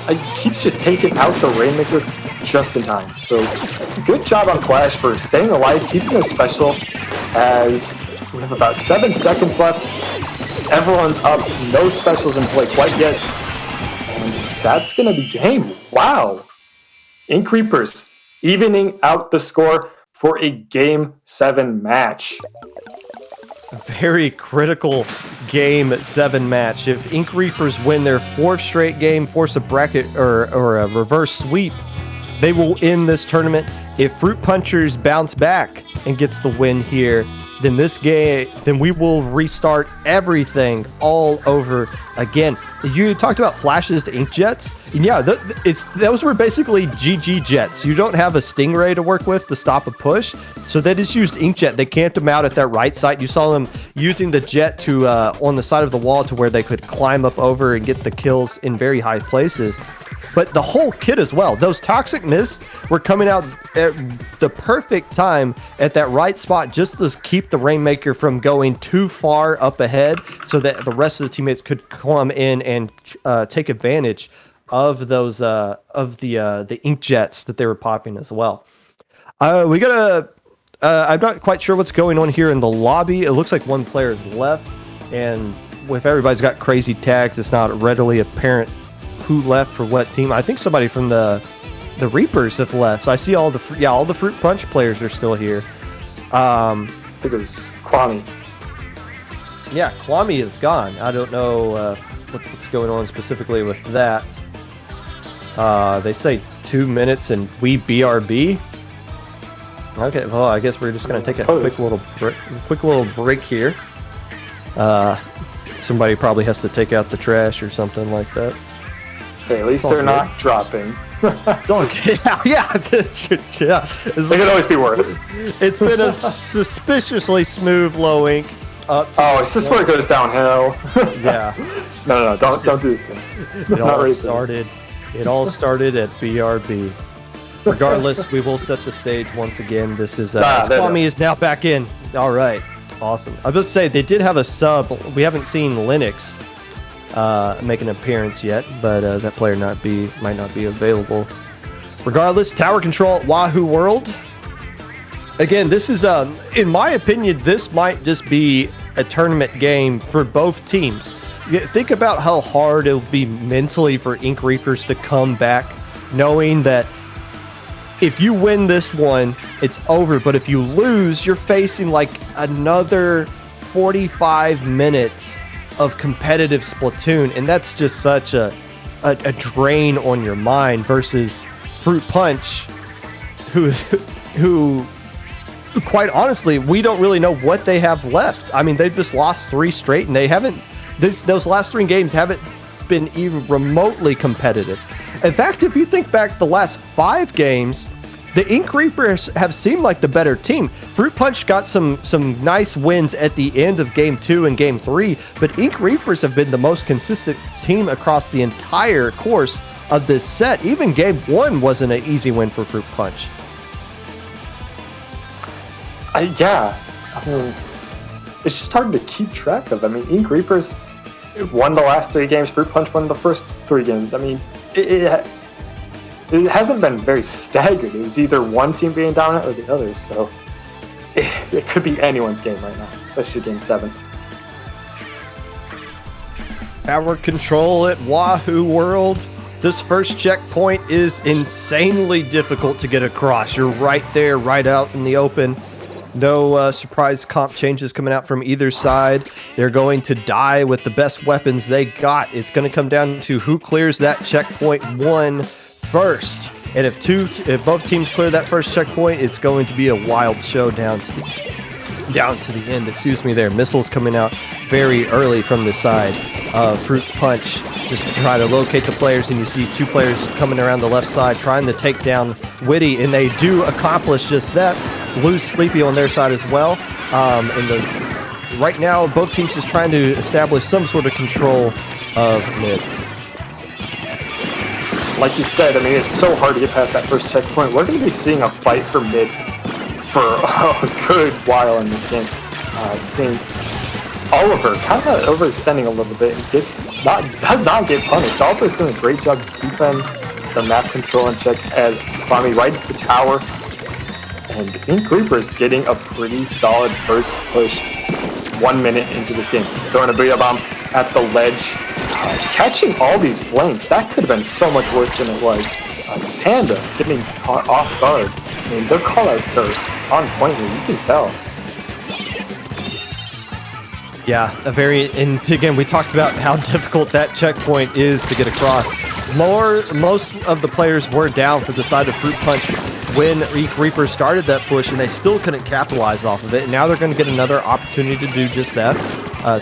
He keeps just taking out the Rainmaker just in time. So good job on Flash for staying alive, keeping a special as we have about 7 seconds left. Everyone's up, no specials in play quite yet. And that's going to be game. Wow. Ink Reapers evening out the score for a Game 7 match. A very critical Game 7 match. If Ink Reapers win their 4th straight game, force a bracket or a reverse sweep, they will end this tournament. If Fruit Punchers bounce back and gets the win here, then we will restart everything all over again. You talked about Flash's inkjets. And yeah, those were basically GG jets. You don't have a Stingray to work with to stop a push, so they just used inkjet. They camped them out at that right side. You saw them using the jet to on the side of the wall to where they could climb up over and get the kills in very high places. But the whole kit as well. Those Toxic Mists were coming out at the perfect time at that right spot just to keep the Rainmaker from going too far up ahead so that the rest of the teammates could come in and take advantage of those of the ink jets that they were popping as well. We got I'm not quite sure what's going on here in the lobby. It looks like one player is left, and if everybody's got crazy tags, it's not readily apparent who left for what team. I think somebody from the Reapers have left. So I see all the Fruit Punch players are still here. I think it was Kwame. Yeah, Kwame is gone. I don't know what's going on specifically with that. They say 2 minutes and we BRB. Okay, well I guess we're just gonna take a quick little break here. Somebody probably has to take out the trash or something like that. Hey, at least they're not dropping. It's all good. Yeah. It could always be worse. It's been a suspiciously smooth low ink. Is this where it goes downhill? Yeah. No, don't do this. It all started at BRB. Regardless, we will set the stage once again. This is Kwame is now back in. All right, awesome. I was about to say they did have a sub. We haven't seen Linux make an appearance yet, but that player might not be available. Regardless, tower control at Wahoo World. Again, this is in my opinion, this might just be a tournament game for both teams. Think about how hard it'll be mentally for Ink Reapers to come back, knowing that if you win this one, it's over. But if you lose, you're facing like another 45 minutes of competitive Splatoon, and that's just such a drain on your mind versus Fruit Punch, who quite honestly, we don't really know what they have left. I mean, they've just lost 3 straight, and they haven't. Those last 3 games haven't been even remotely competitive. In fact, if you think back the last 5 games, the Ink Reapers have seemed like the better team. Fruit Punch got some nice wins at the end of Game 2 and Game 3, but Ink Reapers have been the most consistent team across the entire course of this set. Even Game 1 wasn't an easy win for Fruit Punch. Yeah. I mean, it's just hard to keep track of. I mean, Ink Reapers won the last 3 games. Fruit Punch won the first 3 games. I mean, it hasn't been very staggered. It was either one team being dominant or the other. So it could be anyone's game right now, especially Game 7. Tower control at Wahoo World. This first checkpoint is insanely difficult to get across. You're right there, right out in the open. No surprise comp changes coming out from either side. They're going to die with the best weapons they got. It's going to come down to who clears that checkpoint 1 first. And if both teams clear that first checkpoint, it's going to be a wild showdown. down to the end, excuse me there. Missiles coming out very early from the side. Fruit Punch just to try to locate the players, and you see two players coming around the left side trying to take down Witty, and they do accomplish just that. Lose Sleepy on their side as well. Right now, both teams just trying to establish some sort of control of mid. Like you said, I mean, it's so hard to get past that first checkpoint. We're going to be seeing a fight for mid for a good while in this game. Seeing Oliver kind of overextending a little bit and does not get punished. Oliver's doing a great job keeping the map control in check as Kwame rides the tower. And Ink Reaper's getting a pretty solid first push 1 minute into this game. Throwing a Booyah Bomb at the ledge. Catching all these flames, that could have been so much worse than it was. Panda getting caught off guard. I mean, their callouts are on point here, you can tell. Yeah, and again, we talked about how difficult that checkpoint is to get across. Most of the players were down for the side of Fruit Punch when Ink Reaper started that push, and they still couldn't capitalize off of it. And now they're going to get another opportunity to do just that.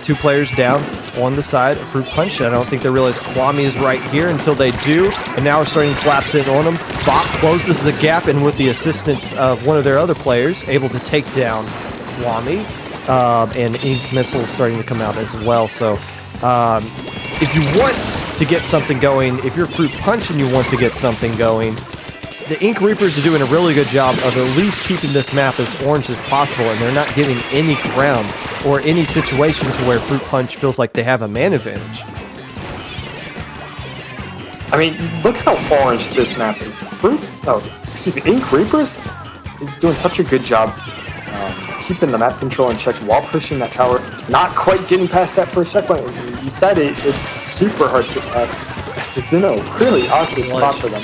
Two players down on the side of Fruit Punch. I don't think they realize Kwame is right here until they do, and now we're starting to collapse in on them. Bop closes the gap, and with the assistance of one of their other players, able to take down Kwame. And Ink Missiles starting to come out as well. So if you want to get something going, if you're Fruit Punch and you want to get something going, the Ink Reapers are doing a really good job of at least keeping this map as orange as possible, and they're not giving any ground or any situation to where Fruit Punch feels like they have a man advantage. I mean, look how orange this map is. Ink Reapers is doing such a good job keeping the map control in check while pushing that tower. Not quite getting past that first checkpoint. You said it's super hard to get past. It's in a really awkward spot for them.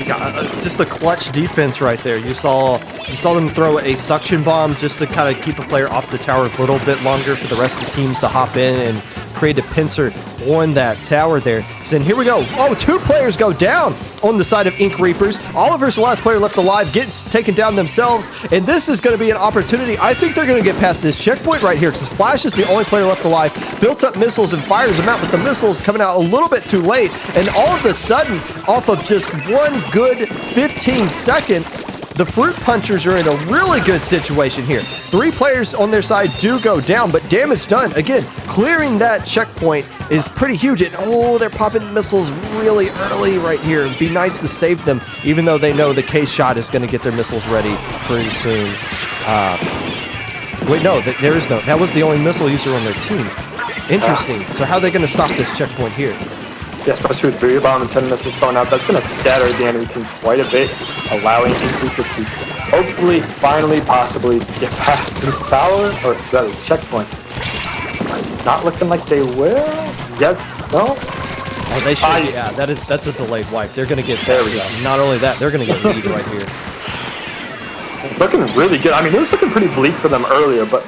Yeah, just a clutch defense right there. You saw them throw a suction bomb just to kind of keep a player off the tower a little bit longer for the rest of the teams to hop in and create a pincer on that tower there. So then here we go. Oh, two players go down on the side of Ink Reapers. Oliver's the last player left alive, gets taken down themselves, and this is going to be an opportunity. I think they're going to get past this checkpoint right here because Splash is the only player left alive. Built up missiles and fires them out, but the missiles coming out a little bit too late, and all of a sudden, off of just one good 15 seconds, the Fruit Punchers are in a really good situation here. 3 players on their side do go down, but damage done. Again, clearing that checkpoint is pretty huge. And oh, they're popping missiles really early right here. It'd be nice to save them, even though they know the K-Shot is going to get their missiles ready pretty soon. Wait, no, there is no. That was the only missile user on their team. Interesting. So how are they going to stop this checkpoint here? Yeah, especially with Booyah Bomb and 10 missiles going out, that's going to scatter the enemy team quite a bit, allowing Ink Reapers to hopefully, finally, possibly get past this tower, or this checkpoint. It's not looking like they will. Yes, no? Oh, they should. Yeah, that's a delayed wipe. They're going to get there. We go. Not only that, they're going to get lead right here. It's looking really good. I mean, it was looking pretty bleak for them earlier, but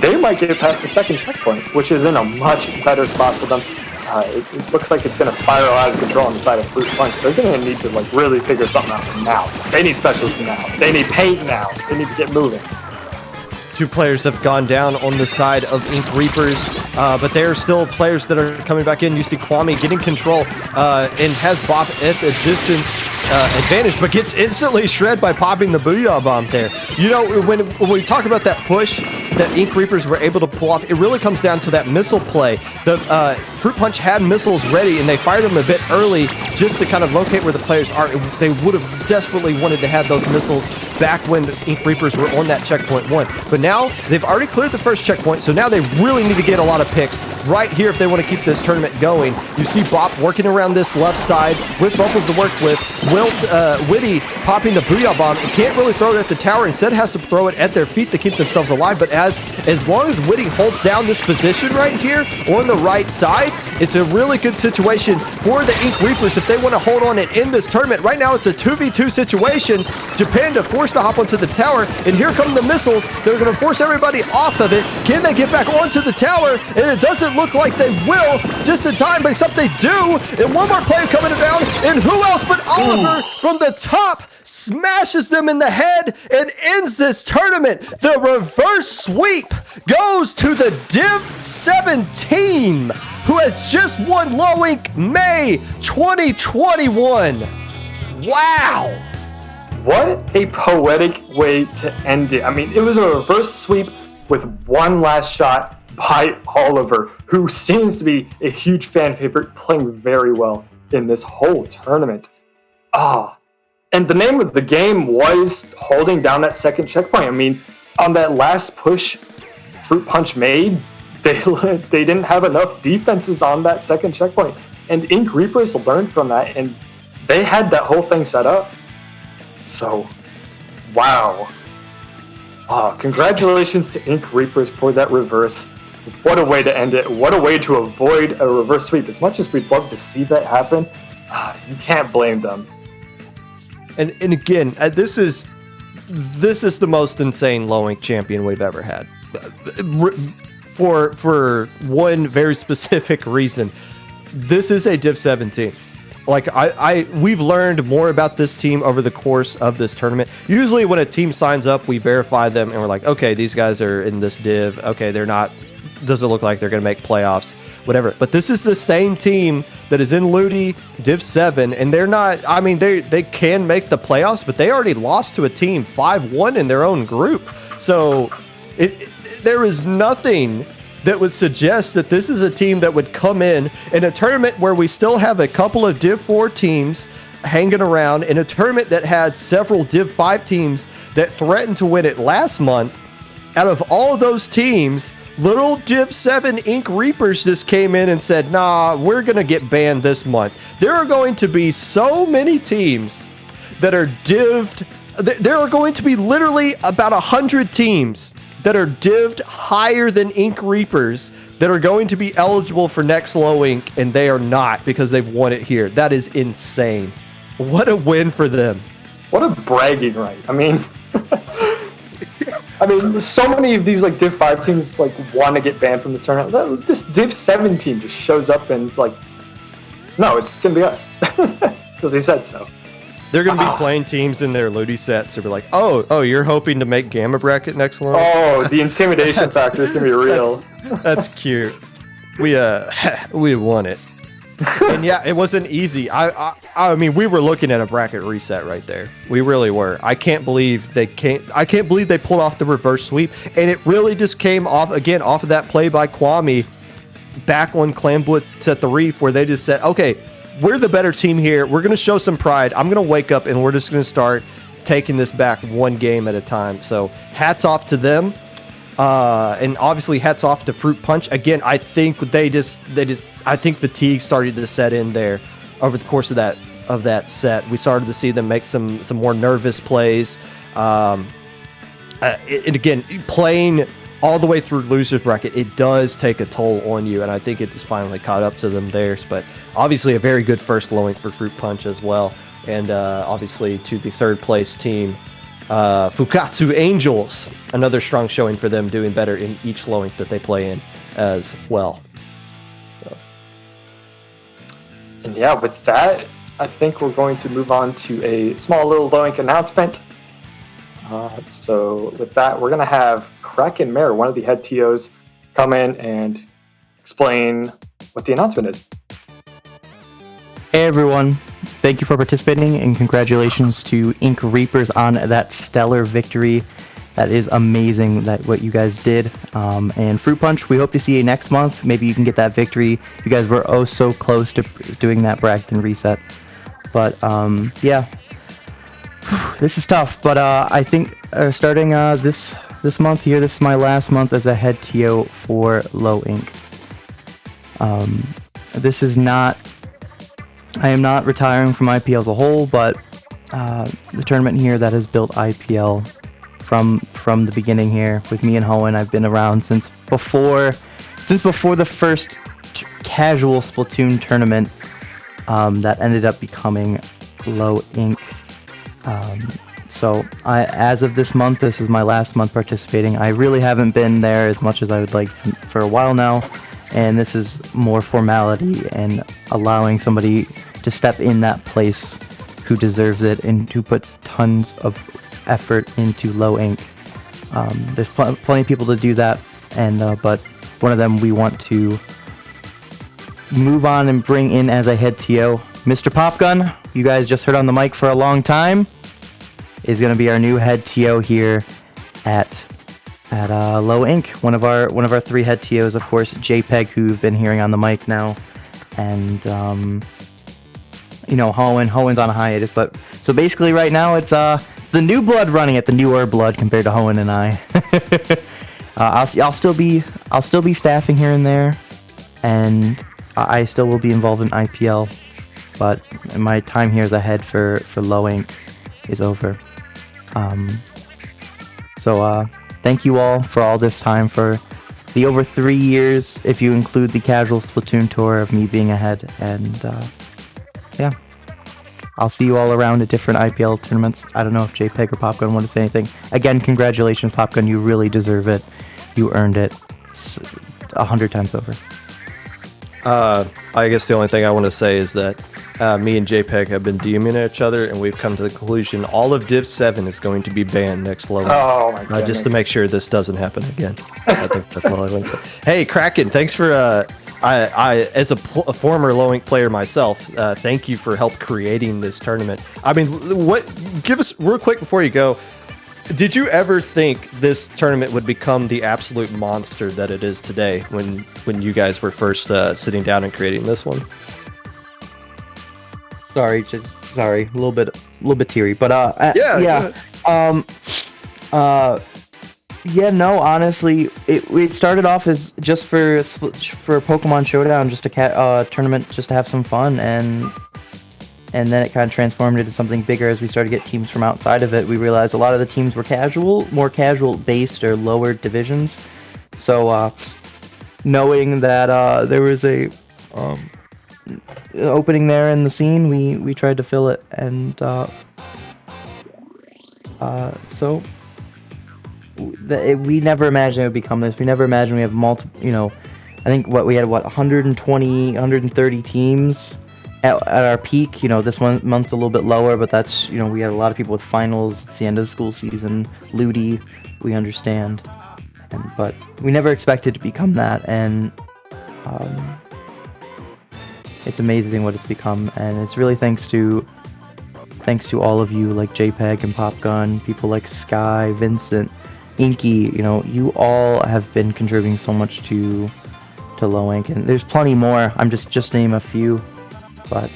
they might get past the second checkpoint, which is in a much better spot for them. It looks like it's going to spiral out of control on the side of Fruit Punch. They're going to need to really figure something out now. They need specials now. They need paint now. They need to get moving. 2 players have gone down on the side of Ink Reapers, but there are still players that are coming back in. You see Kwame getting control and has Bop at the distance advantage, but gets instantly shred by popping the Booyah Bomb there. You know, when we talk about that push that Ink Reapers were able to pull off, it really comes down to that missile play. The Fruit Punch had missiles ready, and they fired them a bit early just to kind of locate where the players are. They would have desperately wanted to have those missiles back when Ink Reapers were on that checkpoint 1. But now, they've already cleared the first checkpoint, so now they really need to get a lot of picks right here if they want to keep this tournament going. You see Bop working around this left side with Bubbles to work with. Witty popping the Booyah Bomb. It can't really throw it at the tower. Instead, has to throw it at their feet to keep themselves alive. But as long as Witty holds down this position right here on the right side, it's a really good situation for the Ink Reapers if they want to hold on and end this tournament. Right now, it's a 2v2 situation. Japan to force forced to hop onto the tower, and here come the missiles. They're going to force everybody off of it. Can they get back onto the tower? And it doesn't look like they will. Just in time, but except they do. And one more player coming down, and who else but Oliver from the top smashes them in the head and ends this tournament. The reverse sweep goes to the Div 7 team, who has just won Low Ink May 2021. Wow. What a poetic way to end it. I mean, it was a reverse sweep with one last shot by Oliver, who seems to be a huge fan favorite, playing very well in this whole tournament. And the name of the game was holding down that second checkpoint. I mean, on that last push Fruit Punch made, they didn't have enough defenses on that second checkpoint. And Ink Reapers learned from that, and they had that whole thing set up. So, wow. Congratulations to Ink Reapers for that reverse. What a way to end it. What a way to avoid a reverse sweep. As much as we'd love to see that happen, you can't blame them. And again, this is the most insane Low Ink champion we've ever had. For one very specific reason. This is a Div 17. Like we've learned more about this team over the course of this tournament. Usually when a team signs up, we verify them and we're like, okay, these guys are in this div. Okay, they're not, doesn't look like they're going to make playoffs, whatever. But this is the same team that is in Ludi Div 7, and they're not, I mean, they can make the playoffs, but they already lost to a team 5-1 in their own group. So there is nothing that would suggest that this is a team that would come in a tournament where we still have a couple of Div 4 teams hanging around, in a tournament that had several Div 5 teams that threatened to win it last month. Out of all of those teams, little Div 7 Ink Reapers just came in and said, nah, we're going to get banned this month. There are going to be so many teams that are divved. There are going to be literally about 100 teams that are divved higher than Ink Reapers that are going to be eligible for next Low Ink, and they are not because they've won it here. That is insane. What a win for them. What a bragging right. I mean, so many of these like Div 5 teams like want to get banned from the tournament. This Div 7 team just shows up and it's like, no, it's going to be us. Because they said so. They're going to be playing teams in their Ludi sets. They'll be like, oh, you're hoping to make Gamma Bracket next Low Ink? Oh, the intimidation factor is going to be real. That's cute. We won it. And yeah, it wasn't easy. I mean, we were looking at a bracket reset right there. We really were. I can't believe they pulled off the reverse sweep, and it really just came off of that play by Kwame back on Clan Blitz at the Reef, where they just said, okay, we're the better team here. We're going to show some pride. I'm going to wake up and we're just going to start taking this back one game at a time. So hats off to them. And obviously hats off to Fruit Punch. Again, I think I think fatigue started to set in there over the course of that set. We started to see them make some more nervous plays. And again, playing all the way through losers bracket, it does take a toll on you, and I think it just finally caught up to them there. But obviously a very good first Low Ink for Fruit Punch as well. And obviously to the third place team, Fukkatsu Angels, another strong showing for them, doing better in each Low Ink that they play in as well. So. And yeah, with that, I think we're going to move on to a small little Low Ink announcement. So with that, we're going to have Kraken Mare, one of the head TOs, come in and explain what the announcement is. Hey everyone, thank you for participating and congratulations to Ink Reapers on that stellar victory. That is amazing that what you guys did. And Fruit Punch, we hope to see you next month. Maybe you can get that victory. You guys were oh so close to doing that bracket and reset. But yeah, this is tough. But I think starting this month here, this is my last month as a head TO for Low Ink. This is not. I am not retiring from IPL as a whole, but the tournament here that has built IPL from the beginning here with me and Hoenn, I've been around since before the first casual Splatoon tournament that ended up becoming Low Ink. So as of this month, this is my last month participating. I really haven't been there as much as I would like for a while now, and this is more formality and allowing somebody to step in that place who deserves it and who puts tons of effort into Low Ink. There's plenty of people to do that, and but one of them we want to move on and bring in as a head TO. Mr. Popgun, you guys just heard on the mic for a long time, is going to be our new head TO here at Low Ink. One of our 3 head TOs, of course, JPEG, who you've been hearing on the mic now, and Hoen's on a hiatus. But so basically, right now it's the new blood running it, the newer blood compared to Hoenn and I. I'll still be staffing here and there, and I still will be involved in IPL, but my time here as a head for Low Ink is over. So thank you all for all this time, for the over 3 years, if you include the casual Splatoon tour of me being ahead, and yeah. I'll see you all around at different IPL tournaments. I don't know if JPEG or Popgun want to say anything. Again, congratulations, Popgun. You really deserve it. You earned it 100 times over. I guess the only thing I want to say is that me and JPEG have been DMing at each other, and we've come to the conclusion all of Div 7 is going to be banned next level. Oh my goodness. Just to make sure this doesn't happen again. I think that's all I want to say. Hey, Kraken, thanks for... I as a former Low Ink player myself, thank you for help creating this tournament. I mean, give us real quick before you go. Did you ever think this tournament would become the absolute monster that it is today when you guys were first sitting down and creating this one? Sorry, a little bit teary, but yeah. Yeah, no, honestly, it started off as just for Pokemon Showdown, just a tournament, just to have some fun, and then it kind of transformed into something bigger as we started to get teams from outside of it. We realized a lot of the teams were more casual based or lower divisions. So knowing that there was a opening there in the scene, we tried to fill it, and so. We never imagined it would become this. We never imagined we have multiple, I think we had 120, 130 teams at our peak. This month's a little bit lower, but that's, we had a lot of people with finals. It's the end of the school season. Ludi, we understand. But we never expected to become that, and it's amazing what it's become, and it's really thanks to all of you, like JPEG and Popgun, people like Sky, Vincent, Inky. You all have been contributing so much to Low Ink, and there's plenty more. I'm just name a few, but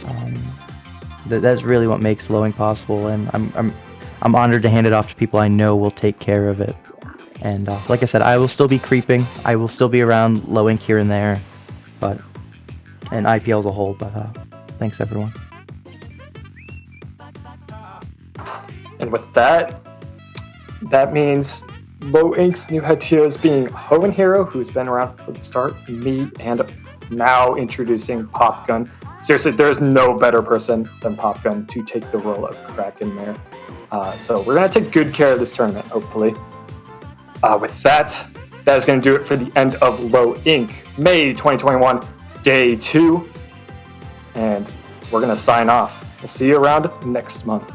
that's really what makes Low Ink possible, and I'm honored to hand it off to people I know will take care of it. And like I said, I will still be creeping. I will still be around Low Ink here and there, and IPL as a whole. But thanks everyone. And with that means Low Ink's new head TO is being Hoenn Hero, who's been around from the start, me, and now introducing Popgun. Seriously, there's no better person than Popgun to take the role of Kraken there. So we're going to take good care of this tournament, hopefully. With that is going to do it for the end of Low Ink, May 2021, Day 2. And we're going to sign off. We'll see you around next month.